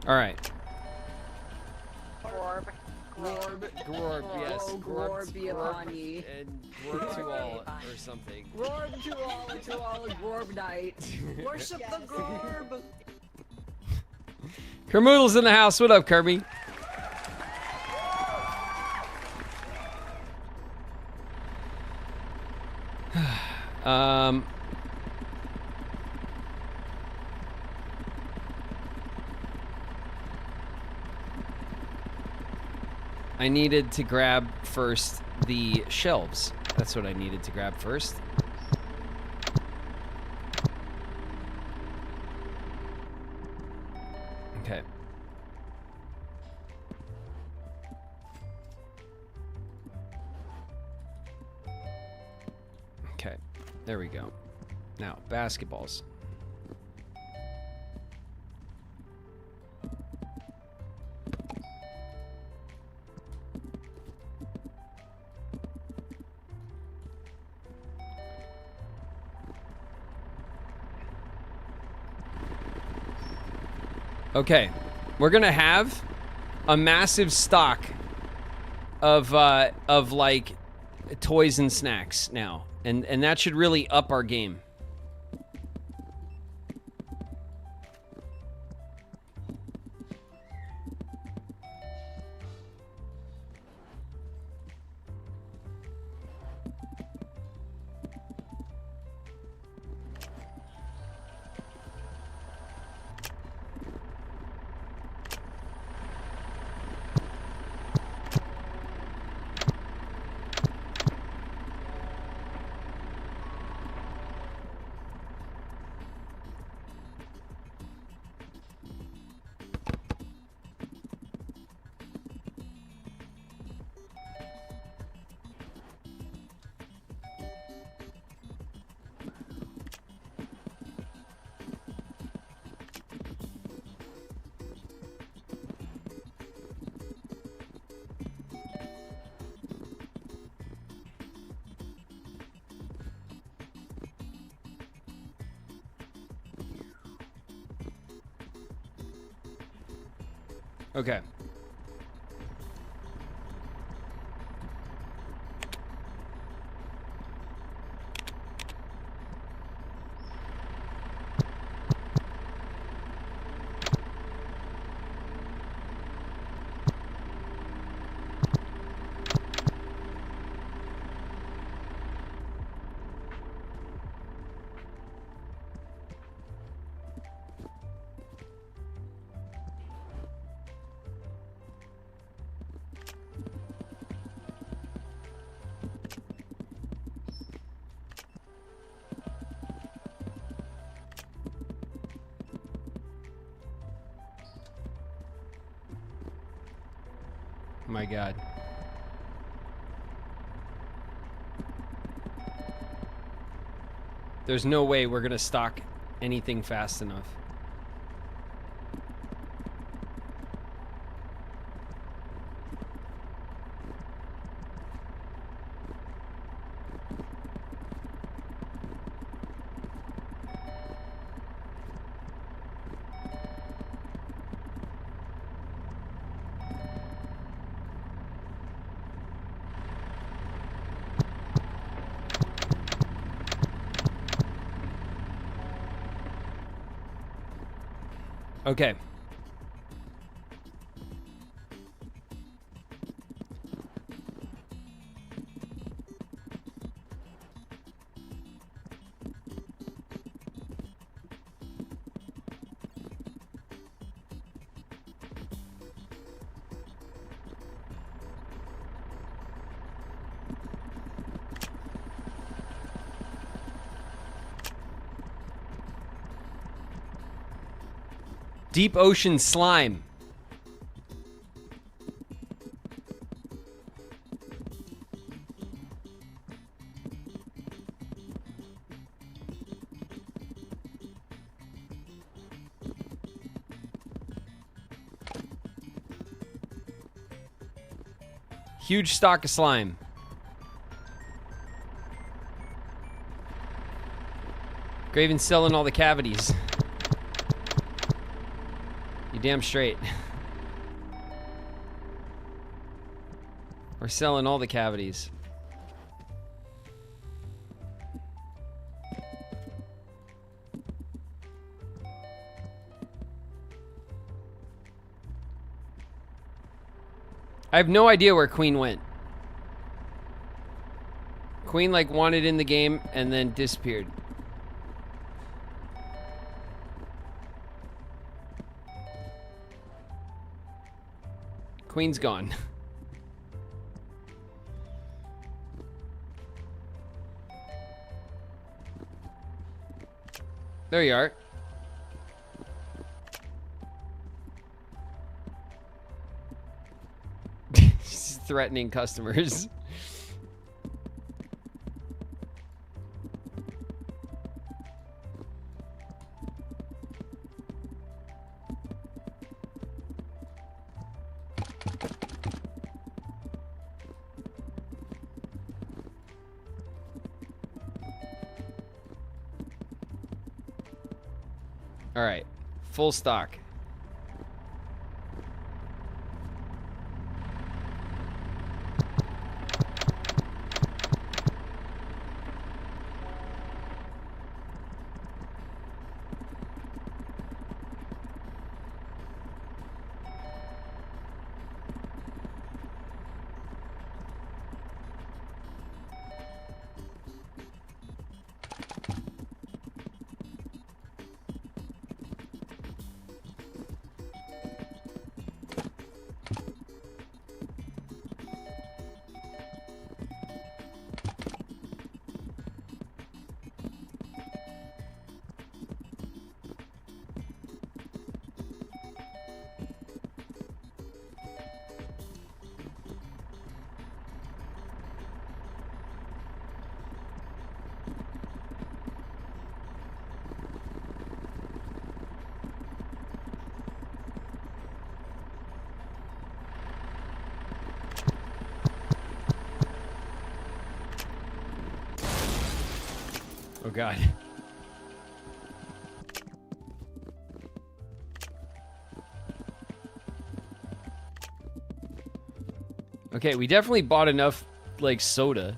All right. Gorb. Yes. Oh, Gorb be upon ye. And Gorb to all or something. Gorb to all, Gorb night. Worship the Gorb. Kermoodle's in the house. What up, Kirby? I needed to grab first the shelves. That's what I needed to grab first. Okay. Okay. There we go. Now, basketballs. Okay, we're gonna have a massive stock of like toys and snacks now, and that should really up our game. Okay. My God. There's no way we're gonna stock anything fast enough. Okay. Deep ocean slime. Huge stock of slime. Graven's selling all the cavities. You damn straight. We're selling all the cavities. I have no idea where Queen went. Queen like wanted in the game and then disappeared. Queen's gone. There you are. She's threatening customers. All right, full stock. Oh God. Okay, we definitely bought enough, like, soda.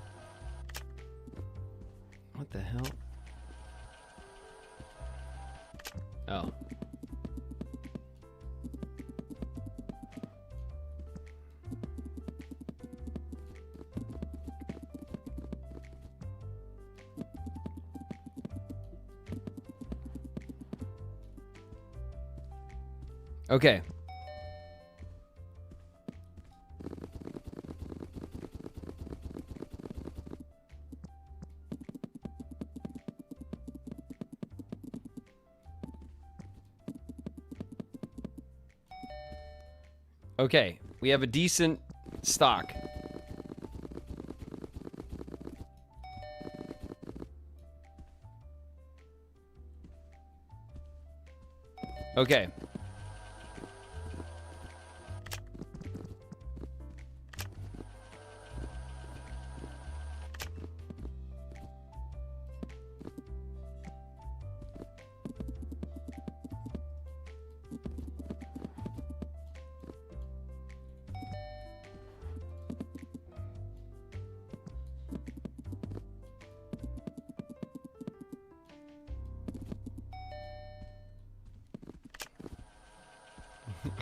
What the hell? Oh. Okay. Okay, we have a decent stock. Okay.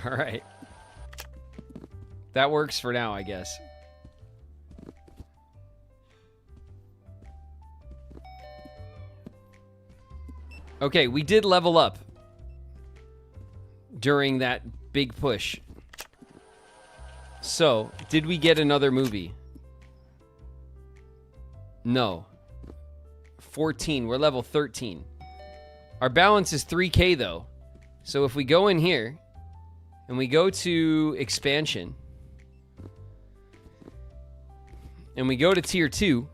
All right. That works for now, I guess. Okay, we did level up during that big push. So, did we get another movie? No. 14. We're level 13. Our balance is 3K though. So if we go in here and we go to expansion and we go to tier 2,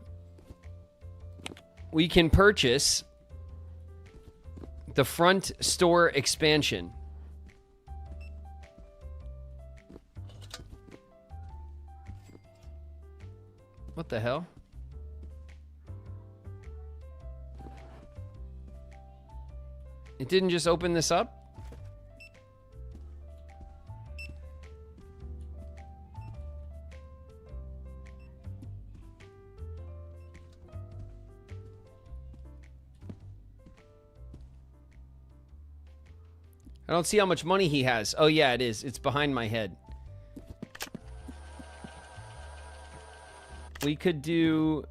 we can purchase the front store expansion. What the hell? It didn't just open this up? I don't see how much money he has. Oh yeah, it is. It's behind my head. We could do...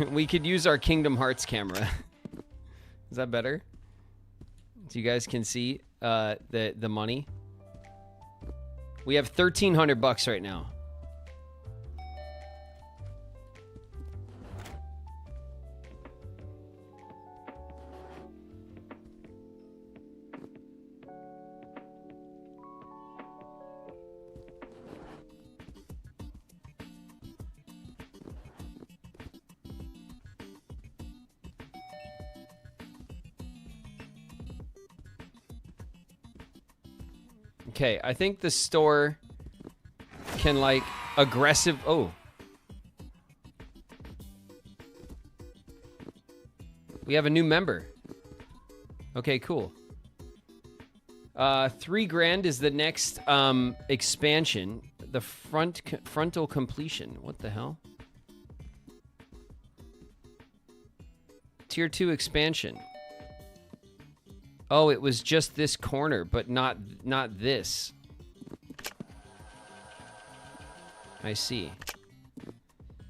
we could use our Kingdom Hearts camera. Is that better? So you guys can see the money. We have 1,300 bucks right now. Okay, I think the store can, like, aggressive... Oh. We have a new member. Okay, cool. 3 grand is the next expansion. The frontal completion. What the hell? Tier 2 expansion. Oh, it was just this corner, but not this. I see.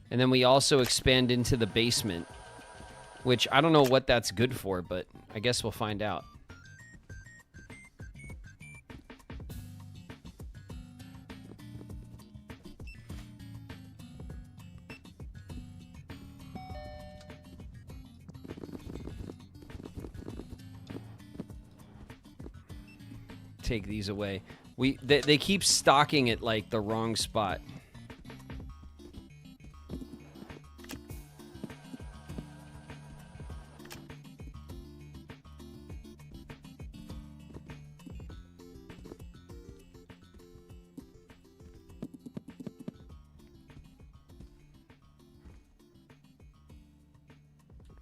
And then we also expand into the basement, which I don't know what that's good for, but I guess we'll find out. Take these away. They keep stocking it like the wrong spot.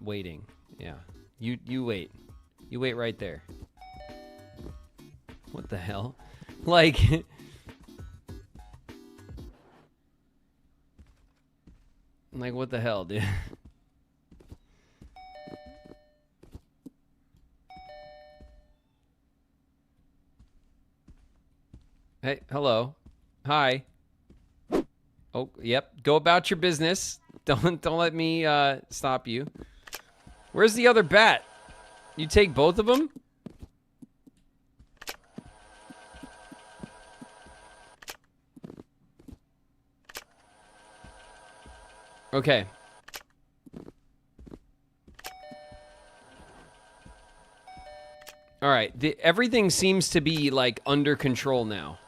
Waiting. Yeah. You wait. You wait right there. the hell? Like... like, what the hell, dude? Hey, hello. Hi. Oh, yep. Go about your business. Don't let me stop you. Where's the other bat? You take both of them? Okay. All right. Everything seems to be like under control now.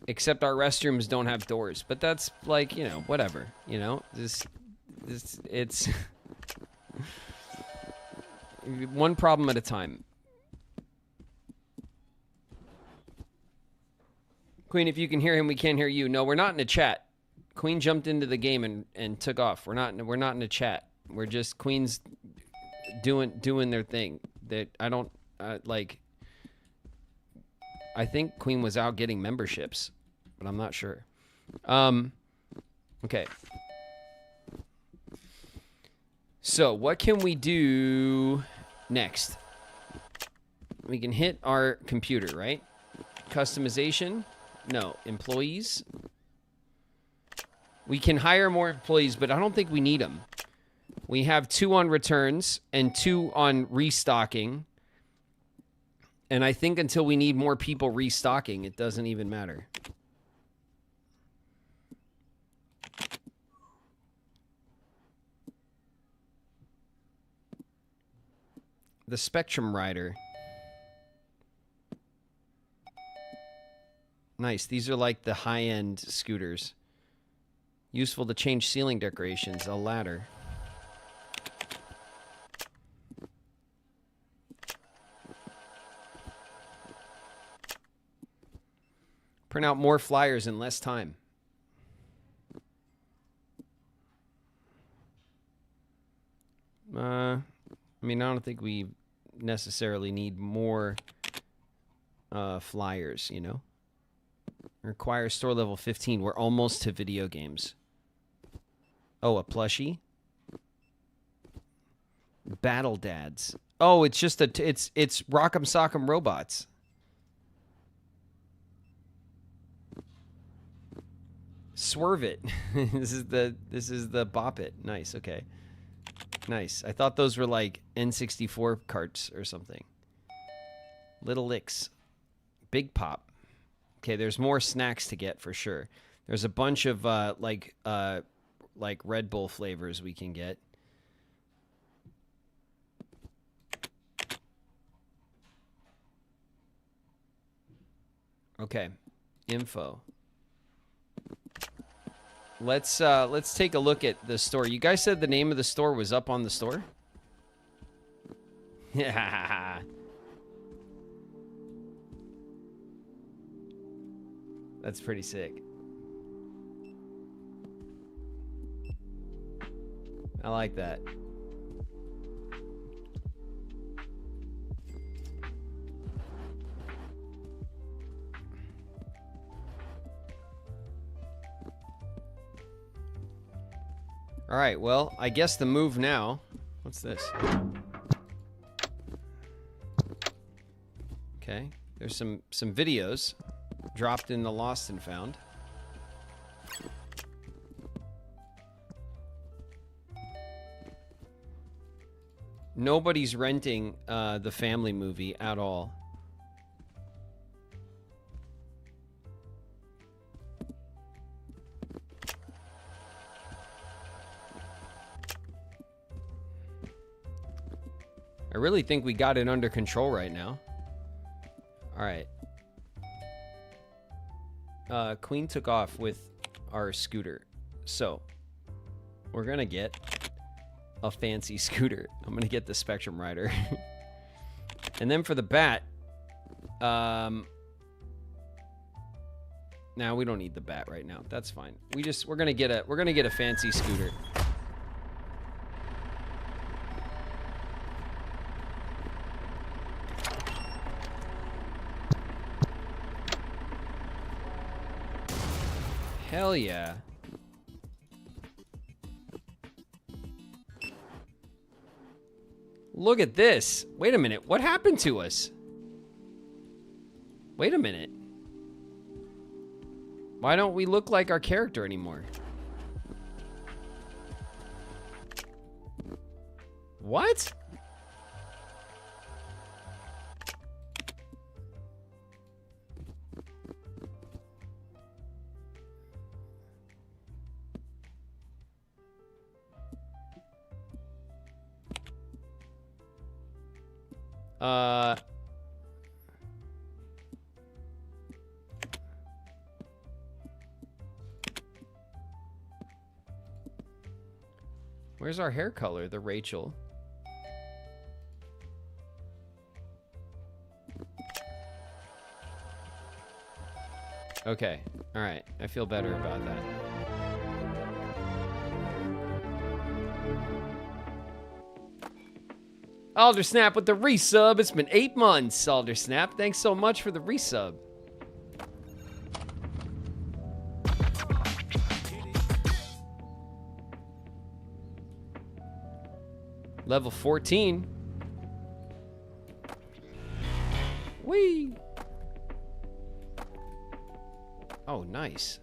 Except our restrooms don't have doors, but that's like, you know, whatever, you know, it's one problem at a time. Queen, if you can hear him, we can't hear you. No, we're not in a chat. Queen jumped into the game and took off. We're not in a chat. We're just Queen's doing their thing. That I don't like. I think Queen was out getting memberships, but I'm not sure. Okay. So what can we do next? We can hit our computer, right? Customization? No. Employees? We can hire more employees, but I don't think we need them. We have 2 on returns and 2 on restocking. And I think until we need more people restocking, it doesn't even matter. The Spectrum Rider. Nice. These are like the high-end scooters. Useful to change ceiling decorations. A ladder. Print out more flyers in less time. I mean, I don't think we necessarily need more flyers, you know? Requires store level 15. We're almost to video games. Oh, a plushie? Battle Dads. Oh, it's just it's Rock'em Sock'em Robots. Swerve It. This is the Bop It. Nice, okay. Nice. I thought those were like N64 carts or something. Little Licks. Big Pop. Okay, there's more snacks to get for sure. There's a bunch of like Red Bull flavors we can get. Okay. Info. Let's take a look at the store. You guys said the name of the store was up on the store? Yeah. That's pretty sick. I like that. All right, well, I guess the move now. What's this? Okay, there's some videos dropped in the Lost and Found. Nobody's renting the family movie at all. I really think we got it under control right now. All right. Queen took off with our scooter. So, we're going to get a fancy scooter. I'm going to get the Spectrum Rider. And then for the bat, now we don't need the bat right now. That's fine. We're going to get a fancy scooter. Hell yeah. Look at this. Wait a minute. What happened to us? Wait a minute. Why don't we look like our character anymore? What? Where's our hair color? The Rachel. Okay. All right. I feel better about that. Aldersnap with the resub. It's been 8 months, Aldersnap. Thanks so much for the resub. Level 14. Whee! Oh, nice.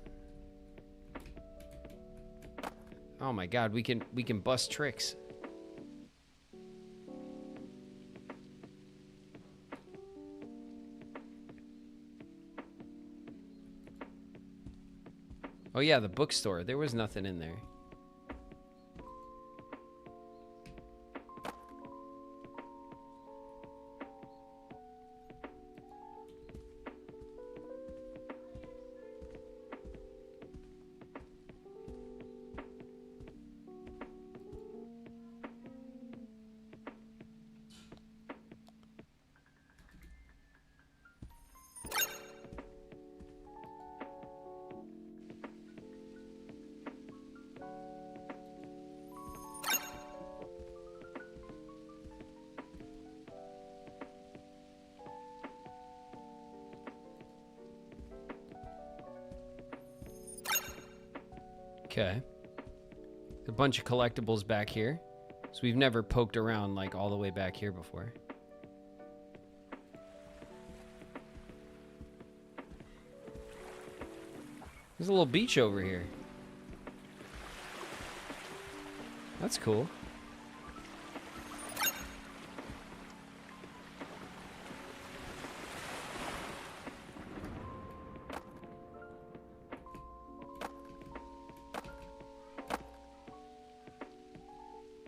Oh my god, we can bust tricks. Oh yeah, the bookstore. There was nothing in there. Okay. A bunch of collectibles back here. So we've never poked around like all the way back here before. There's a little beach over here. That's cool.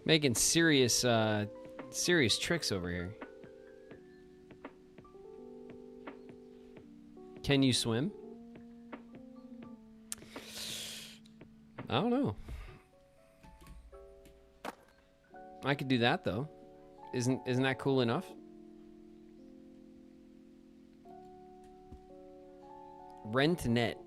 Making serious tricks over here. Can you swim? I don't know. I could do that though. Isn't that cool enough? Rent net.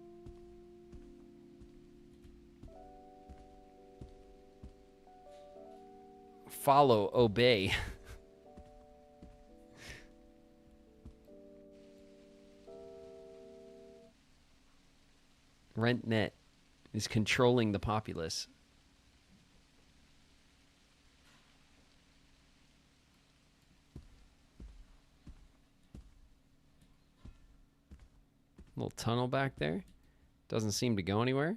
Follow, obey. RentNet is controlling the populace. Little tunnel back there. Doesn't seem to go anywhere.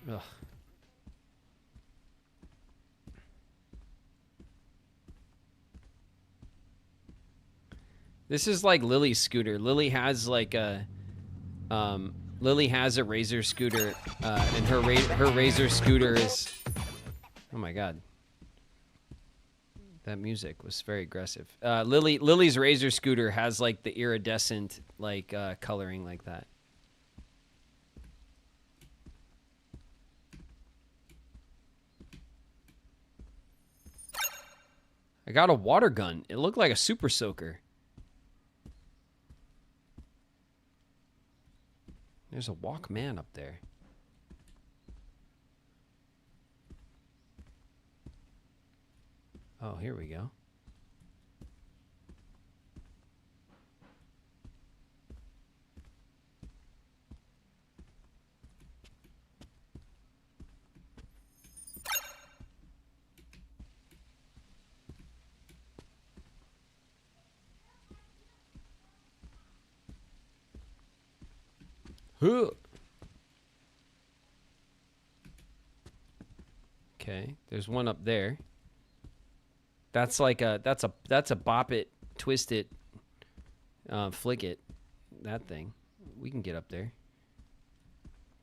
Ugh. This is like Lily's scooter. Lily has like a Razor scooter, and her Razor scooter is. Oh my god. That music was very aggressive. Lily's Razor scooter has like the iridescent like coloring like that. I got a water gun. It looked like a super soaker. There's a Walkman up there. Oh, here we go. Okay, there's one up there. That's like that's a bop it, twist it, flick it, that thing. We can get up there.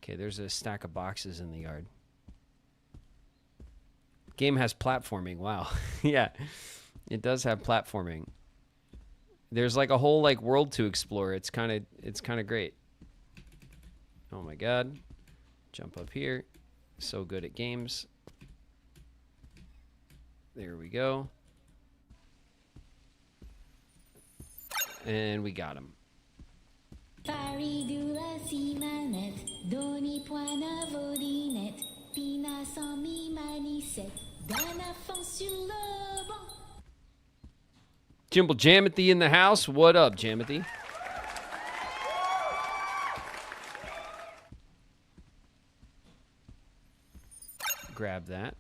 Okay, there's a stack of boxes in the yard. Game has platforming. Wow. Yeah, it does have platforming. There's like a whole like world to explore. It's kind of great. Oh my god. Jump up here. So good at games. There we go. And we got him. Jimble Jamothy in the house. What up, Jamothy? Grab that.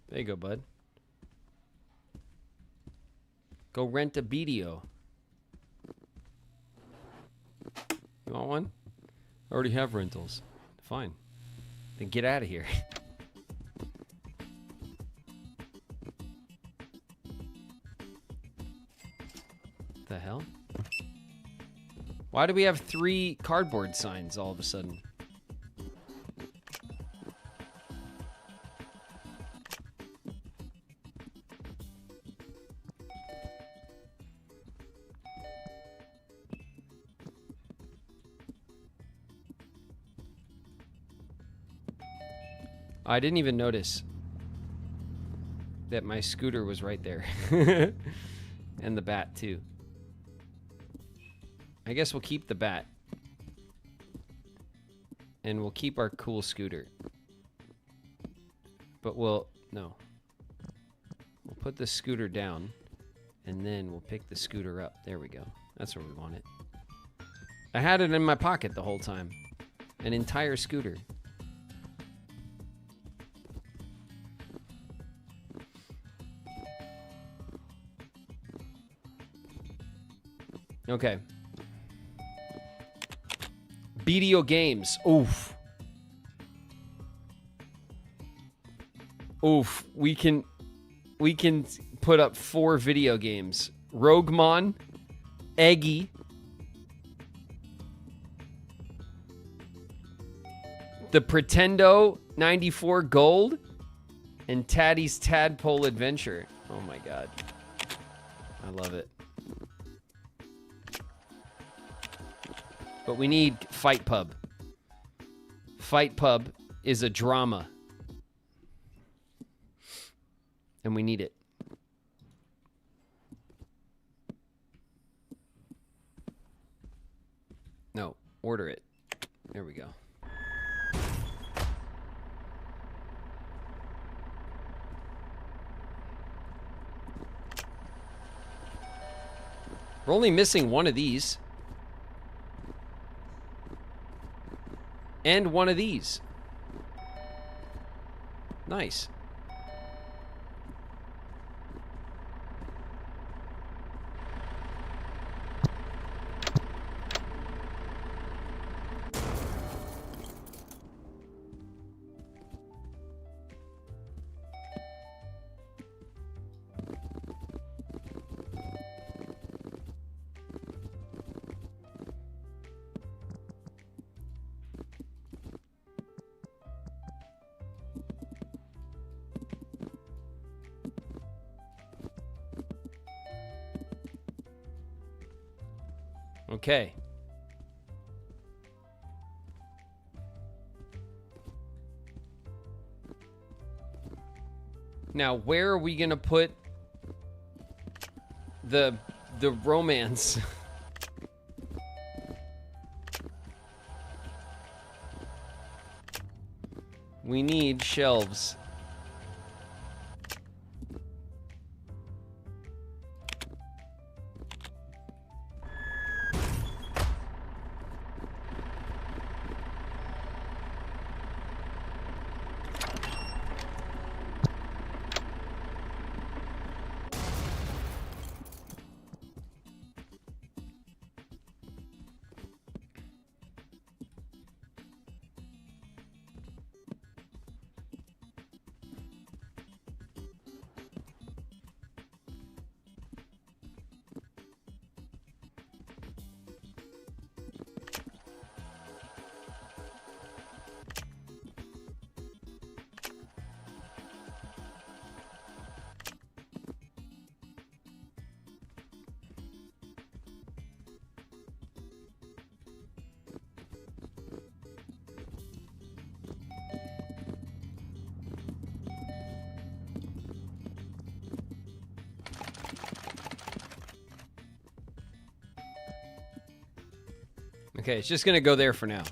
There you go, bud. Go rent a BDO. You want one? I already have rentals. Fine. Then get out of here. The hell? Why do we have 3 cardboard signs all of a sudden? I didn't even notice that my scooter was right there. And the bat, too. I guess we'll keep the bat. And we'll keep our cool scooter. But no. We'll put the scooter down. And then we'll pick the scooter up. There we go. That's where we want it. I had it in my pocket the whole time. An entire scooter. Okay. BDO games. Oof. Oof. We can put up 4 video games. Roguemon, Eggy, the Pretendo 94 Gold, and Taddy's Tadpole Adventure. Oh my god. I love it. But we need Fight Pub. Fight Pub is a drama. And we need it. No, order it. There we go. We're only missing one of these. And one of these. Nice. Okay. Now, where are we going to put the romance. We need shelves. Okay, it's just gonna go there for now.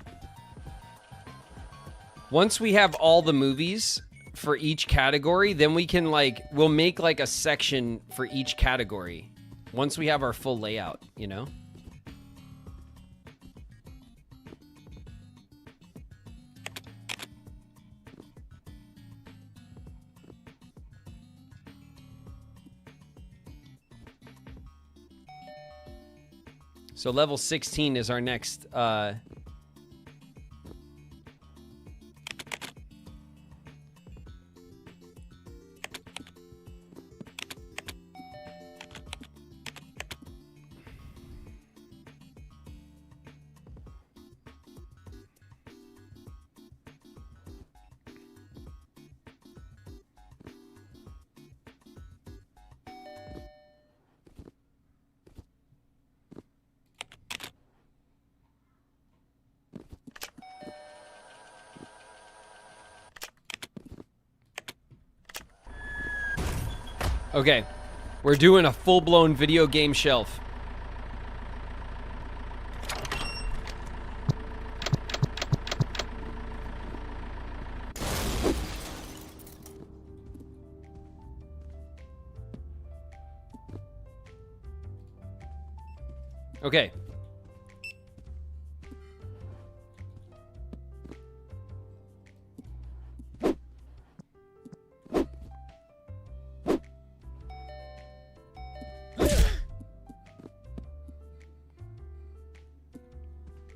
Once we have all the movies for each category, then we can we'll make like a section for each category. Once we have our full layout, you know? So level 16 is our next Okay, we're doing a full-blown video game shelf. Okay.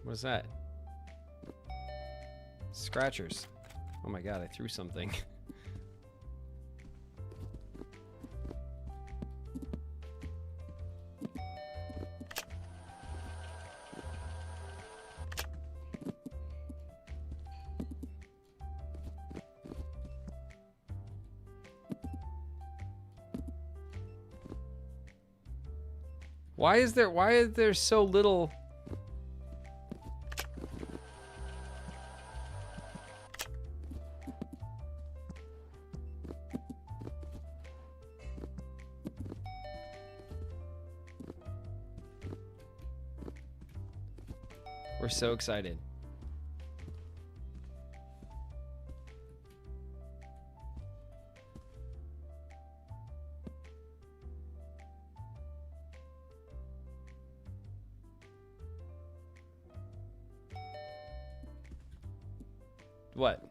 What's that? Scratchers. Oh my god, I threw something. Why is there so little? We're so excited. What?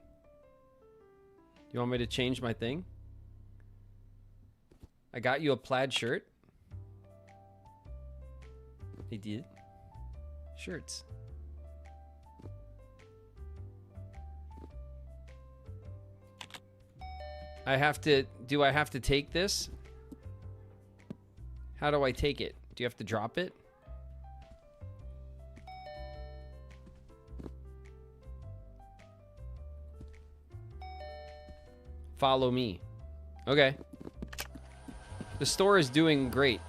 You want me to change my thing? I got you a plaid shirt. He did. Shirts. Do I have to take this? How do I take it? Do you have to drop it? Follow me. Okay. The store is doing great.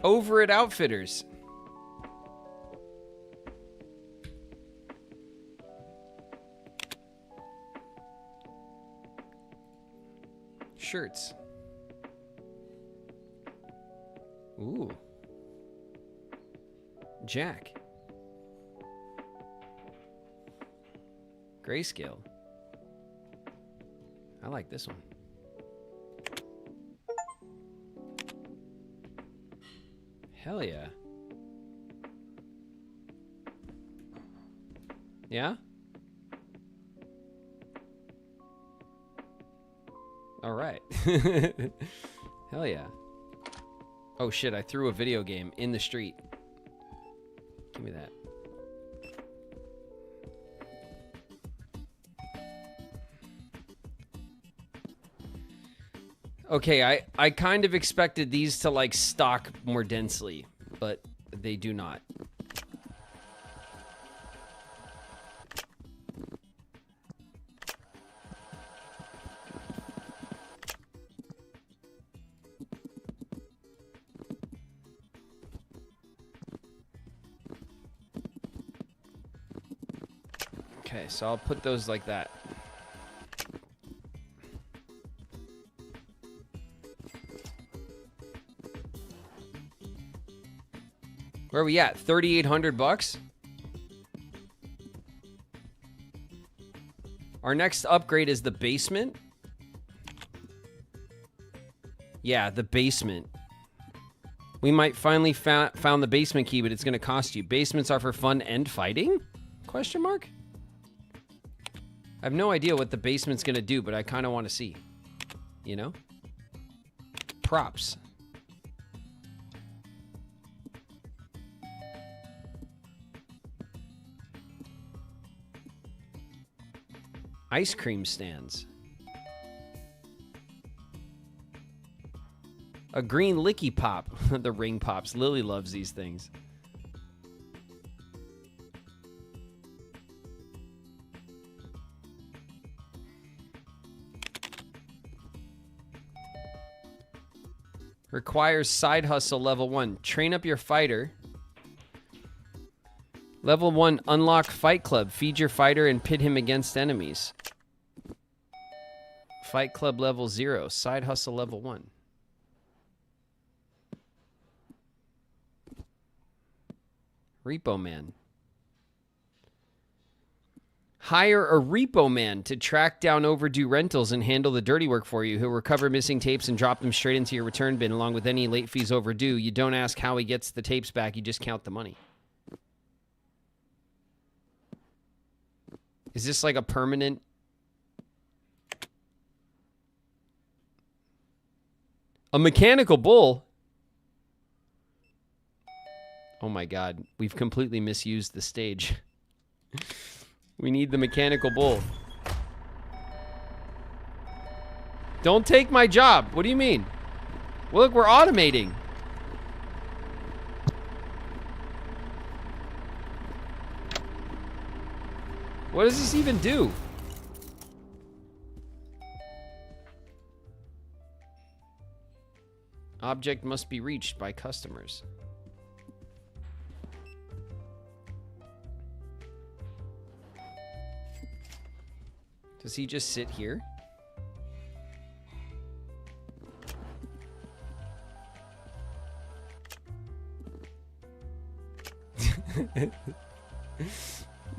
Over at Outfitters. Shirts. Ooh. Jack. Grayscale. I like this one. Hell yeah. Yeah? All right. Hell yeah. Oh shit, I threw a video game in the street. Give me that. Okay, I kind of expected these to like stock more densely, but they do not. Okay, so I'll put those like that. Where are we at? 3,800 bucks? Our next upgrade is the basement. Yeah, the basement. We might finally found the basement key, but it's going to cost you. Basements are for fun and fighting? Question mark? I have no idea what the basement's going to do, but I kind of want to see. You know? Props. Ice cream stands. A green licky pop. The ring pops. Lily loves these things. Requires side hustle level 1. Train up your fighter. Level 1, unlock Fight Club. Feed your fighter and pit him against enemies. Fight Club level 0. Side hustle level 1. Repo Man. Hire a repo man to track down overdue rentals and handle the dirty work for you. He'll recover missing tapes and drop them straight into your return bin along with any late fees overdue. You don't ask how he gets the tapes back. You just count the money. Is this like a permanent? A mechanical bull? Oh my god. We've completely misused the stage. We need the mechanical bull. Don't take my job. What do you mean? Well, look, we're automating. What does this even do? Object must be reached by customers. Does he just sit here?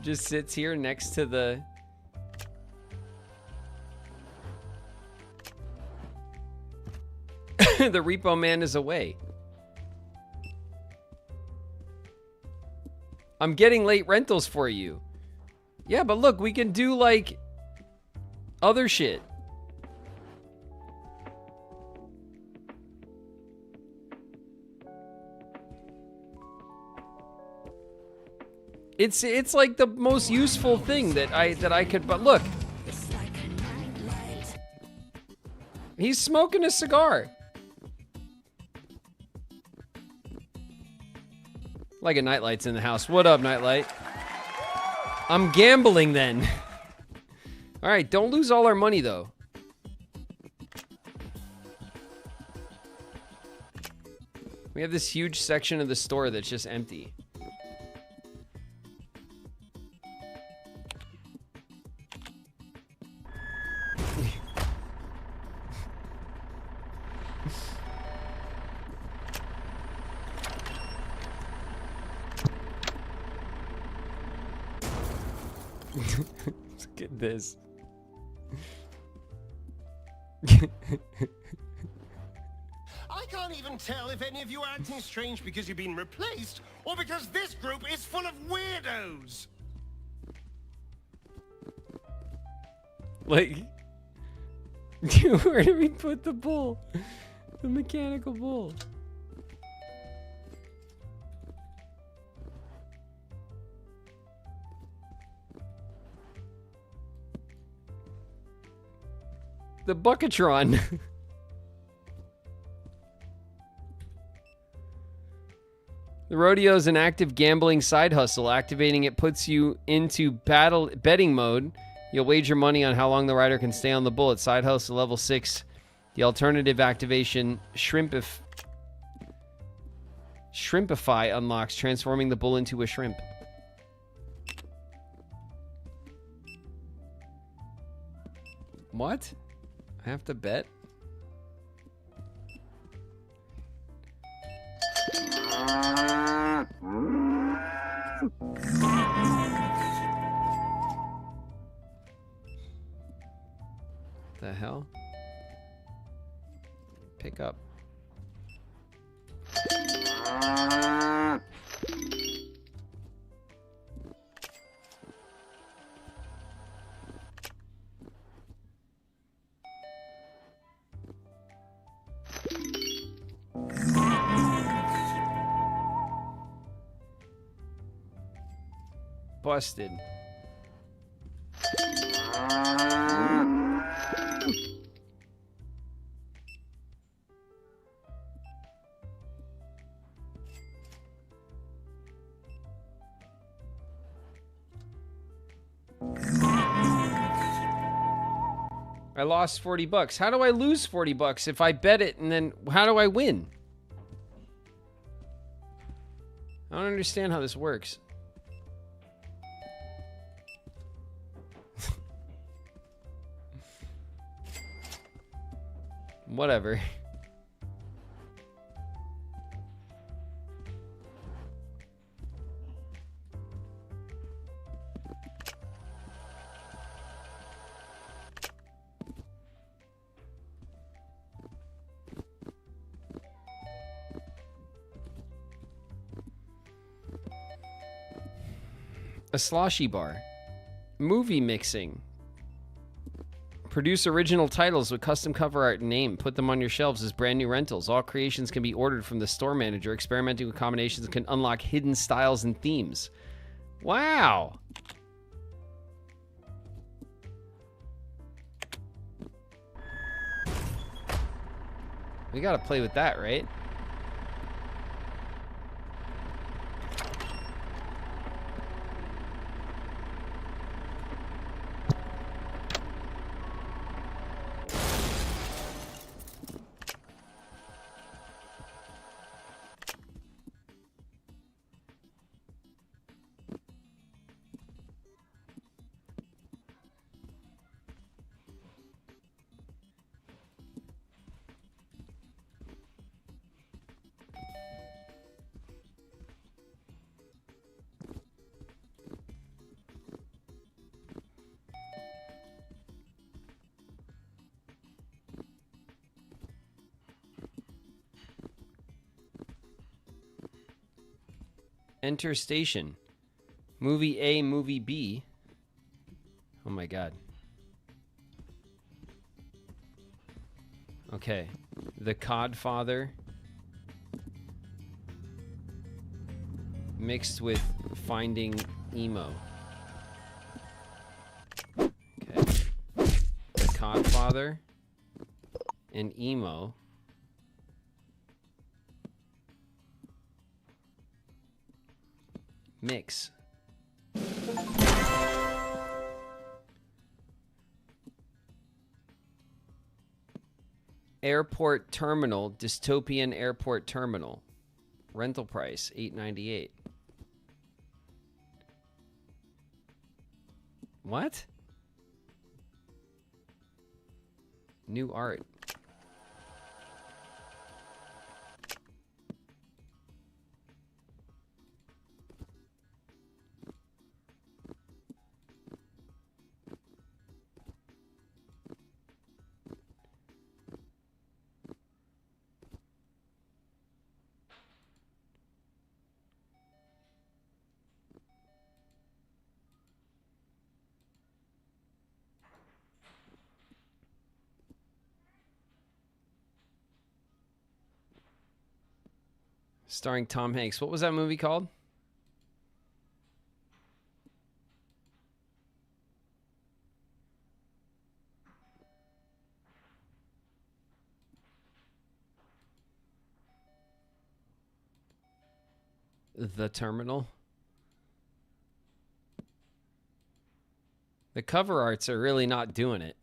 Just sits here next to the... The repo man is away. I'm getting late rentals for you. Yeah, but look, we can do like other shit. It's like the most useful thing that I could, but look. He's smoking a cigar. Like a Nightlight's in the house. What up, Nightlight? I'm gambling then. All right, don't lose all our money though. We have this huge section of the store that's just empty. Look at this. I can't even tell if any of you are acting strange because you've been replaced or because this group is full of weirdos. Like, where do we put the bull? The mechanical bull. The Bucketron. The rodeo is an active gambling side hustle. Activating it puts you into betting mode. You'll wager money on how long the rider can stay on the bull. At side hustle level 6. The alternative activation, Shrimpify, unlocks, transforming the bull into a shrimp. What? I have to bet? The hell? Pick up. Busted. I lost $40. How do I lose $40 if I bet it and then how do I win? I don't understand how this works. Whatever. A sloshy bar. Movie mixing. Produce original titles with custom cover art and name. Put them on your shelves as brand new rentals. All creations can be ordered from the store manager. Experimenting with combinations can unlock hidden styles and themes. Wow. We gotta play with that, right? Enter station. Movie A, movie B. Oh my god. Okay. The Codfather mixed with Finding Emo. Okay. The Codfather and Emo. Mix. Airport terminal, dystopian airport terminal. Rental price $8.98. What? New art. Starring Tom Hanks. What was that movie called? The Terminal. The cover arts are really not doing it.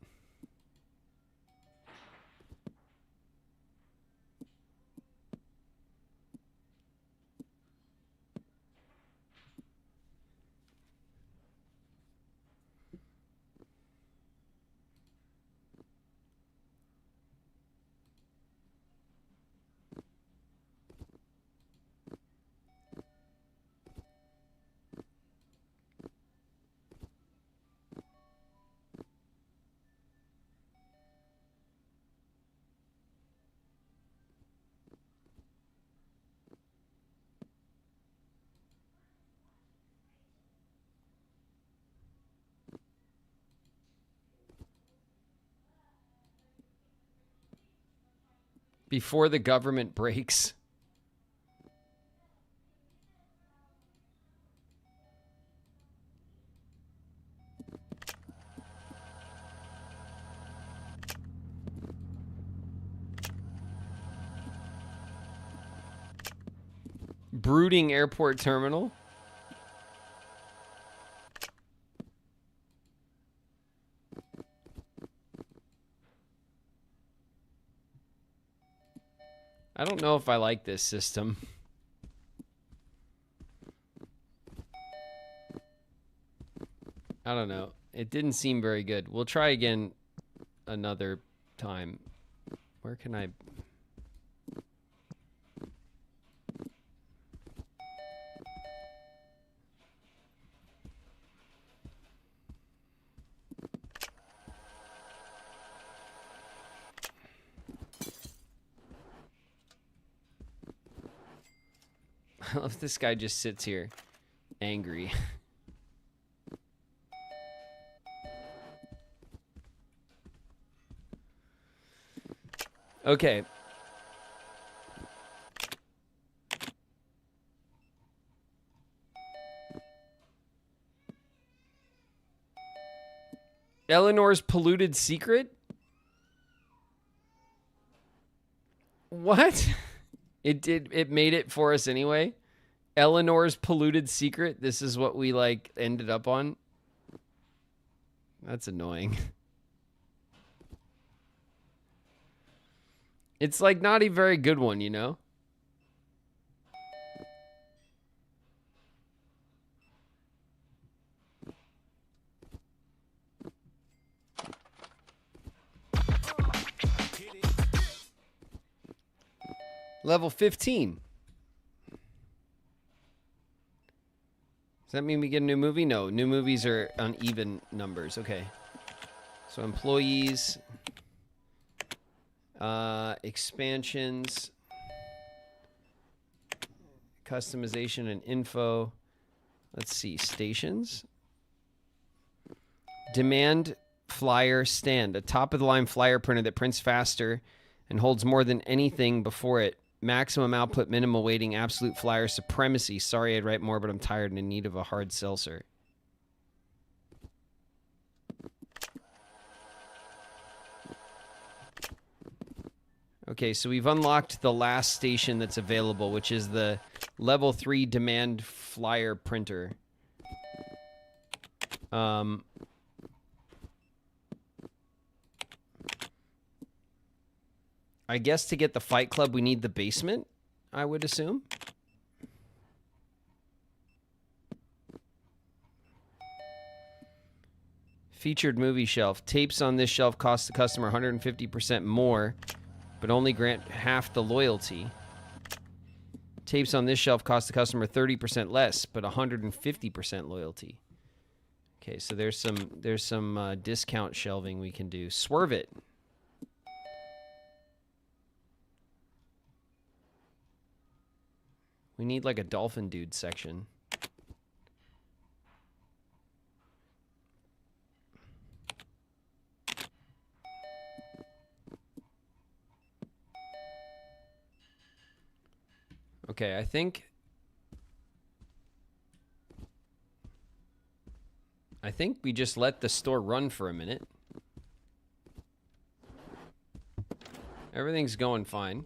Before the government breaks. Brooding Airport Terminal. I don't know if I like this system. I don't know. It didn't seem very good. We'll try again another time. Where can I... I love this guy just sits here angry. Okay. Eleanor's polluted secret? What? It made it for us anyway. Eleanor's polluted secret. This is what we like ended up on. That's annoying. It's like not a very good one, you know? Level 15. Does that mean we get a new movie? No, new movies are uneven numbers. Okay. So employees, expansions, customization and info. Let's see, stations. Demand flyer stand, a top-of-the-line flyer printer that prints faster and holds more than anything before it. Maximum output, minimal waiting, absolute flyer supremacy. Sorry I'd write more, but I'm tired and in need of a hard seltzer. Okay, so we've unlocked the last station that's available, which is the level 3 demand flyer printer. I guess to get the Fight Club, we need the basement, I would assume. Featured movie shelf. Tapes on this shelf cost the customer 150% more, but only grant half the loyalty. Tapes on this shelf cost the customer 30% less, but 150% loyalty. Okay, so there's some discount shelving we can do. Swerve it. We need like a dolphin dude section. Okay, I think we just let the store run for a minute. Everything's going fine.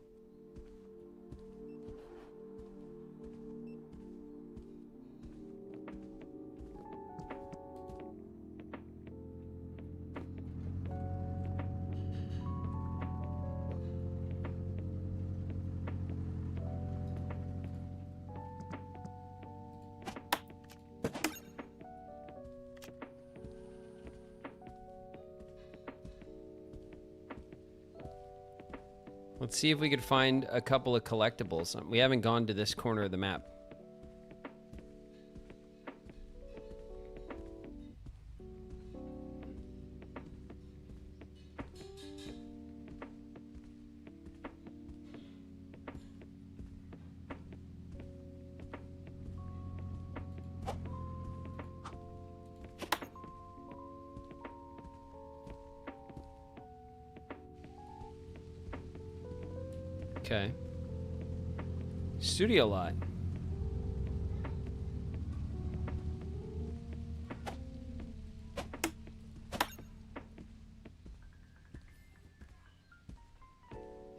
Let's see if we could find a couple of collectibles. We haven't gone to this corner of the map. Okay. Studio lot.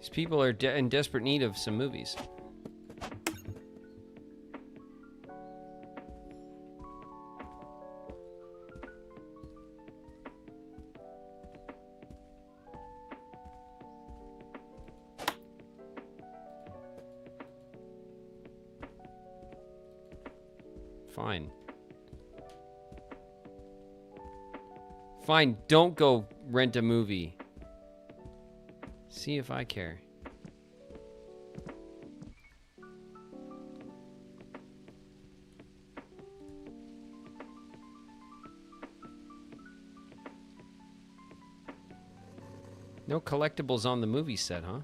These people are in desperate need of some movies. Fine. Fine, don't go rent a movie. See if I care. No collectibles on the movie set, huh?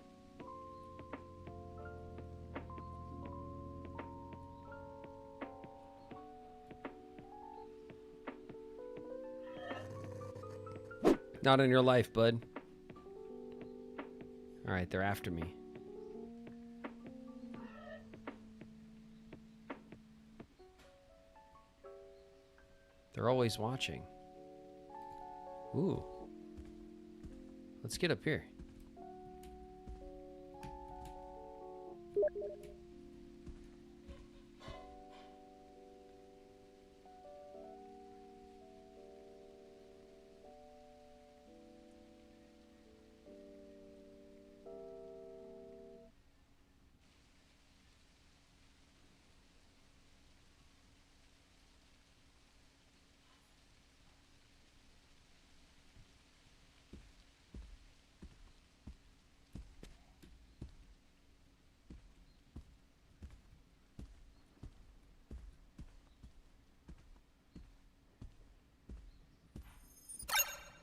Not in your life, bud. All right, they're after me. They're always watching. Ooh. Let's get up here.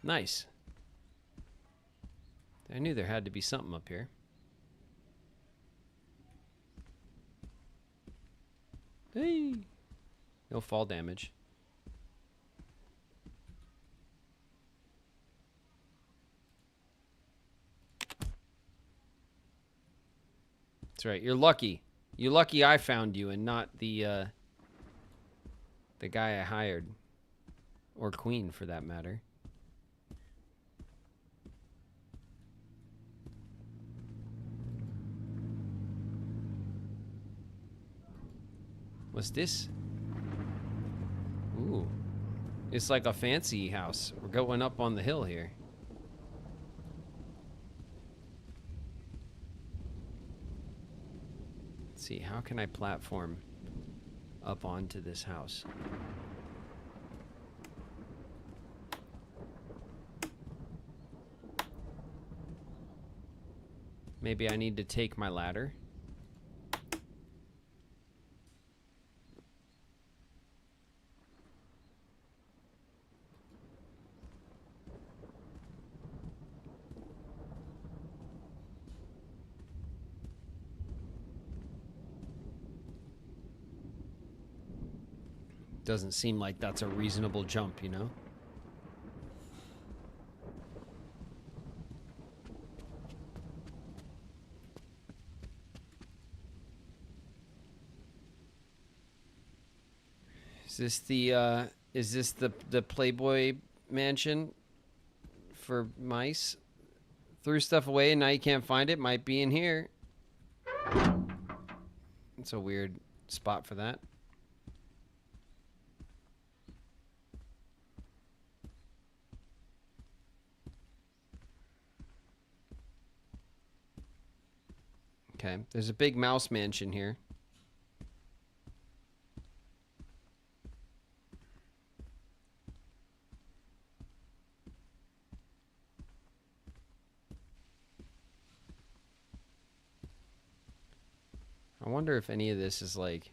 Nice. I knew there had to be something up here. Hey! No fall damage. That's right. You're lucky. You're lucky I found you and not the guy I hired. Or queen, for that matter. What's this? Ooh. It's like a fancy house. We're going up on the hill here. Let's see, how can I platform up onto this house? Maybe I need to take my ladder. Doesn't seem like that's a reasonable jump, you know? this the Playboy mansion for mice? Threw stuff away and now you can't find it. Might be in here. It's a weird spot for that. Okay, there's a big mouse mansion here. I wonder if any of this is like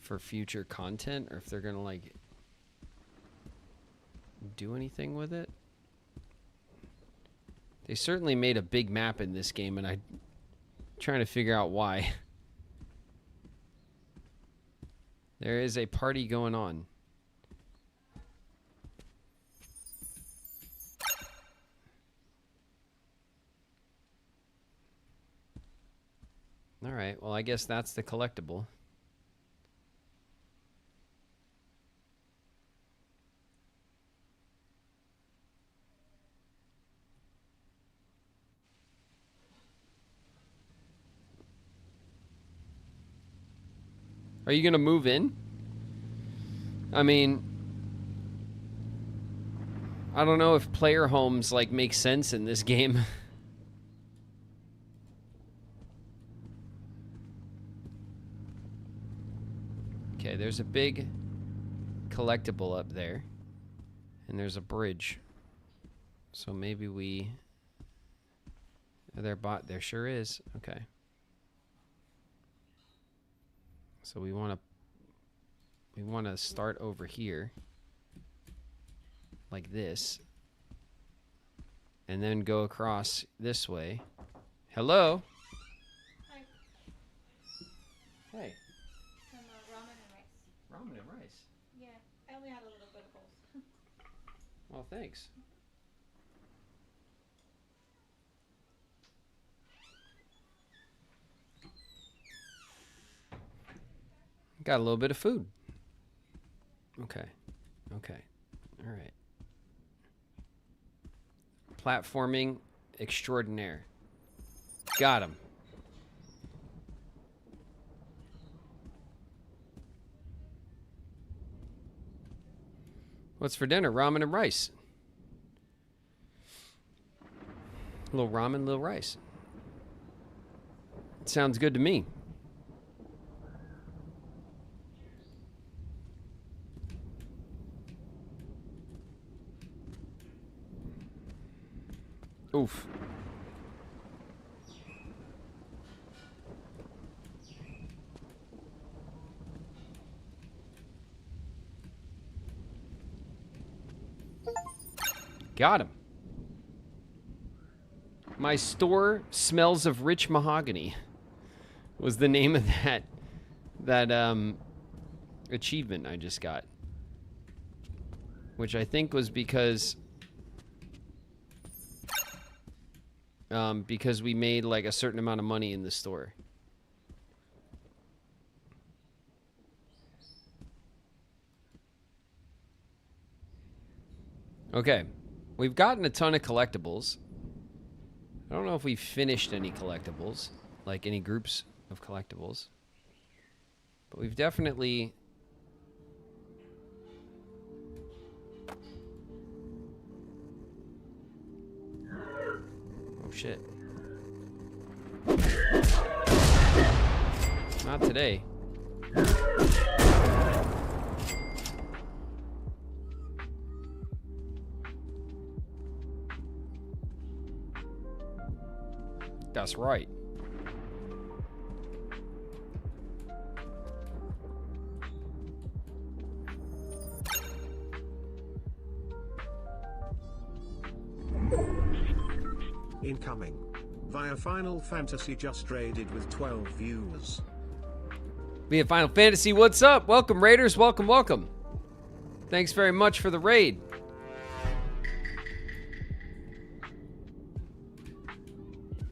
for future content or if they're gonna like do anything with it. They certainly made a big map in this game, and I'm trying to figure out why. There is a party going on. All right, well, I guess that's the collectible. Are you gonna move in? I mean, I don't know if player homes like make sense in this game. Okay, there's a big collectible up there, and there's a bridge. So maybe we. There sure is. Okay. So we want to start over here like this and then go across this way. Hello? Hi. Hey. Some ramen and rice. Ramen and rice? Yeah, I only had a little bit of both. Well, thanks. Got a little bit of food. Okay. Okay. All right. Platforming extraordinaire. Got him. What's for dinner? Ramen and rice. A little ramen, little rice. Sounds good to me. Oof. Got him. My store smells of rich mahogany was the name of that achievement I just got. Which I think was because we made like a certain amount of money in the store. Okay, we've gotten a ton of collectibles. I don't know if we've finished any collectibles, like any groups of collectibles, but we've definitely shit. Not today. That's right. Incoming. Via Final Fantasy just raided with 12 viewers. Via Final Fantasy, what's up? Welcome, Raiders. Welcome, welcome. Thanks very much for the raid.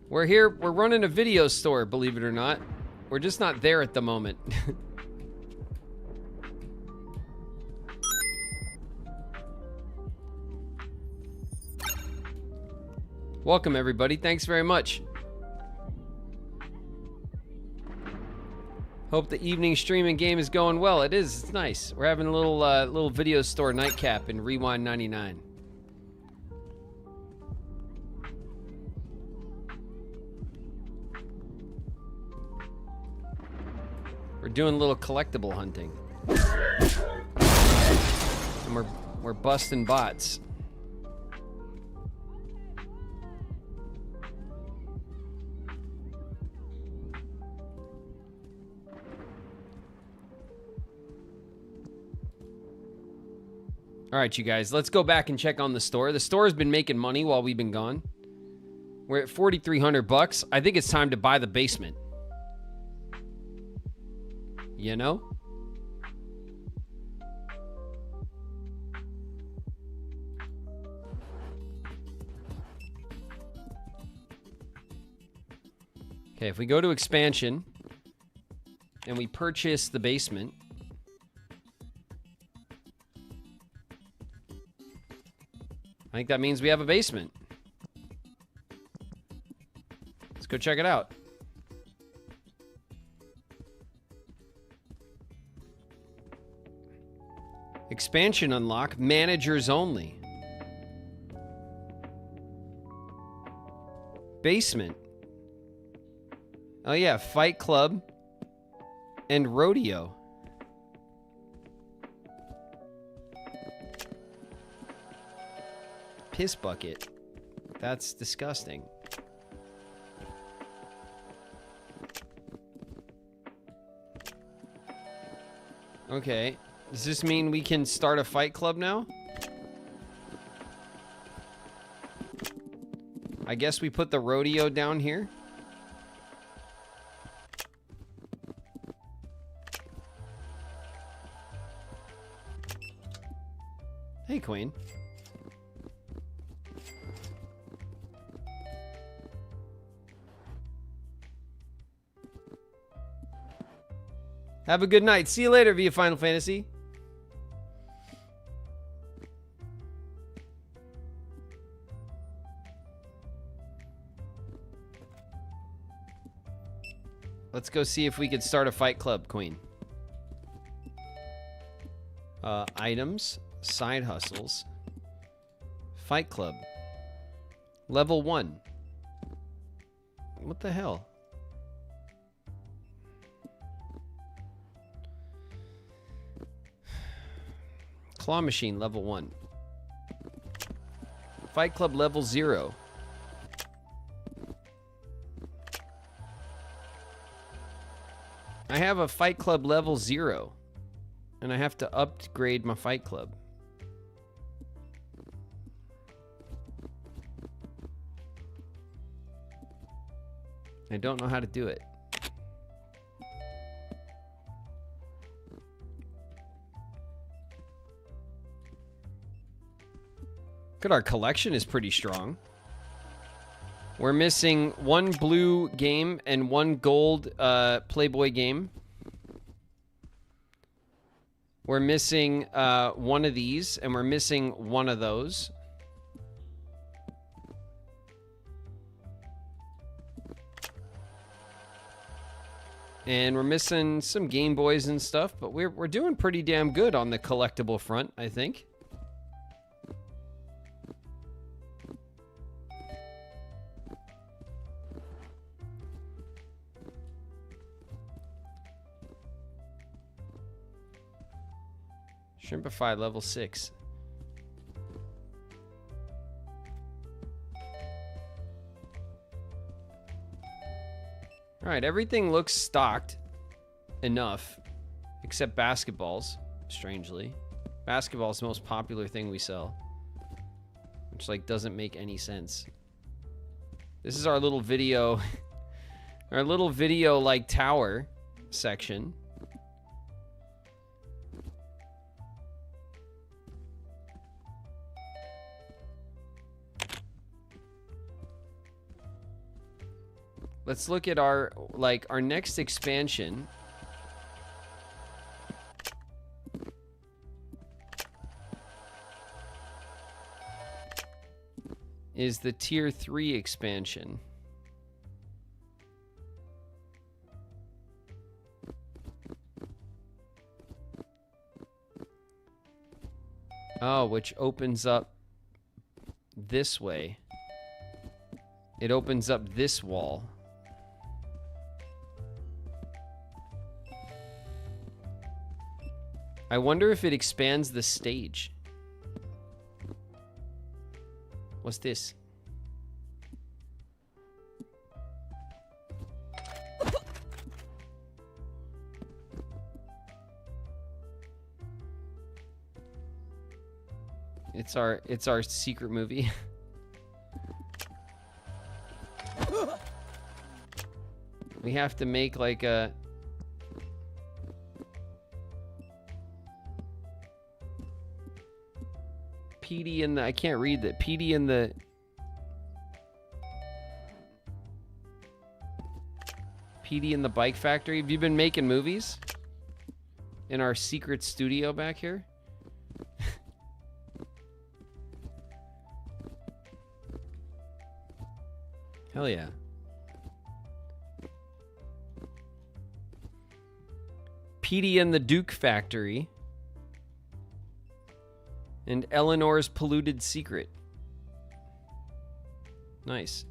We're here. We're running a video store, believe it or not. We're just not there at the moment. Welcome, everybody. Thanks very much. Hope the evening streaming game is going well. It is. It's nice. We're having a little video store nightcap in Rewind 99. We're doing a little collectible hunting. And we're busting bots. All right, you guys, let's go back and check on the store. The store has been making money while we've been gone. We're at 4,300 bucks. I think it's time to buy the basement. You know? Okay, if we go to expansion and we purchase the basement, I think that means we have a basement. Let's go check it out. Expansion unlock, managers only. Basement. Oh yeah, fight club and rodeo. Piss bucket. That's disgusting. Okay. Does this mean we can start a fight club now? I guess we put the rodeo down here. Hey, Queen. Have a good night. See you later via Final Fantasy. Let's go see if we could start a fight club, Queen. Items, side hustles, fight club, level 1. What the hell? Claw machine, level 1. Fight club, level 0. I have a fight club level 0. And I have to upgrade my fight club. I don't know how to do it. Good, our collection is pretty strong. We're missing 1 blue game and 1 gold Playboy game. We're missing 1 of these, and we're missing 1 of those. And we're missing some Game Boys and stuff, but we're doing pretty damn good on the collectible front, I think. Shrimpify level 6. Alright, everything looks stocked enough, except basketballs, strangely. Basketball's the most popular thing we sell, which, like, doesn't make any sense. This is our little video, our little video, like, tower section. Let's look at our next expansion. is the Tier 3 expansion. Oh, which opens up this way. It opens up this wall. I wonder if it expands the stage. What's this? It's our secret movie. We have to make like a PD in the, I can't read that. PD in the bike factory. Have you been making movies in our secret studio back here? Hell yeah. Petey and the Duke Factory. And Eleanor's Polluted Secret. Nice.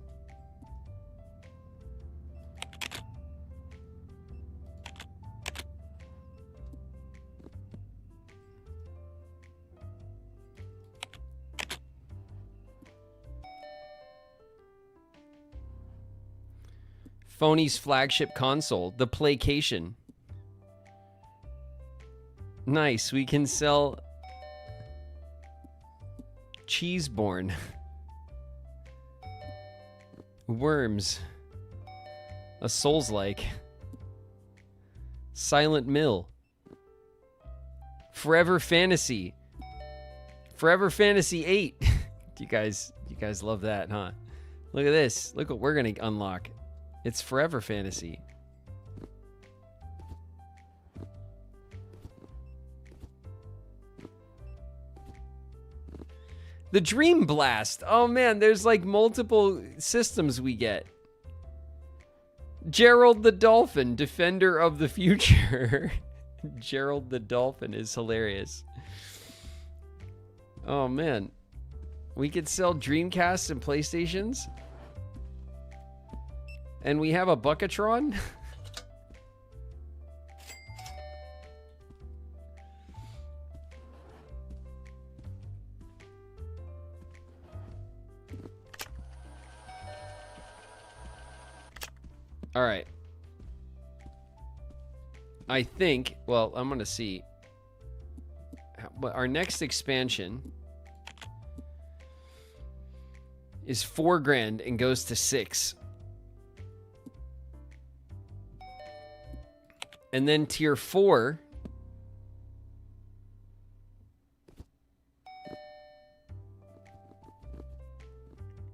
Phony's flagship console, the Playcation. Nice, we can sell Cheeseborn. Worms. A Souls-like. Silent Mill. Forever Fantasy. Forever Fantasy 8. You guys love that, huh? Look at this. Look what we're gonna unlock. It's Forever Fantasy. The Dream Blast. Oh man, there's like multiple systems we get. Gerald the Dolphin, Defender of the Future. Gerald the Dolphin is hilarious. Oh man. We could sell Dreamcasts and PlayStations. And we have a Bucketron? All right. I think, well, I'm going to see. Our next expansion is $4,000 and goes to 6. And then tier 4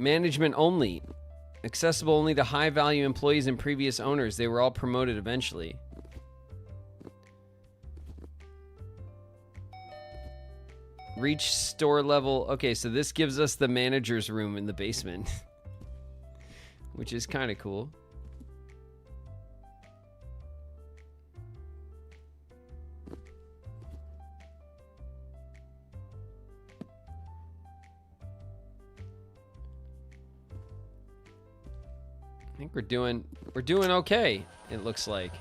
management only. Accessible only to high value employees and previous owners. They were all promoted eventually. Reach store level. Okay, so this gives us the manager's room in the basement. Which is kind of cool. I think we're doing okay, it looks like.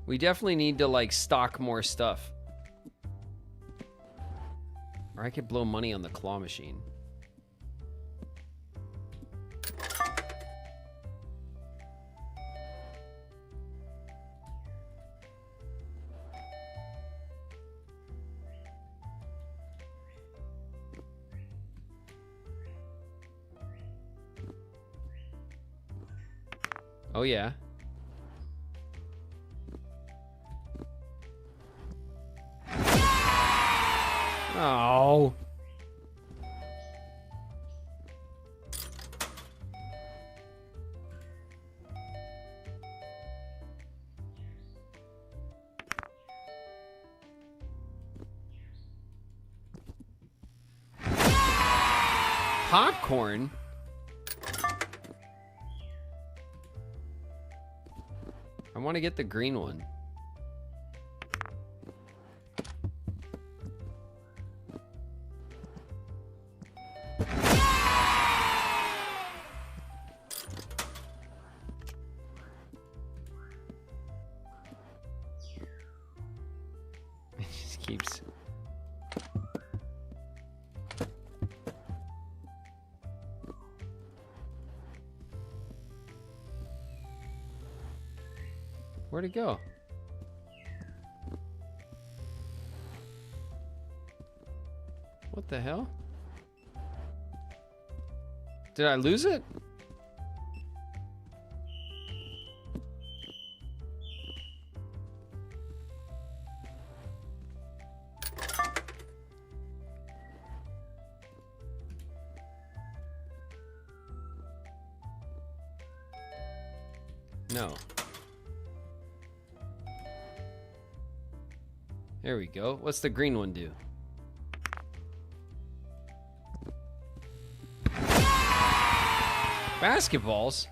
We definitely need to like stock more stuff. Or I could blow money on the claw machine. Oh, yeah. Oh. Popcorn? I want to get the green one. It just keeps... Where'd it go? What the hell? Did I lose it? No. There we go. What's the green one do? Basketballs?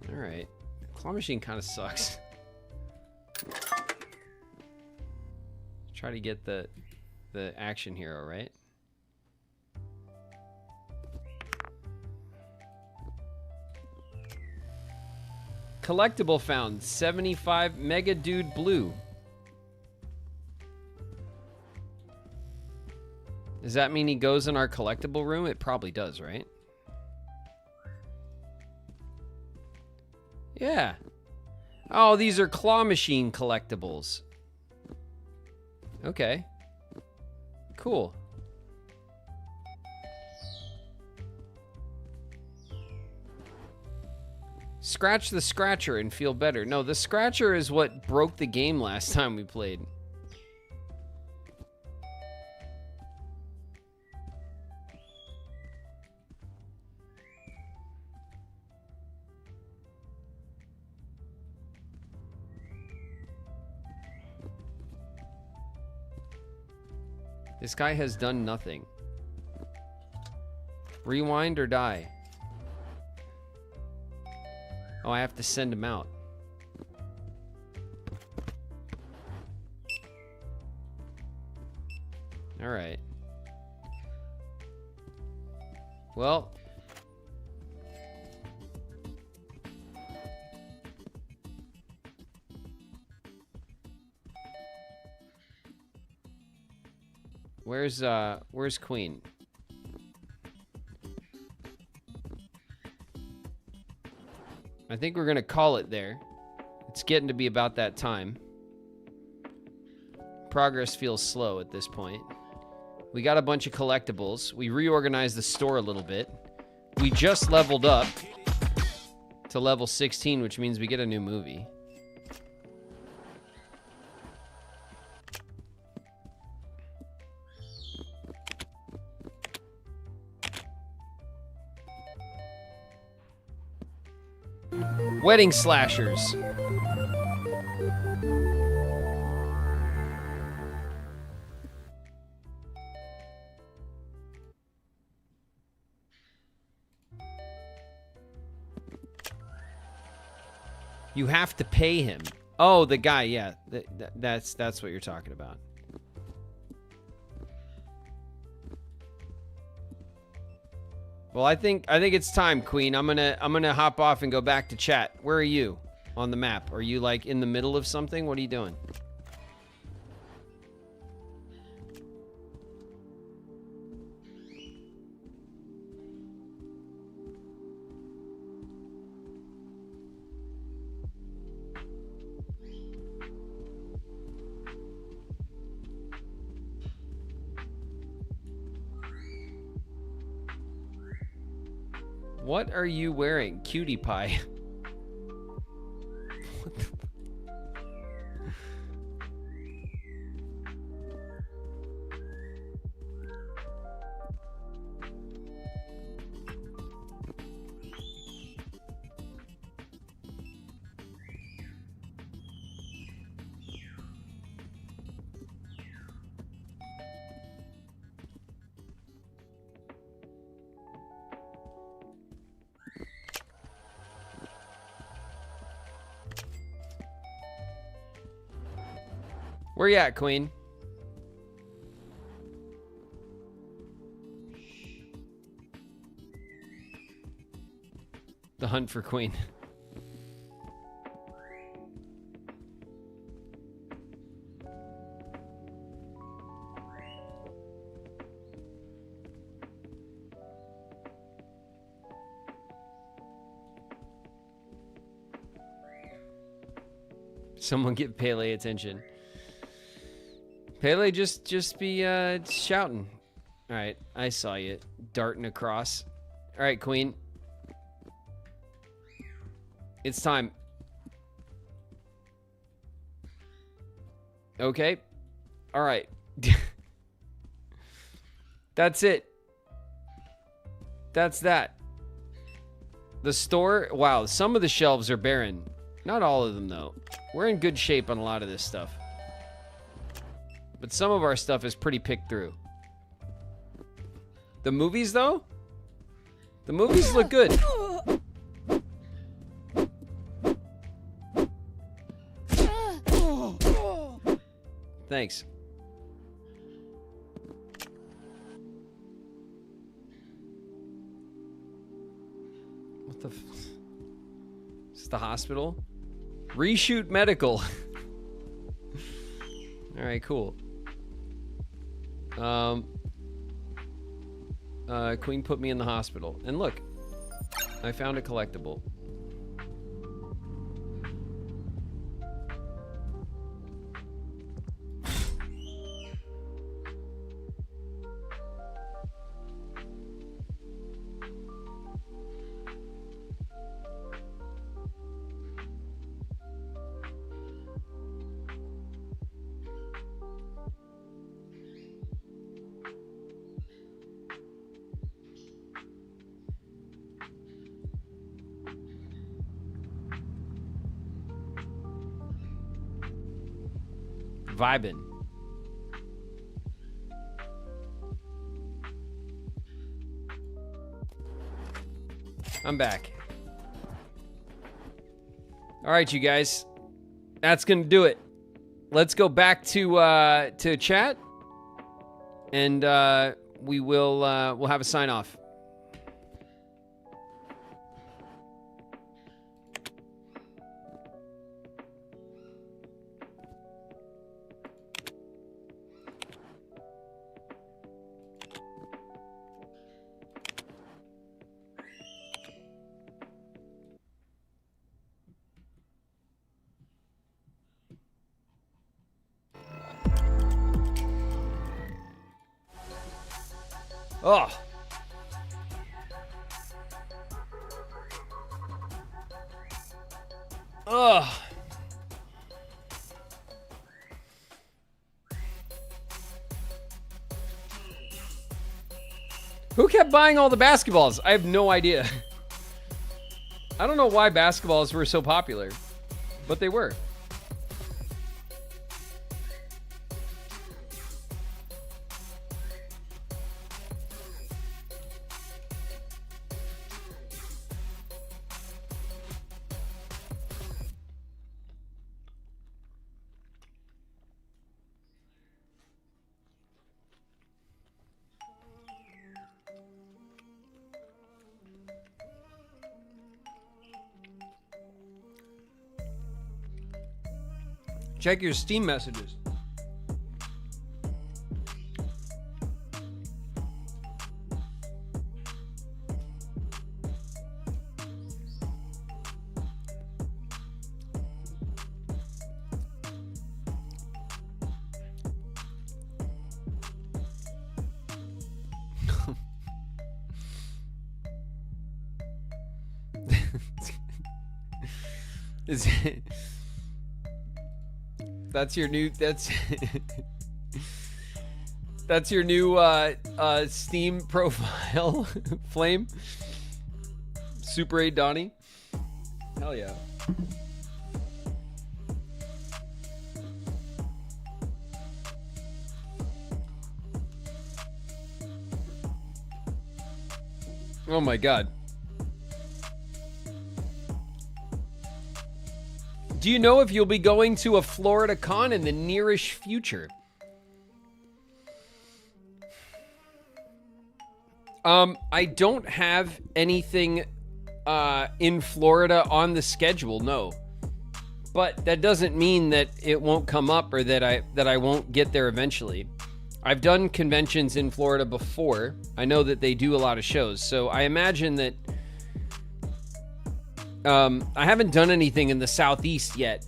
Alright. Claw machine kind of sucks. Try to get the action hero, right? Collectible found. 75 Mega Dude Blue. Does that mean he goes in our collectible room? It probably does, right? Yeah. Oh, these are claw machine collectibles. Okay. Cool. Scratch the scratcher and feel better. No, the scratcher is what broke the game last time we played. This guy has done nothing. Rewind or die? Oh, I have to send him out. All right. Well. Where's Queen? I think we're gonna call it there. It's getting to be about that time. Progress feels slow at this point. We got a bunch of collectibles. We reorganized the store a little bit. We just leveled up to level 16, which means we get a new movie. Wedding slashers. You have to pay him. Oh, the guy, yeah. That's what you're talking about. Well, I think it's time, Queen. I'm gonna hop off and go back to chat. Where are you on the map? Are you like in the middle of something? What are you doing? What are you wearing, cutie pie? What the... Where you at, Queen? The hunt for Queen. Someone give Pele attention. Pele, just be shouting. All right, I saw you darting across. All right, Queen. It's time. Okay. All right. That's it. That's that. The store. Wow, some of the shelves are barren. Not all of them, though. We're in good shape on a lot of this stuff. But some of our stuff is pretty picked through. The movies, though? The movies look good. Thanks. What the f... Is this the hospital? Reshoot medical. Alright, cool. Queen put me in the hospital. And look, I found a collectible. Vibin'. I'm back. All right, you guys. That's gonna do it. Let's go back to chat, and we will we'll have a sign off. Oh. Ugh. Who kept buying all the basketballs? I have no idea. I don't know why basketballs were so popular, but they were. Check your Steam messages. Is it... That's your new, that's your new Steam profile, Flame. Super 8 Donnie. Hell yeah. Oh my god. Do you know if you'll be going to a Florida con in the nearish future? I don't have anything in Florida on the schedule, no. But that doesn't mean that it won't come up or that I won't get there eventually. I've done conventions in Florida before. I know that they do a lot of shows, so I imagine that I haven't done anything in the Southeast yet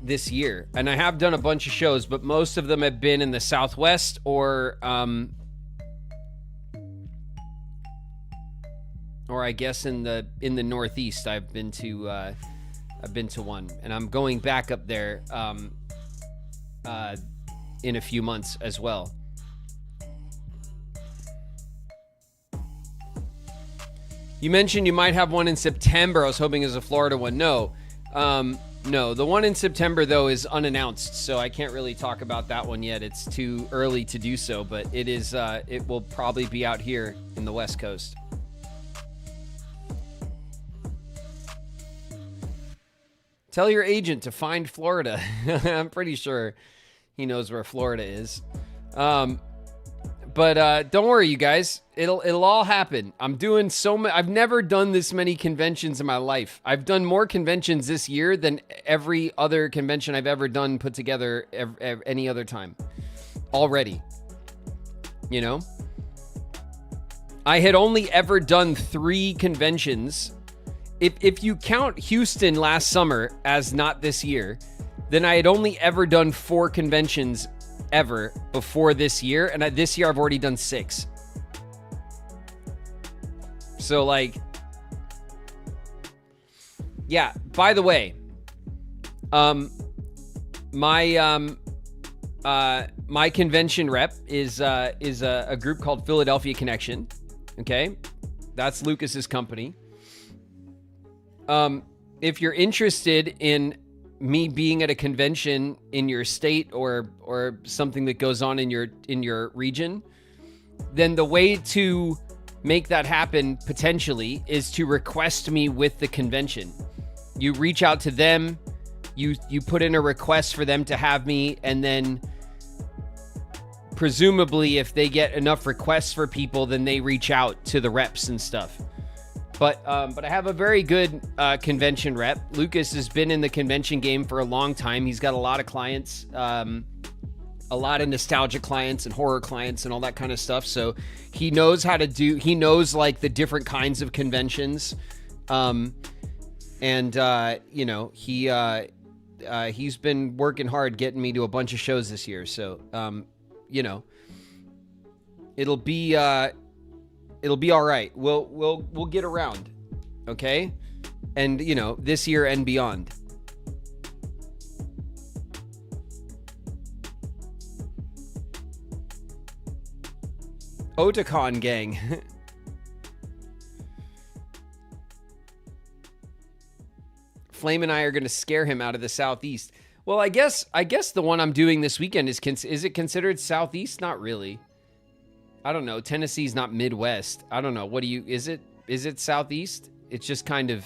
this year, and I have done a bunch of shows, but most of them have been in the Southwest or I guess in the Northeast. I've been to one, and I'm going back up there in a few months as well. You mentioned you might have one in September. I was hoping it was a Florida one. No, the one in September though is unannounced, so I can't really talk about that one yet. It's too early to do so, but it is. It will probably be out here in the West Coast. Tell your agent to find Florida. I'm pretty sure he knows where Florida is. But don't worry, you guys. It'll all happen. I'm doing so many. I've never done this many conventions in my life. I've done more conventions this year than every other convention I've ever done put together any other time. Already. You know? I had only ever done 3 conventions. If you count Houston last summer as not this year, then I had only ever done 4 conventions ever before this year, and this year I've already done 6. So like, yeah. By the way, my convention rep is a group called Philadelphia Connection. Okay, that's Lucas's company. If you're interested in me being at a convention in your state or something that goes on in your region, then the way to make that happen potentially is to request me with the convention. You reach out to them, you put in a request for them to have me, and then presumably if they get enough requests for people, then they reach out to the reps and stuff. But I have a very good convention rep. Lucas has been in the convention game for a long time. He's got a lot of clients, a lot of nostalgia clients and horror clients and all that kind of stuff. So he knows how to do, he knows like the different kinds of conventions. You know, he's been working hard getting me to a bunch of shows this year. So, you know, it'll be all right. We'll get around. Okay. And you know, this year and beyond. Otakon gang. Flame and I are going to scare him out of the Southeast. Well, I guess the one I'm doing this weekend is it considered Southeast? Not really. I don't know. Tennessee's not Midwest. I don't know. Is it Southeast? It's just kind of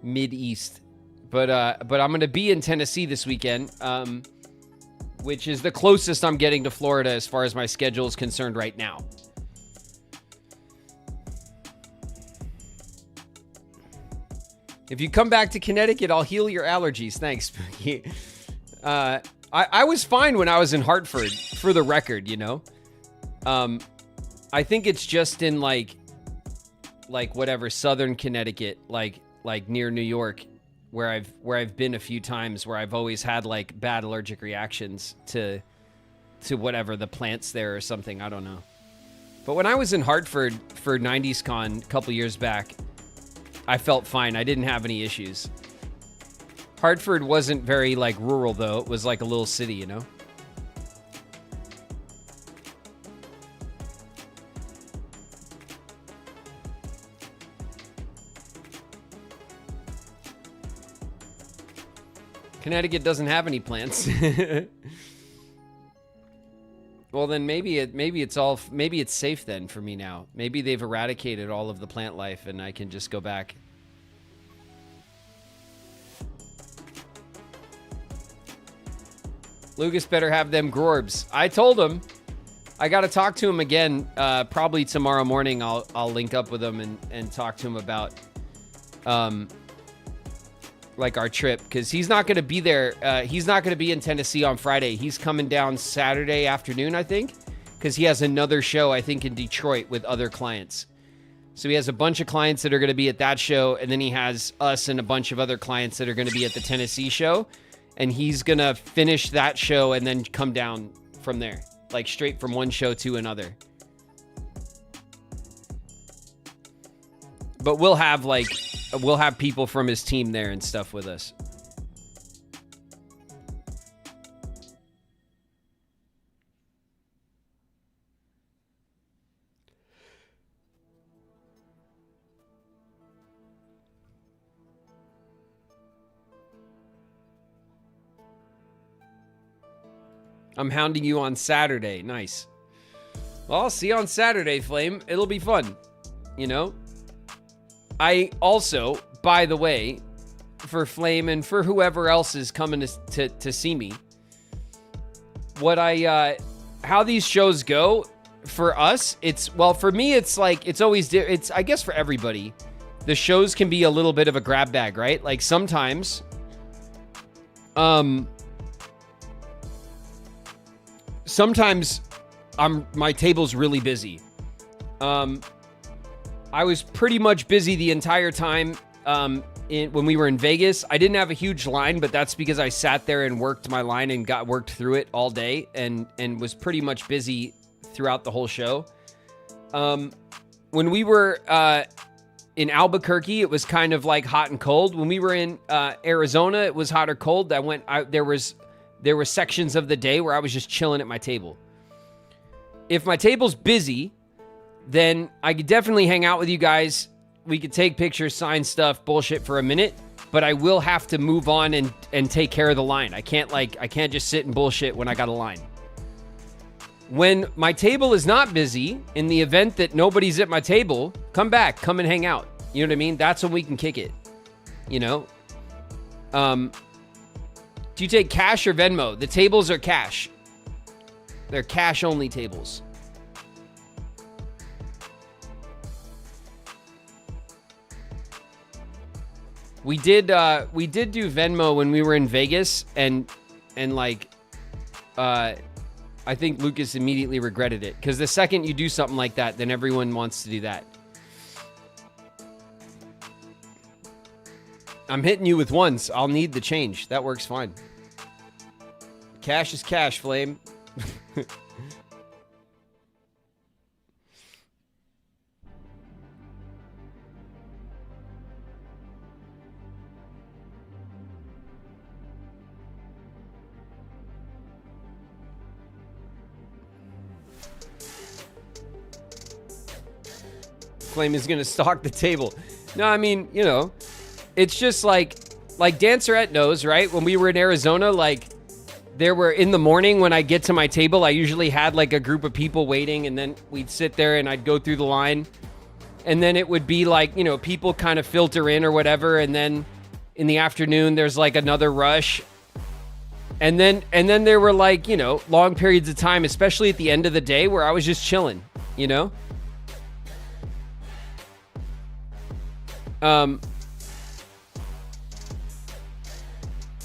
Mid-East. But I'm going to be in Tennessee this weekend, which is the closest I'm getting to Florida as far as my schedule is concerned right now. If you come back to Connecticut, I'll heal your allergies. Thanks. I was fine when I was in Hartford, for the record, you know. I think it's just in like whatever southern Connecticut, like near New York, where I've been a few times, where I've always had like bad allergic reactions to whatever the plants there or something. I don't know. But when I was in Hartford for 90s Con a couple years back, I felt fine. I didn't have any issues. Hartford wasn't very like rural though. It was like a little city, you know. Connecticut doesn't have any plants. Well, then maybe it's safe then for me now. Maybe they've eradicated all of the plant life and I can just go back. Lucas better have them Grorbs. I told him. I got to talk to him again. Probably tomorrow morning. I'll link up with him and talk to him about like our trip, because he's not going to be there. He's not going to be in Tennessee on Friday. He's coming down Saturday afternoon, I think, because he has another show, I think, in Detroit with other clients. So he has a bunch of clients that are going to be at that show, and then he has us and a bunch of other clients that are going to be at the Tennessee show, and he's going to finish that show and then come down from there, like straight from one show to another. But we'll have people from his team there and stuff with us. I'm hounding you on Saturday. Nice. Well, I'll see you on Saturday, Flame. It'll be fun. You know? I also, by the way, for Flame and for whoever else is coming to see me, how these shows go for us, for me, it's like, it's always, I guess for everybody, the shows can be a little bit of a grab bag, right? Like sometimes, my table's really busy. I was pretty much busy the entire time when we were in Vegas. I didn't have a huge line, but that's because I sat there and worked my line and worked through it all day and was pretty much busy throughout the whole show. When we were in Albuquerque, it was kind of like hot and cold. When we were in Arizona, it was hot or cold. There were sections of the day where I was just chilling at my table. If my table's busy, then I could definitely hang out with you guys. We could take pictures, sign stuff, bullshit for a minute, but I will have to move on and take care of the line. I can't just sit and bullshit when I got a line. When my table is not busy, in the event that nobody's at my table, come and hang out. You know what I mean? That's when we can kick it. You know? Do you take cash or Venmo? The tables are cash. They're cash only tables. We did do Venmo when we were in Vegas, and I think Lucas immediately regretted it, because the second you do something like that, then everyone wants to do that. I'm hitting you with ones. I'll need the change. That works fine. Cash is cash, Flame. Flame is gonna stalk the table. No, I mean, you know, it's just like Dancerette knows, right? When we were in Arizona, there were, in the morning when I get to my table, I usually had like a group of people waiting, and then we'd sit there and I'd go through the line, and then it would be like, you know, people kind of filter in or whatever, and then in the afternoon there's like another rush, and then there were like, you know, long periods of time, especially at the end of the day, where I was just chilling, you know.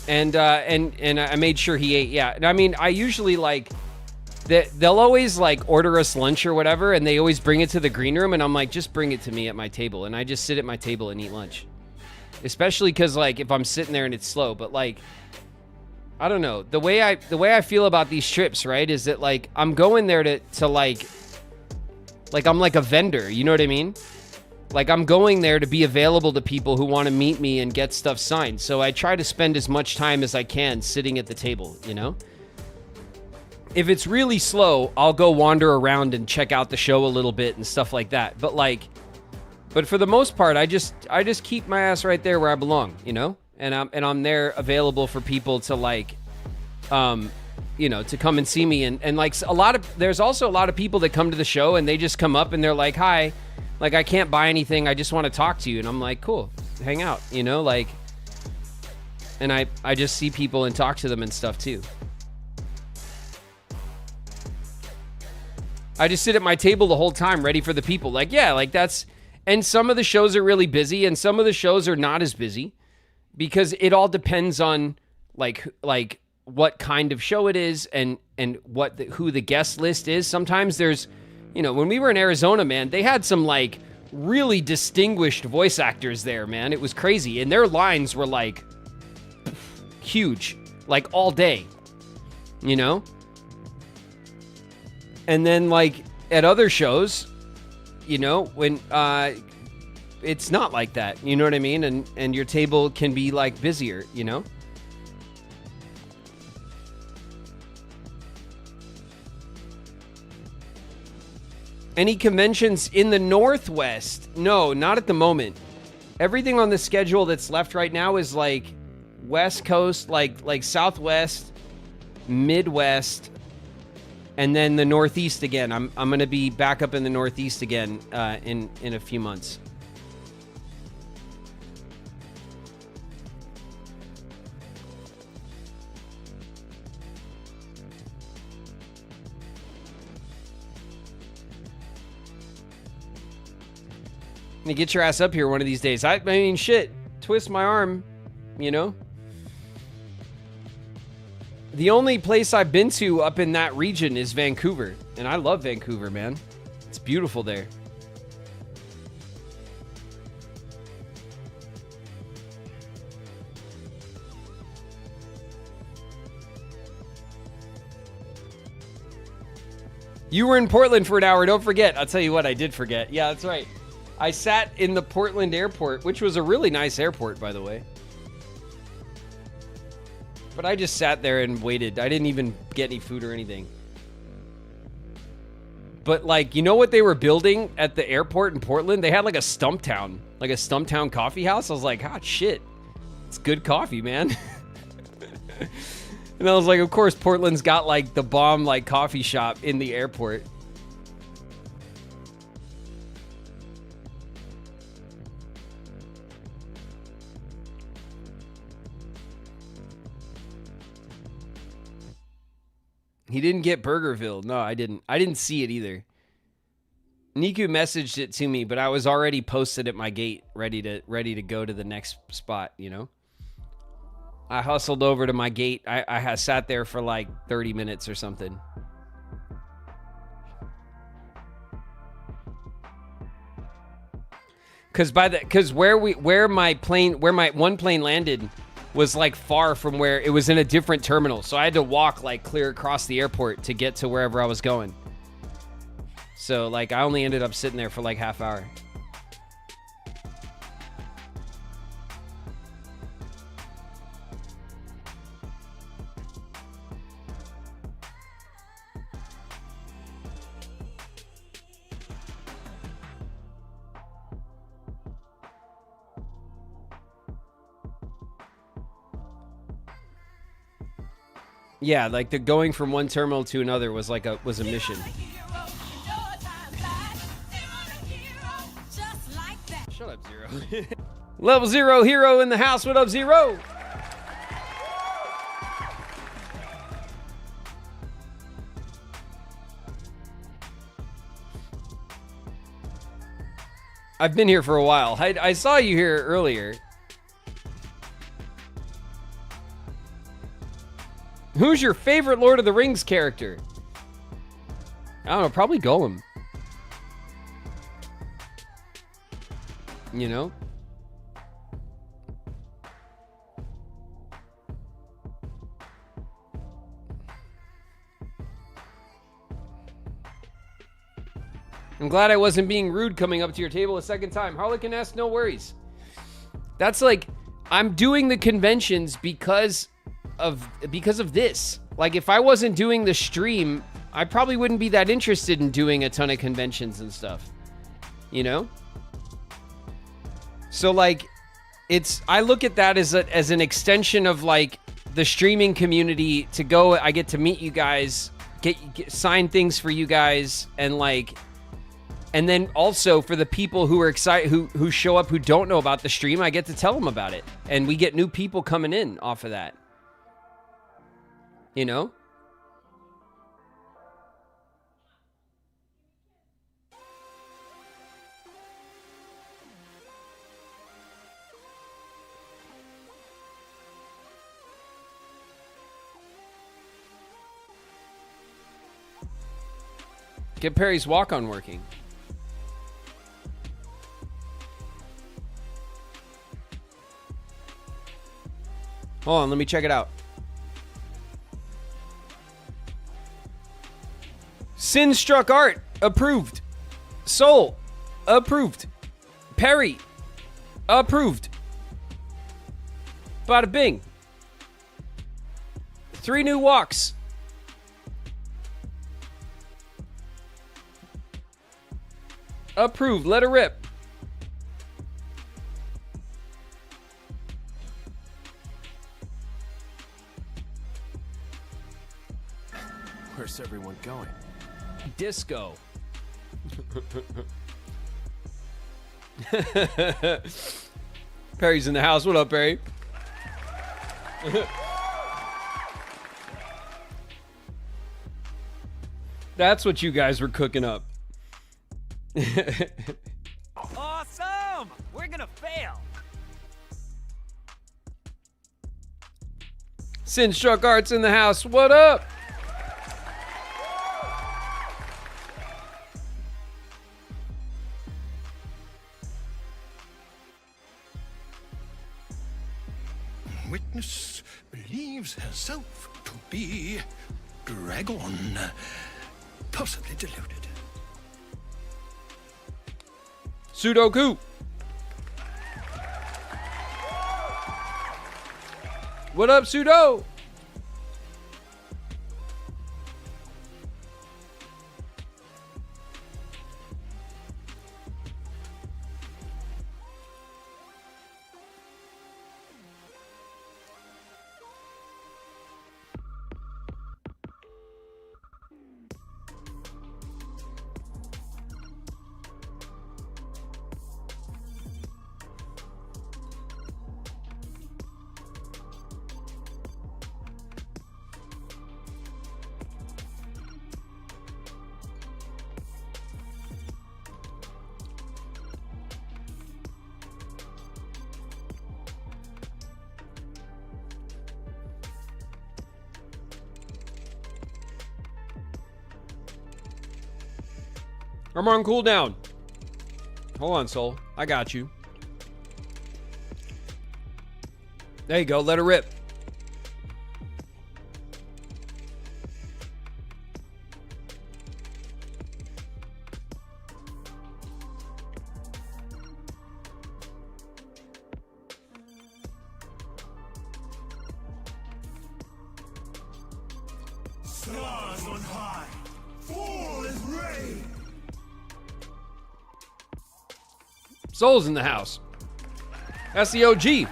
And I made sure he ate. Yeah. I mean, I usually they'll always order us lunch or whatever, and they always bring it to the green room, and I'm like, just bring it to me at my table, and I just sit at my table and eat lunch. Especially because if I'm sitting there and it's slow, but I don't know, the way I feel about these trips, right, is that I'm going there to I'm like a vendor, you know what I mean? I'm going there to be available to people who want to meet me and get stuff signed. So I try to spend as much time as I can sitting at the table, you know? If it's really slow, I'll go wander around and check out the show a little bit and stuff like that. But for the most part, I just keep my ass right there where I belong, you know? And I'm there available for people to you know, to come and see me. And there's also a lot of people that come to the show and they just come up and they're like, hi. I can't buy anything. I just want to talk to you. And I'm like, cool, hang out, you know, and I just see people and talk to them and stuff too. I just sit at my table the whole time ready for the people. Like, yeah, like that's, and some of the shows are really busy and some of the shows are not as busy because it all depends on like what kind of show it is and what who the guest list is. Sometimes there's, you know, when we were in Arizona, man, they had some like really distinguished voice actors there, man. It was crazy. And their lines were like huge, like all day, you know? And then like at other shows, you know, when it's not like that, you know what I mean? And your table can be like busier, you know? Any conventions in the Northwest? No, not at the moment. Everything on the schedule that's left right now is like West Coast, like Southwest, Midwest, and then the Northeast again. I'm going to be back up in the Northeast again in a few months. And get your ass up here one of these days. I mean, shit, twist my arm, you know? The only place I've been to up in that region is Vancouver. And I love Vancouver, man. It's beautiful there. You were in Portland for an hour. Don't forget. I'll tell you what, I did forget. Yeah, that's right. I sat in the Portland airport, which was a really nice airport, by the way. But I just sat there and waited. I didn't even get any food or anything. But, like, you know what they were building at the airport in Portland? They had, like, a Stumptown coffee house. I was like, hot shit. It's good coffee, man. And I was like, of course, Portland's got, like, the bomb, like, coffee shop in the airport. He didn't get Burgerville. No, I didn't. I didn't see it either. Niku messaged it to me, but I was already posted at my gate, ready to go to the next spot, you know? I hustled over to my gate. I sat there for like 30 minutes or something. Cause where my one plane landed was like far from where it was in a different terminal. So I had to walk like clear across the airport to get to wherever I was going. So like I only ended up sitting there for like half hour. Yeah, like the going from one terminal to another was like a mission. Shut up, Zero. Level 0 hero in the house. What up, Zero? I've been here for a while. I saw you here earlier. Who's your favorite Lord of the Rings character? I don't know, probably Gollum. You know? I'm glad I wasn't being rude coming up to your table a second time. Harlequin S, no worries. That's like, I'm doing the conventions because of this. Like, if I wasn't doing the stream, I probably wouldn't be that interested in doing a ton of conventions and stuff. You know? So, like, I look at that as an extension of, like, the streaming community to go. I get to meet you guys, get sign things for you guys, and, like, and then also for the people who are excited, who show up, who don't know about the stream, I get to tell them about it. And we get new people coming in off of that. You know? Get Perry's walk-on working. Hold on, let me check it out. Sin Struck Art, approved. Soul, approved. Perry, approved. Bada bing. 3 new walks. Approved, let her rip. Where's everyone going? Disco. Perry's in the house. What up, Perry? That's what you guys were cooking up. Awesome! We're gonna fail. Sin Struck Arts in the house. What up? Witness believes herself to be dragon, possibly deluded. Sudoku. What up, Sudo? I'm on cooldown. Hold on, Soul. I got you. There you go. Let her rip. Stars on high. Fall is rain. Soul's in the house. That's the OG.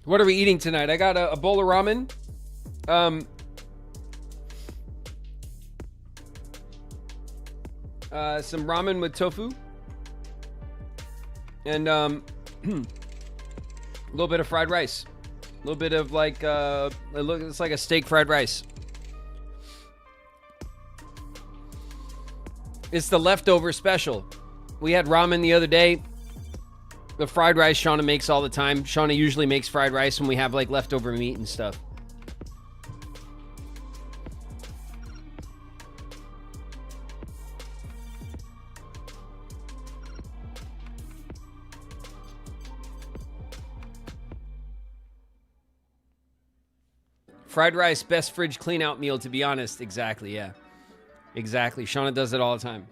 What are we eating tonight? I got a bowl of ramen. Some ramen with tofu. And a little bit of fried rice. A little bit of like, it's like a steak fried rice. It's the leftover special. We had ramen the other day. The fried rice Shauna makes all the time. Shauna usually makes fried rice when we have like leftover meat and stuff. Fried rice, best fridge clean out meal, to be honest. Exactly, yeah. Exactly. Shauna does it all the time.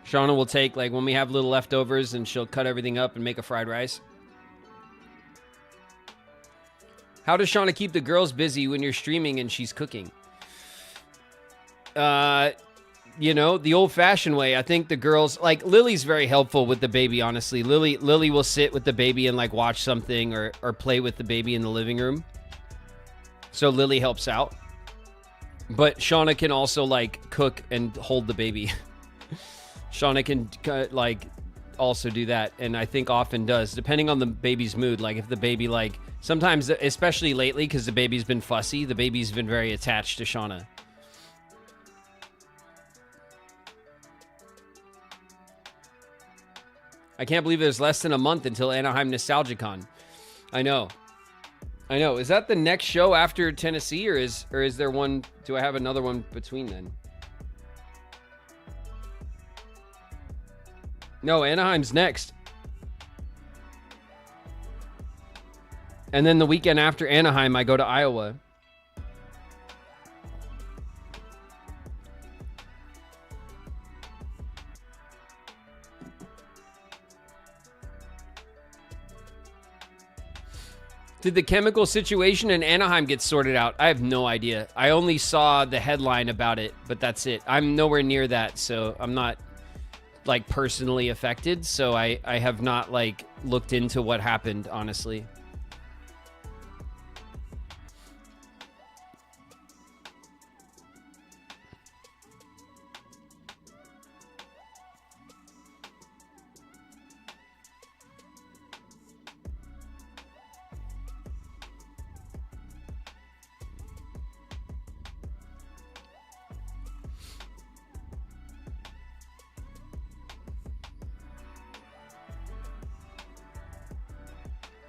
Shauna will take, like, when we have little leftovers, and she'll cut everything up and make a fried rice. How does Shauna keep the girls busy when you're streaming and she's cooking? You know, the old-fashioned way. I think the girls, like, Lily's very helpful with the baby, honestly. Lily will sit with the baby and, like, watch something or play with the baby in the living room. So Lily helps out. But Shauna can also, like, cook and hold the baby. Shauna can, like, also do that. And I think often does, depending on the baby's mood. Like, if the baby, like, sometimes, especially lately, because the baby's been fussy, the baby's been very attached to Shauna. I can't believe it was less than a month until Anaheim NostalgiaCon. I know. I know. Is that the next show after Tennessee, or is there one? Do I have another one between then? No, Anaheim's next. And then the weekend after Anaheim, I go to Iowa. Did the chemical situation in Anaheim get sorted out? I have no idea. I only saw the headline about it, but that's it. I'm nowhere near that, so I'm not like personally affected. So I have not like looked into what happened, honestly.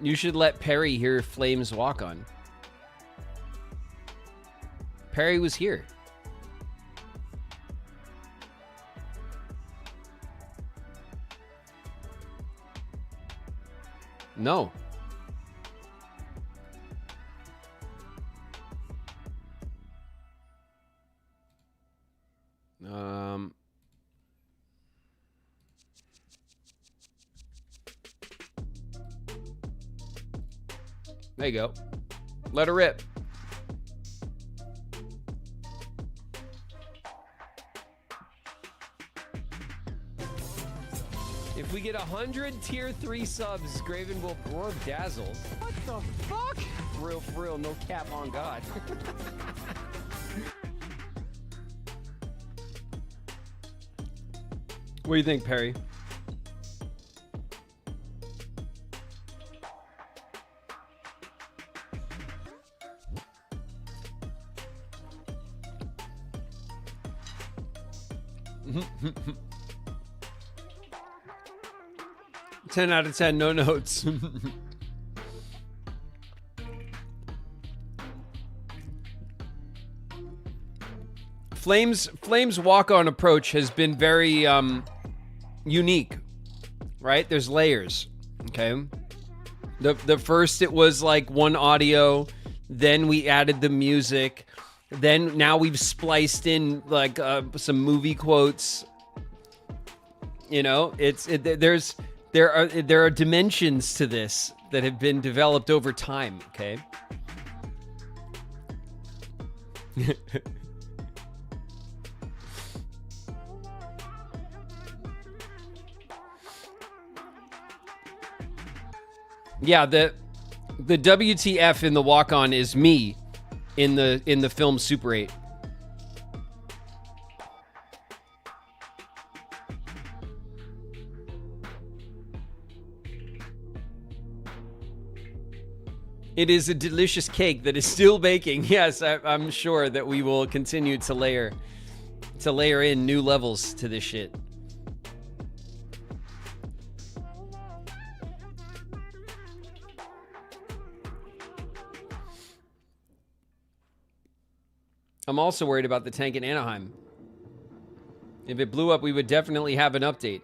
You should let Perry hear Flames walk on. Perry was here. No. There you go. Let her rip. If we get 100 tier 3 subs, Graven will or dazzle. What the fuck? Real for real, no cap on God. What do you think, Perry? Ten out of 10, no notes. Flames walk-on approach has been very unique, right? There's layers, okay? The first it was like one audio, then we added the music, then now we've spliced in like some movie quotes. You know, there are dimensions to this that have been developed over time, okay? Yeah, the WTF in the walk-on is me in the film Super 8. It is a delicious cake that is still baking. Yes, I'm sure that we will continue to layer in new levels to this shit. I'm also worried about the tank in Anaheim. If it blew up, we would definitely have an update.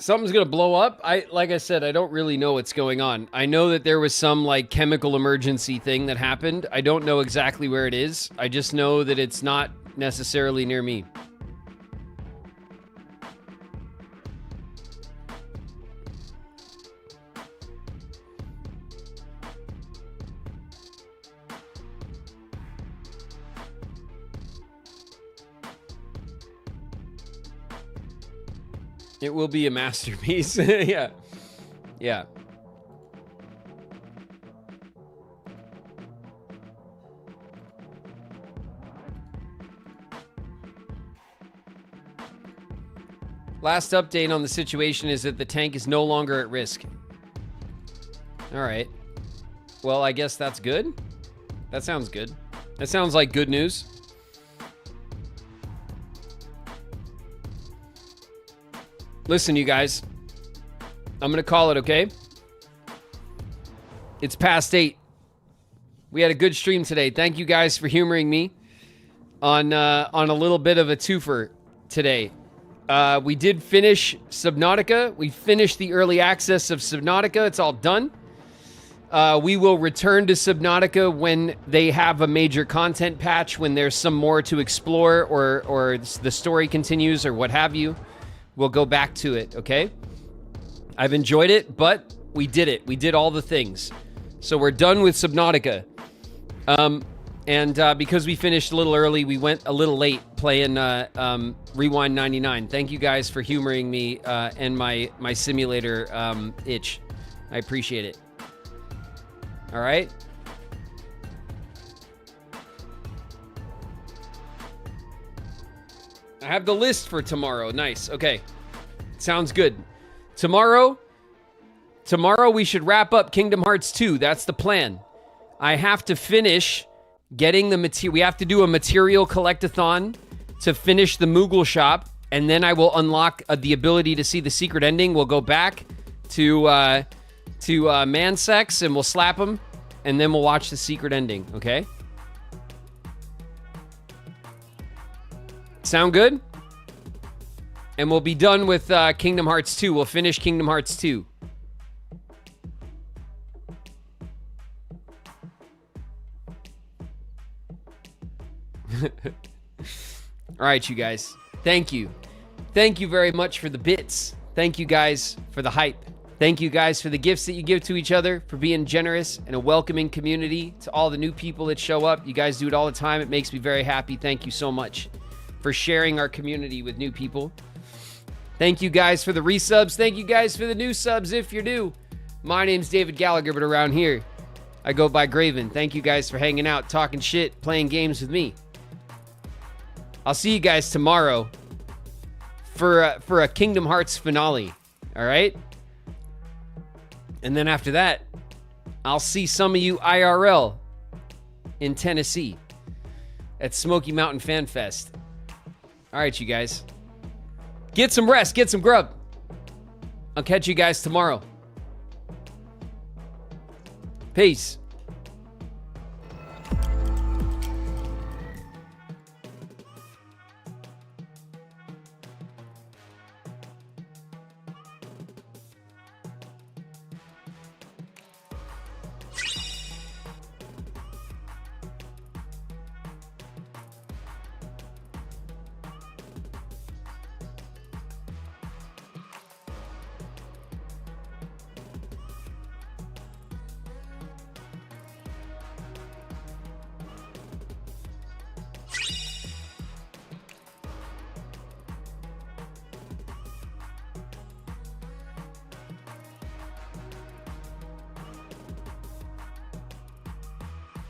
Something's gonna blow up. Like I said, I don't really know what's going on. I know that there was some like chemical emergency thing that happened. I don't know exactly where it is. I just know that it's not necessarily near me. It will be a masterpiece. Yeah. Yeah. Last update on the situation is that the tank is no longer at risk. All right. Well, I guess that's good. That sounds good. That sounds like good news. Listen, you guys, I'm going to call it, okay? It's past 8. We had a good stream today. Thank you guys for humoring me on a little bit of a twofer today. We did finish Subnautica. We finished the early access of Subnautica. It's all done. We will return to Subnautica when they have a major content patch, when there's some more to explore or the story continues or what have you. We'll go back to it, okay? I've enjoyed it, but we did it. We did all the things. So we're done with Subnautica. And because we finished a little early, we went a little late playing Rewind 99. Thank you guys for humoring me and my simulator itch. I appreciate it. All right. I have the list for tomorrow. Nice. Okay. Sounds good. Tomorrow we should wrap up Kingdom Hearts 2. That's the plan. I have to finish getting the material. We have to do a material collect-a-thon to finish the Moogle shop, and then I will unlock the ability to see the secret ending. We'll go back to Mansex, and we'll slap him, and then we'll watch the secret ending, okay? Sound good? And we'll be done with Kingdom Hearts 2. We'll finish Kingdom Hearts 2. All right, you guys. Thank you. Thank you very much for the bits. Thank you guys for the hype. Thank you guys for the gifts that you give to each other, for being generous and a welcoming community to all the new people that show up. You guys do it all the time. It makes me very happy. Thank you so much for sharing our community with new people. Thank you guys for the resubs. Thank you guys for the new subs if you're new. My name's David Gallagher, but around here, I go by Graven. Thank you guys for hanging out, talking shit, playing games with me. I'll see you guys tomorrow for a Kingdom Hearts finale, all right? And then after that, I'll see some of you IRL in Tennessee at Smoky Mountain Fan Fest. All right, you guys. Get some rest, get some grub. I'll catch you guys tomorrow. Peace.